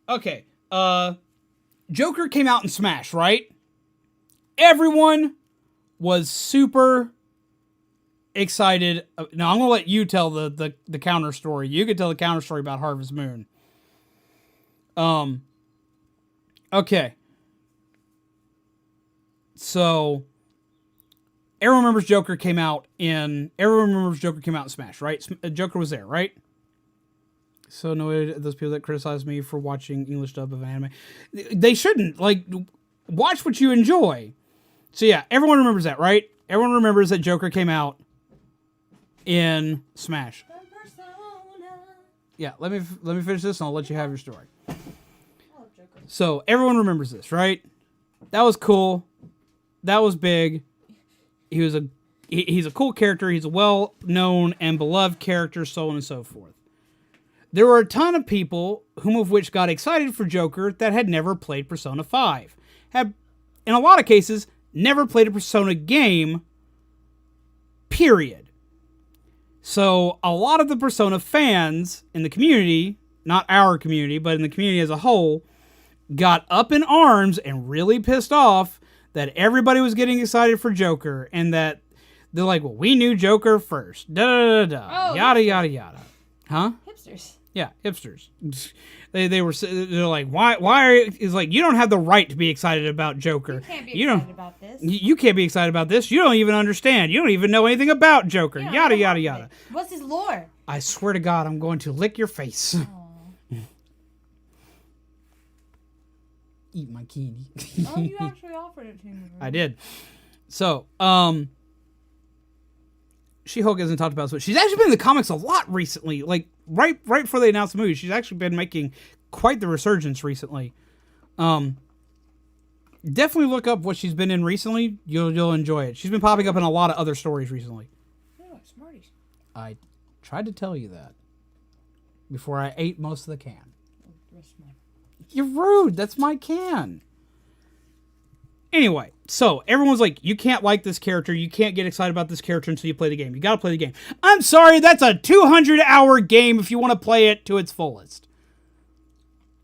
Okay, Joker came out in Smash, right? Everyone was super excited. Now, I'm going to let you tell the counter story. You can tell the counter story about Harvest Moon. Okay. So, everyone remembers Joker came out in Smash, right? Joker was there, right? So annoyed at those people that criticize me for watching English dub of anime. They shouldn't. Like, watch what you enjoy. So yeah, everyone remembers that, right? Everyone remembers that Joker came out in Smash. Yeah, let me finish this and I'll let you have your story. So everyone remembers this, right? That was cool. That was big. He's a cool character. He's a well-known and beloved character, so on and so forth. There were a ton of people, whom of which got excited for Joker, that had never played Persona 5. Had, in a lot of cases, never played a Persona game, period. So, a lot of the Persona fans in the community, not our community, but in the community as a whole, got up in arms and really pissed off that everybody was getting excited for Joker, and that they're like, well, we knew Joker first. Da-da-da-da. Yada, yada, yada. Huh? Hipsters. Yeah, hipsters. They're like, why are you, it's like, you don't have the right to be excited about Joker. You can't be excited about this. You can't be excited about this. You don't even understand. You don't even know anything about Joker. Yeah, Yada, yada, yada. What's his lore? I swear to God, I'm going to lick your face. Eat my candy. Oh, you actually offered it to me. I did. So, She-Hulk hasn't talked about this, but she's actually been in the comics a lot recently. Like, right before they announced the movie, she's actually been making quite the resurgence recently. Definitely look up what she's been in recently. You'll enjoy it. She's been popping up in a lot of other stories recently. Oh, Smarties. I tried to tell you that before I ate most of the can. You're rude. That's my can. Anyway, so everyone's like, you can't like this character. You can't get excited about this character until you play the game. You got to play the game. I'm sorry, that's a 200-hour game if you want to play it to its fullest.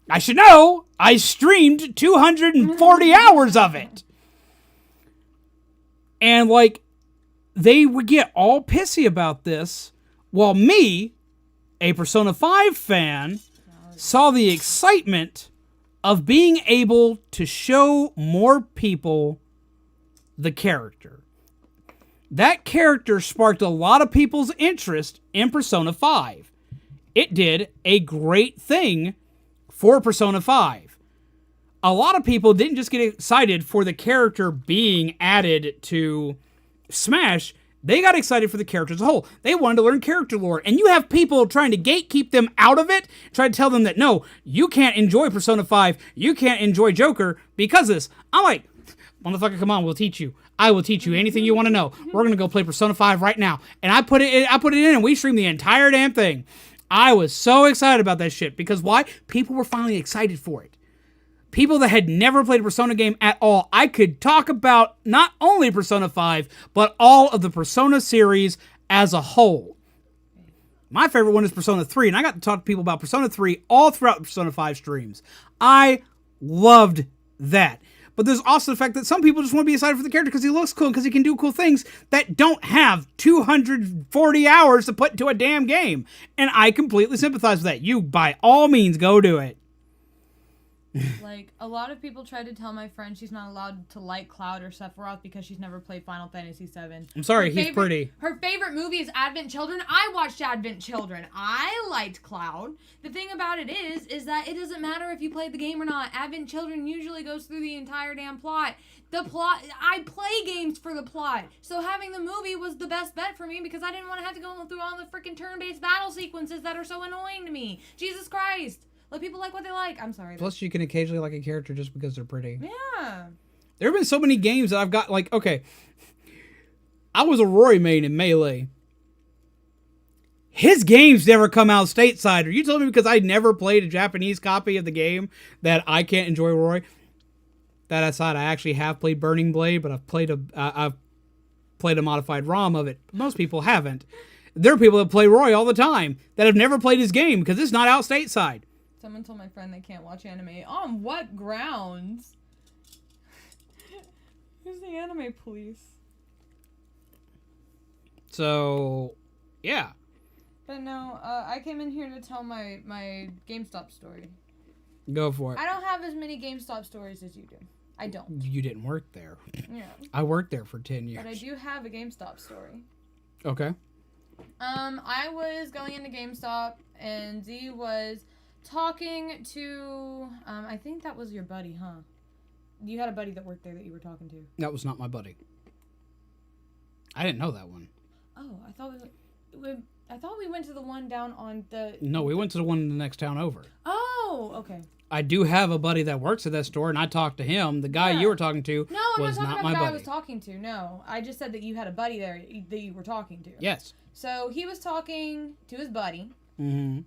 I should know. I streamed 240 hours of it. And, like, they would get all pissy about this, while me, a Persona 5 fan, saw the excitement of being able to show more people the character. That character sparked a lot of people's interest in Persona 5. It did a great thing for Persona 5. A lot of people didn't just get excited for the character being added to Smash. They got excited for the character as a whole. They wanted to learn character lore. And you have people trying to gatekeep them out of it, trying to tell them that, no, you can't enjoy Persona 5, you can't enjoy Joker because of this. I'm like, motherfucker, come on, we'll teach you. I will teach you anything you want to know. We're going to go play Persona 5 right now. And I put it in and we streamed the entire damn thing. I was so excited about that shit. Because why? People were finally excited for it. People that had never played a Persona game at all. I could talk about not only Persona 5, but all of the Persona series as a whole. My favorite one is Persona 3, and I got to talk to people about Persona 3 all throughout the Persona 5 streams. I loved that. But there's also the fact that some people just want to be excited for the character because he looks cool, because he can do cool things that don't have 240 hours to put into a damn game. And I completely sympathize with that. You, by all means, go do it. Like, a lot of people tried to tell my friend she's not allowed to like Cloud or Sephiroth because she's never played Final Fantasy VII. I'm sorry, he's pretty. Her favorite movie is Advent Children. I watched Advent Children. I liked Cloud. The thing about it is that it doesn't matter if you played the game or not. Advent Children usually goes through the entire damn plot. I play games for the plot. So having the movie was the best bet for me because I didn't want to have to go through all the freaking turn-based battle sequences that are so annoying to me. Jesus Christ. Let people like what they like. I'm sorry. Plus, you can occasionally like a character just because they're pretty. Yeah. There have been so many games that I've got, like, okay. I was a Roy main in Melee. His games never come out stateside. Are you telling me because I never played a Japanese copy of the game that I can't enjoy Roy? That aside, I actually have played Burning Blade, but I've played a modified ROM of it. Most people haven't. There are people that play Roy all the time that have never played his game because it's not out stateside. Someone told my friend they can't watch anime. On what grounds? Who's the anime police? So, yeah. But no, I came in here to tell my GameStop story. Go for it. I don't have as many GameStop stories as you do. I don't. You didn't work there. Yeah. I worked there for 10 years. But I do have a GameStop story. Okay. I was going into GameStop and Z was talking to, I think that was your buddy, huh? You had a buddy that worked there that you were talking to. That was not my buddy. I didn't know that one. Oh, I thought we went to the one down on the... No, we went to the one in the next town over. Oh, okay. I do have a buddy that works at that store, and I talked to him. The guy you were talking to no, I'm was not not talking my about the guy buddy. I was talking to. No, I just said that you had a buddy there that you were talking to. Yes. So he was talking to his buddy, and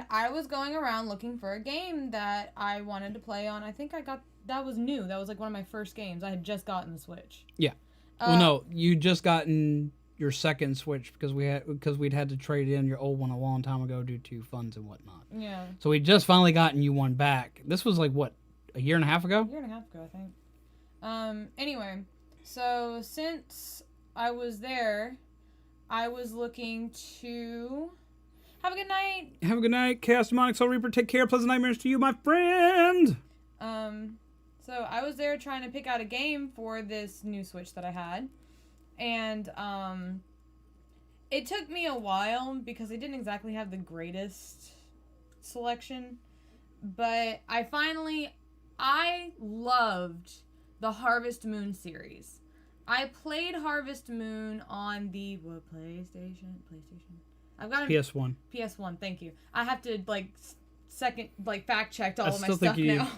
I was going around looking for a game that I wanted to play on. I think that was new. That was like one of my first games. I had just gotten the Switch. Yeah. Well, no, you just gotten your second Switch because we'd had to trade in your old one a long time ago due to funds and whatnot. Yeah. So we just finally gotten you one back. This was like what, a year and a half ago? A year and a half ago, I think. Anyway, so since I was there, I was looking to have a good night. Have a good night, Chaos Demonic Soul Reaper. Take care. Pleasant nightmares to you, my friend. So I was there trying to pick out a game for this new Switch that I had. And, it took me a while because I didn't exactly have the greatest selection. But I loved the Harvest Moon series. I played Harvest Moon on the, PlayStation? I've got a PS1. PS1, thank you. I have to, fact checked all of my stuff now. I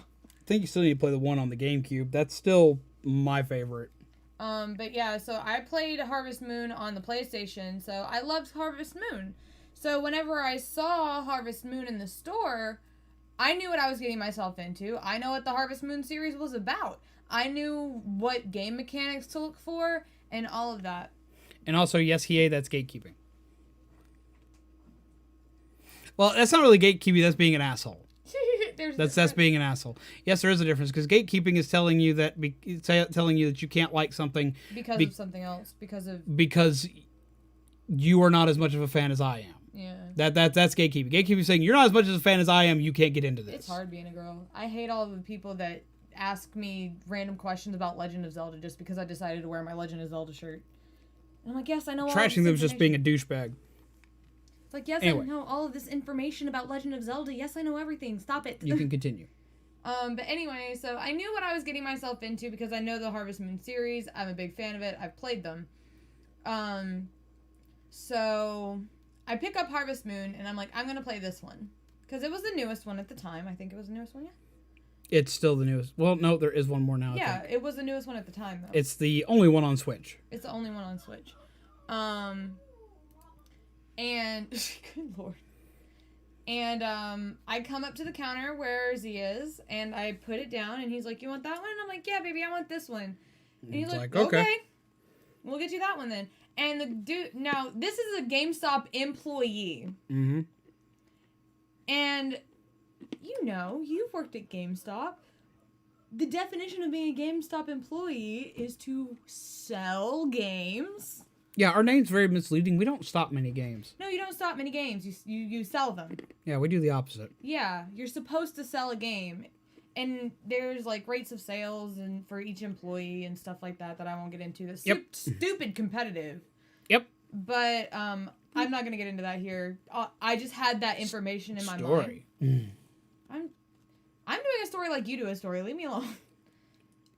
think you still need to play the one on the GameCube. That's still my favorite. But yeah, so I played Harvest Moon on the PlayStation, so I loved Harvest Moon. So whenever I saw Harvest Moon in the store, I knew what I was getting myself into. I know what the Harvest Moon series was about. I knew what game mechanics to look for, and all of that. And also, yes, that's gatekeeping. Well, that's not really gatekeeping, that's being an asshole. That's being an asshole. Yes, there is a difference because gatekeeping is telling you that you can't like something because of something else. Because you are not as much of a fan as I am. Yeah. That's gatekeeping. Gatekeeping is saying you're not as much of a fan as I am. You can't get into this. It's hard being a girl. I hate all of the people that ask me random questions about Legend of Zelda just because I decided to wear my Legend of Zelda shirt. And I'm like, yes, I know. Trashing them is just being a douchebag. It's like, yes, anyway. I know all of this information about Legend of Zelda. Yes, I know everything. Stop it. You can continue. But anyway, so I knew what I was getting myself into because I know the Harvest Moon series. I'm a big fan of it. I've played them. So I pick up Harvest Moon, and I'm like, I'm going to play this one. Because it was the newest one at the time. I think it was the newest one, yeah? It's still the newest. Well, no, there is one more now. Yeah, it was the newest one at the time, though. It's the only one on Switch. It's the only one on Switch. And good lord. And I come up to the counter where Z is, and I put it down, and he's like, "You want that one?" And I'm like, "Yeah, baby, I want this one." And he's like, "Okay, we'll get you that one then." And the dude, now this is a GameStop employee. Mm-hmm. And you've worked at GameStop. The definition of being a GameStop employee is to sell games. Yeah, our name's very misleading. We don't stop many games. No, you don't stop many games. You sell them. Yeah, we do the opposite. Yeah, you're supposed to sell a game. And there's like rates of sales and for each employee and stuff like that I won't get into. That's stupid competitive. Yep. But I'm not gonna get into that here. I just had that information in my mind. I'm doing a story like you do a story. Leave me alone.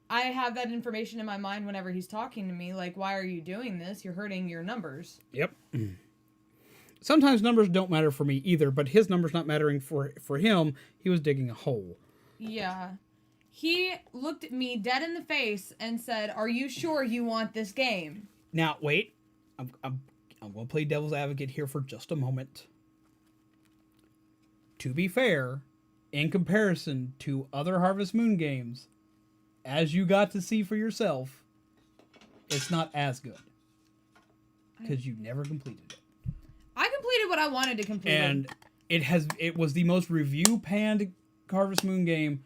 I have that information in my mind whenever he's talking to me. Like, why are you doing this? You're hurting your numbers. Yep. Sometimes numbers don't matter for me either, but his numbers not mattering for him, he was digging a hole. Yeah. He looked at me dead in the face and said, "Are you sure you want this game?" Now, wait. I'm going to play devil's advocate here for just a moment. To be fair, in comparison to other Harvest Moon games, as you got to see for yourself, it's not as good. Because you never completed it. I completed what I wanted to complete. And it was the most review-panned Harvest Moon game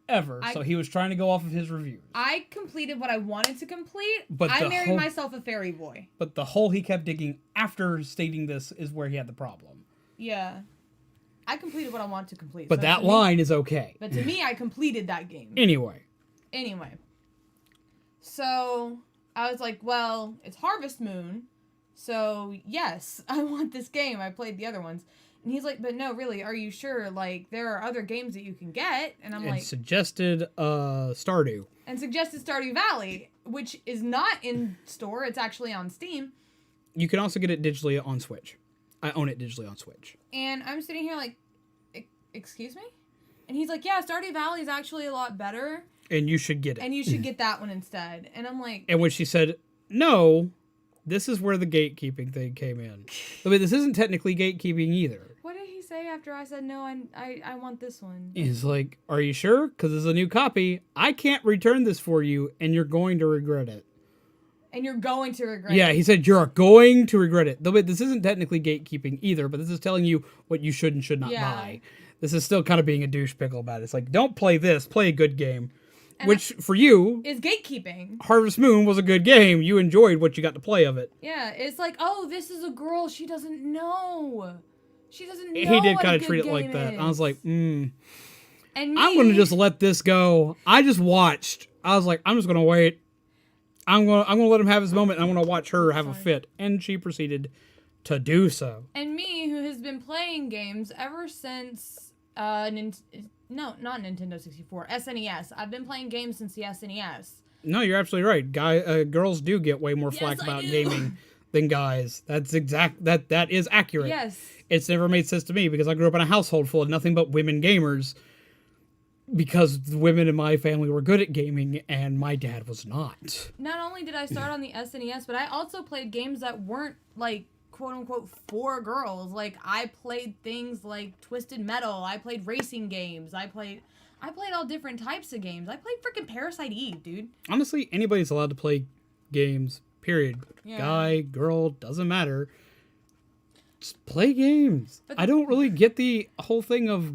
ever. So he was trying to go off of his reviews. I completed what I wanted to complete. But I married myself a fairy boy. But the hole he kept digging after stating this is where he had the problem. Yeah. I completed what I wanted to complete. But that line is okay. But to me, I completed that game. Anyway. So, I was like, well, it's Harvest Moon. So, yes, I want this game. I played the other ones. And he's like, but no, really, are you sure? Like, there are other games that you can get. And I'm like... suggested Stardew. And suggested Stardew Valley, which is not in store. It's actually on Steam. You can also get it digitally on Switch. I own it digitally on Switch. And I'm sitting here like, excuse me? And he's like, yeah, Stardew Valley is actually a lot better. And you should get it. And you should get that one instead. And I'm like... And when she said, no, this is where the gatekeeping thing came in. I mean, this isn't technically gatekeeping either. What did he say after I said, no, I want this one? He's like, are you sure? Because it's a new copy. I can't return this for you, and you're going to regret it. And you're going to regret it. Yeah, he said, you're going to regret it. Though this isn't technically gatekeeping either, but this is telling you what you should and should not buy. This is still kind of being a douche pickle about it. It's like, don't play this, play a good game. And which, for you... is gatekeeping. Harvest Moon was a good game. You enjoyed what you got to play of it. Yeah, it's like, oh, this is a girl. She doesn't know. She doesn't know. He did kind of treat it like that. I was like, And I'm going to just let this go. I just watched. I was like, I'm just going to wait. I'm going to let him have his moment, and I'm going to watch her have a fit. And she proceeded to do so. And me, who has been playing games ever since, not Nintendo 64, SNES. I've been playing games since the SNES. No, you're absolutely right. Girls do get way more flack about gaming than guys. That is accurate. Yes. It's never made sense to me because I grew up in a household full of nothing but women gamers. Because the women in my family were good at gaming, and my dad was not. Not only did I start on the SNES, but I also played games that weren't, like, quote-unquote, for girls. Like, I played things like Twisted Metal. I played racing games. I played all different types of games. I played freaking Parasite Eve, dude. Honestly, anybody's allowed to play games, period. Yeah. Guy, girl, doesn't matter. Just play games. I don't really get the whole thing of...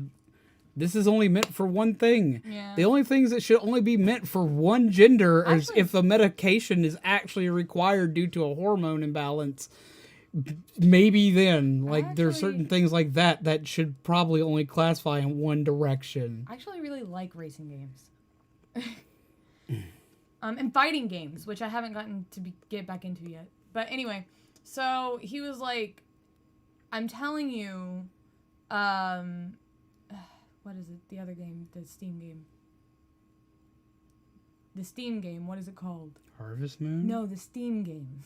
this is only meant for one thing. Yeah. The only things that should only be meant for one gender is if the medication is actually required due to a hormone imbalance. Maybe then. Like, there are certain things like that should probably only classify in one direction. I actually really like racing games. And fighting games, which I haven't gotten to get back into yet. But anyway, so he was like, I'm telling you, what is it? The other game, the Steam game. The Steam game, what is it called? Harvest Moon? No, the Steam game.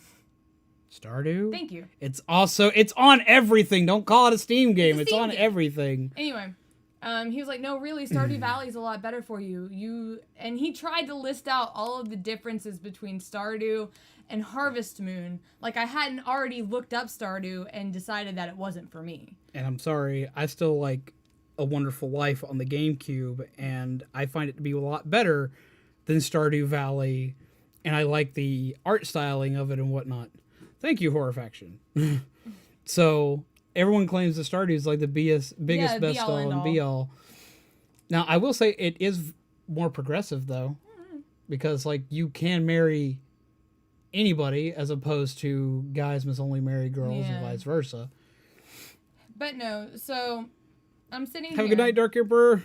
Stardew? Thank you. It's on everything. Don't call it a Steam game. It's on everything. Anyway, he was like, no, really, Stardew Valley is a lot better for you. And he tried to list out all of the differences between Stardew and Harvest Moon. Like, I hadn't already looked up Stardew and decided that it wasn't for me. And I'm sorry, I still like A Wonderful Life on the GameCube, and I find it to be a lot better than Stardew Valley, and I like the art styling of it and whatnot. Thank you, Horror Faction. So, everyone claims that Stardew is like the biggest, best all, and be-all. Now, I will say it is more progressive, though, because, like, you can marry anybody as opposed to guys must only marry girls and vice versa. But no, so... I'm sitting here. Have a good night, Dark Emperor.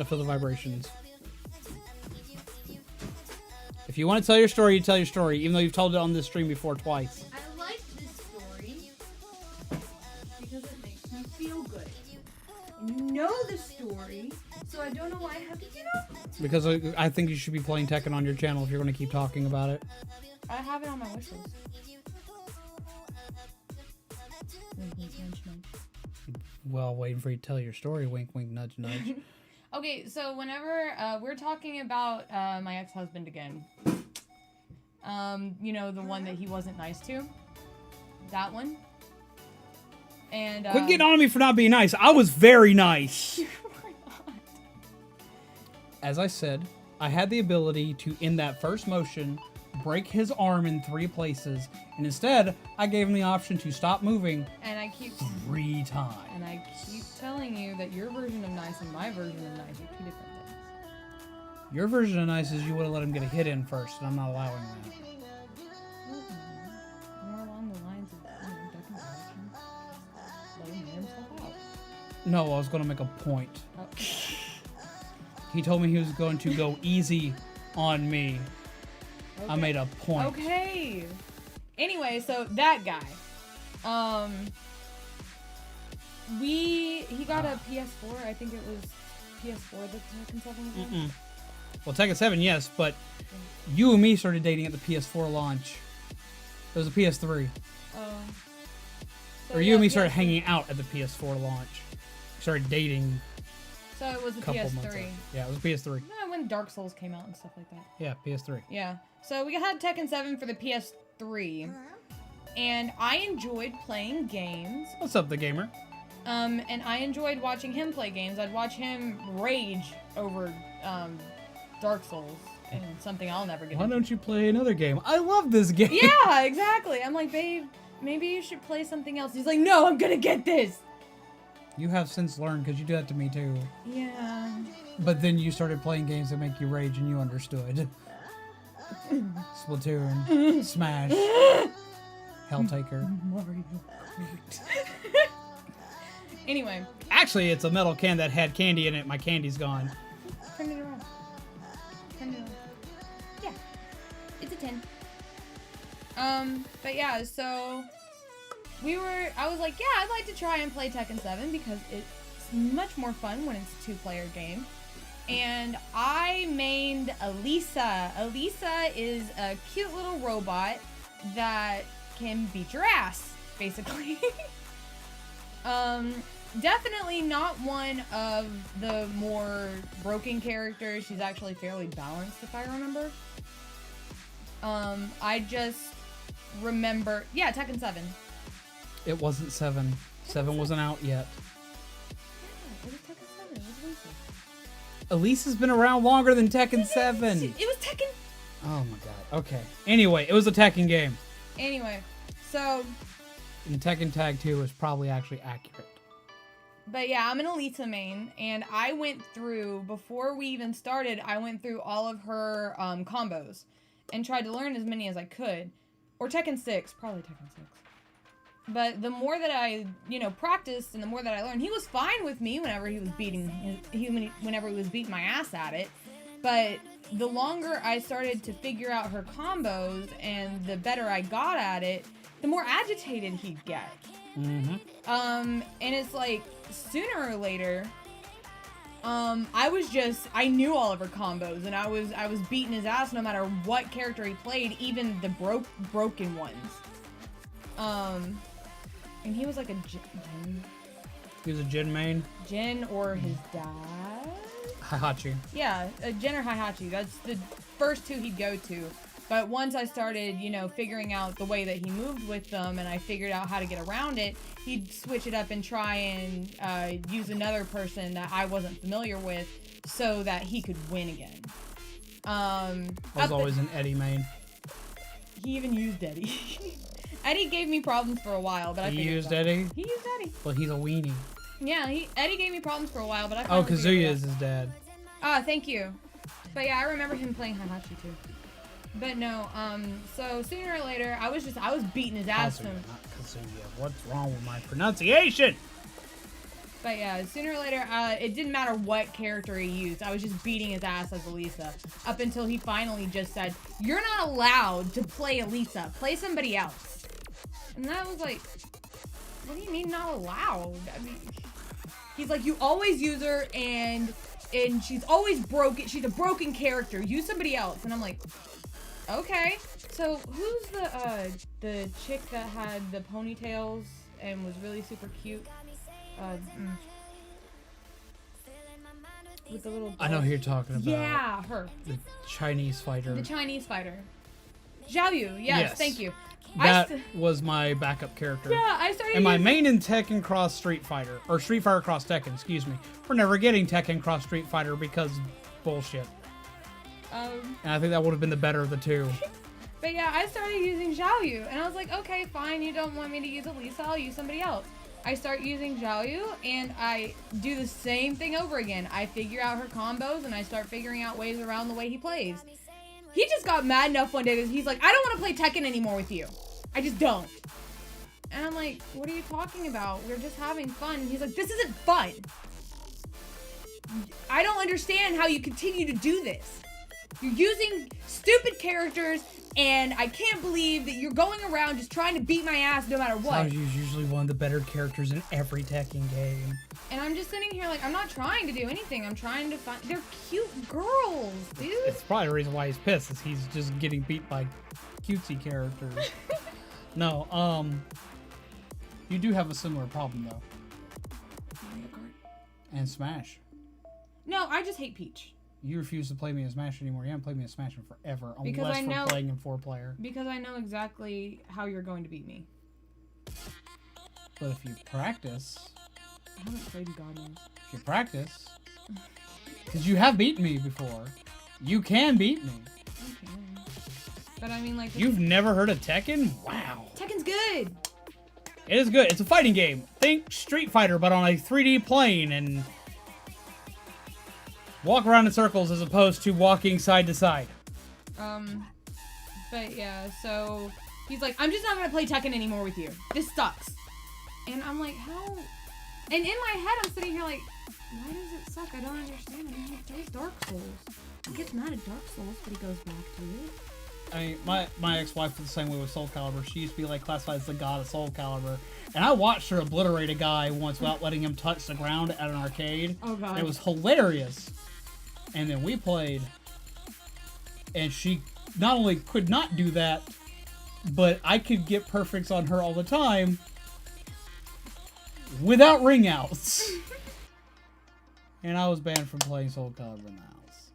I feel the vibrations. If you want to tell your story, you tell your story, even though you've told it on this stream before twice. I like this story because it makes me feel good. And you know the story, so I don't know why I have to get up. Because I think you should be playing Tekken on your channel if you're going to keep talking about it. I have it on my wish list. Wink, wink, nudge, nudge. Well, waiting for you to tell your story. Wink, wink, nudge, nudge. Okay, so whenever we're talking about my ex-husband again, you know, the one that he wasn't nice to, that one. And Quit getting on me for not being nice. I was very nice. You were not. As I said, I had the ability to, in that first motion, break his arm in 3 places, and instead, I gave him the option to stop moving And I keep 3 times. and I keep telling you that your version of nice and my version of nice are 2 different things. Your version of nice is you would have let him get a hit in first, and I'm not allowing that. More along the lines of, you know, ducking action. Let him hit himself out. No, I was going to make a point. Oh. He told me he was going to go easy on me. I Okay. made a point. Okay. Anyway, so that guy, he got a PS4. I think it was PS4 that Tekken 7 was on. Mm-mm. Well, Tekken 7, yes, but you and me started dating at the PS4 launch. It was a PS3. So Or you yeah, and me started PS3. hanging out at the PS4 launch. We started dating So it was a a couple months PS3. later. Yeah, it was a PS3. Yeah, when Dark Souls came out and stuff like that. Yeah, PS3. Yeah. So we had Tekken 7 for the PS3, and I enjoyed playing games. What's up, the gamer? And I enjoyed watching him play games. I'd watch him rage over Dark Souls, and something I'll never get Why into. don't you play another game? I love this game. Yeah, exactly. I'm like, babe, maybe you should play something else. He's like, no, I'm gonna get this. You have since learned, because you do that to me too. Yeah. But then you started playing games that make you rage and you understood. Splatoon, Smash, Helltaker. Mario. Anyway, Actually, it's a metal can that had candy in it. My candy's gone. turn it around. Turn it around. Yeah, it's a 10. But yeah, so I was like, yeah, I'd like to try and play Tekken 7 because it's much more fun when it's a 2-player game. And I mained Elisa. Elisa is a cute little robot that can beat your ass, basically. Definitely not one of the more broken characters. She's actually fairly balanced, if I remember. I just remember, yeah, Tekken 7. It wasn't 7. 7 wasn't out yet. Yeah, it was Tekken 7. It was Lisa. Elisa's been around longer than Tekken 7. It was Tekken. Oh my god. Okay. Anyway, it was a Tekken game. Anyway, so, And Tekken Tag 2 is probably actually accurate. but yeah, I'm an Elisa main, and I went through, before we even started, I went through all of her combos and tried to learn as many as I could. Or Tekken 6, probably Tekken 6. But the more that I, practiced and the more that I learned, he was fine with me whenever he was whenever he was beating my ass at it. But the longer I started to figure out her combos and the better I got at it, the more agitated he'd get. Mm-hmm. And it's like, sooner or later, I knew all of her combos, and I was beating his ass no matter what character he played, even the broken ones. And he was like a Jin. He was a Jin main. Jin or his dad? Heihachi. Yeah, a Jin or Heihachi. That's the first 2 he'd go to. But once I started, figuring out the way that he moved with them, and I figured out how to get around it, he'd switch it up and try and use another person that I wasn't familiar with so that he could win again. I was always an Eddie main. He even used Eddie. Eddie gave me problems for a while, but I He figured used it out. Eddie? He used Eddie. Well, he's a weenie. Yeah, Eddie gave me problems for a while, but I Oh, finally figured it Kazuya out. is his dad. Ah, thank you. But yeah, I remember him playing Heihachi too. But no, so sooner or later, I was beating his ass. Kazuya, not Kazuya. What's wrong with my pronunciation? But yeah, sooner or later, it didn't matter what character he used. I was just beating his ass as Elisa. Up until he finally just said, "You're not allowed to play Elisa. Play somebody else." And that was like, what do you mean not allowed? I mean, he's like, you always use her, and she's always broken. She's a broken character. Use somebody else. And I'm like, okay. So who's the chick that had the ponytails and was really super cute? With the little. I know who you're talking about. Yeah, her. The Chinese fighter. The Chinese fighter. Zhao Yu. Yes, thank you. That was my backup character. Yeah, I started. And my main in Tekken Cross Street Fighter, or Street Fighter Cross Tekken, excuse me. We're never getting Tekken Cross Street Fighter because bullshit. And I think that would have been the better of the two. But yeah, I started using Zhao Yu, and I was like, okay, fine, you don't want me to use Elisa, I'll use somebody else. I start using Zhao Yu, and I do the same thing over again. I figure out her combos, and I start figuring out ways around the way he plays. He just got mad enough one day that he's like, I don't want to play Tekken anymore with you. I just don't. And I'm like, what are you talking about? We're just having fun. And he's like, this isn't fun. I don't understand how you continue to do this. You're using stupid characters, and I can't believe that you're going around just trying to beat my ass no matter what. Xiaoju's usually one of the better characters in every Tekken game. And I'm just sitting here like, I'm not trying to do anything. I'm trying to find... They're cute girls, dude. It's probably the reason why he's pissed, is he's just getting beat by cutesy characters. No, you do have a similar problem, though. Mario Kart. And Smash. No, I just hate Peach. You refuse to play me as Smash anymore. You haven't played me as Smash in forever, Because unless I know- we're playing in 4-player. Because I know exactly how you're going to beat me. But if you practice... I haven't played in God knows. If you practice... Because you have beaten me before. You can beat me. Okay. But I mean, like... You've never heard of Tekken? Wow. Tekken's good! It is good. It's a fighting game. Think Street Fighter, but on a 3D plane, and... walk around in circles as opposed to walking side to side. But yeah, so... He's like, I'm just not gonna play Tekken anymore with you. This sucks. And I'm like, how... And in my head, I'm sitting here like, why does it suck? I don't understand. I mean, he plays Dark Souls. He gets mad at Dark Souls, but he goes back to it. I mean, my ex-wife was the same way with Soul Calibur. She used to be like classified as the god of Soul Calibur. And I watched her obliterate a guy once without letting him touch the ground at an arcade. Oh, God. It was hilarious. And then we played. And she not only could not do that, but I could get perfects on her all the time without ring outs. And I was banned from playing Soul Calibur in the house.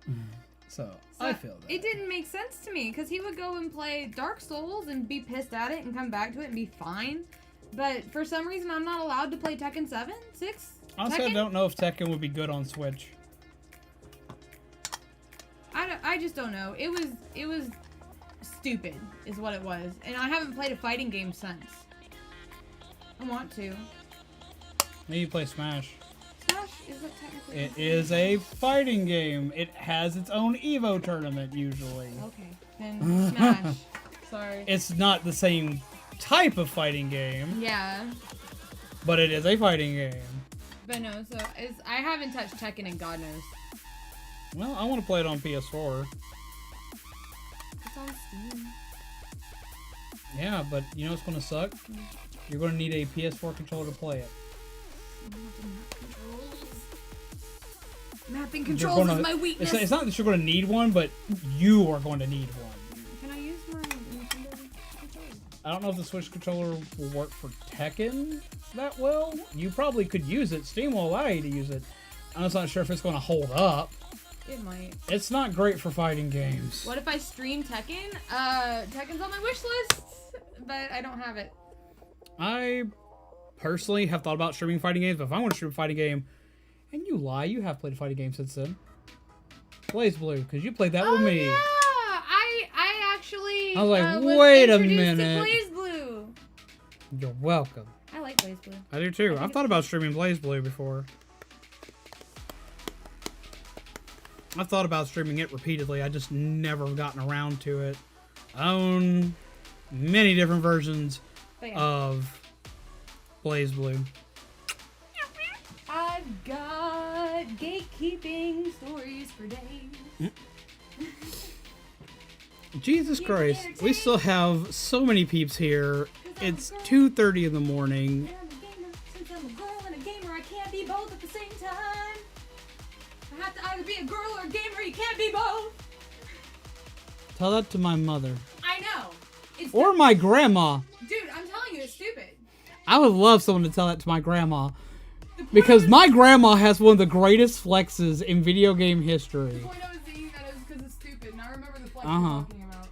So I feel that. It didn't make sense to me, because he would go and play Dark Souls and be pissed at it and come back to it and be fine. But for some reason, I'm not allowed to play Tekken 7? 6? Honestly, Tekken? I don't know if Tekken would be good on Switch. I just don't know. It was stupid, is what it was. And I haven't played a fighting game since. I want to. Maybe you play Smash. Smash? Is it technically... It is a fighting game. It has its own Evo tournament, usually. Okay, then Smash. Sorry. It's not the same type of fighting game, Yeah. but it is a fighting game. But no, so I haven't touched Tekken in God knows. Well, I want to play it on PS4. It's on Steam. Yeah, but you know what's going to suck? You're going to need a PS4 controller to play it. Mapping controls is my weakness. It's not that you're going to need one, but you are going to need one. Can I use my Nintendo controller? I don't know if the Switch controller will work for Tekken that well. You probably could use it. Steam will allow you to use it. I'm just not sure if it's going to hold up. It might. It's not great for fighting games. What if I stream Tekken? Tekken's on my wish list, but I don't have it. I personally have thought about streaming fighting games, but if I want to stream a fighting game, and you lie, you have played a fighting game since then. BlazBlue, because you played that with me. Yeah, I actually. I was like, was wait a introduced minute. To BlazBlue. You're welcome. I like BlazBlue. I do too. I've thought about streaming BlazBlue before. I've thought about streaming it repeatedly. I just never gotten around to it. I own many different versions But yeah. of BlazBlue. internet gatekeeping stories for days. Jesus Christ, we still have so many peeps here. It's 2:30 in the morning. I'm a gamer. Since I'm a girl and a gamer, I can't be both at the same time. I have to either be a girl or a gamer. You can't be both. Tell that to my mother. I know. It's Or my grandma. Dude, I'm telling you, it's stupid. I would love someone to tell that to my grandma. Because my grandma has one of the greatest flexes in video game history. The point I was saying that is because it's stupid, and I remember the flex you're talking about.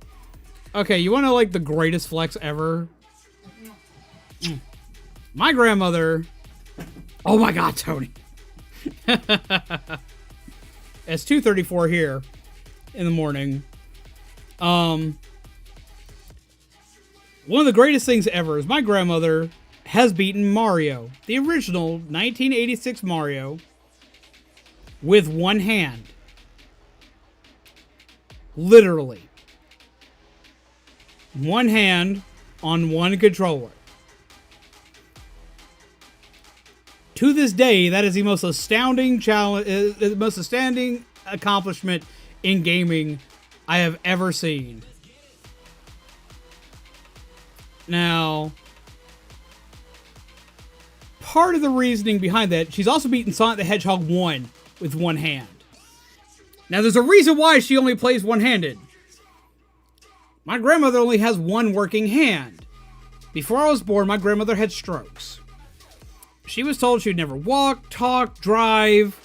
Okay, you want to know, like, the greatest flex ever? My grandmother... Oh my god, Tony. It's 2:34 here in the morning. One of the greatest things ever is my grandmother has beaten Mario, the original 1986 Mario, with one hand. Literally. One hand on one controller. To this day, that is the most astounding challenge, the most astounding accomplishment in gaming I have ever seen. Now, part of the reasoning behind that, she's also beaten Sonic the Hedgehog 1 with one hand. Now, there's a reason why she only plays one-handed. My grandmother only has one working hand. Before I was born, my grandmother had strokes. She was told she'd never walk, talk, drive.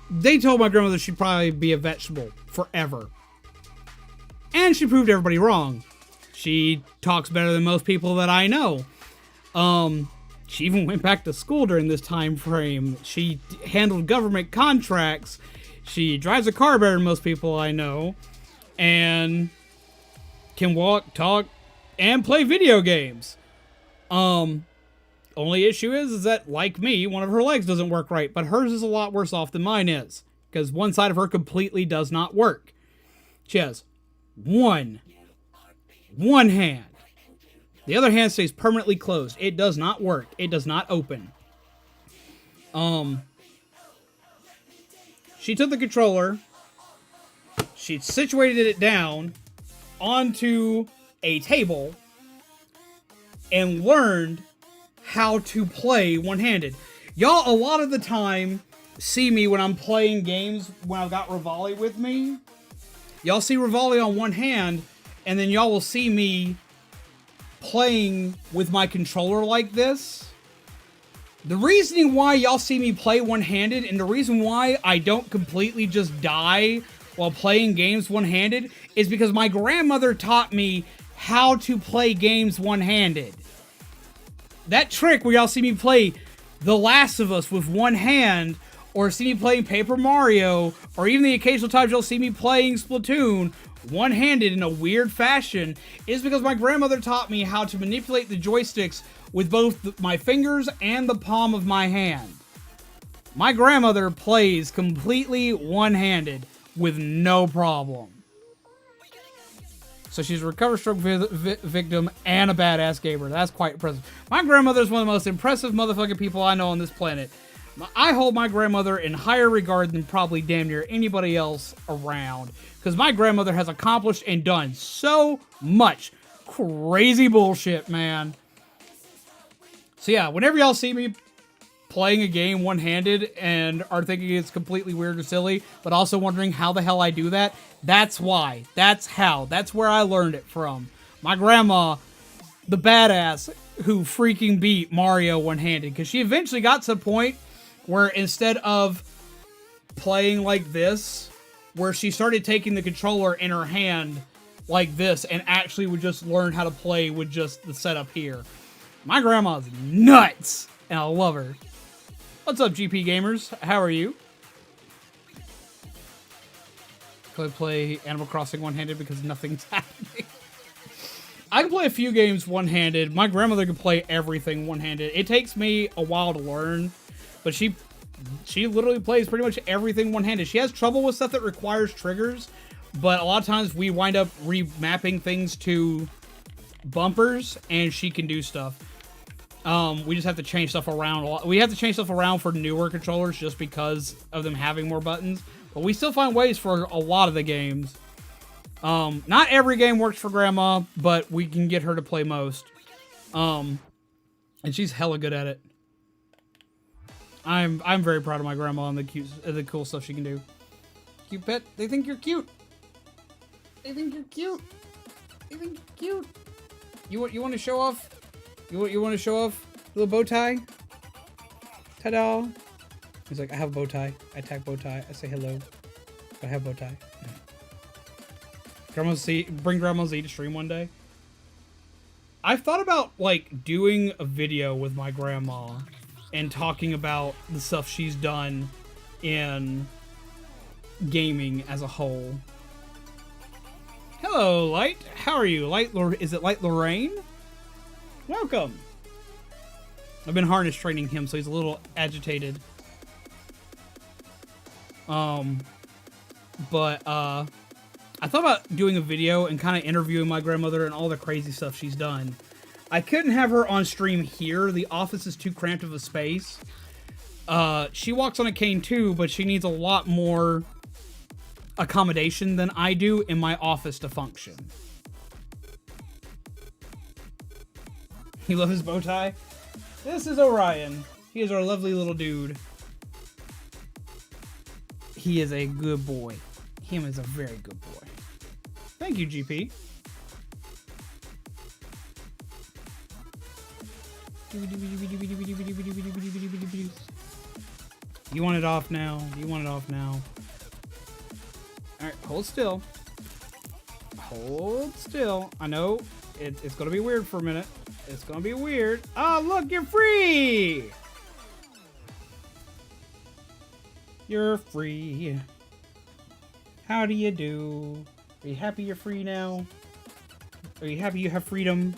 They told my grandmother she'd probably be a vegetable forever. And she proved everybody wrong. She talks better than most people that I know. She even went back to school during this time frame. She handled government contracts. She drives a car better than most people I know. And can walk, talk, and play video games. Only issue is that, like me, one of her legs doesn't work right, but hers is a lot worse off than mine is, because one side of her completely does not work. She has one hand. The other hand stays permanently closed. It does not work. It does not open. She took the controller, she situated it down onto a table, and learned how to play one-handed. Y'all, a lot of the time, see me when I'm playing games when I've got Rivali with me. Y'all see Rivali on one hand, and then y'all will see me playing with my controller like this. The reasoning why y'all see me play one-handed, and the reason why I don't completely just die while playing games one-handed, is because my grandmother taught me how to play games one-handed. That trick where y'all see me play The Last of Us with one hand, or see me playing Paper Mario, or even the occasional times you'll see me playing Splatoon one-handed in a weird fashion, is because my grandmother taught me how to manipulate the joysticks with both my fingers and the palm of my hand. My grandmother plays completely one-handed with no problem. So she's a recovered stroke victim and a badass gamer. That's quite impressive. My grandmother is one of the most impressive motherfucking people I know on this planet. I hold my grandmother in higher regard than probably damn near anybody else around. Because my grandmother has accomplished and done so much crazy bullshit, man. So yeah, whenever y'all see me playing a game one-handed and are thinking it's completely weird or silly, but also wondering how the hell I do that, that's why. That's how. That's where I learned it from. My grandma, the badass who freaking beat Mario one-handed, because she eventually got to the point where instead of playing like this, where she started taking the controller in her hand like this and actually would just learn how to play with just the setup here. My grandma's nuts, and I love her. What's up, GP gamers? How are you? Can I play Animal Crossing one-handed because nothing's happening? I can play a few games one-handed. My grandmother can play everything one-handed. It takes me a while to learn, but she literally plays pretty much everything one-handed. She has trouble with stuff that requires triggers, but a lot of times we wind up remapping things to bumpers, and she can do stuff. We just have to change stuff around a lot. We have to change stuff around for newer controllers just because of them having more buttons. But we still find ways for a lot of the games. Not every game works for Grandma, but we can get her to play most. And she's hella good at it. I'm very proud of my grandma and the cool stuff she can do. Cute pet. They think you're cute. They think you're cute. They think you're cute. You want to show off? You want to show off a little bow tie? Ta-da! He's like, I have a bow tie. I tag bow tie. I say hello. I have bow tie. Bring Grandma Z to stream one day. I've thought about like doing a video with my grandma and talking about the stuff she's done in gaming as a whole. Hello, Light. How are you? Is it Light Lorraine? Welcome. I've been harness training him, so he's a little agitated. I thought about doing a video and kind of interviewing my grandmother and all the crazy stuff she's done. I couldn't have her on stream here. The office is too cramped of a space. She walks on a cane too, but she needs a lot more accommodation than I do in my office to function. You love his bow tie? This is Orion. He is our lovely little dude. He is a good boy. Him is a very good boy. Thank you, GP. You want it off now? You want it off now? Alright, hold still. Hold still. I know it's gonna be weird for a minute. It's gonna be weird. Oh, look, you're free! You're free. How do you do? Are you happy you're free now? Are you happy you have freedom?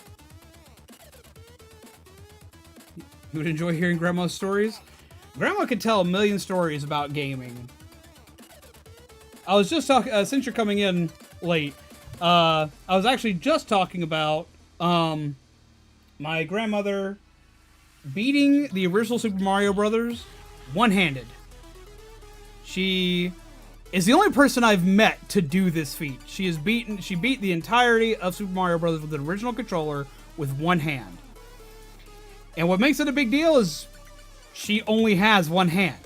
You would enjoy hearing Grandma's stories? Grandma could tell a million stories about gaming. I was just talking, since you're coming in late, I was actually just talking about, my grandmother beating the original Super Mario Brothers one-handed. She is the only person I've met to do this feat. She beat the entirety of Super Mario Brothers with the original controller with one hand. And what makes it a big deal is she only has one hand.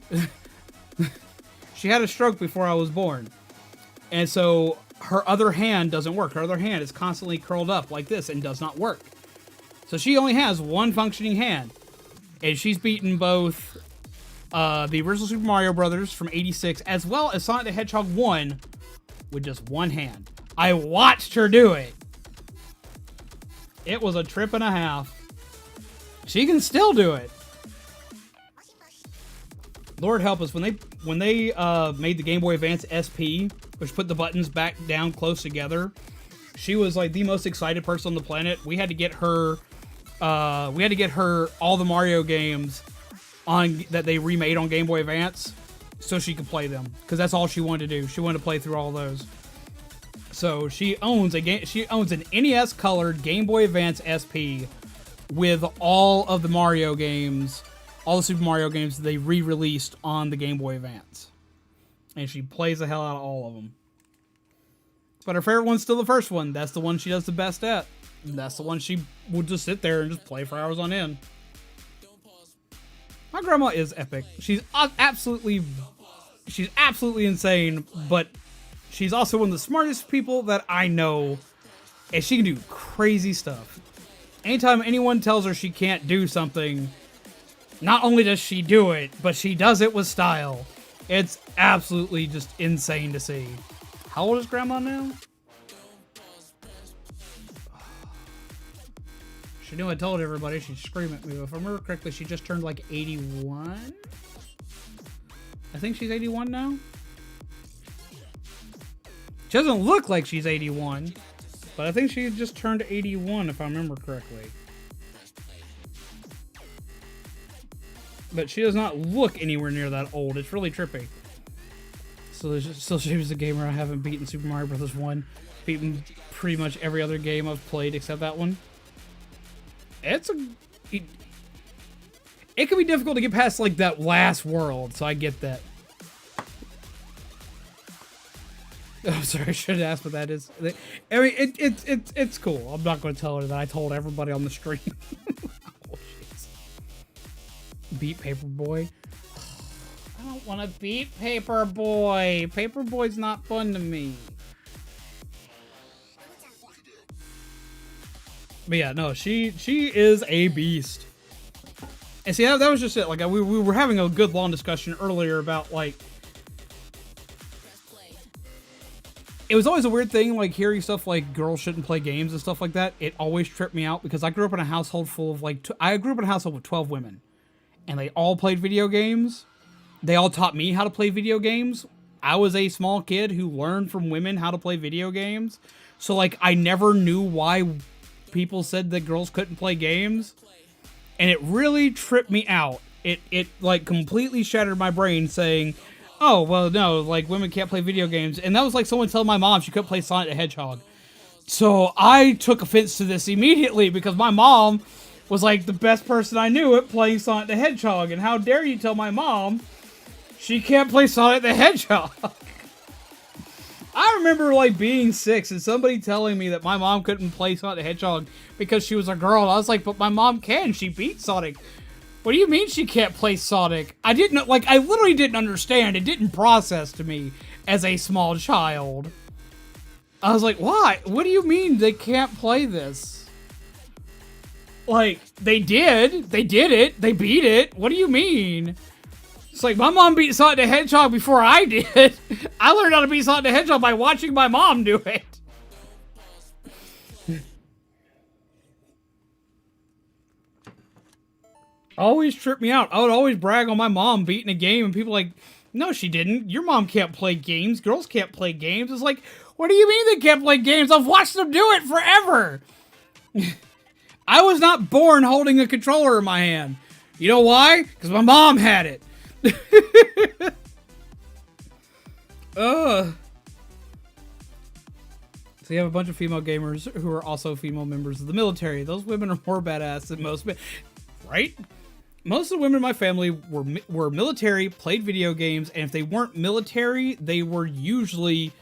She had a stroke before I was born. And so her other hand doesn't work. Her other hand is constantly curled up like this and does not work. So she only has one functioning hand. And she's beaten both the original Super Mario Brothers from '86 as well as Sonic the Hedgehog 1 with just one hand. I watched her do it. It was a trip and a half. She can still do it. Lord help us, when they made the Game Boy Advance SP, which put the buttons back down close together, she was like the most excited person on the planet. We had to get her all the Mario games that they remade on Game Boy Advance so she could play them, because that's all she wanted to do. She wanted to play through all those. So she owns an NES colored Game Boy Advance SP with all of the Mario games, all the Super Mario games that they re-released on the Game Boy Advance. And she plays the hell out of all of them. But her favorite one's still the first one. That's the one she does the best at. And that's the one she would just sit there and just play for hours on end. My grandma is epic. She's absolutely insane, but she's also one of the smartest people that I know. And she can do crazy stuff. Anytime anyone tells her she can't do something, not only does she do it, but she does it with style. It's absolutely just insane to see. How old is Grandma now? She knew I told everybody. She'd scream at me. If I remember correctly, she just turned like 81? I think she's 81 now. She doesn't look like she's 81, but I think she just turned 81 if I remember correctly. But she does not look anywhere near that old. It's really trippy. So she was a gamer. I haven't beaten Super Mario Bros. 1. Beaten pretty much every other game I've played except that one. it can be difficult to get past like that last world, so I get that. Oh, sorry, I should have asked what that is. I mean, it's cool. I'm not going to tell her that I told everybody on the stream. Oh, jeez. Beat Paperboy. I don't want to beat Paperboy. Paperboy's not fun to me. But yeah, no, she is a beast. And see, that was just it. Like, we were having a good long discussion earlier about, like, it was always a weird thing, like, hearing stuff like girls shouldn't play games and stuff like that. It always tripped me out because I grew up in a household full of, like, I grew up in a household with 12 women. And they all played video games. They all taught me how to play video games. I was a small kid who learned from women how to play video games. So, like, I never knew why people said that girls couldn't play games. And it really tripped me out. It like, completely shattered my brain saying, oh, well, no, like, women can't play video games. And that was like someone telling my mom she couldn't play Sonic the Hedgehog. So I took offense to this immediately because my mom was, like, the best person I knew at playing Sonic the Hedgehog. And how dare you tell my mom she can't play Sonic the Hedgehog? I remember, like, being 6 and somebody telling me that my mom couldn't play Sonic the Hedgehog because she was a girl. And I was like, but my mom can. She beat Sonic. What do you mean she can't play Sonic? I didn't, like, I literally didn't understand. It didn't process to me as a small child. I was like, why? What do you mean they can't play this? Like, they did. They did it. They beat it. What do you mean? It's like, my mom beat Sonic the Hedgehog before I did. I learned how to beat Sonic the Hedgehog by watching my mom do it. Always tripped me out. I would always brag on my mom beating a game, and people like, no, she didn't. Your mom can't play games. Girls can't play games. It's like, what do you mean they can't play games? I've watched them do it forever. I was not born holding a controller in my hand. You know why? Because my mom had it. So you have a bunch of female gamers who are also female members of the military. Those women are more badass than most men, right? Most of the women in my family were military, played video games, and if they weren't military, they were usually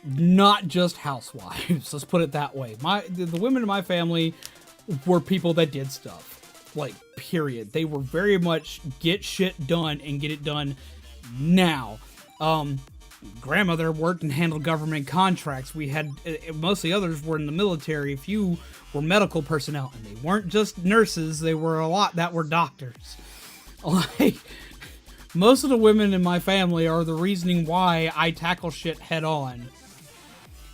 not just housewives. Let's put it that way. The women in my family were people that did stuff. Like, period. They were very much get shit done and get it done now. Grandmother worked and handled government contracts. We had, most of the others were in the military. A few were medical personnel, and they weren't just nurses. They were a lot that were doctors. Like, most of the women in my family are the reasoning why I tackle shit head on.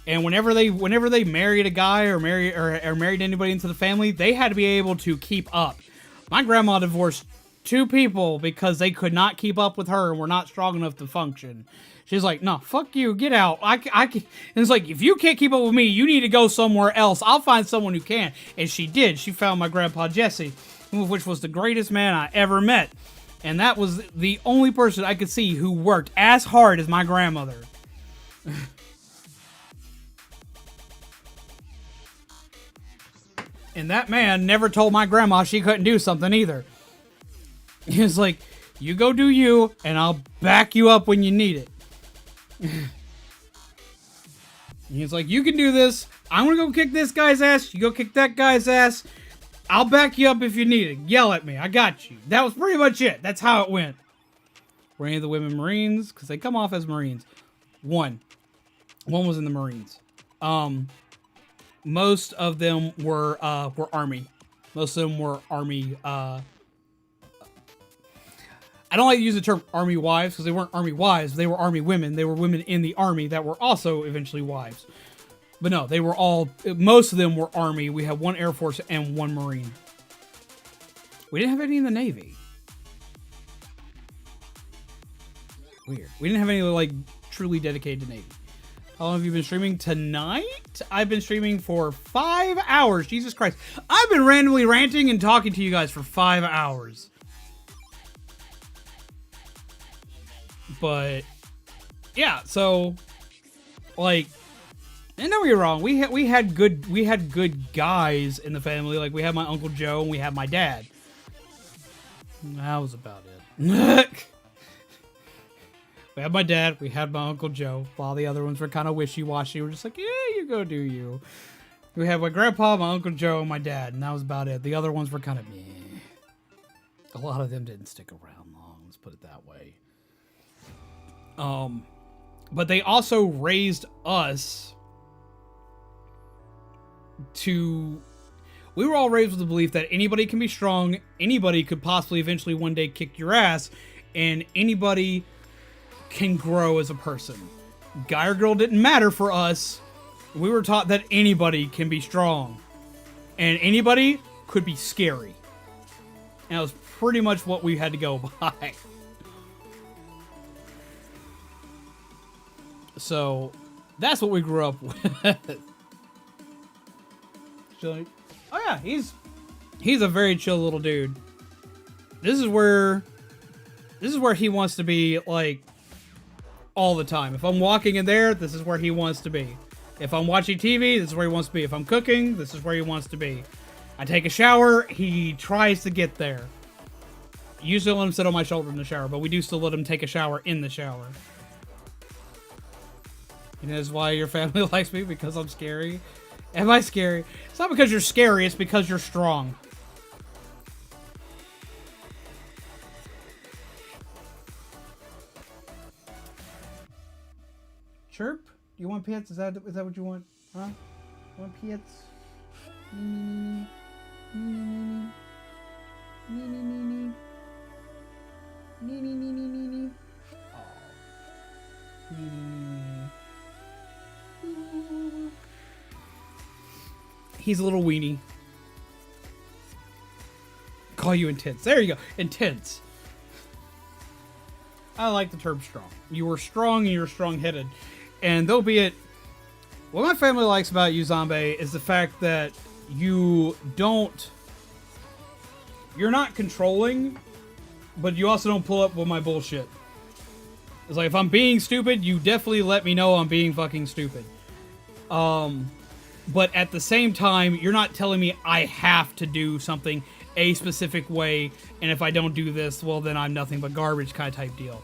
And whenever they married a guy or married anybody into the family, they had to be able to keep up. My grandma divorced 2 people because they could not keep up with her and were not strong enough to function. She's like, no, fuck you, get out. I can. And it's like, if you can't keep up with me, you need to go somewhere else. I'll find someone who can. And she did. She found my grandpa Jesse, which was the greatest man I ever met. And that was the only person I could see who worked as hard as my grandmother. And that man never told my grandma she couldn't do something either. He was like, you go do you, and I'll back you up when you need it. He's like, you can do this. I'm gonna go kick this guy's ass. You go kick that guy's ass. I'll back you up if you need it. Yell at me. I got you. That was pretty much it. That's how it went. Were any of the women Marines? Because they come off as Marines. One was in the Marines. Most of them were Army. Most of them were Army. I don't like to use the term Army wives because they weren't Army wives. They were Army women. They were women in the Army that were also eventually wives. But no, they were all, most of them were Army. We had 1 Air Force and 1 Marine. We didn't have any in the Navy. Weird. We didn't have any, like, truly dedicated to Navy. How long have you been streaming? Tonight? I've been streaming for 5 hours. Jesus Christ. I've been randomly ranting and talking to you guys for 5 hours. But yeah, so like, and don't get me wrong, we had good guys in the family. Like, we had my Uncle Joe and we had my dad. That was about it. We had my dad, we had my Uncle Joe, while the other ones were kind of wishy-washy. We're just like, yeah, you go do you. We had my grandpa, my Uncle Joe, and my dad, and that was about it. The other ones were kind of meh. A lot of them didn't stick around long, let's put it that way. But they also raised us to... We were all raised with the belief that anybody can be strong, anybody could possibly eventually one day kick your ass, and anybody can grow as a person. Guy or girl didn't matter for us. We were taught that anybody can be strong. And anybody could be scary. And that was pretty much what we had to go by. So, that's what we grew up with. Oh yeah, he's a very chill little dude. This is where he wants to be, like, all the time. If I'm walking in there, this is where he wants to be. If I'm watching TV, this is where he wants to be. If I'm cooking, this is where he wants to be. I take a shower, he tries to get there. Usually let him sit on my shoulder in the shower, but we do still let him take a shower in the shower. And that's why your family likes me, because I'm scary. Am I scary? It's not because you're scary, it's because you're strong. Chirp? You want pets? Is that what you want? Huh? You want pets? He's a little weenie. Call you intense. There you go. Intense. I like the term strong. You were strong and you were strong-headed. And though be it, what my family likes about you, Zombie, is the fact that you're not controlling, but you also don't pull up with my bullshit. It's like, if I'm being stupid, you definitely let me know I'm being fucking stupid. But at the same time, you're not telling me I have to do something a specific way, and if I don't do this, well, then I'm nothing but garbage kind of type deal.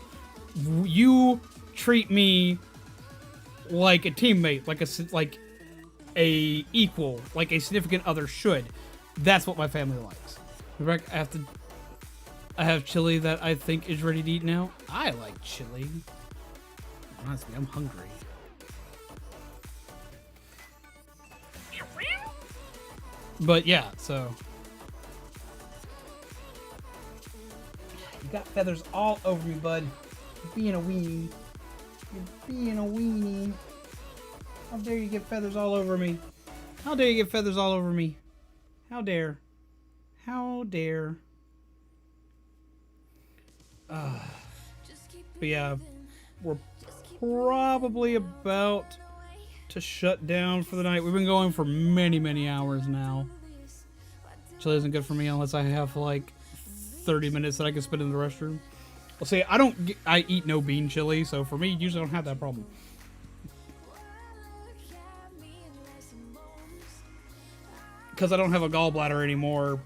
You treat me like a teammate, like a equal, like a significant other should. That's what my family likes. I have chili that I think is ready to eat now. I like chili. Honestly, I'm hungry. But yeah, so you got feathers all over me, bud. You're being a weenie. You're being a weenie. How dare you get feathers all over me? How dare you get feathers all over me? How dare? How dare? But yeah, we're probably about to shut down for the night. We've been going for many, many hours now. Chili isn't good for me unless I have like 30 minutes that I can spend in the restroom. Well, see, I eat no bean chili, so for me, usually I don't have that problem. Because I don't have a gallbladder anymore,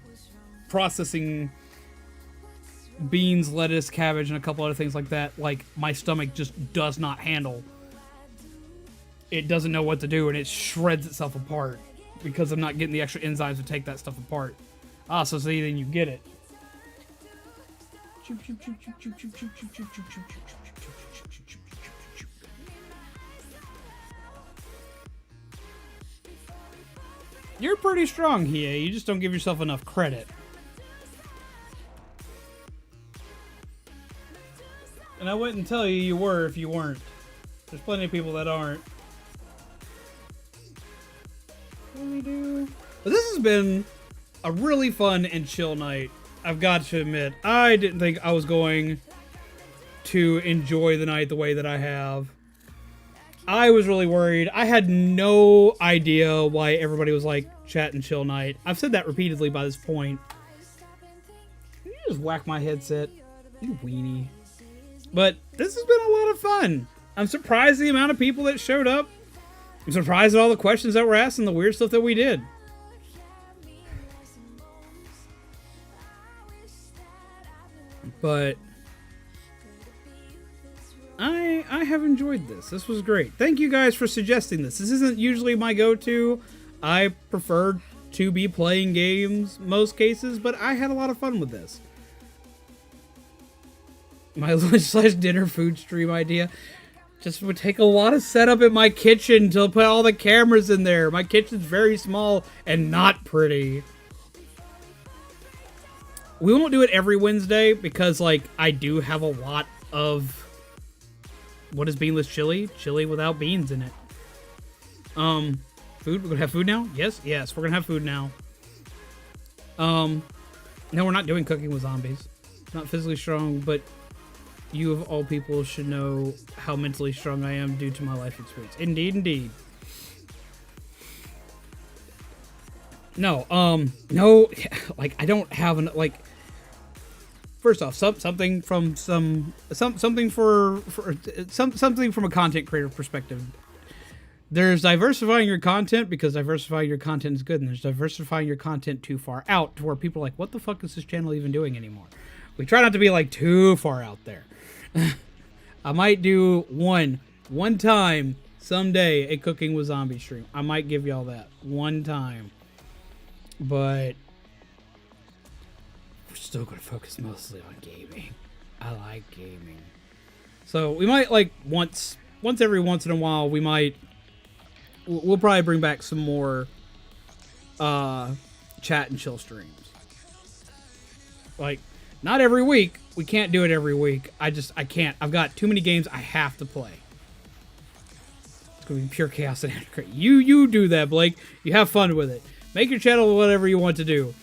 processing beans, lettuce, cabbage, and a couple other things like that, like, my stomach just does not handle. It doesn't know what to do, and it shreds itself apart because I'm not getting the extra enzymes to take that stuff apart. Ah, so see, then you get it. You're pretty strong, Hiei. You just don't give yourself enough credit. And I wouldn't tell you you were if you weren't. There's plenty of people that aren't. What do we do? But this has been a really fun and chill night. I've got to admit, I didn't think I was going to enjoy the night the way that I have. I was really worried. I had no idea why everybody was like, chat and chill night. I've said that repeatedly by this point. Can you just whack my headset? You weenie. But this has been a lot of fun. I'm surprised the amount of people that showed up. I'm surprised at all the questions that were asked and the weird stuff that we did. But I have enjoyed this. This was great. Thank you guys for suggesting this. This isn't usually my go-to. I prefer to be playing games most cases, but I had a lot of fun with this. My lunch/dinner food stream idea just would take a lot of setup in my kitchen to put all the cameras in there. My kitchen's very small and not pretty. We won't do it every Wednesday because, like, I do have a lot of... What is beanless chili? Chili without beans in it. Food? We're gonna have food now? Yes, we're gonna have food now. No, we're not doing cooking with zombies. Not physically strong, but you of all people should know how mentally strong I am due to my life experience. Indeed, indeed. No, no, like, I don't have an, like... First off, something from something from a content creator perspective. There's diversifying your content because diversifying your content is good, and there's diversifying your content too far out to where people are like, what the fuck is this channel even doing anymore? We try not to be like too far out there. I might do one time someday a cooking with zombie stream. I might give y'all that one time, but we're still going to focus mostly on gaming. I like gaming. So we might, like, once every once in a while, we'll probably bring back some more chat and chill streams. Like, not every week. We can't do it every week. I can't. I've got too many games I have to play. It's going to be pure chaos and anarchy. You do that, Blake. You have fun with it. Make your channel whatever you want to do.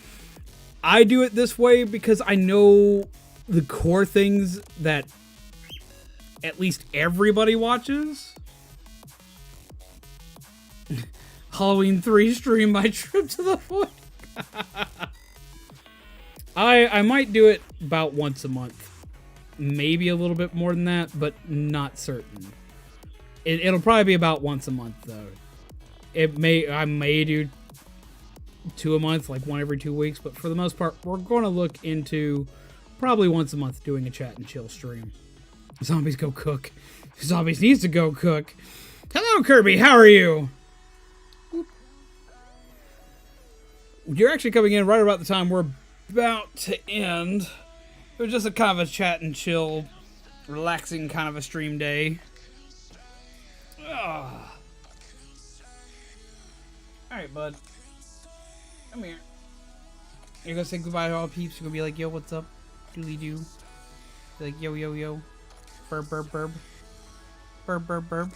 I do it this way because I know the core things that at least everybody watches. Halloween 3 stream, my trip to the void. I might do it about once a month. Maybe a little bit more than that, but not certain. It'll probably be about once a month, though. I may do 2 a month, like one every 2 weeks, but for the most part, we're going to look into probably once a month doing a chat and chill stream. Zombies go cook. Zombies needs to go cook. Hello, Kirby. How are you? You're actually coming in right about the time we're about to end. It was just a kind of a chat and chill, relaxing kind of a stream day. Ugh. Alright, bud. Come here. You're gonna say goodbye to all peeps. You're gonna be like, yo, what's up? Dooley doo. Be like, yo, yo, yo. Burb, burb, burb. Burb, burb, burb.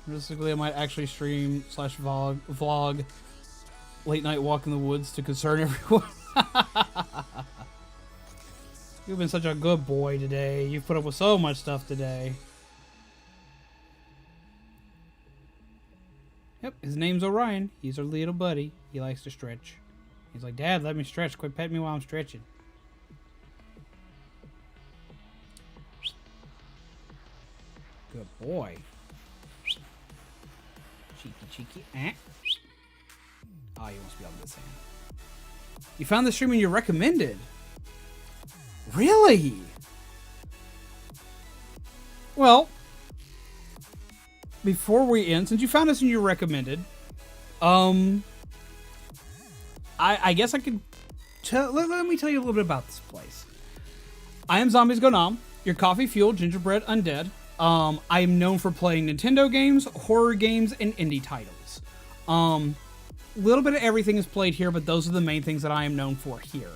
Realistically, I might actually stream / vlog late night walk in the woods to concern everyone. You've been such a good boy today. You've put up with so much stuff today. Yep, his name's Orion. He's our little buddy. He likes to stretch. He's like, Dad, let me stretch. Quit petting me while I'm stretching. Good boy. Cheeky, cheeky. Eh. Oh, you must be on this hand. You found the stream and you recommended? Really? Well, before we end, since you found us and you recommended, I guess I could let me tell you a little bit about this place. I am Zombies Go Nom, your coffee-fueled gingerbread undead. I am known for playing Nintendo games, horror games, and indie titles. Little bit of everything is played here, but those are the main things that I am known for here.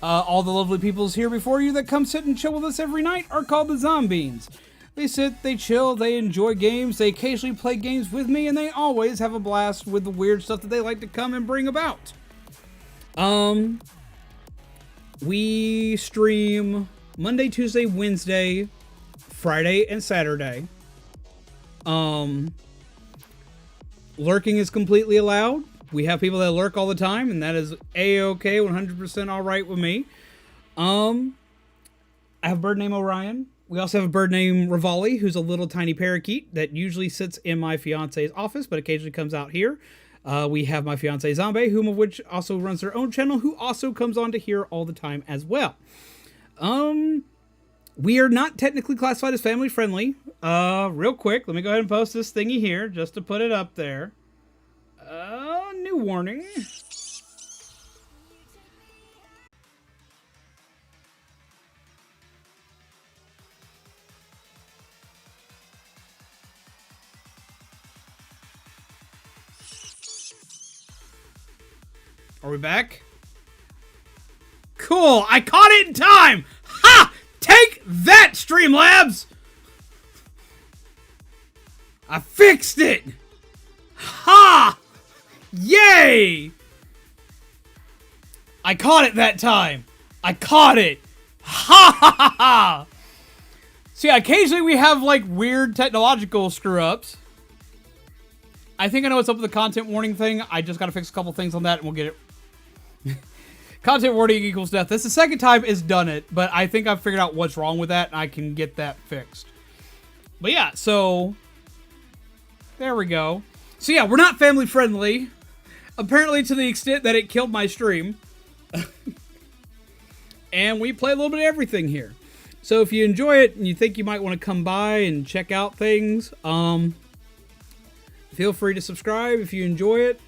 All the lovely peoples here before you that come sit and chill with us every night are called the Zombies. They sit, they chill, they enjoy games, they occasionally play games with me, and they always have a blast with the weird stuff that they like to come and bring about. We stream Monday, Tuesday, Wednesday, Friday, and Saturday. Lurking is completely allowed. We have people that lurk all the time, and that is A-OK, 100% alright with me. I have a bird named Orion. We also have a bird named Rivali, who's a little tiny parakeet that usually sits in my fiance's office, but occasionally comes out here. We have my fiance Zombie, whom of which also runs their own channel, who also comes on to here all the time as well. We are not technically classified as family friendly. Real quick, let me go ahead and post this thingy here just to put it up there. New warning. Are we back? Cool, I caught it in time! Ha! Take that, Streamlabs! I fixed it! Ha! Yay! I caught it that time! I caught it! Ha ha ha ha! See, occasionally we have, like, weird technological screw-ups. I think I know what's up with the content warning thing. I just gotta fix a couple things on that and we'll get it. Content warning equals death. That's the second time it's done it, but I think I've figured out what's wrong with that and I can get that fixed. But yeah, so there we go. So yeah, we're not family friendly. Apparently to the extent that it killed my stream. And we play a little bit of everything here. So if you enjoy it and you think you might want to come by and check out things, feel free to subscribe if you enjoy it.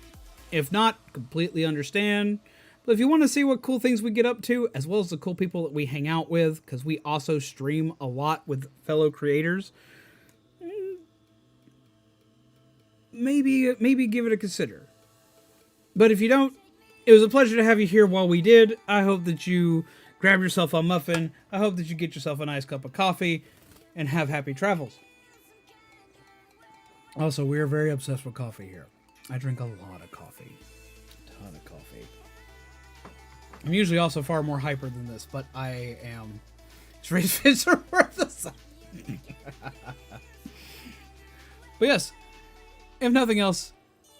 If not, completely understand. But if you want to see what cool things we get up to, as well as the cool people that we hang out with, because we also stream a lot with fellow creators, maybe give it a consider. But if you don't, it was a pleasure to have you here while we did. I hope that you grab yourself a muffin. I hope that you get yourself a nice cup of coffee and have happy travels. Also, we are very obsessed with coffee here. I drink a lot of coffee. A ton of coffee. I'm usually also far more hyper than this, but I am. It's worth the sun. But yes, if nothing else,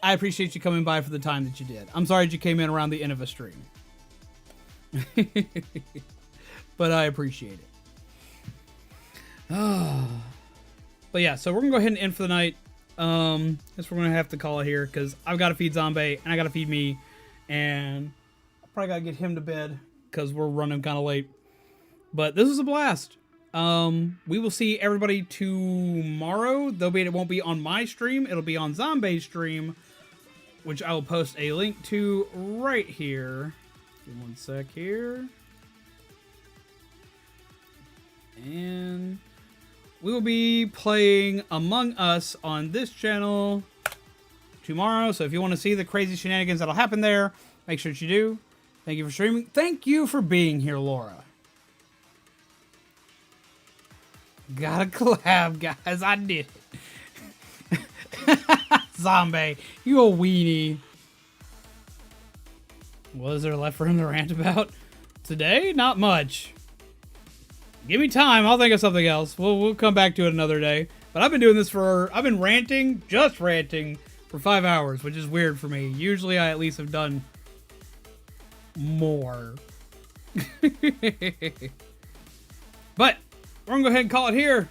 I appreciate you coming by for the time that you did. I'm sorry that you came in around the end of a stream. But I appreciate it. But yeah, so we're going to go ahead and end for the night. Guess we're going to have to call it here because I've got to feed Zombie and I got to feed me. And I probably got to get him to bed because we're running kind of late. But this was a blast. We will see everybody tomorrow. It won't be on my stream. It'll be on Zombie's stream, which I will post a link to right here. Give me one sec here. And we will be playing Among Us on this channel tomorrow. So if you want to see the crazy shenanigans that'll happen there, make sure that you do. Thank you for streaming. Thank you for being here, Laura. Got a collab, guys. I did it. Zombie, you a weenie. What is there left for him to rant about? Today? Not much. Give me time. I'll think of something else. We'll come back to it another day. But I've been doing this I've been ranting, just ranting, for 5 hours, which is weird for me. Usually I at least have done more. But we're going to go ahead and call it here.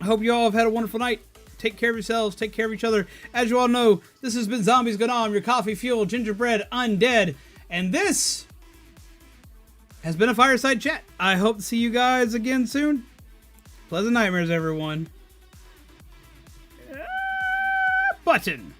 I hope you all have had a wonderful night. Take care of yourselves. Take care of each other. As you all know, this has been Zombies Gone On, your coffee fueled gingerbread undead. And this has been a fireside chat. I hope to see you guys again soon. Pleasant nightmares, everyone. Button.